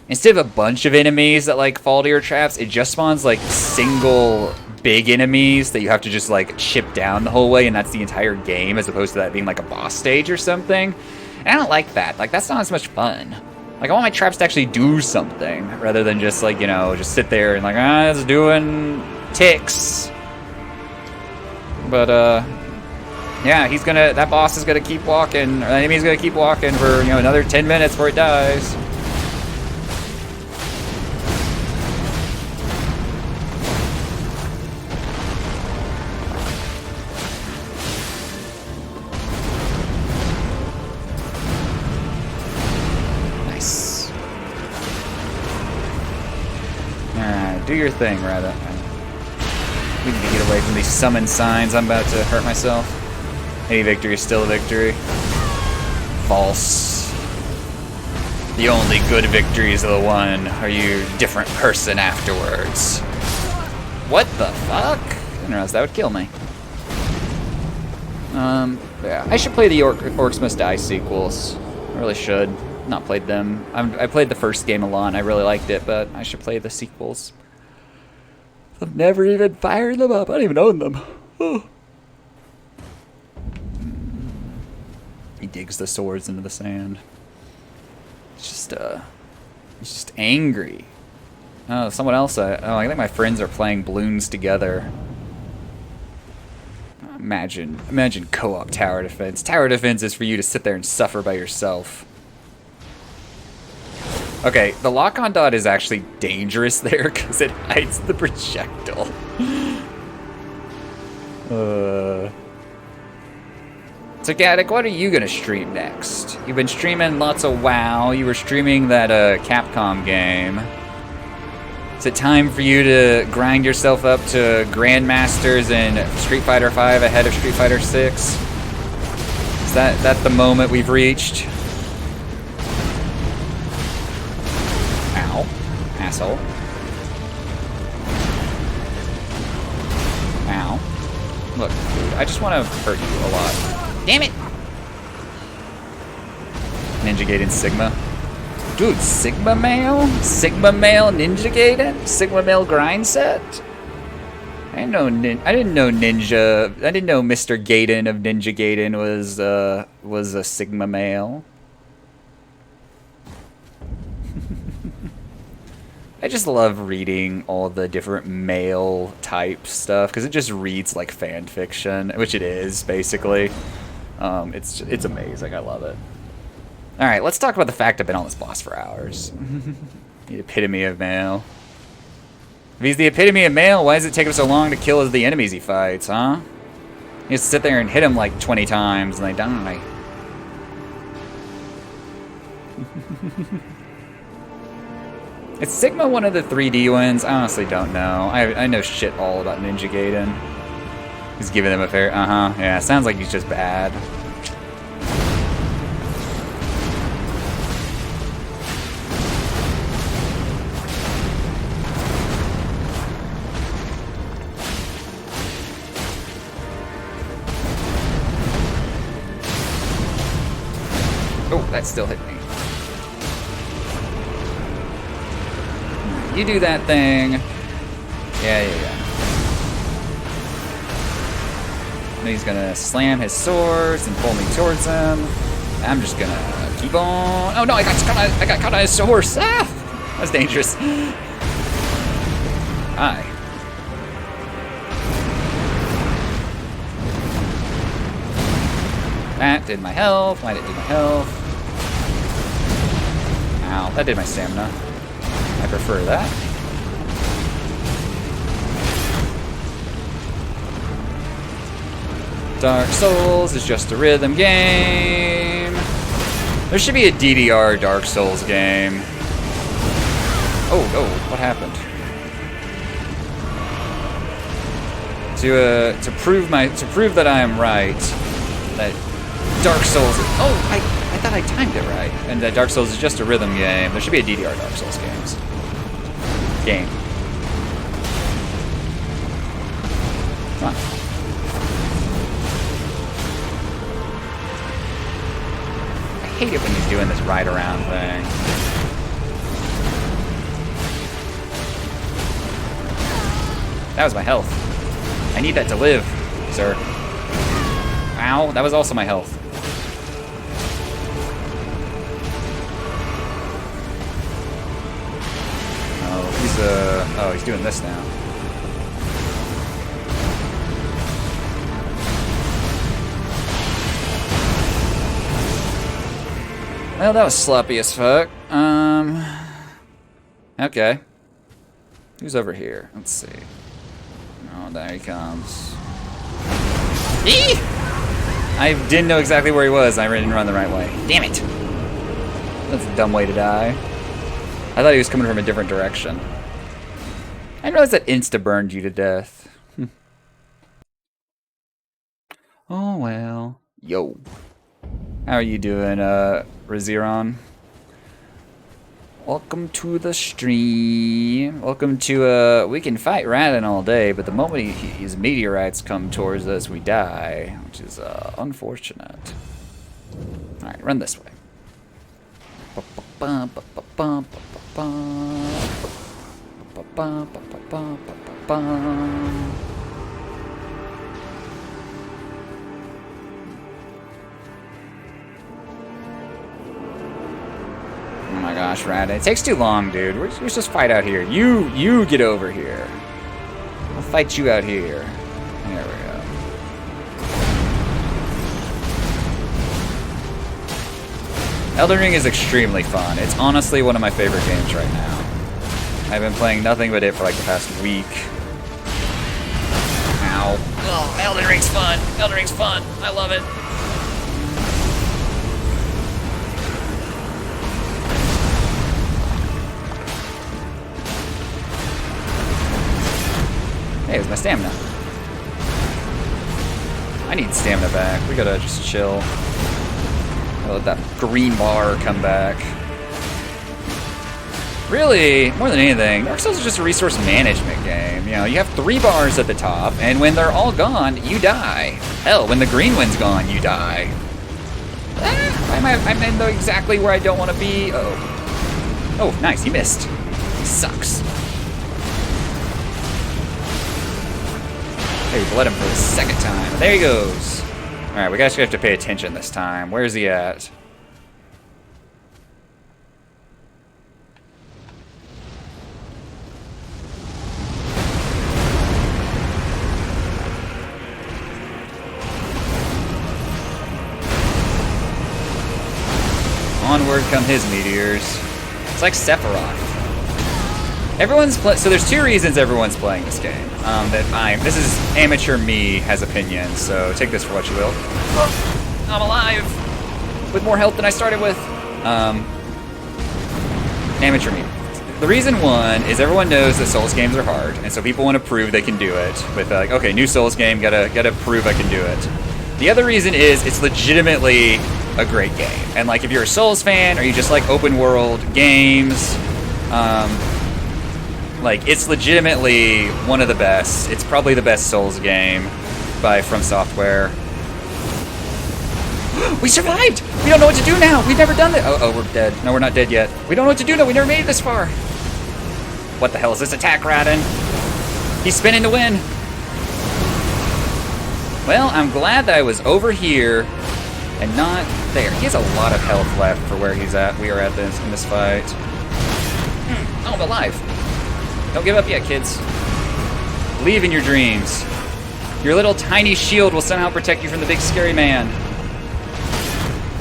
instead of a bunch of enemies that like fall to your traps, it just spawns like single big enemies that you have to just like chip down the whole way, and that's the entire game, as opposed to that being like a boss stage or something. And I don't like that. Like, that's not as much fun. Like, I want my traps to actually do something, rather than just, like, just sit there and, like, it's doing ticks. But, yeah, that boss is gonna keep walking, or the enemy's gonna keep walking for, another 10 minutes before it dies. Do your thing, rather. We need to get away from these summon signs. I'm about to hurt myself. Any victory is still a victory. False. The only good victories are the one are you different person afterwards. What the fuck? I didn't realize that would kill me. Yeah. I should play the Orcs Must Die sequels. I really should. Not played them. I played the first game a lot and I really liked it, but I should play the sequels. I've never even fired them up. I don't even own them. Oh. He digs the swords into the sand. He's just angry. Oh, someone else. I think my friends are playing balloons together. Imagine co-op tower defense. Tower defense is for you to sit there and suffer by yourself. Okay, the lock-on dot is actually dangerous there because it hides the projectile. So, Gaddick, what are you going to stream next? You've been streaming lots of WoW. You were streaming that Capcom game. Is it time for you to grind yourself up to Grandmasters in Street Fighter V ahead of Street Fighter VI? Is that the moment we've reached? Ow. Asshole. Ow. Look, dude, I just want to hurt you a lot. Damn it! Ninja Gaiden Sigma. Dude, Sigma Male? Sigma Male Ninja Gaiden? Sigma Male grind set? I didn't know Ninja. I didn't know Mr. Gaiden of Ninja Gaiden was a Sigma Male. I just love reading all the different male type stuff because it just reads like fan fiction, which it is basically. It's amazing. I love it. All right, let's talk about the fact I've been on this boss for hours. The epitome of male. If he's the epitome of male, why does it take him so long to kill the enemies he fights, huh? You just sit there and hit him like 20 times and they die. Is Sigma one of the 3D ones? I honestly don't know. I know shit all about Ninja Gaiden. He's giving them a fair... Yeah, sounds like he's just bad. Oh, that still hit me. You do that thing. Yeah. And he's gonna slam his swords and pull me towards him. I'm just gonna keep on. Oh no, I got caught on his horse. Ah! That's dangerous. Hi. That did my health. Why did it do my health? Ow, that did my stamina. I prefer that. Dark Souls is just a rhythm game. There should be a DDR Dark Souls game. Oh, what happened? To prove that I am right, that Dark Souls. Oh, I thought I timed it right, and that Dark Souls is just a rhythm game. There should be a DDR Dark Souls game. Come on. I hate it when he's doing this ride around thing. That was my health. I need that to live, sir. Ow, that was also my health. Oh, he's doing this now. Well, that was sloppy as fuck. Okay. Who's over here? Let's see. Oh, there he comes. Eee! I didn't know exactly where he was. I didn't run the right way. Damn it! That's a dumb way to die. I thought he was coming from a different direction. I realized that insta-burned you to death. Oh well. Yo. How are you doing, Raziron? Welcome to the stream. Welcome to, we can fight Radin all day, but the moment his meteorites come towards us, we die, which is, unfortunate. Alright, run this way. Oh my gosh, Radin. It takes too long, dude. Let's just fight out here. You get over here. I'll fight you out here. There we go. Elden Ring is extremely fun. It's honestly one of my favorite games right now. I've been playing nothing but it for like the past week. Ow. Oh, Elden Ring's fun. Elden Ring's fun. I love it. Hey, it's my stamina. I need stamina back. We gotta just chill. I'll let that green bar come back. Really, more than anything, Dark Souls is just a resource management game. You know, you have 3 bars at the top, and when they're all gone, you die. Hell, when the green one's gone, you die. Ah! Why am I'm in exactly where I don't want to be. Oh. Oh, nice. He missed. He sucks. Hey, bled him for the second time. There he goes. Alright, we actually have to pay attention this time. Where's he at? Onward come his meteors. It's like Sephiroth. So there's two reasons everyone's playing this game. This is amateur me has opinions, so take this for what you will. Oh, I'm alive! With more health than I started with. Amateur me. The reason one is everyone knows that Souls games are hard, and so people want to prove they can do it. With like, okay, new Souls game, gotta prove I can do it. The other reason is it's legitimately a great game. And like if you're a Souls fan or you just like open world games, like it's legitimately one of the best. It's probably the best Souls game by From Software. We survived! We don't know what to do now! We've never done this! Oh, we're dead. No, we're not dead yet. We don't know what to do now! We never made it this far! What the hell is this attack, Radin? He's spinning to win! Well, I'm glad that I was over here and not there. He has a lot of health left for where he's at. We are at this in this fight. Oh, I'm alive. Don't give up yet, kids. Believe in your dreams. Your little tiny shield will somehow protect you from the big scary man.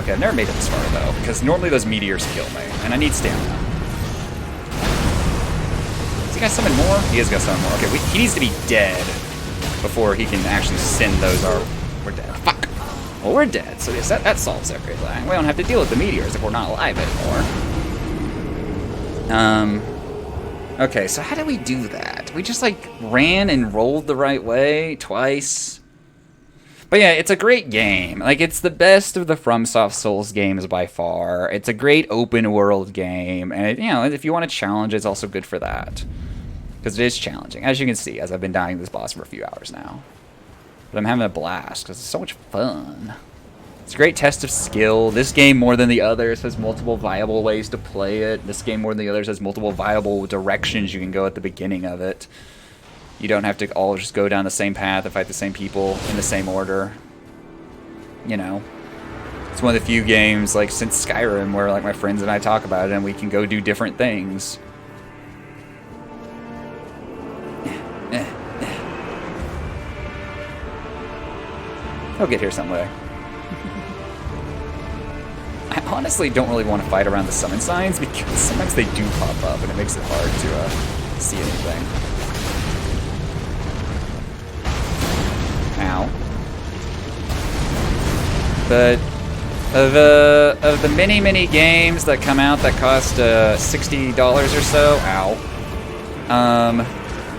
Okay, I've never made it this far, though, because normally those meteors kill me, and I need stamina. Has he got summon more? He has got summon more. Okay, he needs to be dead before he can actually send those. We're dead. Fuck! Well, we're dead, so yes, that solves everything. We don't have to deal with the meteors if we're not alive anymore. Okay, so how did we do that? We just, like, ran and rolled the right way twice. But yeah, it's a great game. Like, it's the best of the FromSoft Souls games by far. It's a great open world game, and, you know, if you want to challenge, it's also good for that. Because it is challenging, as you can see, as I've been dying this boss for a few hours now. But I'm having a blast, because it's so much fun. It's a great test of skill. This game, more than the others, has multiple viable ways to play it. This game, more than the others, has multiple viable directions you can go at the beginning of it. You don't have to all just go down the same path and fight the same people in the same order. You know? It's one of the few games, like, since Skyrim, where, like, my friends and I talk about it, and we can go do different things. He'll get here some way. I honestly don't really want to fight around the summon signs because sometimes they do pop up and it makes it hard to see anything. Ow. But of the many games that come out that cost $60 or so,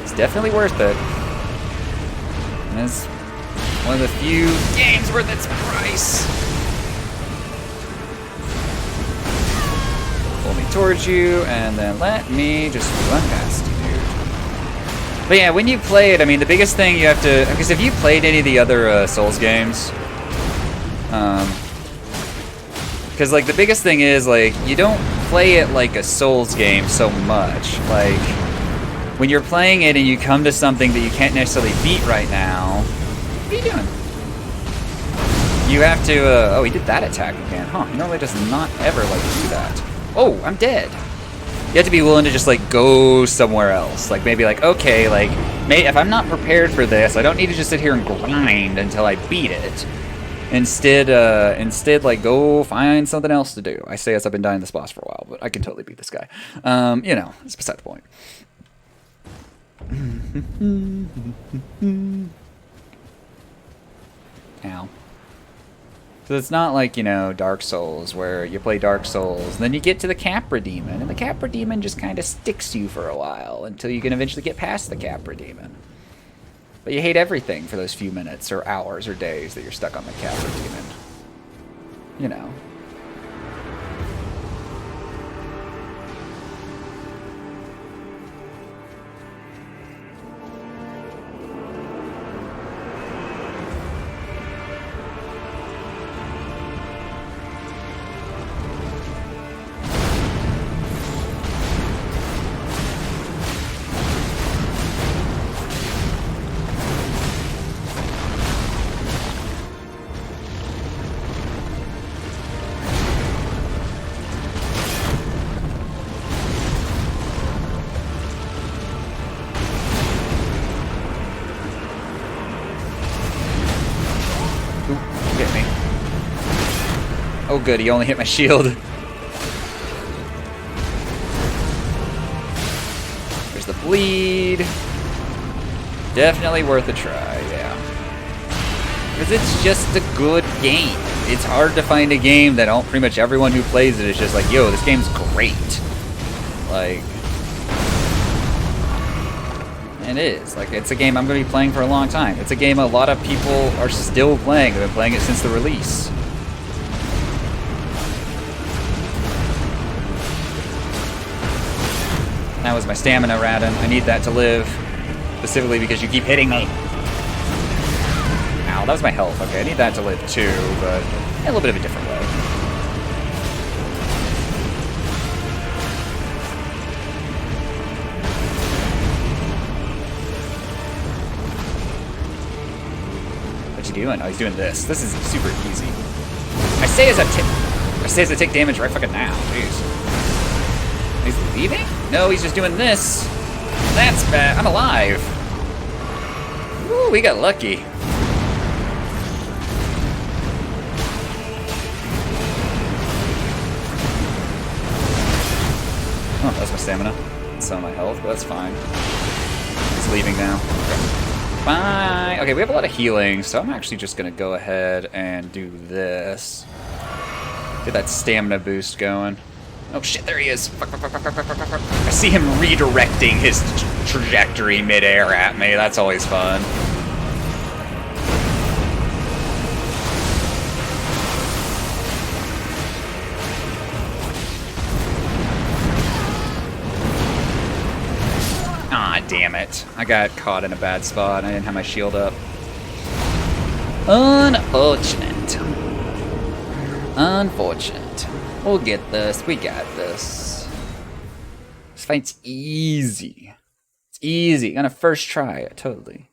it's definitely worth it. And it's one of the few games worth its price. Pull me towards you, and then let me just run past you, dude. But yeah, when you play it, I mean, the biggest thing you have to... Because if you played any of the other Souls games... Because, like, the biggest thing is, like, you don't play it like a Souls game so much. Like, when you're playing it and you come to something that you can't necessarily beat right now... What are you doing? You have to, oh, he did that attack again. Huh, he normally does not ever, like, do that. Oh, I'm dead. You have to be willing to just, like, go somewhere else. Like, maybe, like, okay, like, if I'm not prepared for this, I don't need to just sit here and grind until I beat it. Instead, like, go find something else to do. I say as I've been dying this boss for a while, but I can totally beat this guy. You know, it's beside the point. Ow. So it's not like, you know, Dark Souls, where you play Dark Souls, and then you get to the Capra Demon, and the Capra Demon just kind of sticks you for a while, until you can eventually get past the Capra Demon. But you hate everything for those few minutes, or hours, or days that you're stuck on the Capra Demon. You know. Oh good, he only hit my shield. There's the bleed. Definitely worth a try, yeah. Because it's just a good game. It's hard to find a game that pretty much everyone who plays it is just like, yo, this game's great. Like, it is. Like, it's a game I'm going to be playing for a long time. It's a game a lot of people are still playing. They've been playing it since the release. That was my stamina, Radin. I need that to live. Specifically because you keep hitting me. Ow, that was my health. Okay, I need that to live too, but in a little bit of a different way. What you doing? Oh, he's doing this. This is super easy. I say as I take damage right fucking now. Jeez. He's leaving? No, he's just doing this. That's bad. I'm alive. Ooh, we got lucky. Oh, that's my stamina. Some of my health, but that's fine. He's leaving now. Okay. Bye. Okay, we have a lot of healing, so I'm actually just gonna go ahead and do this. Get that stamina boost going. Oh shit, there he is. Fuck, fuck, fuck, fuck, fuck, fuck, fuck, fuck. I see him redirecting his trajectory midair at me. That's always fun. Ah, damn it. I got caught in a bad spot. I didn't have my shield up. Unfortunate. Unfortunate. We'll get this. We got this. This fight's easy. It's easy. On a first try, totally.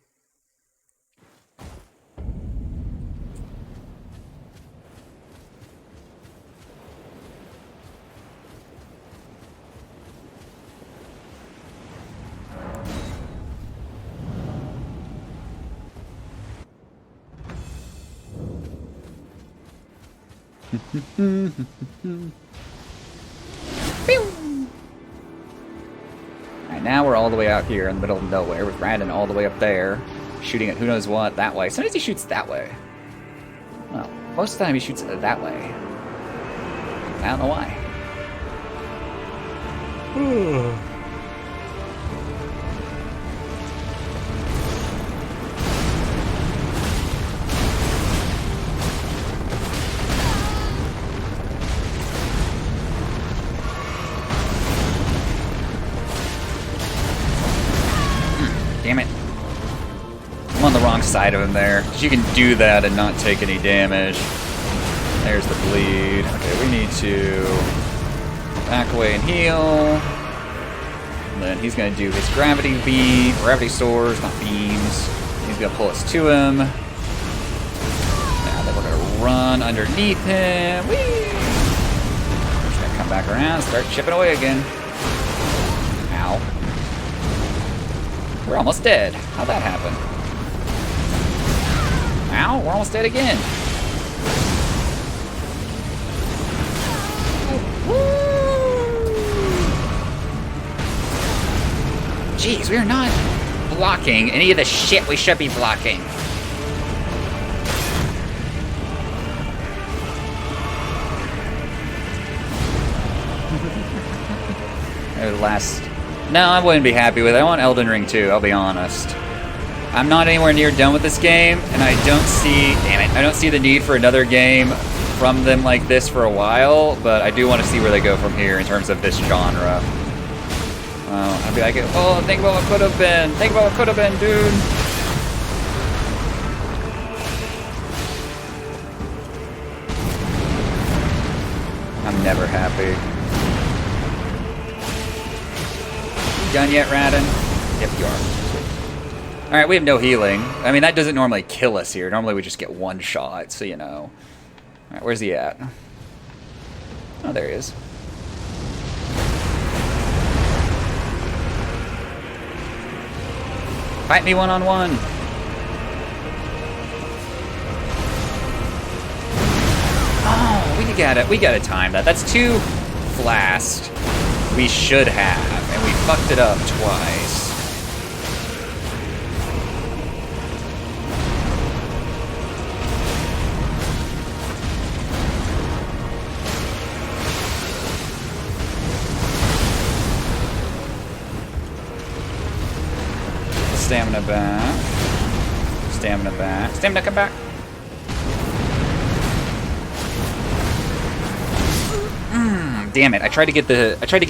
Alright, now we're all the way out here in the middle of nowhere with Brandon all the way up there, shooting at who knows what that way. Sometimes he shoots that way. Well, most of the time he shoots that way. I don't know why. Damn it. I'm on the wrong side of him there. You can do that and not take any damage. There's the bleed. Okay, we need to back away and heal. And then he's going to do his gravity beam, gravity swords, not beams. He's going to pull us to him. Now then we're going to run underneath him. Whee! Just going to come back around and start chipping away again. Ow. We're almost dead. How'd that happen? Ow, we're almost dead again. Jeez, we are not blocking any of the shit we should be blocking. Last... No, I wouldn't be happy with it. I want Elden Ring 2, I'll be honest. I'm not anywhere near done with this game, and I don't see... Damn it. I don't see the need for another game from them like this for a while, but I do want to see where they go from here in terms of this genre. I'd be like, oh, think about what could have been. Think about what could have been, dude. I'm never happy. Done yet, Radin? Yep, you are. Alright, we have no healing. I mean, that doesn't normally kill us here. Normally we just get one shot, so you know. Alright, where's he at? Oh, there he is. Fight me one-on-one. Oh, we We gotta time that. That's 2 flasks we should have, and we fucked it up twice. Stamina back. Stamina back. Stamina come back. Damn it. I tried to get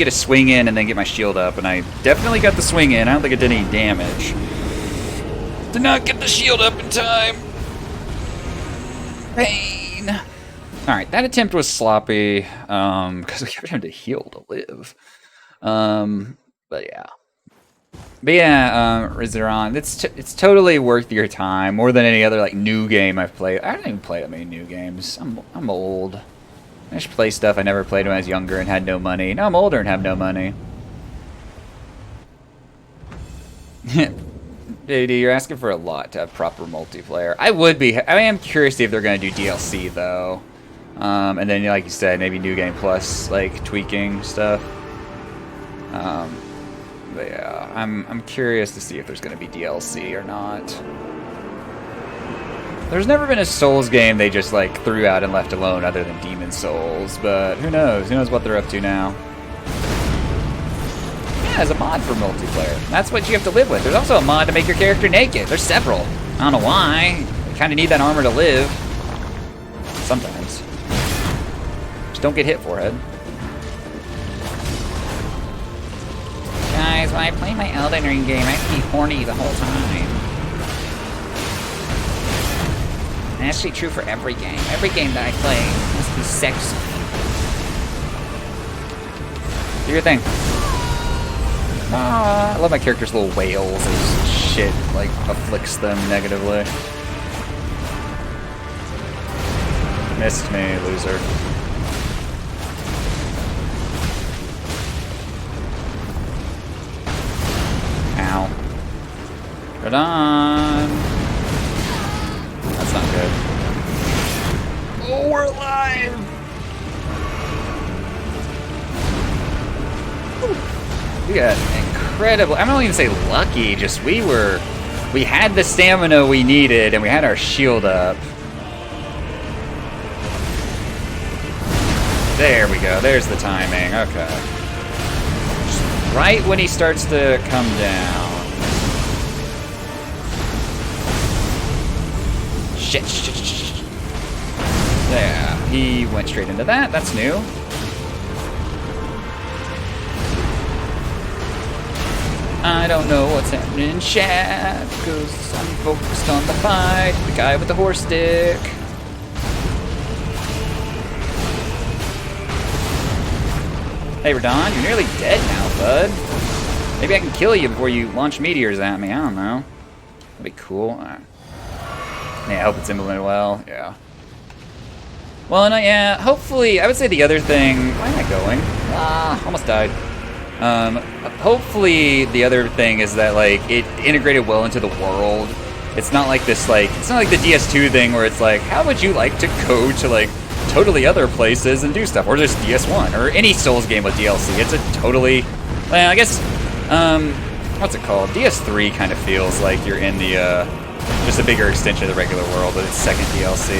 a swing in and then get my shield up, and I definitely got the swing in. I don't think it did any damage. Did not get the shield up in time. Pain. Alright, that attempt was sloppy. Because we kept having to heal to live. But yeah. But yeah, Rizaron, it's totally worth your time. More than any other like new game I've played. I don't even play that many new games. I'm old. I just play stuff I never played when I was younger and had no money. Now I'm older and have no money. JD, you're asking for a lot to have proper multiplayer. I am curious to see if they're going to do DLC though. And then, like you said, maybe New Game Plus, like tweaking stuff. But yeah, I'm curious to see if there's going to be DLC or not. There's never been a Souls game they just like threw out and left alone other than Demon Souls, but who knows? Who knows what they're up to now? Yeah, there's a mod for multiplayer. That's what you have to live with. There's also a mod to make your character naked. There's several. I don't know why. You kind of need that armor to live. Sometimes. Just don't get hit, forehead. Guys, when I play my Elden Ring game, I have to be horny the whole time. And that's actually true for every game. Every game that I play must be sexy. Do your thing. Ah, I love my character's little wails as shit, like, afflicts them negatively. Missed me, loser. Ow. Good on. That's not good. Oh, we're alive! We got incredible. I don't even say lucky. Just we had the stamina we needed, and we had our shield up. There we go. There's the timing. Okay. Just right when he starts to come down. Shit. Yeah, he went straight into that. That's new. I don't know what's happening in chat because I'm focused on the fight. The guy with the horse stick. Hey, Radon, you're nearly dead now, bud. Maybe I can kill you before you launch meteors at me. I don't know. That'd be cool. All right. Yeah, I hope it's implemented well. Yeah. Well, and yeah, hopefully, I would say the other thing. Why am I going? Ah, almost died. Hopefully the other thing is that like it integrated well into the world. It's not like this like it's not like the DS2 thing where it's like, how would you like to go to like totally other places and do stuff, or just DS1 or any Souls game with DLC. It's a totally, well, I guess, what's it called? DS3 kind of feels like you're in the just a bigger extension of the regular world with its second DLC.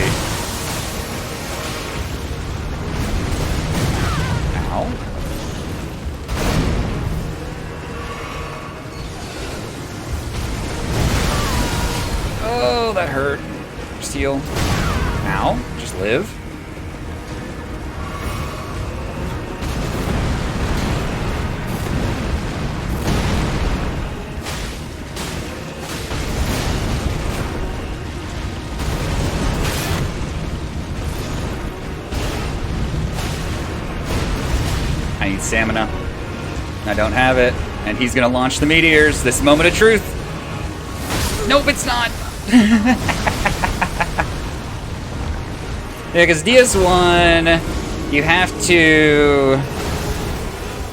Ow. Oh, that hurt. Steal. Ow. Just live. I need stamina. I don't have it. And he's gonna launch the meteors. This moment of truth. Nope, it's not. Yeah, because DS1, you have to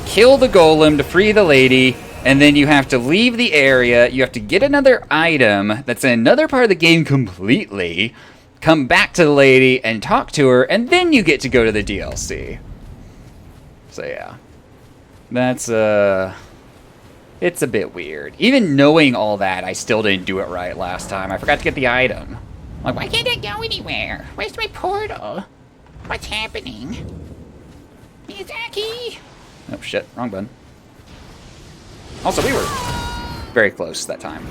kill the golem to free the lady, and then you have to leave the area. You have to get another item that's in another part of the game completely, come back to the lady and talk to her, and then you get to go to the DLC. So yeah. That's, it's a bit weird. Even knowing all that, I still didn't do it right last time. I forgot to get the item. I'm like, why can't I go anywhere? Where's my portal? What's happening? Miyazaki! Oh shit, wrong button. Also, we were very close that time.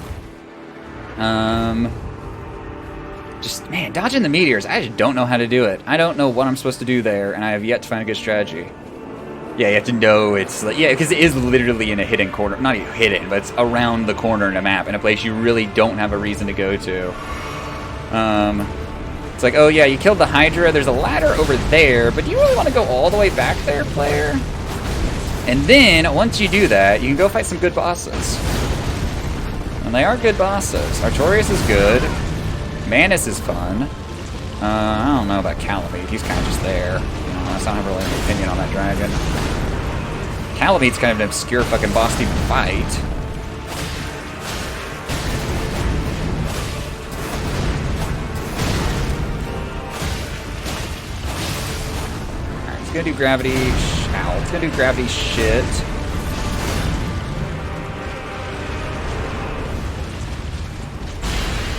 Just, man, dodging the meteors, I just don't know how to do it. I don't know what I'm supposed to do there, and I have yet to find a good strategy. Yeah, you have to know it's, like, yeah, because it is literally in a hidden corner. Not even hidden, but it's around the corner in a map, in a place you really don't have a reason to go to. It's like, oh yeah, you killed the Hydra, there's a ladder over there, but do you really want to go all the way back there, player? And then, once you do that, you can go fight some good bosses. And they are good bosses. Artorias is good. Manus is fun. I don't know about Calamite, he's kind of just there. I don't have really an opinion on that dragon. Calamite's kind of an obscure fucking boss to even fight. Alright, he's gonna do gravity. Ow, it's gonna do gravity shit.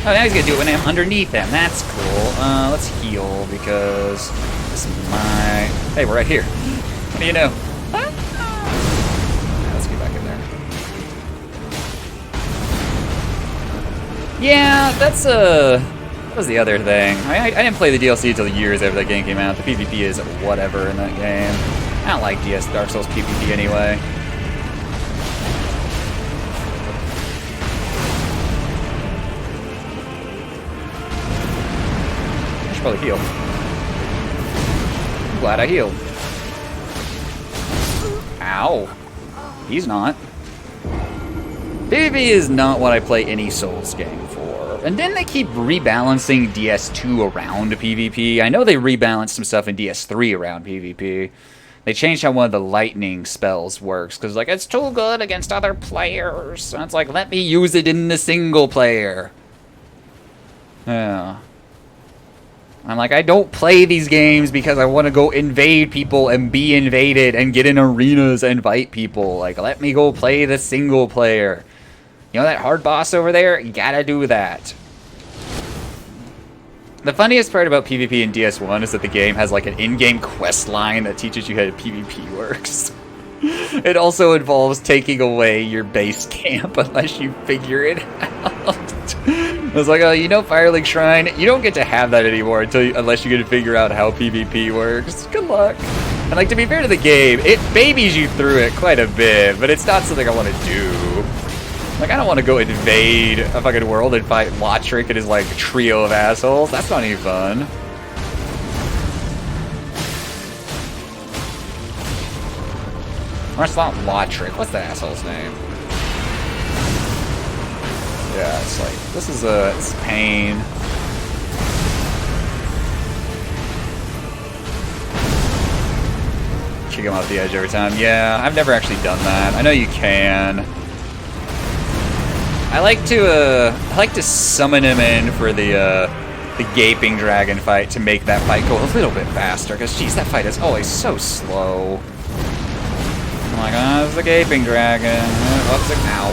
Oh, now he's gonna do it when I'm underneath him. That's cool. Let's heal because this is my. Hey, we're right here. What do you know? Yeah, let's get back in there. Yeah, that's That was the other thing. I didn't play the DLC until years after that game came out. The PvP is whatever in that game. I don't like Dark Souls PvP anyway. Probably heal. I'm glad I healed. Ow. He's not. PvP is not what I play any Souls game for. And then they keep rebalancing DS2 around PvP. I know they rebalanced some stuff in DS3 around PvP. They changed how one of the lightning spells works, because like, it's too good against other players. And it's like, let me use it in the single player. Yeah. I'm like, I don't play these games because I want to go invade people and be invaded and get in arenas and fight people. Like, let me go play the single player. You know that hard boss over there? You gotta do that. The funniest part about PvP in DS1 is that the game has like an in-game quest line that teaches you how PvP works. It also involves taking away your base camp unless you figure it out. I was like, oh, you know Firelink Shrine? You don't get to have that anymore unless you get to figure out how PvP works. Good luck. And like, to be fair to the game, it babies you through it quite a bit, but it's not something I want to do. Like, I don't want to go invade a fucking world and fight Lotrick and his like trio of assholes. That's not any fun. Or it's not Lotrick. What's that asshole's name? Yeah, it's like, this is it's pain. Kick him off the edge every time. Yeah, I've never actually done that. I know you can. I like to summon him in for the gaping dragon fight to make that fight go a little bit faster. Because, geez, that fight is always so slow. I'm like, oh, it's the gaping dragon.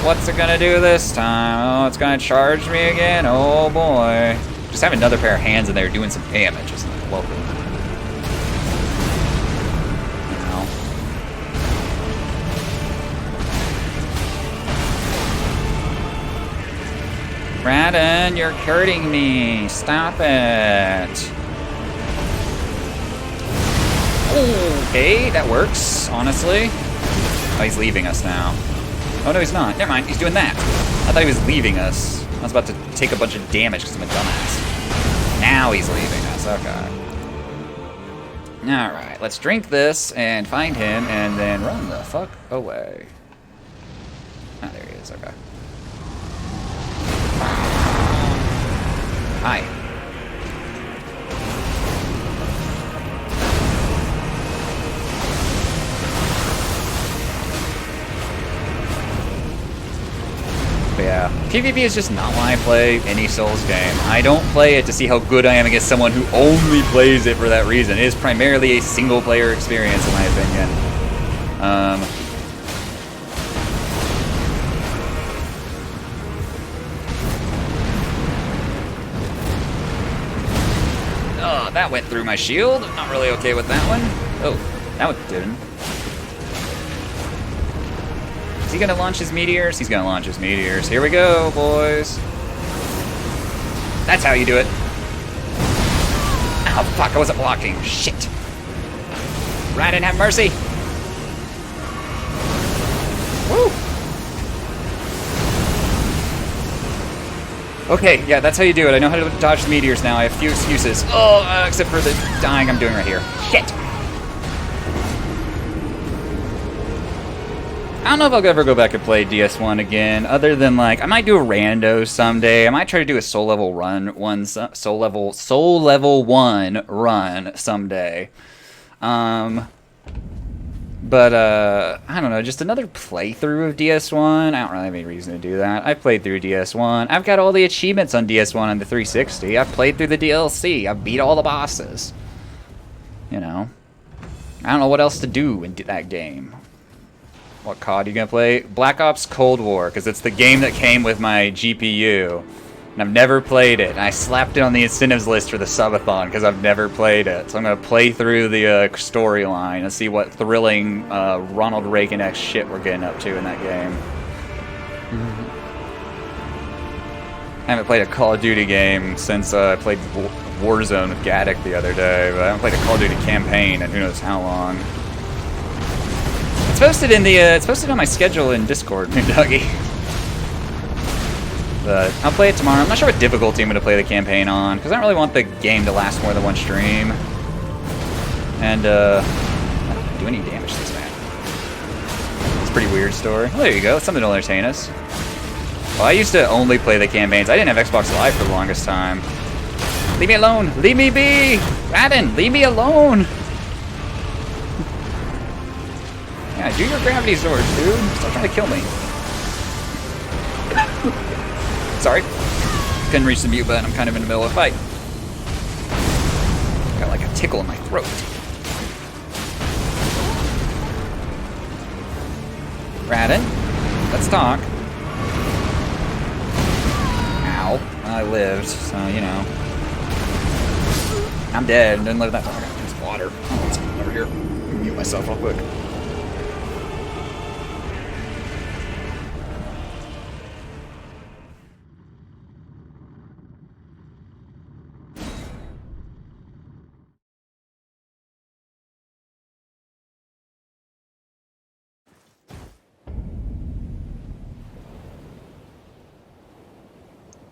What's it gonna do this time? Oh, it's gonna charge me again? Oh boy. Just have another pair of hands in there doing some damage isn't it? Welcome. Brandon, you're hurting me. Stop it. Okay, that works, honestly. Oh, he's leaving us now. Oh, no, he's not. Never mind, he's doing that. I thought he was leaving us. I was about to take a bunch of damage because I'm a dumbass. Now he's leaving us. Okay. Alright, let's drink this and find him and then run the fuck away. Ah, there he is. Okay. Hi. But yeah, PvP is just not why I play any Souls game. I don't play it to see how good I am against someone who only plays it for that reason. It is primarily a single-player experience, in my opinion. Oh, that went through my shield. Not really okay with that one. Oh, that one didn't. Is he gonna launch his meteors? He's gonna launch his meteors. Here we go, boys. That's how you do it. Oh, fuck, I wasn't blocking. Shit. Raiden, have mercy. Woo. Okay, yeah, that's how you do it. I know how to dodge the meteors now. I have few excuses. Oh, except for the dying I'm doing right here. Shit. I don't know if I'll ever go back and play DS1 again, other than like I might do a rando someday. I might try to do a soul level 1 run someday. But I don't know, just another playthrough of DS1. I don't really have any reason to do that. I've played through DS1. I've got all the achievements on DS1 on the 360. I've played through the DLC. I've beat all the bosses. You know, I don't know what else to do in that game. What COD are you gonna play? Black Ops Cold War, because it's the game that came with my GPU. And I've never played it. And I slapped it on the incentives list for the subathon because I've never played it. So I'm gonna play through the storyline and see what thrilling Ronald Reagan-esque shit we're getting up to in that game. I haven't played a Call of Duty game since I played Warzone with Gaddick the other day, but I haven't played a Call of Duty campaign in who knows how long. It's posted in the it's posted on my schedule in Discord, Dougie. But I'll play it tomorrow. I'm not sure what difficulty I'm going to play the campaign on, because I don't really want the game to last more than one stream. And I don't do any damage to this man. It's a pretty weird story. Well, there you go. It's something to entertain us. Well, I used to only play the campaigns. I didn't have Xbox Live for the longest time. Leave me alone. Leave me be. Raiden, leave me alone. Yeah, do your gravity sword, dude. Stop trying to kill me. Sorry. Couldn't reach the mute button. I'm kind of in the middle of a fight. Got like a tickle in my throat. Raiden, let's talk. Ow. I lived, so, you know. I'm dead. Didn't live that long. There's water. Oh, let's come over here. Mute myself real quick.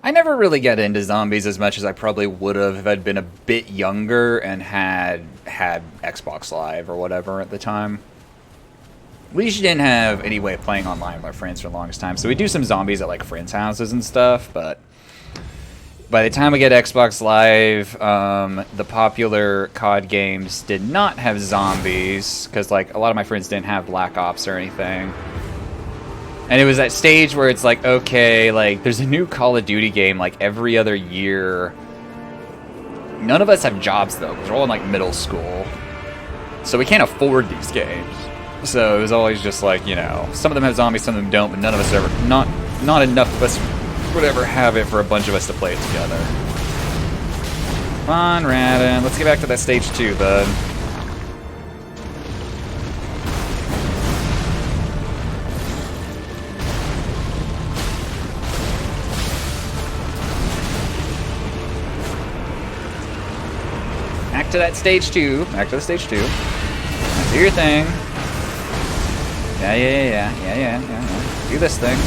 I never really got into zombies as much as I probably would have if I'd been a bit younger and had Xbox Live or whatever at the time. We usually didn't have any way of playing online with our friends for the longest time, so we do some zombies at like friends' houses and stuff, but by the time we get Xbox Live, the popular COD games did not have zombies, because like a lot of my friends didn't have Black Ops or anything. And it was that stage where it's like, okay, like, there's a new Call of Duty game, like, every other year. None of us have jobs, though, because we're all in, like, middle school. So we can't afford these games. So it was always just like, you know, some of them have zombies, some of them don't, but none of us ever, not enough of us would ever have it for a bunch of us to play it together. Come on, Raiden, let's get back to that stage 2, bud. Back to that stage 2. Back to the stage 2. Now do your thing. Yeah. Do this thing.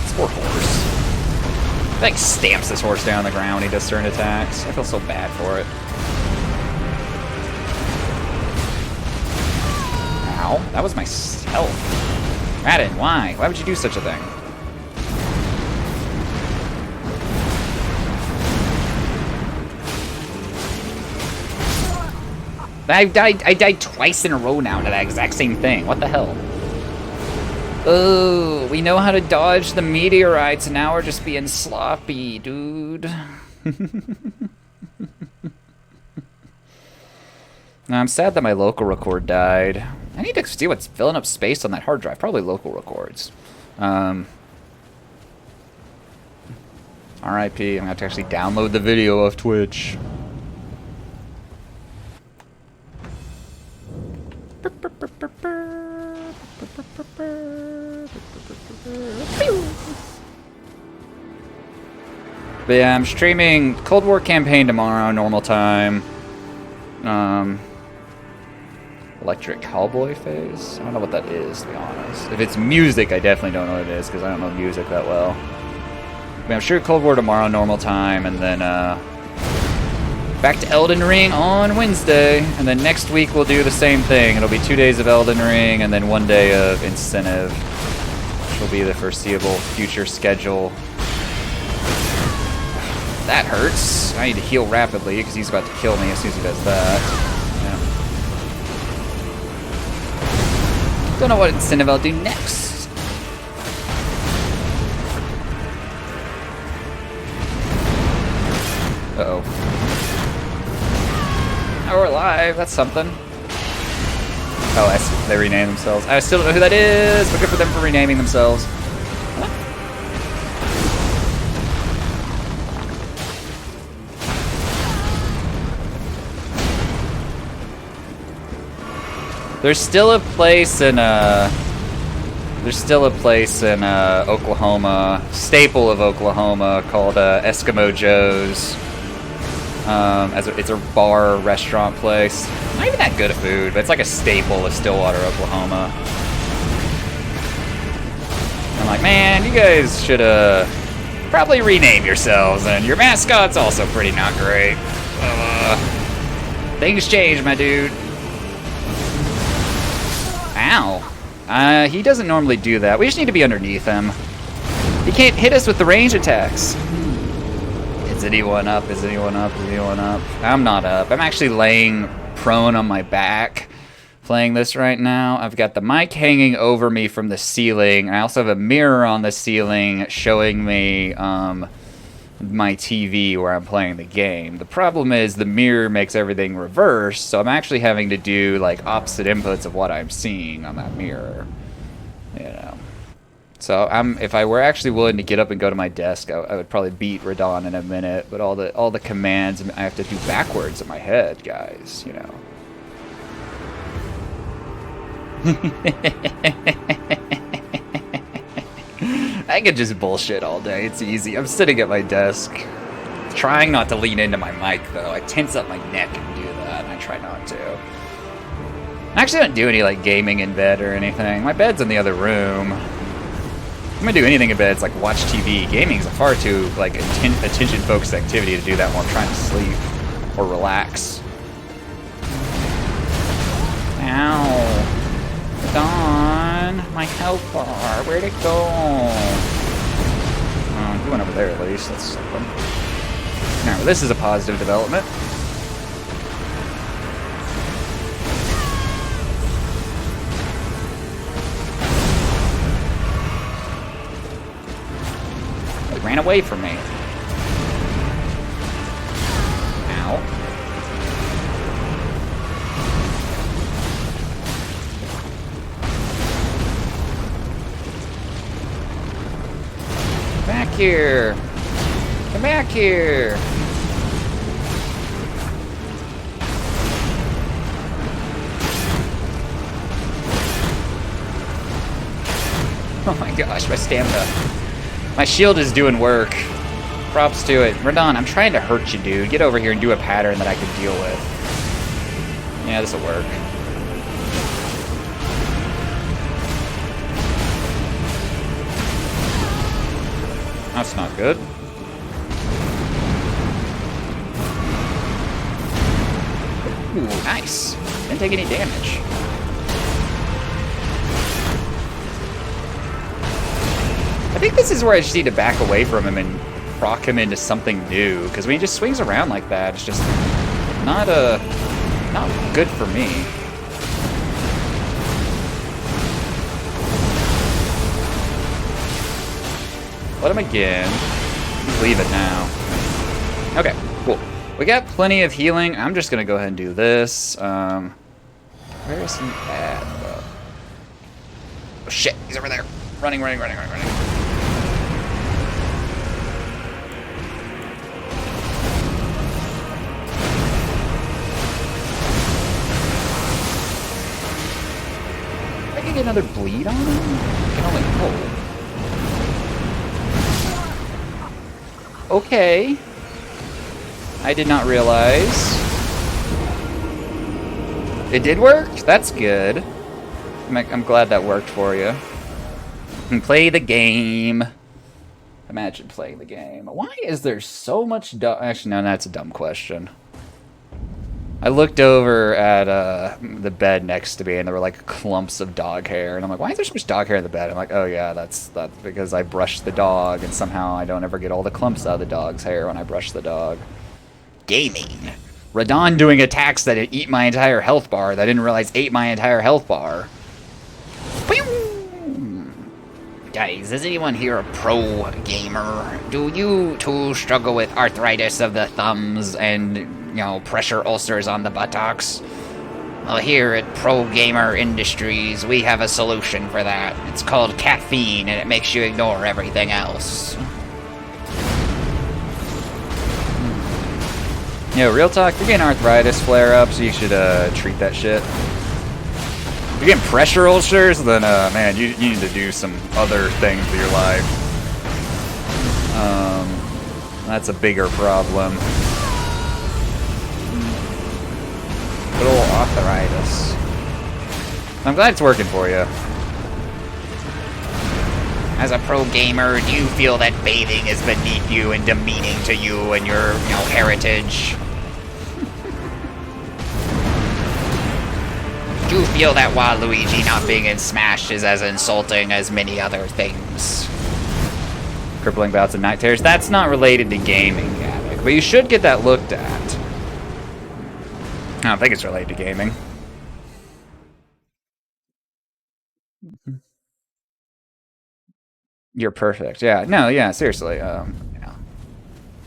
This poor horse. It like stamps this horse down on the ground when he does certain attacks. I feel so bad for it. Ow, that was my health. Raiden, why? Why would you do such a thing? I died twice in a row now to that exact same thing. What the hell? Oh, we know how to dodge the meteorites, and now we're just being sloppy, dude. Now, I'm sad that my local record died. I need to see what's filling up space on that hard drive. Probably local records. RIP. I'm going to have to actually download the video of Twitch. But yeah, I'm streaming Cold War Campaign tomorrow, normal time. Electric Cowboy Phase? I don't know what that is, to be honest. If it's music, I definitely don't know what it is, because I don't know music that well. But I'm sure Cold War tomorrow, normal time, and then back to Elden Ring on Wednesday. And then next week we'll do the same thing. It'll be 2 days of Elden Ring, and then 1 day of Incentive, which will be the foreseeable future schedule. That hurts. I need to heal rapidly, because he's about to kill me as soon as he does that. Yeah. Don't know what incentive I'll do next. Uh-oh. Oh, we're alive. That's something. Oh, they renamed themselves. I still don't know who that is, but good for them for renaming themselves. There's still a place in Oklahoma, staple of Oklahoma, called Eskimo Joe's. It's a bar restaurant place. Not even that good of food, but it's like a staple of Stillwater, Oklahoma. I'm like, man, you guys should probably rename yourselves, and your mascot's also pretty not great. Things change, my dude. Ow. He doesn't normally do that. We just need to be underneath him. He can't hit us with the range attacks. Is anyone up? Is anyone up? Is anyone up? I'm not up. I'm actually laying prone on my back playing this right now. I've got the mic hanging over me from the ceiling. I also have a mirror on the ceiling showing me my TV where I'm playing the game. The problem is the mirror makes everything reverse, so I'm actually having to do like opposite inputs of what I'm seeing on that mirror. You know. So if I were actually willing to get up and go to my desk, I would probably beat Radon in a minute. But all the commands I have to do backwards in my head, guys. You know. I can just bullshit all day. It's easy. I'm sitting at my desk, trying not to lean into my mic, though. I tense up my neck and do that, and I try not to. I actually don't do any, like, gaming in bed or anything. My bed's in the other room. I'm gonna do anything in bed, it's like watch TV. Gaming's a far too, like, attention-focused activity to do that while I'm trying to sleep or relax. Ow. Dawn, my health bar, where'd it go? Oh, he went over there at least, that's something. Now, this is a positive development. He ran away from me. Ow. Back here! Come back here! Oh my gosh, my stamina. My shield is doing work. Props to it. Radon, I'm trying to hurt you, dude. Get over here and do a pattern that I can deal with. Yeah, this'll work. That's not good. Ooh, nice. Didn't take any damage. I think this is where I just need to back away from him and proc him into something new. Because when he just swings around like that, it's just not good for me. let him again. Leave it now. Okay, cool. We got plenty of healing. I'm just gonna go ahead and do this. Where is he at, though? Oh shit, he's over there. Running. I can get another bleed on him? I can only pull. Okay. I did not realize. It did work? That's good. I'm glad that worked for you. And play the game. Imagine playing the game. Why is there so much Actually, no, that's a dumb question. I looked over at the bed next to me, and there were like clumps of dog hair, and I'm like, why is there so much dog hair in the bed? I'm like, oh yeah, that's because I brushed the dog, and somehow I don't ever get all the clumps out of the dog's hair when I brush the dog. Gaming. Radon doing attacks that eat my entire health bar that I didn't realize ate my entire health bar. Guys, is anyone here a pro gamer? Do you too struggle with arthritis of the thumbs and, you know, pressure ulcers on the buttocks? Well, here at Pro Gamer Industries, we have a solution for that. It's called caffeine, and it makes you ignore everything else. Yo, real talk, if you're getting arthritis flare-ups, you should treat that shit. If you're getting pressure ulcers, then man, you need to do some other things with your life. That's a bigger problem. Good old arthritis. I'm glad it's working for you. As a pro gamer, do you feel that bathing is beneath you and demeaning to you and your, you know, heritage? Do you feel that Waluigi not being in Smash is as insulting as many other things? Crippling bouts of night terrors? That's not related to gaming, Gavik, but you should get that looked at. I don't think it's related to gaming. You're perfect. Yeah. No, yeah, seriously.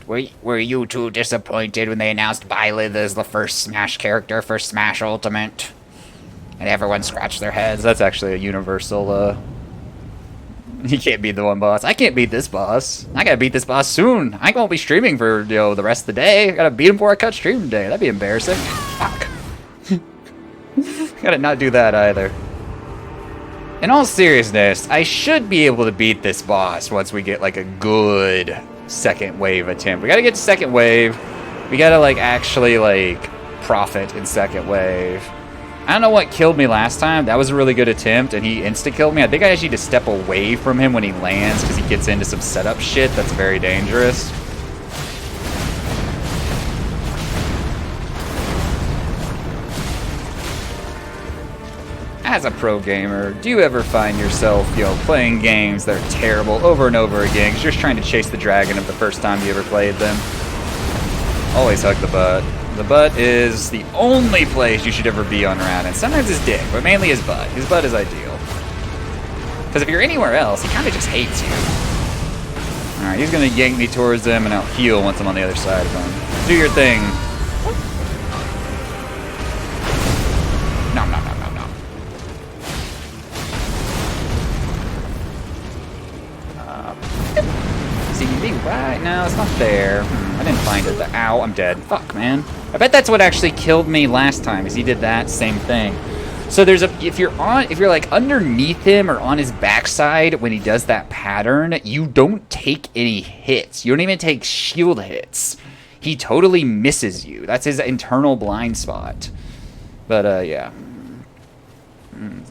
Were you too disappointed when they announced Byleth as the first Smash character for Smash Ultimate? And everyone scratched their heads. That's actually a universal, you can't beat the one boss. I can't beat this boss. I gotta beat this boss soon. I won't be streaming for, you know, the rest of the day. I gotta beat him before I cut stream today. That'd be embarrassing. Fuck. Gotta not do that either. In all seriousness, I should be able to beat this boss once we get, like, a good second wave attempt. We gotta get to second wave. We gotta, like, actually, like, profit in second wave. I don't know what killed me last time. That was a really good attempt, and he insta-killed me. I think I just need to step away from him when he lands, because he gets into some setup shit that's very dangerous. As a pro gamer, do you ever find yourself, you know, playing games that are terrible over and over again because you're just trying to chase the dragon of the first time you ever played them? Always hug the butt. The butt is the only place you should ever be on Radin. Sometimes his dick, but mainly his butt. His butt is ideal. Because if you're anywhere else, he kind of just hates you. Alright, he's going to yank me towards him, and I'll heal once I'm on the other side of him. Do your thing. Nom nom nom nom nom. See, right now, it's not there. I didn't find it. Ow, I'm dead. Fuck, man. I bet that's what actually killed me last time, is he did that same thing. So there's a, if you're like underneath him or on his backside when he does that pattern, you don't take any hits. You don't even take shield hits. He totally misses you. That's his internal blind spot. But yeah. I'm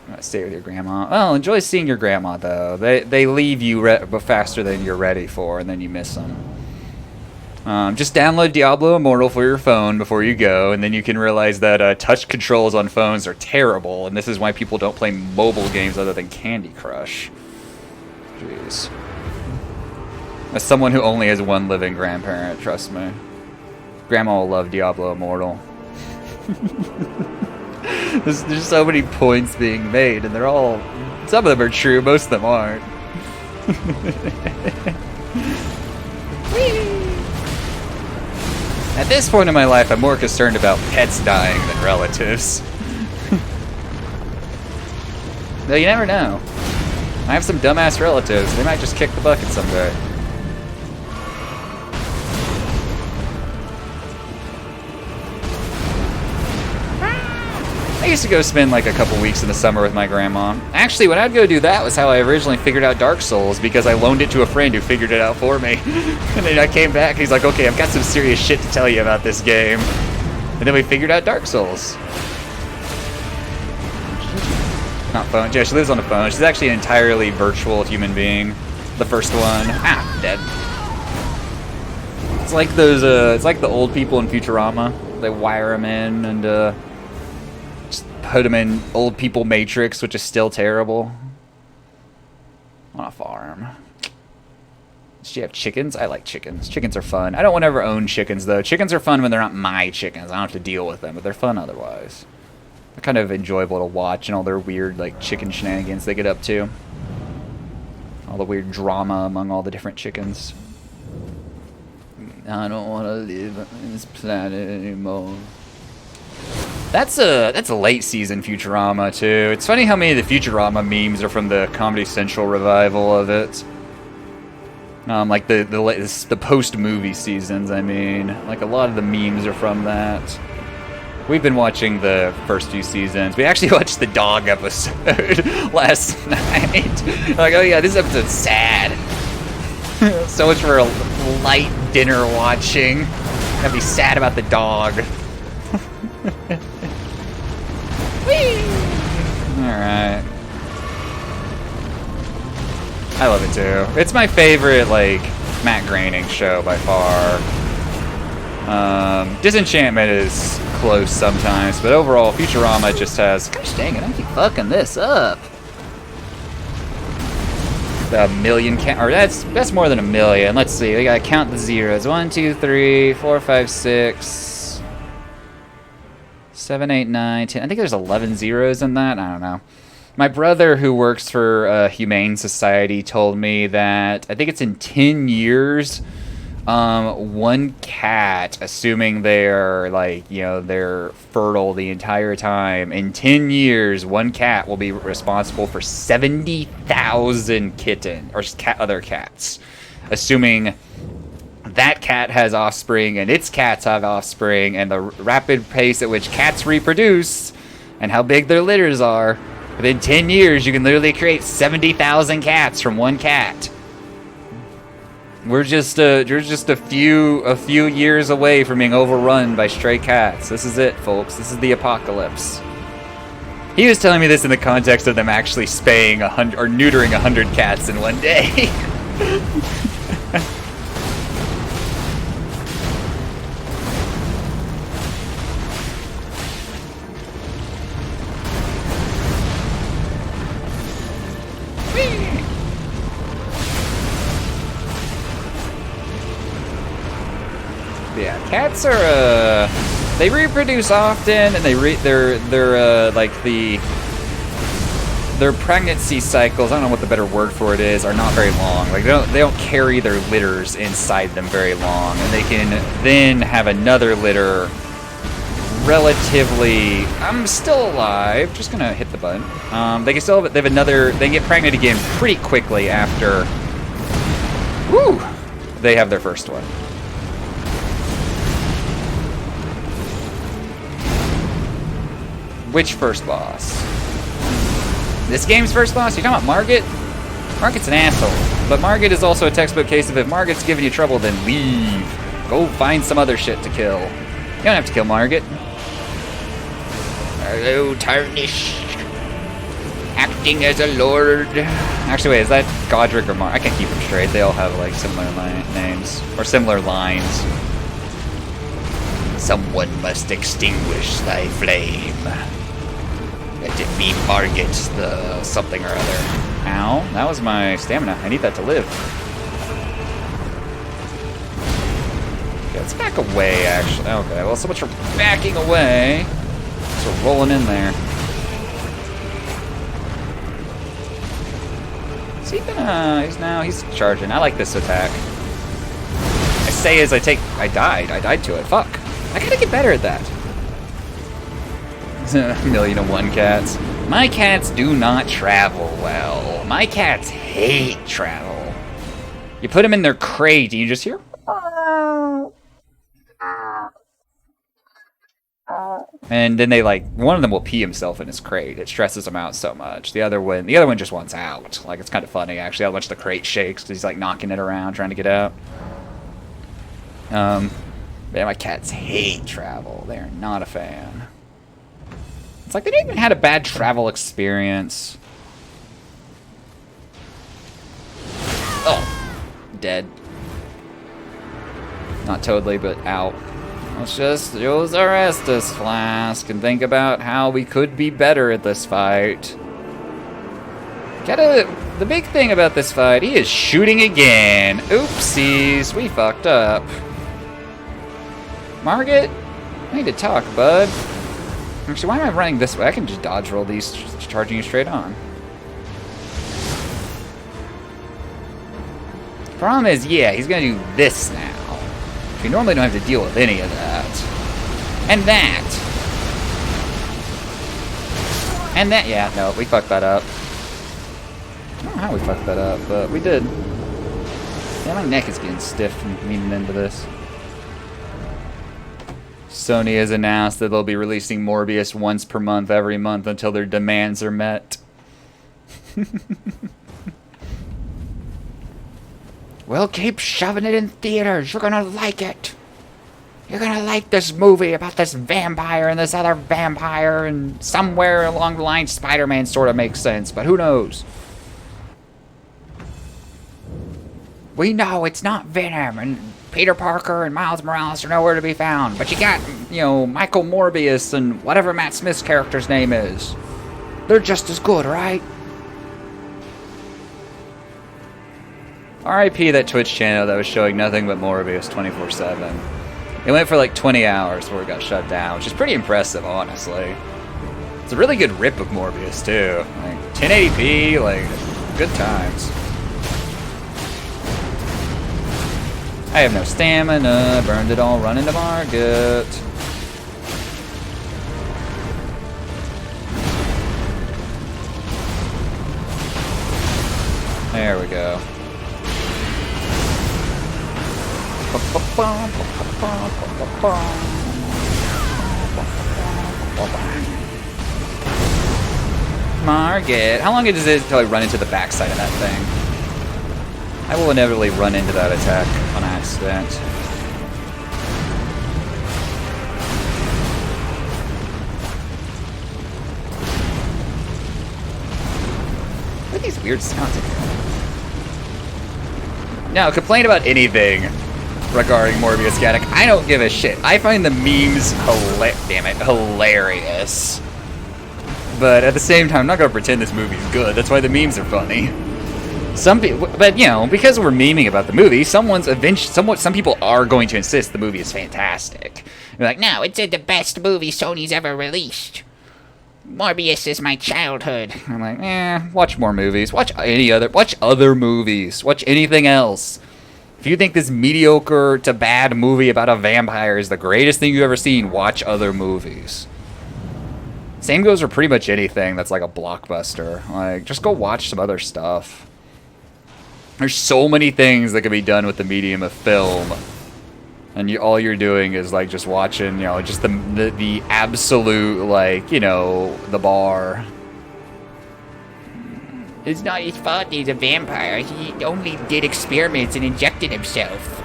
gonna stay with your grandma. Well, enjoy seeing your grandma though. They leave you faster than you're ready for, and then you miss them. Just download Diablo Immortal for your phone before you go, and then you can realize that touch controls on phones are terrible, and this is why people don't play mobile games other than Candy Crush. Jeez. As someone who only has one living grandparent, trust me. Grandma will love Diablo Immortal. There's so many points being made, and they're all... Some of them are true, most of them aren't. At this point in my life, I'm more concerned about pets dying than relatives. Though you never know. I have some dumbass relatives. They might just kick the bucket someday. I used to go spend like a couple weeks in the summer with my grandma. Actually, when I'd go do that was how I originally figured out Dark Souls, because I loaned it to a friend who figured it out for me. And then I came back, he's like, okay, I've got some serious shit to tell you about this game. And then we figured out Dark Souls. Not phone. Yeah, she lives on a phone. She's actually an entirely virtual human being. The first one. Ah, dead. It's like those, it's like the old people in Futurama. They wire them in and, put them in old people Matrix, which is still terrible. On a farm. Does she have chickens? I like chickens. Chickens are fun. I don't want to ever own chickens, though. Chickens are fun when they're not my chickens. I don't have to deal with them, but they're fun otherwise. They're kind of enjoyable to watch and all their weird, like, chicken shenanigans they get up to. All the weird drama among all the different chickens. I don't want to live on this planet anymore. That's a late season Futurama too. It's funny how many of the Futurama memes are from the Comedy Central revival of it. Like the post movie seasons. I mean, like a lot of the memes are from that. We've been watching the first few seasons. We actually watched the dog episode last night. Like, oh yeah, this episode's sad. So much for a light dinner watching. Gotta be sad about the dog. Alright. I love it too. It's my favorite, like, Matt Groening show by far. Disenchantment is close sometimes, but overall, Futurama just has... Gosh dang it, I keep fucking this up. A million or that's more than a million. Let's see, we gotta count the zeros. 1, 2, 3, 4, 5, 6, 7, 8, 9, 10. I think there's 11 zeros in that. I don't know. My brother, who works for Humane Society, told me that I think it's in 10 years, one cat, assuming they're like, you know, they're fertile the entire time, in 10 years, one cat will be responsible for 70,000 other cats, assuming that cat has offspring and its cats have offspring, and the rapid pace at which cats reproduce and how big their litters are. Within 10 years, you can literally create 70,000 cats from one cat. We're just a few years away from being overrun by stray cats. This is it, folks. This is the apocalypse. He was telling me this in the context of them actually spaying 100 or neutering 100 cats in one day. Yeah, cats are they reproduce often, and they're like their pregnancy cycles, I don't know what the better word for it is, are not very long. Like they don't carry their litters inside them very long, and they can then have another litter relatively. I'm still alive. Just gonna hit the button. They can get pregnant again pretty quickly after. Woo! They have their first one. Which first boss? This game's first boss? You talking about Margit? Margit's an asshole. But Margit is also a textbook case of if Margit's giving you trouble, then leave. Go find some other shit to kill. You don't have to kill Margit. Hello, Tarnish. Acting as a lord. Actually, wait, is that Godric or Margit? I can't keep them straight. They all have, like, similar names. Or similar lines. Someone must extinguish thy flame. Let it be Margit, the something or other. Ow, that was my stamina. I need that to live. Okay, let's back away, actually. Okay, well, so much for backing away. So rolling in there. Is he gonna... he's charging. I like this attack. I say as I take... I died to it. Fuck. I gotta get better at that. 1,000,001 cats. My cats do not travel well. My cats hate travel. You put them in their crate and you just hear... And then they like, one of them will pee himself in his crate. It stresses him out so much. The other one just wants out. Like, it's kind of funny actually how much the crate shakes because he's like knocking it around trying to get out. Yeah, my cats hate travel. They're not a fan. It's like they didn't even had a bad travel experience. Oh, dead. Not totally, but out. Let's just use our Estus flask and think about how we could be better at this fight. The big thing about this fight, he is shooting again. Oopsies, we fucked up. Margit, I need to talk, bud. Actually, why am I running this way? I can just dodge roll these, charging you straight on. Problem is, yeah, he's gonna do this now. You normally don't have to deal with any of that. And that. And that, yeah, no, we fucked that up. I don't know how we fucked that up, but we did. Yeah, my neck is getting stiff from leaning into this. Sony has announced that they'll be releasing Morbius once per month, every month, until their demands are met. Well, keep shoving it in theaters. You're gonna like it. You're gonna like this movie about this vampire and this other vampire, and somewhere along the line Spider-Man sort of makes sense, but who knows? We know it's not Venom, and Peter Parker and Miles Morales are nowhere to be found, but you got, you know, Michael Morbius and whatever Matt Smith's character's name is. They're just as good, right? RIP that Twitch channel that was showing nothing but Morbius 24/7. It went for like 20 hours before it got shut down, which is pretty impressive, honestly. It's a really good rip of Morbius, too. Like, 1080p, like, good times. I have no stamina, burned it all running to Margit. There we go. Margit, how long is it until I run into the backside of that thing? I will inevitably run into that attack on accident. What are these weird sounds in here? Now, complain about anything regarding Morbius Gaddick. I don't give a shit. I find the memes hilarious. But at the same time, I'm not gonna pretend this movie's good. That's why the memes are funny. Some people, but you know, because we're memeing about the movie, some people are going to insist the movie is fantastic. They're like, no, it's the best movie Sony's ever released. Morbius is my childhood. I'm like, watch more movies. Watch other movies. Watch anything else. If you think this mediocre to bad movie about a vampire is the greatest thing you've ever seen, watch other movies. Same goes for pretty much anything that's like a blockbuster. Like, just go watch some other stuff. There's so many things that can be done with the medium of film. And all you're doing is like just watching, you know, just the absolute, like, you know, the bar. It's not his fault he's a vampire. He only did experiments and injected himself.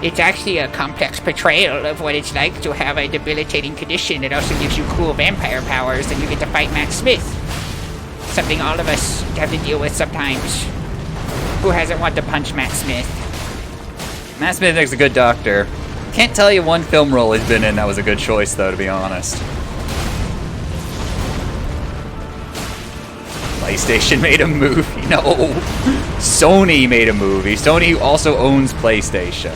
It's actually a complex portrayal of what it's like to have a debilitating condition. It also gives you cool vampire powers, and you get to fight Matt Smith. Something all of us have to deal with sometimes. Who hasn't wanted to punch Matt Smith? Matt Smith makes a good doctor. Can't tell you one film role he's been in that was a good choice, though, to be honest. PlayStation made a movie. No. Sony made a movie. Sony also owns PlayStation.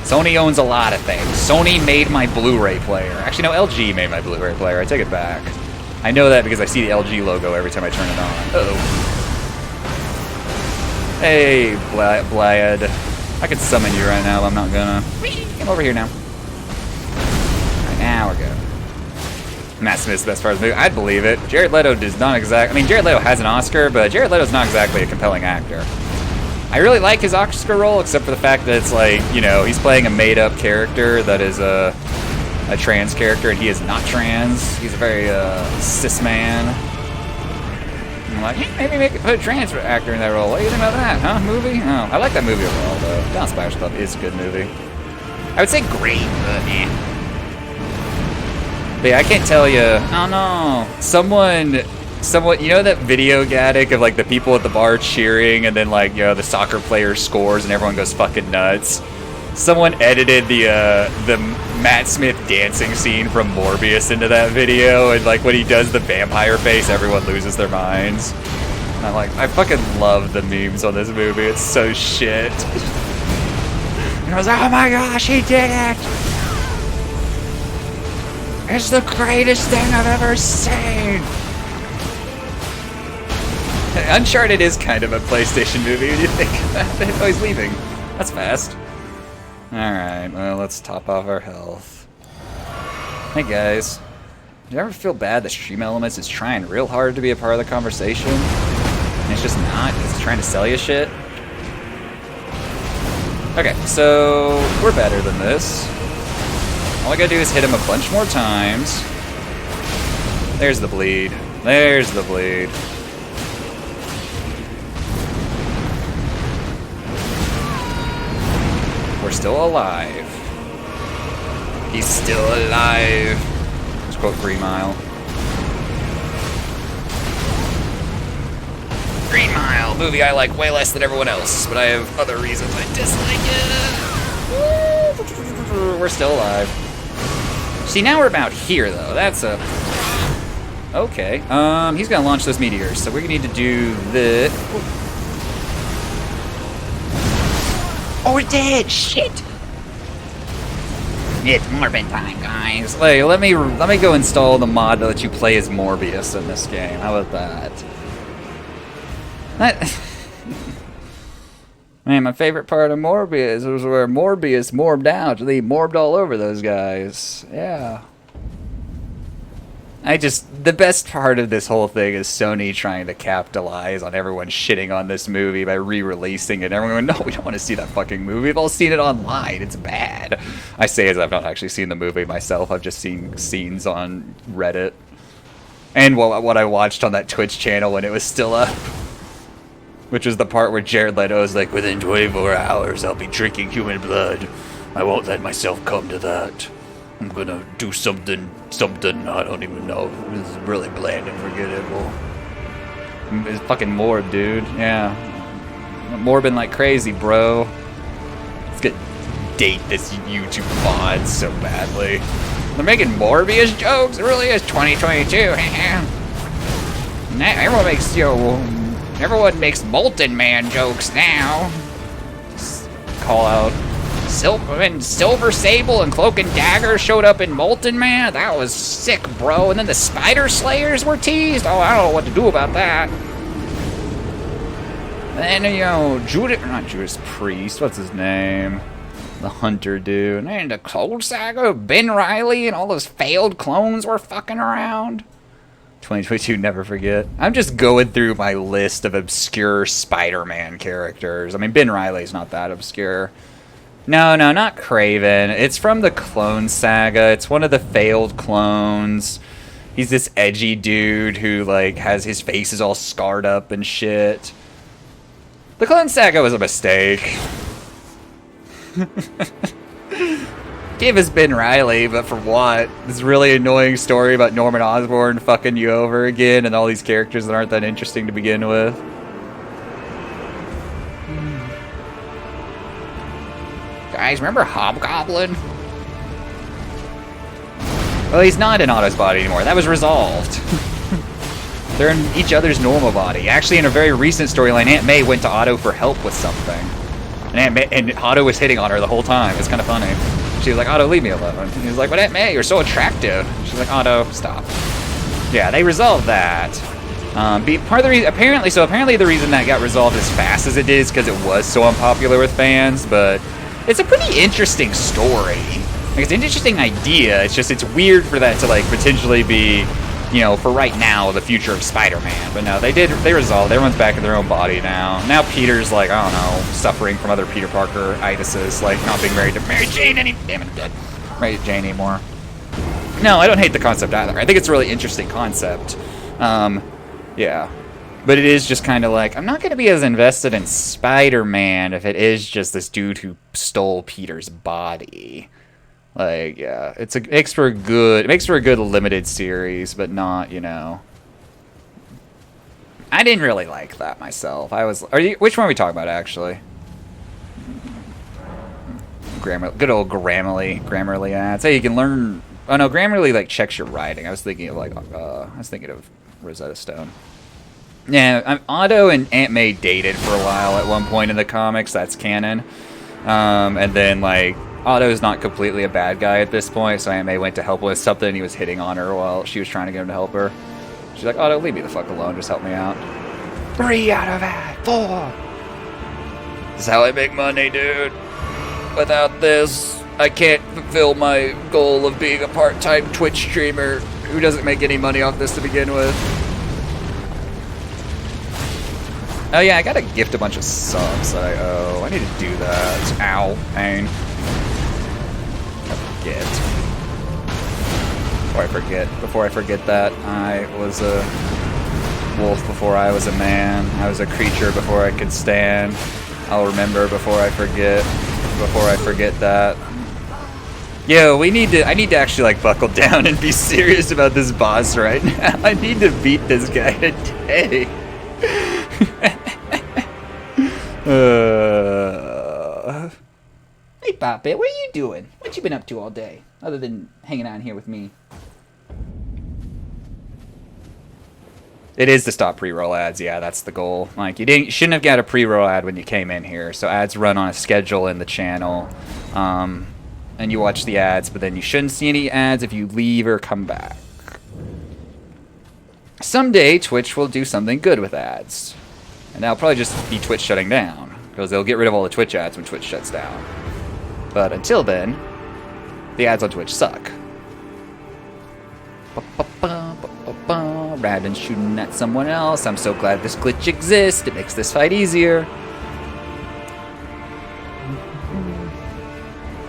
Sony owns a lot of things. Sony made my Blu-ray player. Actually, no, LG made my Blu-ray player. I take it back. I know that because I see the LG logo every time I turn it on. Uh-oh. Hey, Blad. I could summon you right now, but I'm not gonna. Come over here now. Alright, now we're good. Matt Smith's the best part of the movie. I'd believe it. Jared Leto does not exactly... I mean, Jared Leto has an Oscar, but Jared Leto's not exactly a compelling actor. I really like his Oscar role, except for the fact that it's like, you know, he's playing a made-up character that is a trans character, and he is not trans. He's a very cis man. I'm like, maybe put a trans actor in that role. What do you think about that, huh? Movie? Oh, I like that movie overall, though. Dallas Buyers Club is a good movie. I would say great, but eh. But yeah, I can't tell you. Oh no, someone, you know that video gaddic of like the people at the bar cheering, and then like, you know, the soccer player scores and everyone goes fucking nuts. Someone edited the Matt Smith dancing scene from Morbius into that video, and like when he does the vampire face, everyone loses their minds. And I'm like, I fucking love the memes on this movie. It's so shit. And I was like, oh my gosh, he did it! It's the greatest thing I've ever seen! Uncharted is kind of a PlayStation movie when you think about it. Oh, he's leaving. That's fast. Alright, well, let's top off our health. Hey guys. Do you ever feel bad that Stream Elements is trying real hard to be a part of the conversation? And it's just not, because it's trying to sell you shit? Okay, so we're better than this. All I gotta do is hit him a bunch more times. There's the bleed. There's the bleed. We're still alive. He's still alive. Let's quote Green Mile. Green Mile, movie I like way less than everyone else, but I have other reasons I dislike it. We're still alive. See, now we're about here, though. That's a... Okay. He's gonna launch those meteors, so we're gonna need to do the... Oh, it did! Shit! It's Morbin time, guys. Hey, let me go install the mod that lets you play as Morbius in this game. How about that? Man, my favorite part of Morbius was where Morbius morbed out. They morbed all over those guys. Yeah. The best part of this whole thing is Sony trying to capitalize on everyone shitting on this movie by re-releasing it. Everyone going, no, we don't want to see that fucking movie. We've all seen it online. It's bad. I say as I've not actually seen the movie myself. I've just seen scenes on Reddit. And what I watched on that Twitch channel when it was still up. Which was the part where Jared Leto is like, within 24 hours, I'll be drinking human blood. I won't let myself come to that. I'm gonna do something I don't even know. This is really bland and forgettable. It's fucking Morb, dude. Yeah. Morbing like crazy, bro. Let's get date this YouTube VOD so badly. They're making Morbius jokes? It really is 2022. Everyone makes Molten Man jokes now. Just call out Silver Sable and Cloak and Dagger showed up in Molten Man. That was sick, bro. And then the Spider Slayers were teased. Oh, I don't know what to do about that. And then, you know, not Judas Priest. What's his name? The Hunter dude. And the Cold Saga of Ben Reilly and all those failed clones were fucking around. 2022, never forget. I'm just going through my list of obscure Spider-Man characters. I mean, Ben Reilly's not that obscure. No, not Kraven. It's from the Clone Saga. It's one of the failed clones. He's this edgy dude who, like, has his face is all scarred up and shit. The Clone Saga was a mistake. Give us Ben Reilly, but for what? This really annoying story about Norman Osborn fucking you over again and all these characters that aren't that interesting to begin with. Guys, remember Hobgoblin? Well, he's not in Otto's body anymore. That was resolved. They're in each other's normal body. Actually, in a very recent storyline, Aunt May went to Otto for help with something. And Otto was hitting on her the whole time. It's kind of funny. She was like, Otto, leave me alone. And he was like, but Aunt May, you're so attractive. She's like, Otto, stop. Yeah, they resolved that. Part of the reason, apparently the reason that got resolved as fast as it did is because it was so unpopular with fans. But it's a pretty interesting story. Like, it's an interesting idea. It's just it's weird for that to like potentially be, you know, for right now the future of Spider-Man. But no, they resolved. Everyone's back in their own body now. Now Peter's like, I don't know, suffering from other Peter Parker itises, like not being married to Mary Jane damn it, I'm dead. Married to Jane anymore. No, I don't hate the concept either. I think it's a really interesting concept. Yeah. But it is just kind of like, I'm not going to be as invested in Spider-Man if it is just this dude who stole Peter's body. Like, yeah, it makes for a good limited series, but not, you know. I didn't really like that myself. Which one are we talking about, actually? Good old Grammarly ads. Hey, you can learn. Oh no, Grammarly like checks your writing. I was thinking of Rosetta Stone. Yeah, Otto and Aunt May dated for a while at one point in the comics. That's canon. And then like Otto's not completely a bad guy at this point, so Aunt May went to help with something. And he was hitting on her while she was trying to get him to help her. She's like, Otto, leave me the fuck alone. Just help me out. 3 out of that. 4. This is how I make money, dude. Without this, I can't fulfill my goal of being a part-time Twitch streamer who doesn't make any money off this to begin with. Oh yeah, I gotta gift a bunch of subs that I owe. I need to do that. Ow, pain. Before I forget that, I was a wolf before I was a man. I was a creature before I could stand. I'll remember before I forget that. Yo, I need to actually like buckle down and be serious about this boss right now. I need to beat this guy today. Hey, Poppet, what are you doing? What you been up to all day, other than hanging out here with me? It is to stop pre-roll ads. Yeah, that's the goal. Like, you shouldn't have got a pre-roll ad when you came in here. So ads run on a schedule in the channel, and you watch the ads. But then you shouldn't see any ads if you leave or come back. Someday Twitch will do something good with ads, and that'll probably just be Twitch shutting down, because they'll get rid of all the Twitch ads when Twitch shuts down. But until then, the ads on Twitch suck. Radin's shooting at someone else. I'm so glad this glitch exists. It makes this fight easier.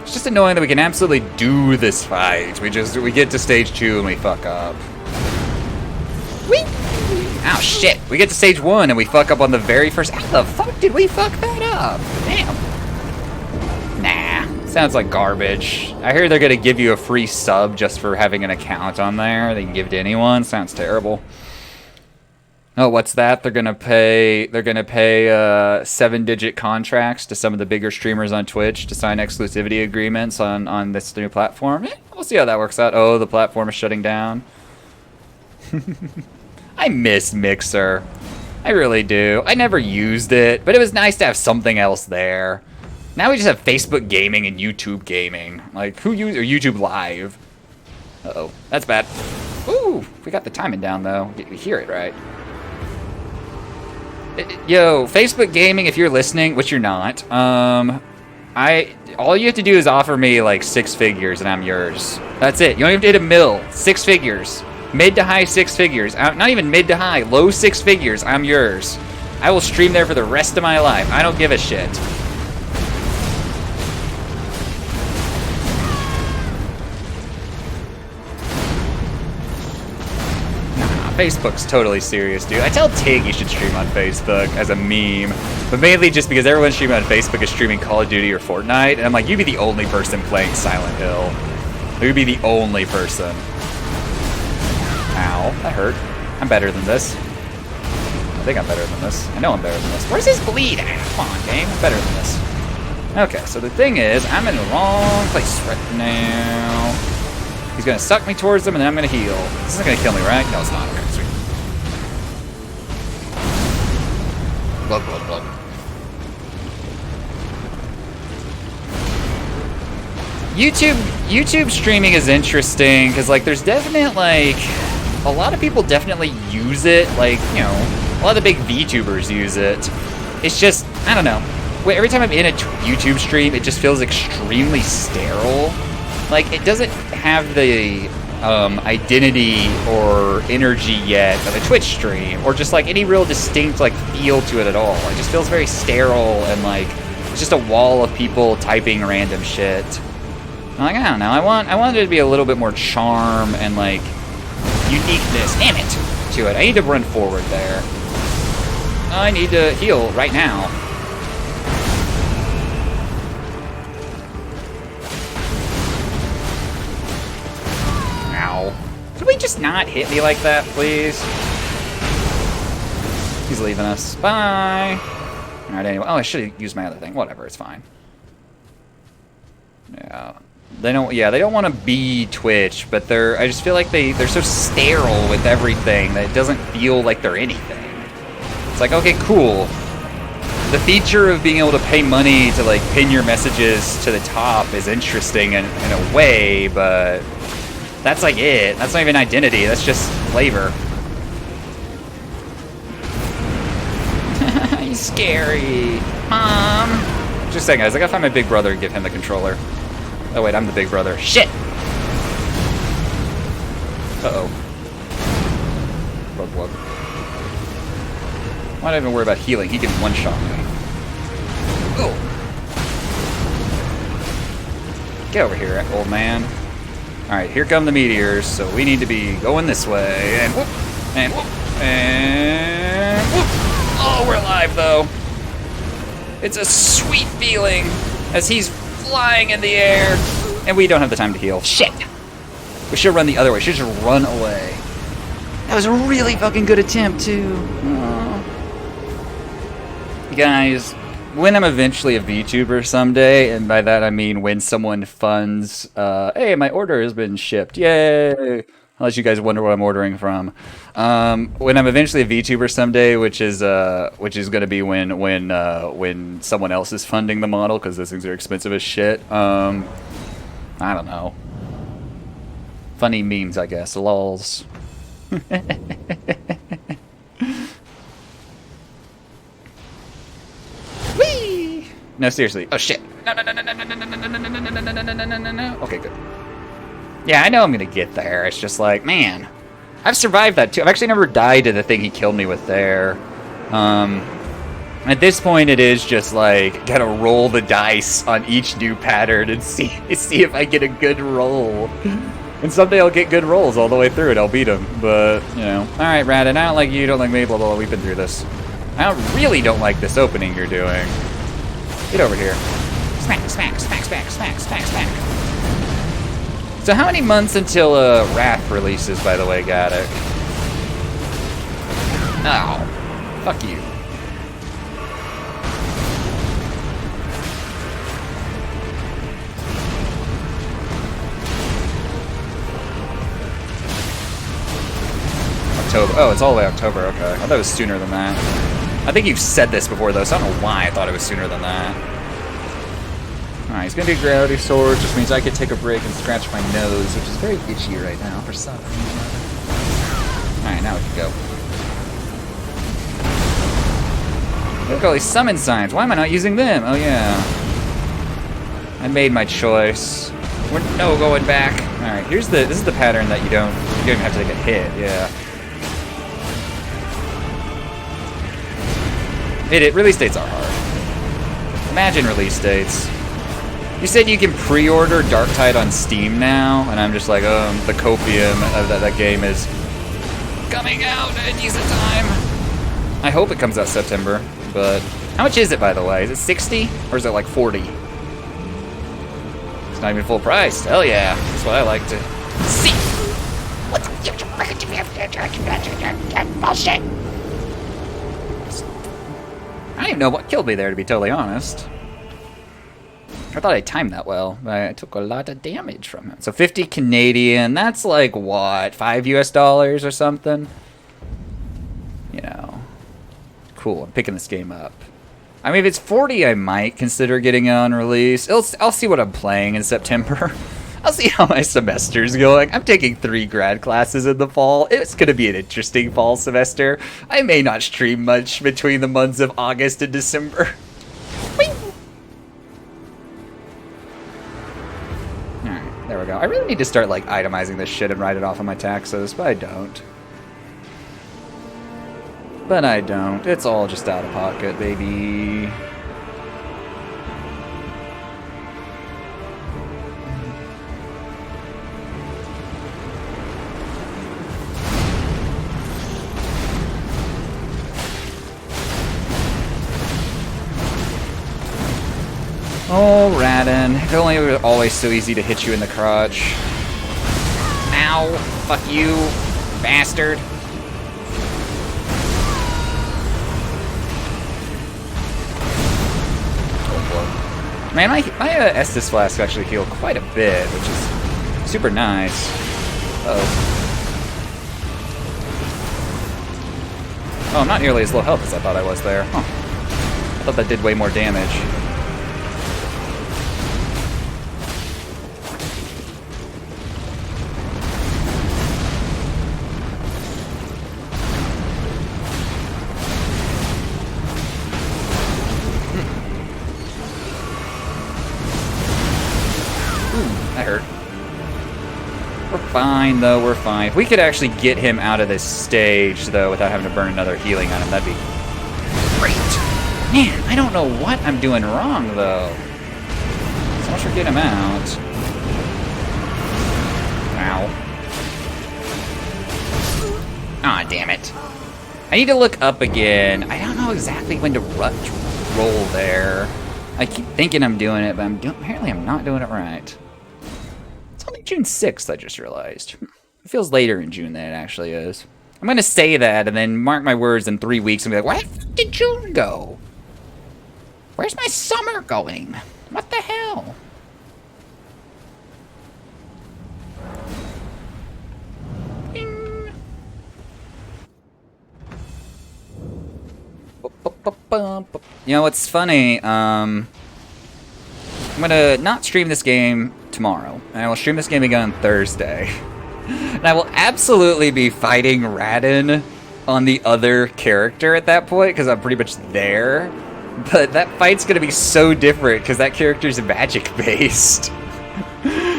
It's just annoying that we can absolutely do this fight. We get to stage 2 and we fuck up. Whee! Oh shit! We get to stage 1 and we fuck up on the very first. How the fuck did we fuck that up? Damn. Nah. Sounds like garbage. I hear they're gonna give you a free sub just for having an account on there. They can give it to anyone. Sounds terrible. Oh, what's that? They're gonna pay 7-digit contracts to some of the bigger streamers on Twitch to sign exclusivity agreements on this new platform. We'll see how that works out. Oh, the platform is shutting down. I miss Mixer. I really do. I never used it, but it was nice to have something else there. Now we just have Facebook gaming and YouTube gaming. Like, or YouTube Live. Uh-oh, that's bad. Ooh, we got the timing down, though. We hear it, right? Yo, Facebook gaming, if you're listening, which you're not, all you have to do is offer me, like, 6 figures, and I'm yours. That's it. You don't even hit a mill. 6 figures. Mid to high 6 figures. Not even mid to high. Low 6 figures. I'm yours. I will stream there for the rest of my life. I don't give a shit. Facebook's totally serious, dude. I tell Tig you should stream on Facebook as a meme, but mainly just because everyone streaming on Facebook is streaming Call of Duty or Fortnite, and I'm like, you'd be the only person playing Silent Hill. You'd be the only person. Ow, that hurt. I'm better than this. I think I'm better than this. I know I'm better than this. Where's his bleed at? Come on, game. I'm better than this. Okay, so the thing is, I'm in the wrong place right now. He's gonna suck me towards him, and then I'm gonna heal. This isn't gonna kill me, right? No, it's not. Okay, sweet. Blood, blood, blood. YouTube streaming is interesting because, like, there's definite, like, a lot of people definitely use it. Like, you know, a lot of the big VTubers use it. It's just, I don't know. Every time I'm in a YouTube stream, it just feels extremely sterile. Like, it doesn't have the identity or energy yet of a Twitch stream, or just like any real distinct like feel to it at all. It just feels very sterile and like it's just a wall of people typing random shit. I'm like, I don't know. I want there to be a little bit more charm and like uniqueness, damn it, to it. I need to run forward there. I need to heal right now. Ow. Could we just not hit me like that, please? He's leaving us. Bye. Alright, anyway. Oh, I should have used my other thing. Whatever, it's fine. Yeah. They don't want to be Twitch, but I just feel like they're so sterile with everything that it doesn't feel like they're anything. It's like, okay, cool. The feature of being able to pay money to like pin your messages to the top is interesting in a way, but that's like it. That's not even identity, that's just flavor. He's scary. Mom! Just a second, guys, I gotta find my big brother and give him the controller. Oh wait, I'm the big brother. Shit! Uh-oh. Bug. Why do I even worry about healing? He can one-shot me. Oh! Get over here, old man. Alright, here come the meteors, so we need to be going this way. And whoop! And whoop! And whoop! Oh, we're alive, though. It's a sweet feeling as he's flying in the air, and we don't have the time to heal. Shit! We should run the other way. We should just run away. That was a really fucking good attempt, too. Aww. Guys, when I'm eventually a VTuber someday, and by that I mean when someone funds, hey, my order has been shipped, yay! Unless you guys wonder what I'm ordering from. When I'm eventually a VTuber someday, which is going to be when someone else is funding the model, because those things are expensive as shit. I don't know. Funny memes, I guess. Lols. Whee! No, seriously. Oh shit! No! Okay, good. Yeah, I know I'm gonna get there. It's just like, man, I've survived that too. I've actually never died to the thing he killed me with there. At this point, it is just like gotta roll the dice on each new pattern and see if I get a good roll. And someday I'll get good rolls all the way through it. I'll beat him. But you know, all right, Radin. I don't like you. Don't like me. Blah blah blah. We've been through this. I really don't like this opening you're doing. Get over here. Smack, smack, smack, smack, smack, smack, smack. So how many months until Wrath releases, by the way, Gaddock? Oh, fuck you. October. Oh, it's all the way October. Okay. I thought it was sooner than that. I think you've said this before, though, so I don't know why I thought it was sooner than that. Alright, he's gonna do Gravity Sword, which means I could take a break and scratch my nose, which is very itchy right now for some reason. Alright, now we can go. Look at all these summon signs. Why am I not using them? Oh yeah. I made my choice. We're no going back. Alright, this is the pattern that you don't even have to take a hit, yeah. Release dates are hard. Imagine release dates. You said you can pre-order Darktide on Steam now, and I'm just like, the copium of that game is coming out at a decent time. I hope it comes out September, but how much is it, by the way? Is it 60 or is it like 40? It's not even full price. Hell yeah, that's what I like to see. What the bullshit? I don't even know what killed me there, to be totally honest. I thought I timed that well, but I took a lot of damage from it. So 50 Canadian, that's like what, $5 US or something? You know, cool. I'm picking this game up. I mean, if it's 40, I might consider getting it on release. I'll see what I'm playing in September. I'll see how my semester's going. I'm taking 3 grad classes in the fall. It's going to be an interesting fall semester. I may not stream much between the months of August and December. Alright, there we go. I really need to start, like, itemizing this shit and write it off on my taxes, but I don't. It's all just out of pocket, baby. Oh, Radin. If only it was always so easy to hit you in the crotch. Ow. Fuck you, bastard. Man, my Estus Flask actually healed quite a bit, which is super nice. Oh, I'm not nearly as low health as I thought I was there. Huh. I thought that did way more damage. That hurt. We're fine, though. We're fine. If we could actually get him out of this stage, though, without having to burn another healing on him, that'd be great. Man, I don't know what I'm doing wrong, though. So much for getting him out. Ow. Ah, damn it. I need to look up again. I don't know exactly when to roll there. I keep thinking I'm doing it, but apparently I'm not doing it right. It's only June 6th, I just realized. It feels later in June than it actually is. I'm going to say that and then mark my words in 3 weeks and be like, where did June go? Where's my summer going? What the hell? Bing. You know what's funny? I'm gonna not stream this game tomorrow, and I will stream this game again on Thursday. And I will absolutely be fighting Radin on the other character at that point, because I'm pretty much there. But that fight's gonna be so different, because that character's magic-based.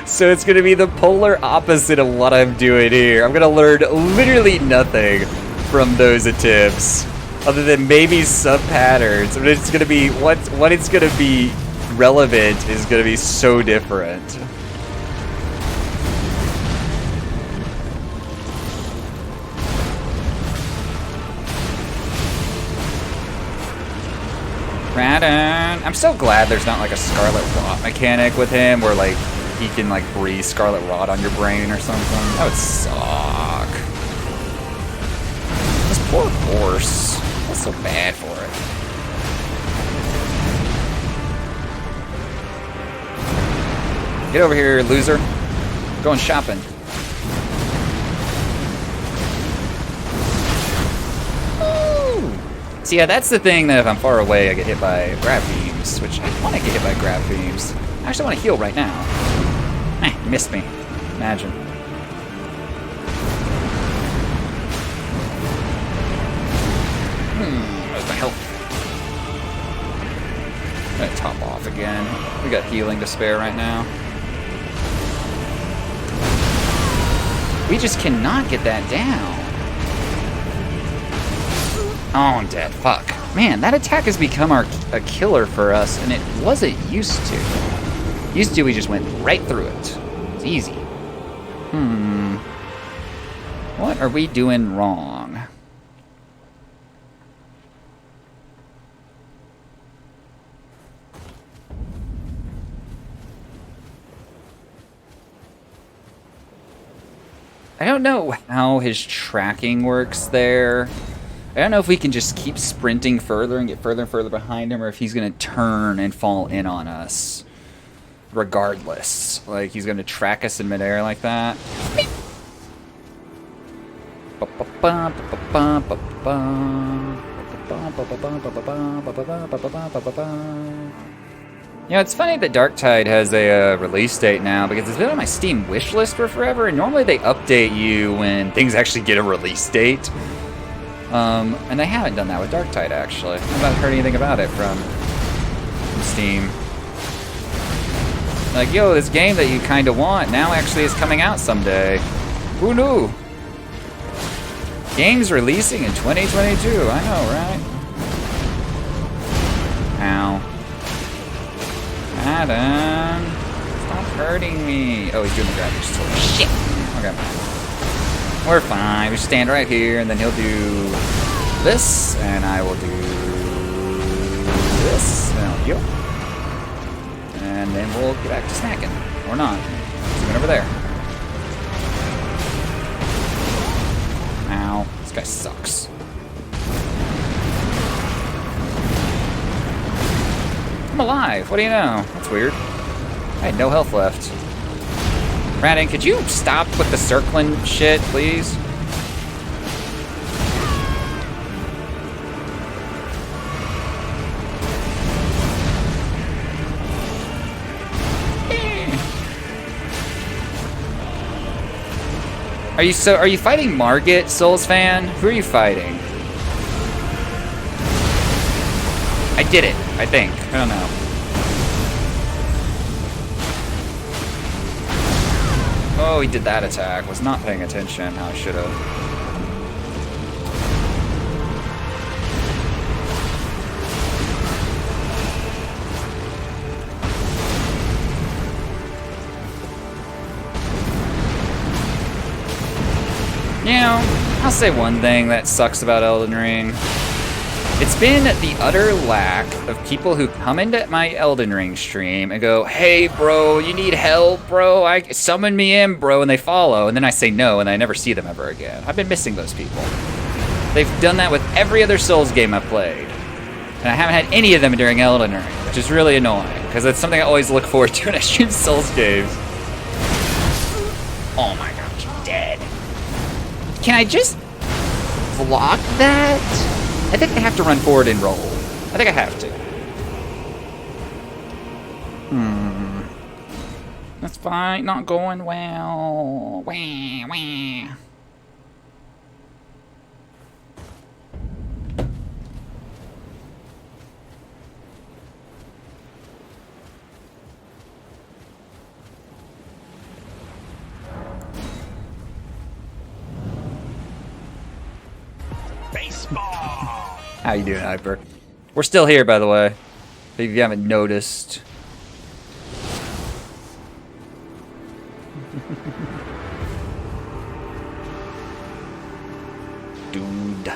So it's gonna be the polar opposite of what I'm doing here. I'm gonna learn literally nothing from those attempts, other than maybe some patterns. But it's gonna be what it's gonna be relevant is gonna be so different. Radin. I'm so glad there's not like a Scarlet Rot mechanic with him where like he can like breathe Scarlet Rot on your brain or something. That would suck. This poor horse. That's so bad for it. Get over here, loser. Going shopping. Ooh. See, yeah, that's the thing that if I'm far away, I get hit by grab beams, which I want to get hit by grab beams. I actually want to heal right now. You missed me. Imagine. Where's my health? I'm gonna top off again. We got healing to spare right now. We just cannot get that down. Oh, I'm dead. Fuck. Man, that attack has become a killer for us, and it wasn't used to. Used to, we just went right through it. It's easy. What are we doing wrong? I don't know how his tracking works there. I don't know if we can just keep sprinting further and get further and further behind him, or if he's going to turn and fall in on us. Regardless. Like, he's going to track us in midair like that. You know, it's funny that Darktide has a release date now because it's been on my Steam wish list for forever, and normally they update you when things actually get a release date. And they haven't done that with Darktide, actually. I haven't heard anything about it from Steam. Like, yo, this game that you kind of want now actually is coming out someday. Who knew? Games releasing in 2022. I know, right? Ow. Adam. Stop hurting me. Oh, he's doing the graphics still. Shit. Okay. We're fine. We stand right here, and then he'll do this, and I will do this. And I'll heal. And then we'll get back to snacking. Or not. He's going over there. Ow. This guy sucks. I'm alive. What do you know? That's weird. I had no health left. Brandon, could you stop with the circling shit, please? Are you fighting Margit, Souls fan? Who are you fighting? I did it, I think. I don't know. Oh, he did that attack. Was not paying attention how I should have. You know, I'll say one thing that sucks about Elden Ring. It's been the utter lack of people who come into my Elden Ring stream and go, hey, bro, you need help, bro? Summon me in, bro, and they follow, and then I say no, and I never see them ever again. I've been missing those people. They've done that with every other Souls game I've played. And I haven't had any of them during Elden Ring, which is really annoying, because it's something I always look forward to when I stream Souls games. Oh my gosh, I'm dead. Can I just block that? I think I have to run forward and roll. I think I have to. That's fine. Not going well. Wah, wah. How you doing, Hyper? We're still here, by the way. If you haven't noticed. Dude.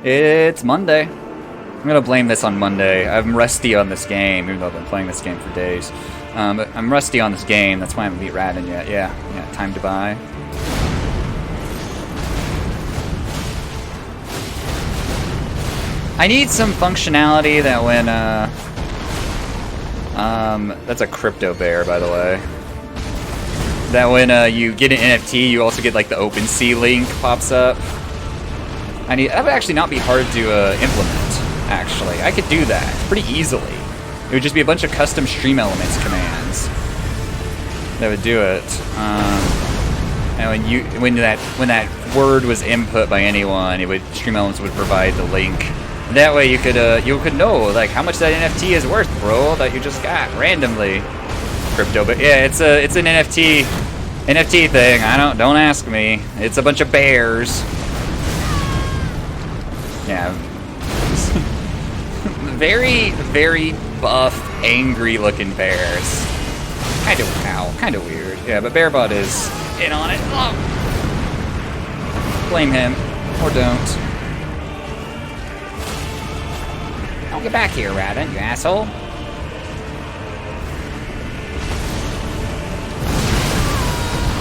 It's Monday. I'm gonna blame this on Monday. I'm rusty on this game, even though I've been playing this game for days. But I'm rusty on this game. That's why I haven't beat Radin yet. Yeah, time to buy. I need some functionality that when, that's a crypto bear, by the way. That when, you get an NFT, you also get, like, the OpenSea link pops up. That would actually not be hard to, implement, actually. I could do that pretty easily. It would just be a bunch of custom stream elements commands that would do it. And when that word was input by anyone, stream elements would provide the link. That way you could know like how much that NFT is worth, bro, that you just got randomly. Crypto, but yeah, it's an NFT thing. Don't ask me. It's a bunch of bears. Yeah. Very, very buff, angry looking bears. Kind of weird. Yeah, but Bearbot is in on it. Oh. Blame him. Or don't. Don't get back here, Radin, you asshole.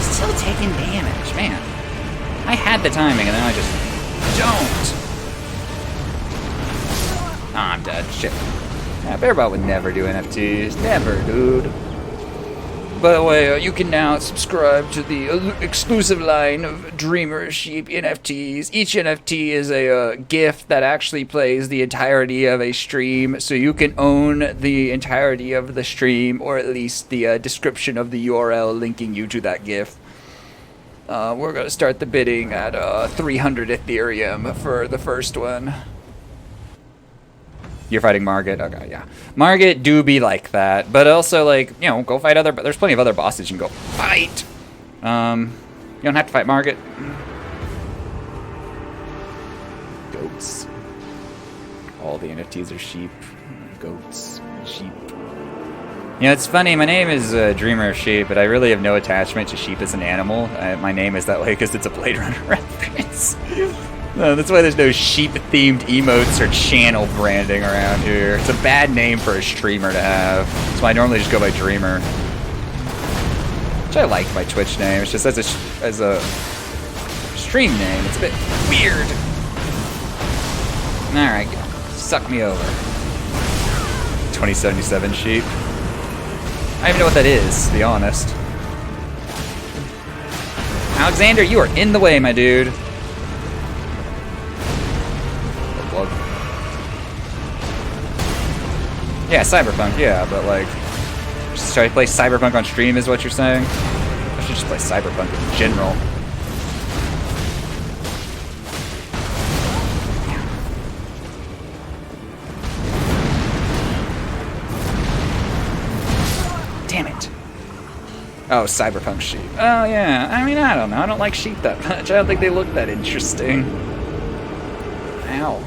Still taking damage, man. I had the timing and then I just don't. Oh, I'm dead. Shit. Yeah, Bearbot would never do NFTs. Never, dude. By the way, you can now subscribe to the exclusive line of Dreamer Sheep NFTs. Each NFT is a gift that actually plays the entirety of a stream, so you can own the entirety of the stream, or at least the description of the URL linking you to that gift. We're going to start the bidding at 300 Ethereum for the first one. You're fighting Margit? Okay, yeah. Margit do be like that, but also, like, you know, go fight other... There's plenty of other bosses you can go fight. You don't have to fight Margit. Goats. All the NFTs are sheep. Goats. Sheep. You know, it's funny, my name is Dreamer of Sheep, but I really have no attachment to sheep as an animal. My name is that way because it's a Blade Runner reference. No, that's why there's no sheep-themed emotes or channel branding around here. It's a bad name for a streamer to have. That's why I normally just go by Dreamer. Which I like my Twitch name. It's just as a stream name, it's a bit weird. Alright, suck me over. 2077 sheep. I don't even know what that is, to be honest. Alexander, you are in the way, my dude. Yeah, Cyberpunk, yeah, but like, just try to play Cyberpunk on stream is what you're saying? I should just play Cyberpunk in general. Damn it. Oh, Cyberpunk sheep. Oh, yeah. I mean, I don't know. I don't like sheep that much. I don't think they look that interesting. Ow.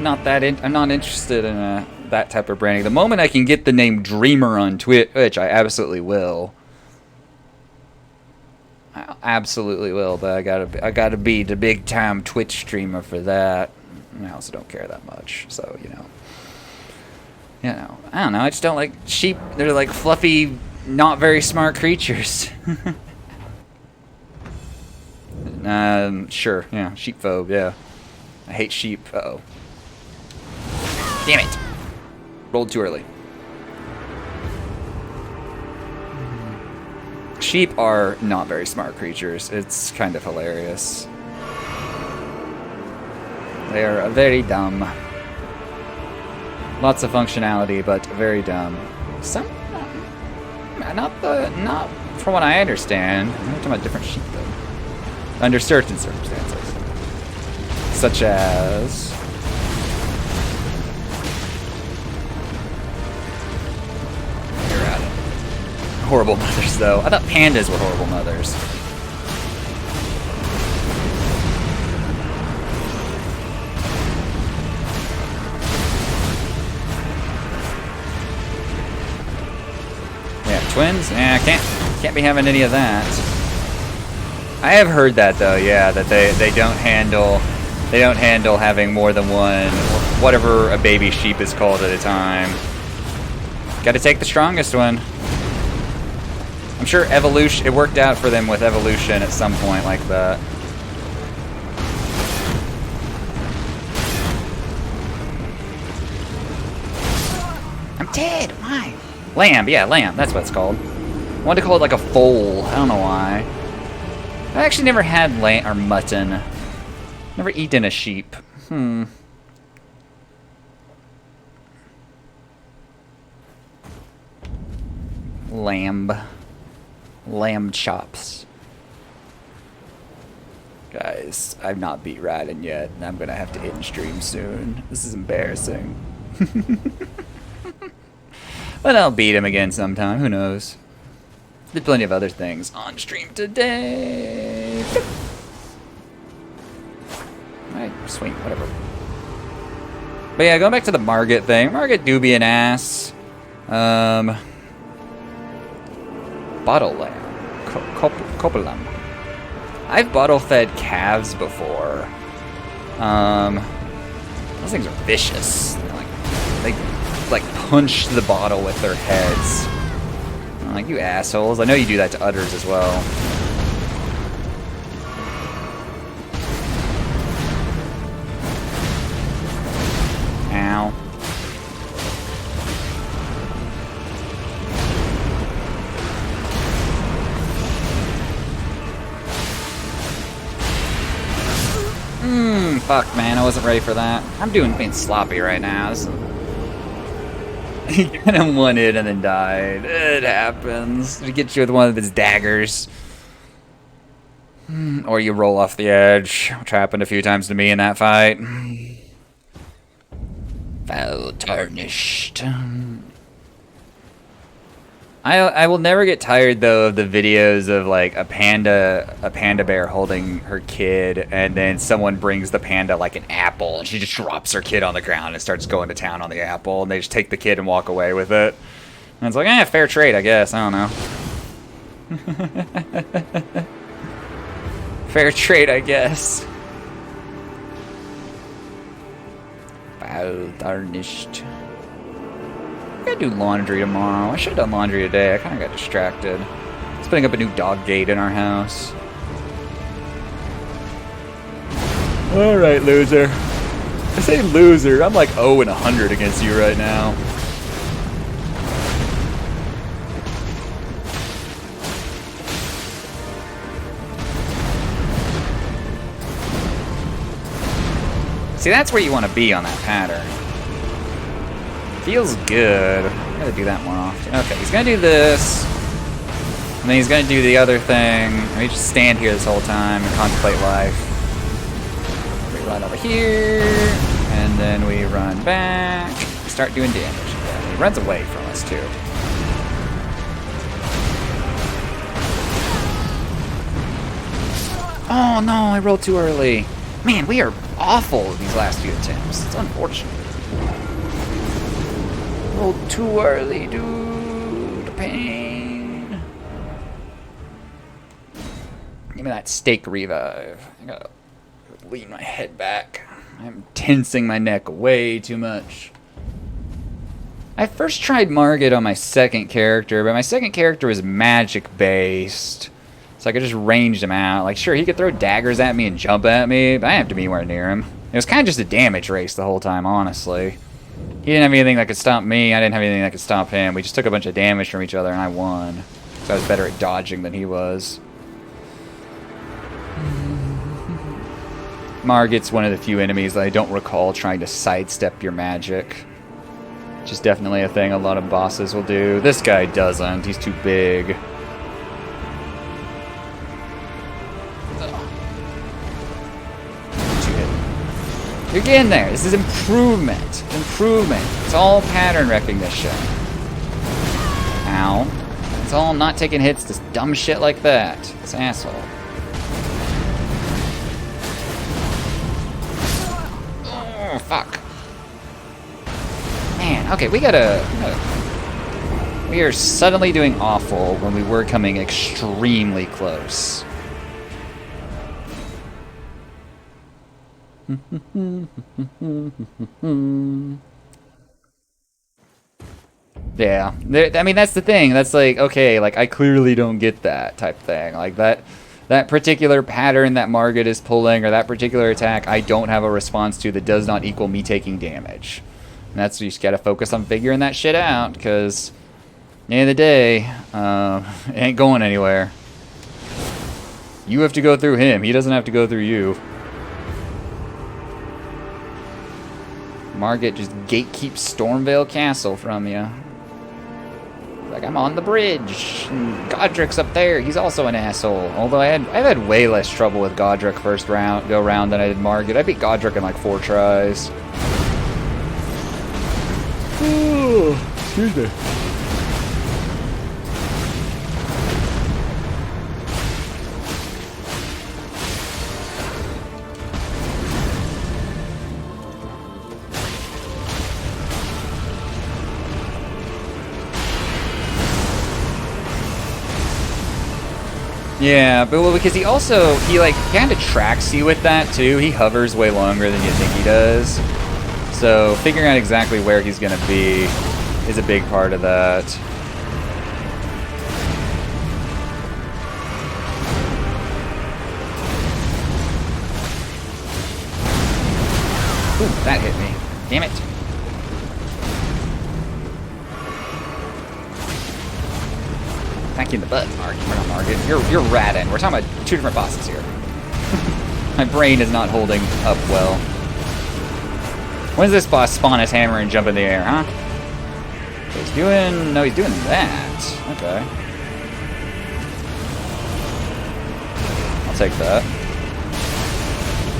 I'm not interested in that type of branding. The moment I can get the name Dreamer on Twitch, I absolutely will. I absolutely will, but I gotta be the big time Twitch streamer for that. I also don't care that much, so you know, I don't know. I just don't like sheep. They're like fluffy, not very smart creatures. Sure, yeah, sheephobe, yeah. I hate sheep. Uh-oh. Damn it. Rolled too early. Sheep are not very smart creatures. It's kind of hilarious. They are very dumb. Lots of functionality, but very dumb. Some... Not from what I understand. I'm talking about different sheep, though. Under certain circumstances. Such as... Horrible mothers, though. I thought pandas were horrible mothers. Yeah, twins? Yeah, can't be having any of that. I have heard that though, yeah, that they don't handle having more than one, whatever a baby sheep is called at a time. Got to take the strongest one. I'm sure evolution, it worked out for them with evolution at some point like that. I'm dead, why? Lamb, yeah, lamb, that's what it's called. I wanted to call it like a foal, I don't know why. I've actually never had lamb or mutton. Never eaten a sheep. Lamb chops. Guys, I've not beat Raiden yet, and I'm gonna have to end stream soon. This is embarrassing. But I'll beat him again sometime, who knows. Did plenty of other things on stream today. Alright, sweet, whatever. But yeah, going back to the Margit thing. Margit do be an ass. Bottle lamb. Copelam. I've bottle fed calves before. Those things are vicious. They like punch the bottle with their heads. I'm like, you assholes. I know you do that to udders as well. Ow. fuck, man. I wasn't ready for that. I'm being sloppy right now. He kind of won it and then died. It happens. He gets you with one of his daggers. Or you roll off the edge, which happened a few times to me in that fight. Foul tarnished. I will never get tired though of the videos of like a panda bear holding her kid, and then someone brings the panda like an apple, and she just drops her kid on the ground and starts going to town on the apple, and they just take the kid and walk away with it. And it's like, fair trade, I guess. I don't know. Fair trade, I guess. Foul tarnished. I gotta do laundry tomorrow. I should have done laundry today. I kind of got distracted. It's putting up a new dog gate in our house. Alright, loser. I say loser. I'm like 0 and 100 against you right now. See, that's where you want to be on that pattern. Feels good. I gotta do that more often. Okay, he's gonna do this. And then he's gonna do the other thing. And we just stand here this whole time and contemplate life. We run over here. And then we run back. Start doing damage again. He runs away from us, too. Oh no, I rolled too early. Man, we are awful with these last few attempts. It's unfortunate. Rolled too early, dude. Pain. Give me that steak revive. I gotta lean my head back. I'm tensing my neck way too much. I first tried Margit on my second character, but my second character was magic based. So I could just range him out. Like, sure, he could throw daggers at me and jump at me, but I didn't have to be anywhere near him. It was kind of just a damage race the whole time, honestly. He didn't have anything that could stop me. I didn't have anything that could stop him. We just took a bunch of damage from each other, and I won. So I was better at dodging than he was. Margit's one of the few enemies that I don't recall trying to sidestep your magic. Which is definitely a thing a lot of bosses will do. This guy doesn't. He's too big. You're getting there. This is improvement. Improvement. It's all pattern recognition. Ow. It's all not taking hits to dumb shit like that. This asshole. Oh, fuck. Man, okay, we gotta... We are suddenly doing awful when we were coming extremely close. Yeah, I mean, that's the thing. That's like, okay, like, I clearly don't get that type thing. Like, that particular pattern that Margit is pulling, or that particular attack, I don't have a response to that does not equal me taking damage. And that's, you just gotta focus on figuring that shit out, because at the end of the day, it ain't going anywhere. You have to go through him. He doesn't have to go through you. Margit just gatekeeps Stormvale Castle from you. Like, I'm on the bridge. And Godric's up there. He's also an asshole. Although I've had way less trouble with Godric first go round than I did Margit. I beat Godric in like 4 tries. Ooh, excuse me. Yeah, but well, because he like kind of tracks you with that too. He hovers way longer than you think he does. So figuring out exactly where he's gonna be is a big part of that. Ooh, that hit me. Damn it. Thank you in the butt, Margit. We're not Margit. You're Radin. We're talking about 2 different bosses here. My brain is not holding up well. When does this boss spawn his hammer and jump in the air, huh? He's doing... No, he's doing that. Okay. I'll take that.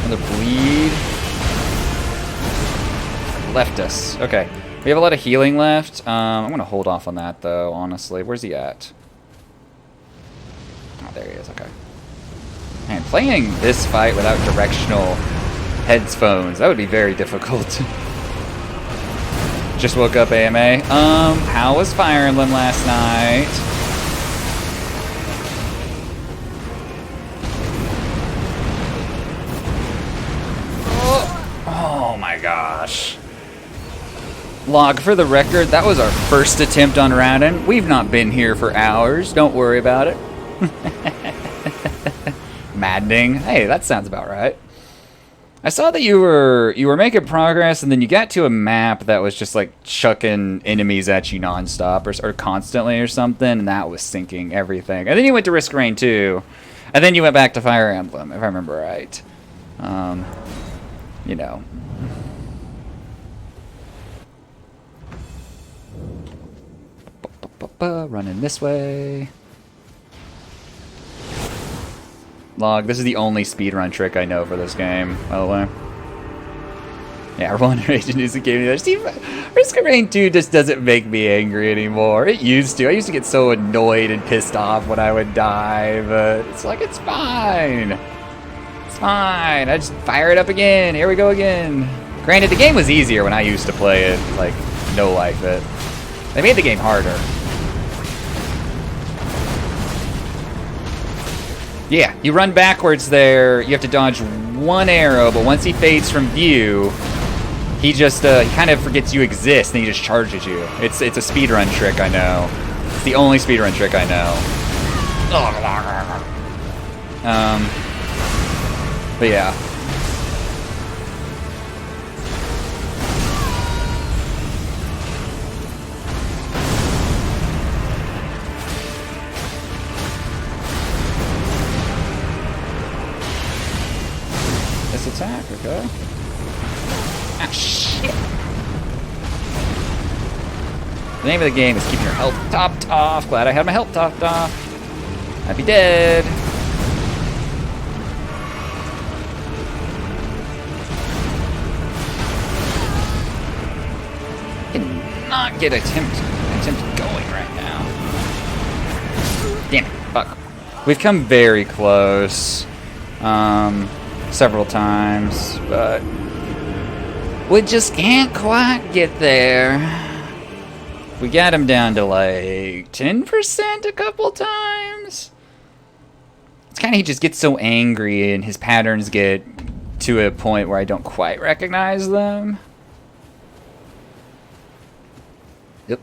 Another bleed. Left us. Okay. We have a lot of healing left. I'm going to hold off on that, though, honestly. Where's he at? Oh, there he is. Okay. Man, playing this fight without directional headphones, that would be very difficult. Just woke up, AMA. How was Fire Emblem last night? Oh my gosh. Log, for the record, that was our first attempt on Radin. We've not been here for hours. Don't worry about it. Maddening. Hey, that sounds about right. I saw that you were making progress, and then you got to a map that was just like chucking enemies at you nonstop or constantly or something, and that was sinking everything. And then you went to Risk Rain 2, and then you went back to Fire Emblem, if I remember right. You know. Running this way. Log, this is the only speedrun trick I know for this game, by the way. Yeah, One Rage is a game that Steve Risk of Rain 2 just doesn't make me angry anymore. It used to. I used to get so annoyed and pissed off when I would die, but it's like, it's fine. It's fine. I just fire it up again. Here we go again. Granted, the game was easier when I used to play it, like, no life it. They made the game harder. Yeah, you run backwards there, you have to dodge one arrow, but once he fades from view, he just, he kind of forgets you exist, and he just charges you. It's a speedrun trick, I know. It's the only speedrun trick I know. But yeah. Attack, okay. Ah, shit. The name of the game is keeping your health topped off. Glad I had my health topped off. I'd be dead. Cannot get attempt going right now. Damn it, fuck. We've come very close. Several times, but we just can't quite get there. We got him down to like 10% a couple times. It's kind of, he just gets so angry and his patterns get to a point where I don't quite recognize them. Yep.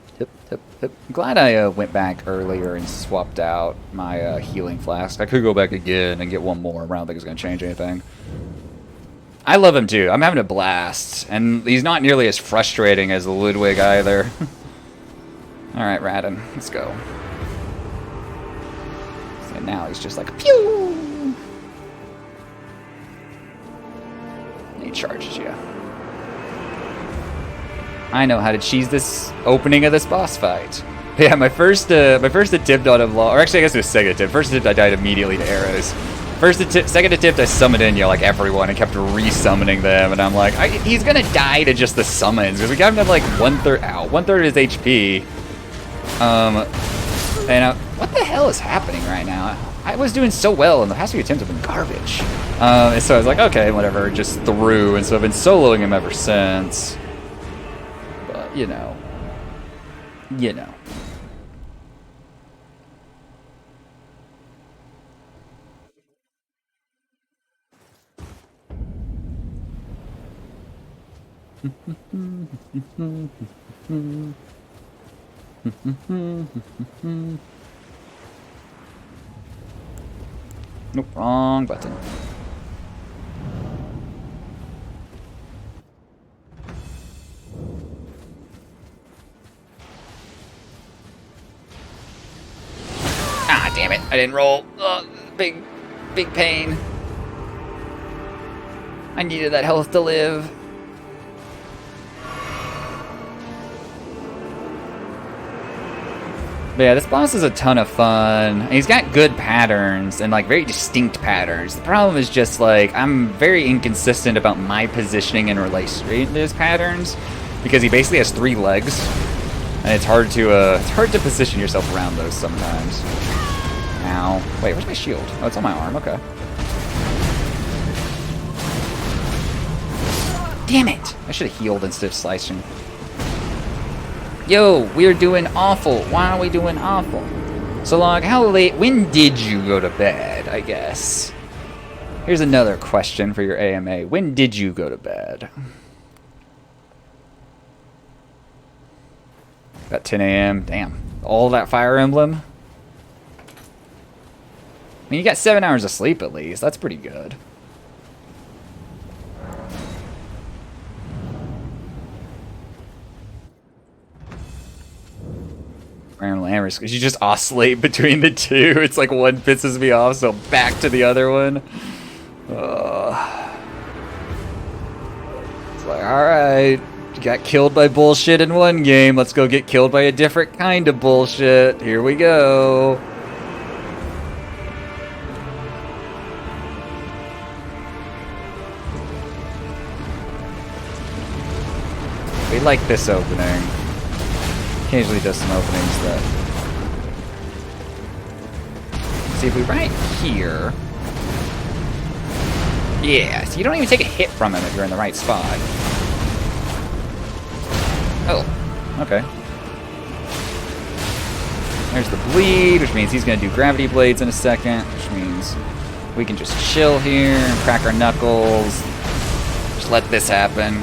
I'm glad I went back earlier and swapped out my healing flask. I could go back again and get one more. I don't think it's going to change anything. I love him too. I'm having a blast. And he's not nearly as frustrating as Ludwig either. Alright, Radin. Let's go. And now he's just like, pew! And he charges you. I know how to cheese this opening of this boss fight. Yeah, my first attempt on him, or actually I guess it was second attempt. First attempt I died immediately to arrows. Second attempt I summoned in, like everyone and kept re-summoning them, and I'm like, he's gonna die to just the summons because we got him to like one third of his HP. And what the hell is happening right now? I was doing so well, and the past few attempts have been garbage. And so I was like, okay, whatever, just through, and so I've been soloing him ever since. You know. Nope, wrong button. Ah, damn it. I didn't roll. Big pain. I needed that health to live. But yeah, this boss is a ton of fun. And he's got good patterns and like very distinct patterns. The problem is just like I'm very inconsistent about my positioning in relation to his patterns because he basically has 3 legs, and it's hard to position yourself around those sometimes. Ow! Wait, where's my shield? Oh, it's on my arm. Okay. Damn it! I should have healed instead of slicing. Yo, we're doing awful. Why are we doing awful? So, Log, how late? When did you go to bed, I guess? Here's another question for your AMA. When did you go to bed? About 10 a.m. Damn. All that Fire Emblem? I mean, you got 7 hours of sleep at least. That's pretty good. Because you just oscillate between the two. It's like one pisses me off, so back to the other one. It's like, alright, you got killed by bullshit in one game. Let's go get killed by a different kind of bullshit. Here we go. We like this opening. Occasionally does some openings that... See, if we right here... Yeah, so you don't even take a hit from him if you're in the right spot. Oh, okay. There's the bleed, which means he's going to do gravity blades in a second, which means we can just chill here and crack our knuckles. Just let this happen.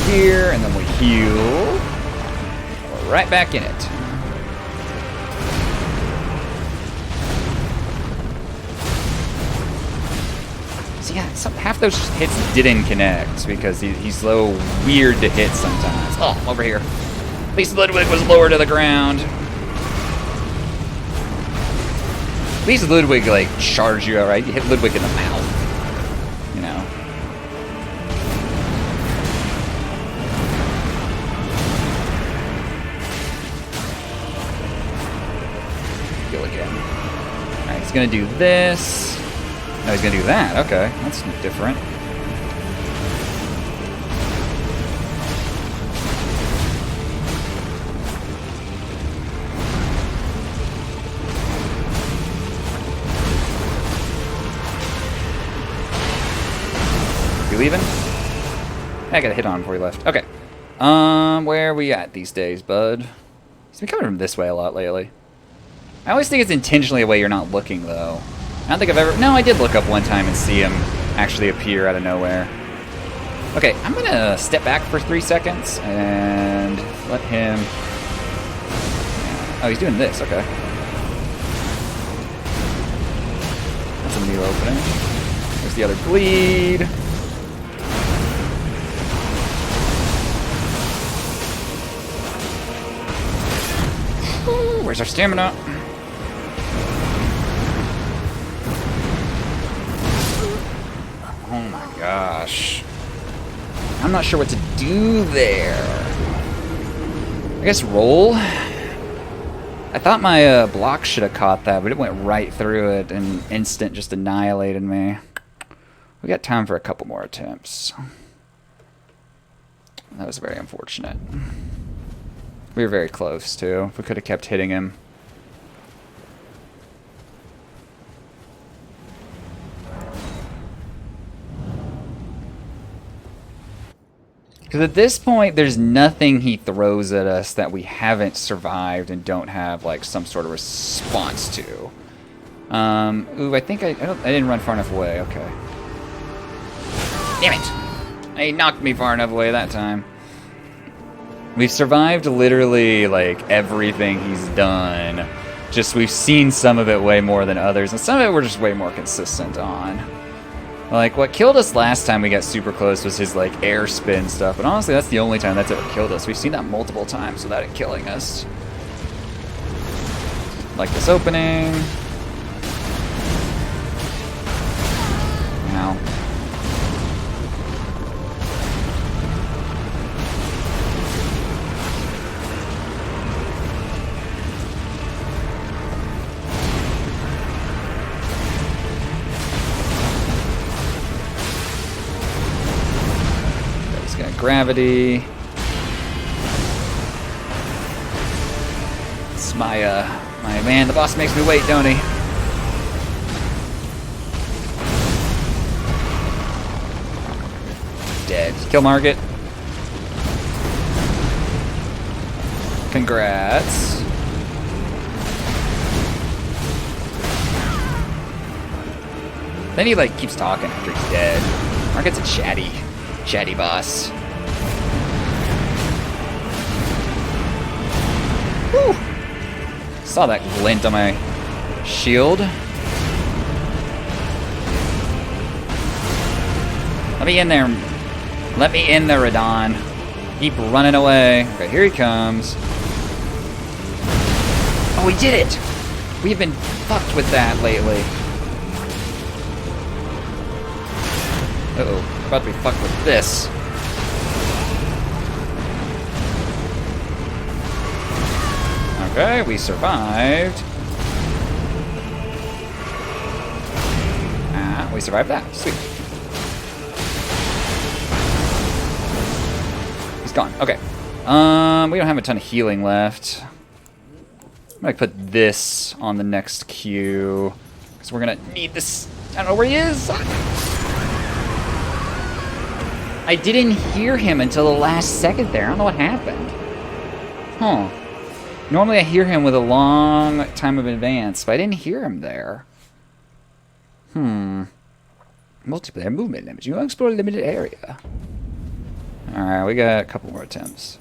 Here, and then we heal. We're right back in it. So yeah, half those hits didn't connect because he's so weird to hit sometimes. Oh, over here. At least Ludwig was lower to the ground. At least Ludwig like charged you outright. You hit Ludwig in the mouth. You know. He's gonna do this. No, he's gonna do that. Okay, that's different. You leaving? I got a hit on him before he left. Okay. Where are we at these days, bud? He's been coming from this way a lot lately. I always think it's intentionally a way you're not looking, though. I don't think I've ever... No, I did look up one time and see him actually appear out of nowhere. Okay, I'm going to step back for 3 seconds and let him... Oh, he's doing this. Okay. That's a new opening. There's the other bleed. Ooh, where's our stamina? Oh my gosh. I'm not sure what to do there. I guess roll? I thought my block should have caught that, but it went right through it and instant just annihilated me. We got time for a couple more attempts. That was very unfortunate. We were very close, too. We could have kept hitting him. Because at this point, there's nothing he throws at us that we haven't survived and don't have, like, some sort of response to. Ooh, I think I didn't run far enough away. Okay. Damn it! He knocked me far enough away that time. We've survived literally, like, everything he's done. Just, we've seen some of it way more than others, and some of it we're just way more consistent on. Like, what killed us last time we got super close was his, like, air spin stuff. But honestly, that's the only time that's ever killed us. We've seen that multiple times without it killing us. Like this opening. gravity. It's my man. The boss makes me wait, don't he? Dead. Kill Margit. Congrats. Then he like keeps talking after he's dead. Margit's a chatty boss. Woo! Saw that glint on my shield. Let me in there. Let me in there, Radon. Keep running away. Okay, here he comes. Oh, we did it! We've been fucked with that lately. Uh-oh. We're about to be fucked with this. Okay, we survived. We survived that. Sweet. He's gone. Okay. We don't have a ton of healing left. I'm gonna put this on the next queue. Because we're gonna need this. I don't know where he is. I didn't hear him until the last second there. I don't know what happened. Huh. Normally I hear him with a long time of advance, but I didn't hear him there. Multiplayer movement limits. You explore a limited area. Alright, we got a couple more attempts.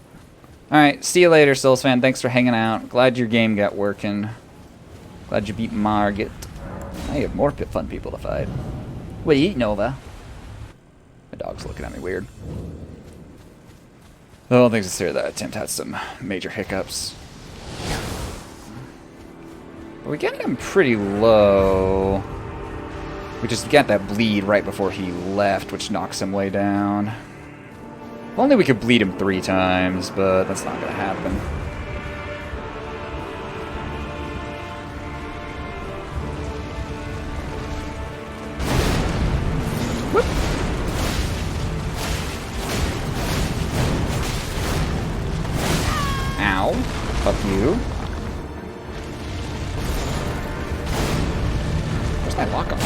Alright, see you later, Souls fan. Thanks for hanging out. Glad your game got working. Glad you beat Margit. Now you have more fun people to fight. What do you eat, Nova? My dog's looking at me weird. I don't think it's clear that attempt had some major hiccups. But we got him pretty low. We just got that bleed right before he left, which knocks him way down. If only we could bleed him 3 times, but that's not gonna happen. Whoop. Ow. Fuck you. Where's my lock on?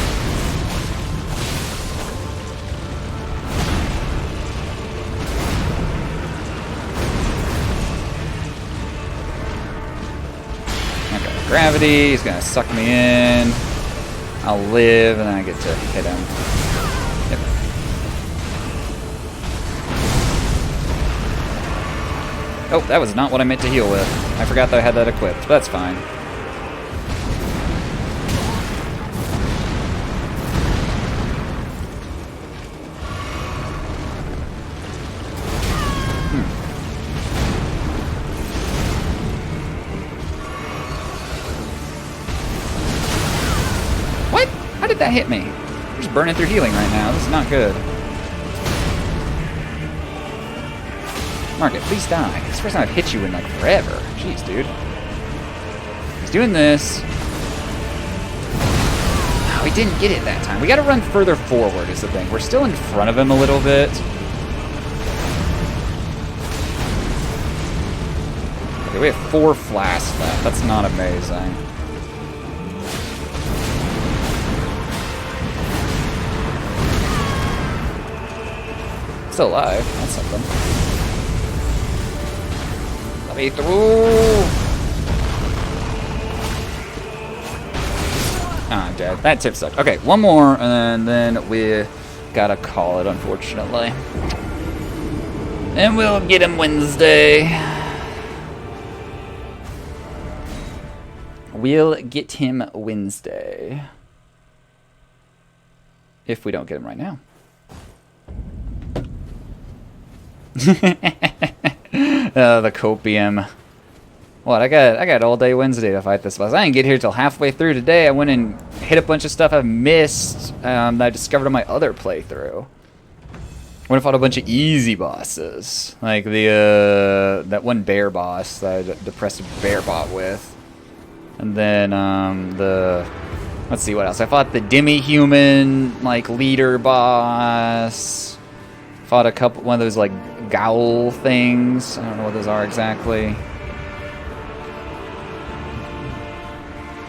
Okay, gravity. He's gonna suck me in. I'll live, and then I get to hit him. Yep. Oh, that was not what I meant to heal with. I forgot that I had that equipped, but that's fine. What? How did that hit me? I'm just burning through healing right now. This is not good. Margit, please die. It's the first time I've hit you in like forever. Jeez, dude. He's doing this. Oh, we didn't get it that time. We gotta run further forward is the thing. We're still in front of him a little bit. Okay, we have 4 flasks left. That's not amazing. Still alive. That's something. Let me through. Ah, I'm dead. That tip sucked. Okay, one more, and then we gotta call it, unfortunately. And we'll get him Wednesday. We'll get him Wednesday. If we don't get him right now. The copium. What, I got all day Wednesday to fight this boss. I didn't get here till halfway through today. I went and hit a bunch of stuff I've missed that I discovered on my other playthrough. I went and fought a bunch of easy bosses. Like the that one bear boss that I depressed a bear bot with. And then let's see what else. I fought the demi-human like leader boss. Fought one of those like Gowl things. I don't know what those are exactly.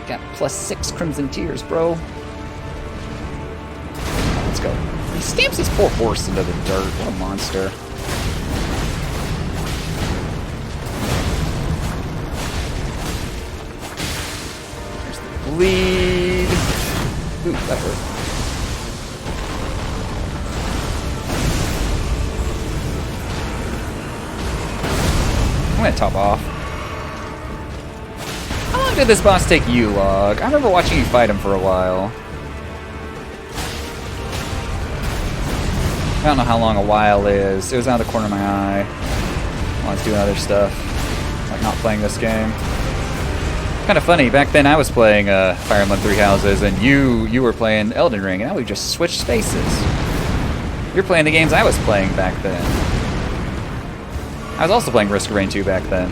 Got +6 Crimson Tears, bro. Let's go. He stamps his poor horse into the dirt. What a monster. There's the bleed. Ooh, that hurt. I'm gonna top off. How long did this boss take you, Log? I remember watching you fight him for a while. I don't know how long a while is. It was out of the corner of my eye while I was doing other stuff. Like not playing this game. Kind of funny, back then I was playing Fire Emblem Three Houses and you were playing Elden Ring, and now we've just switched spaces. You're playing the games I was playing back then. I was also playing Risk of Rain 2 back then.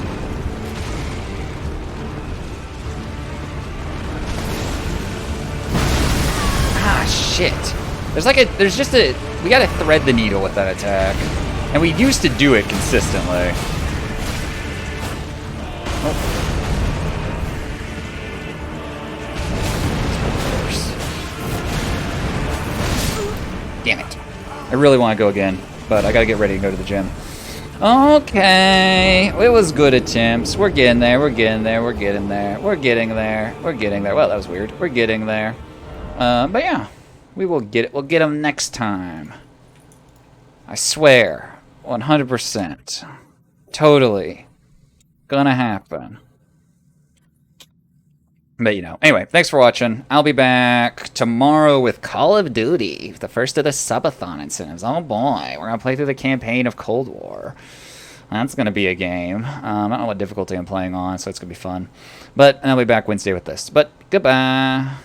Ah, shit. There's just a, we gotta thread the needle with that attack. And we used to do it consistently. Oh. Damn it. I really want to go again, but I gotta get ready and go to the gym. Okay, it was good attempts. We're getting there, we're getting there, we're getting there, we're getting there, we're getting there. Well, that was weird. We're getting there. But yeah, we will get it. We'll get them next time. I swear, 100%. Totally gonna happen. But, you know, anyway, thanks for watching. I'll be back tomorrow with Call of Duty, the first of the subathon incentives. Oh boy, we're going to play through the campaign of Cold War. That's going to be a game. I don't know what difficulty I'm playing on, so it's going to be fun. But I'll be back Wednesday with this. But, goodbye.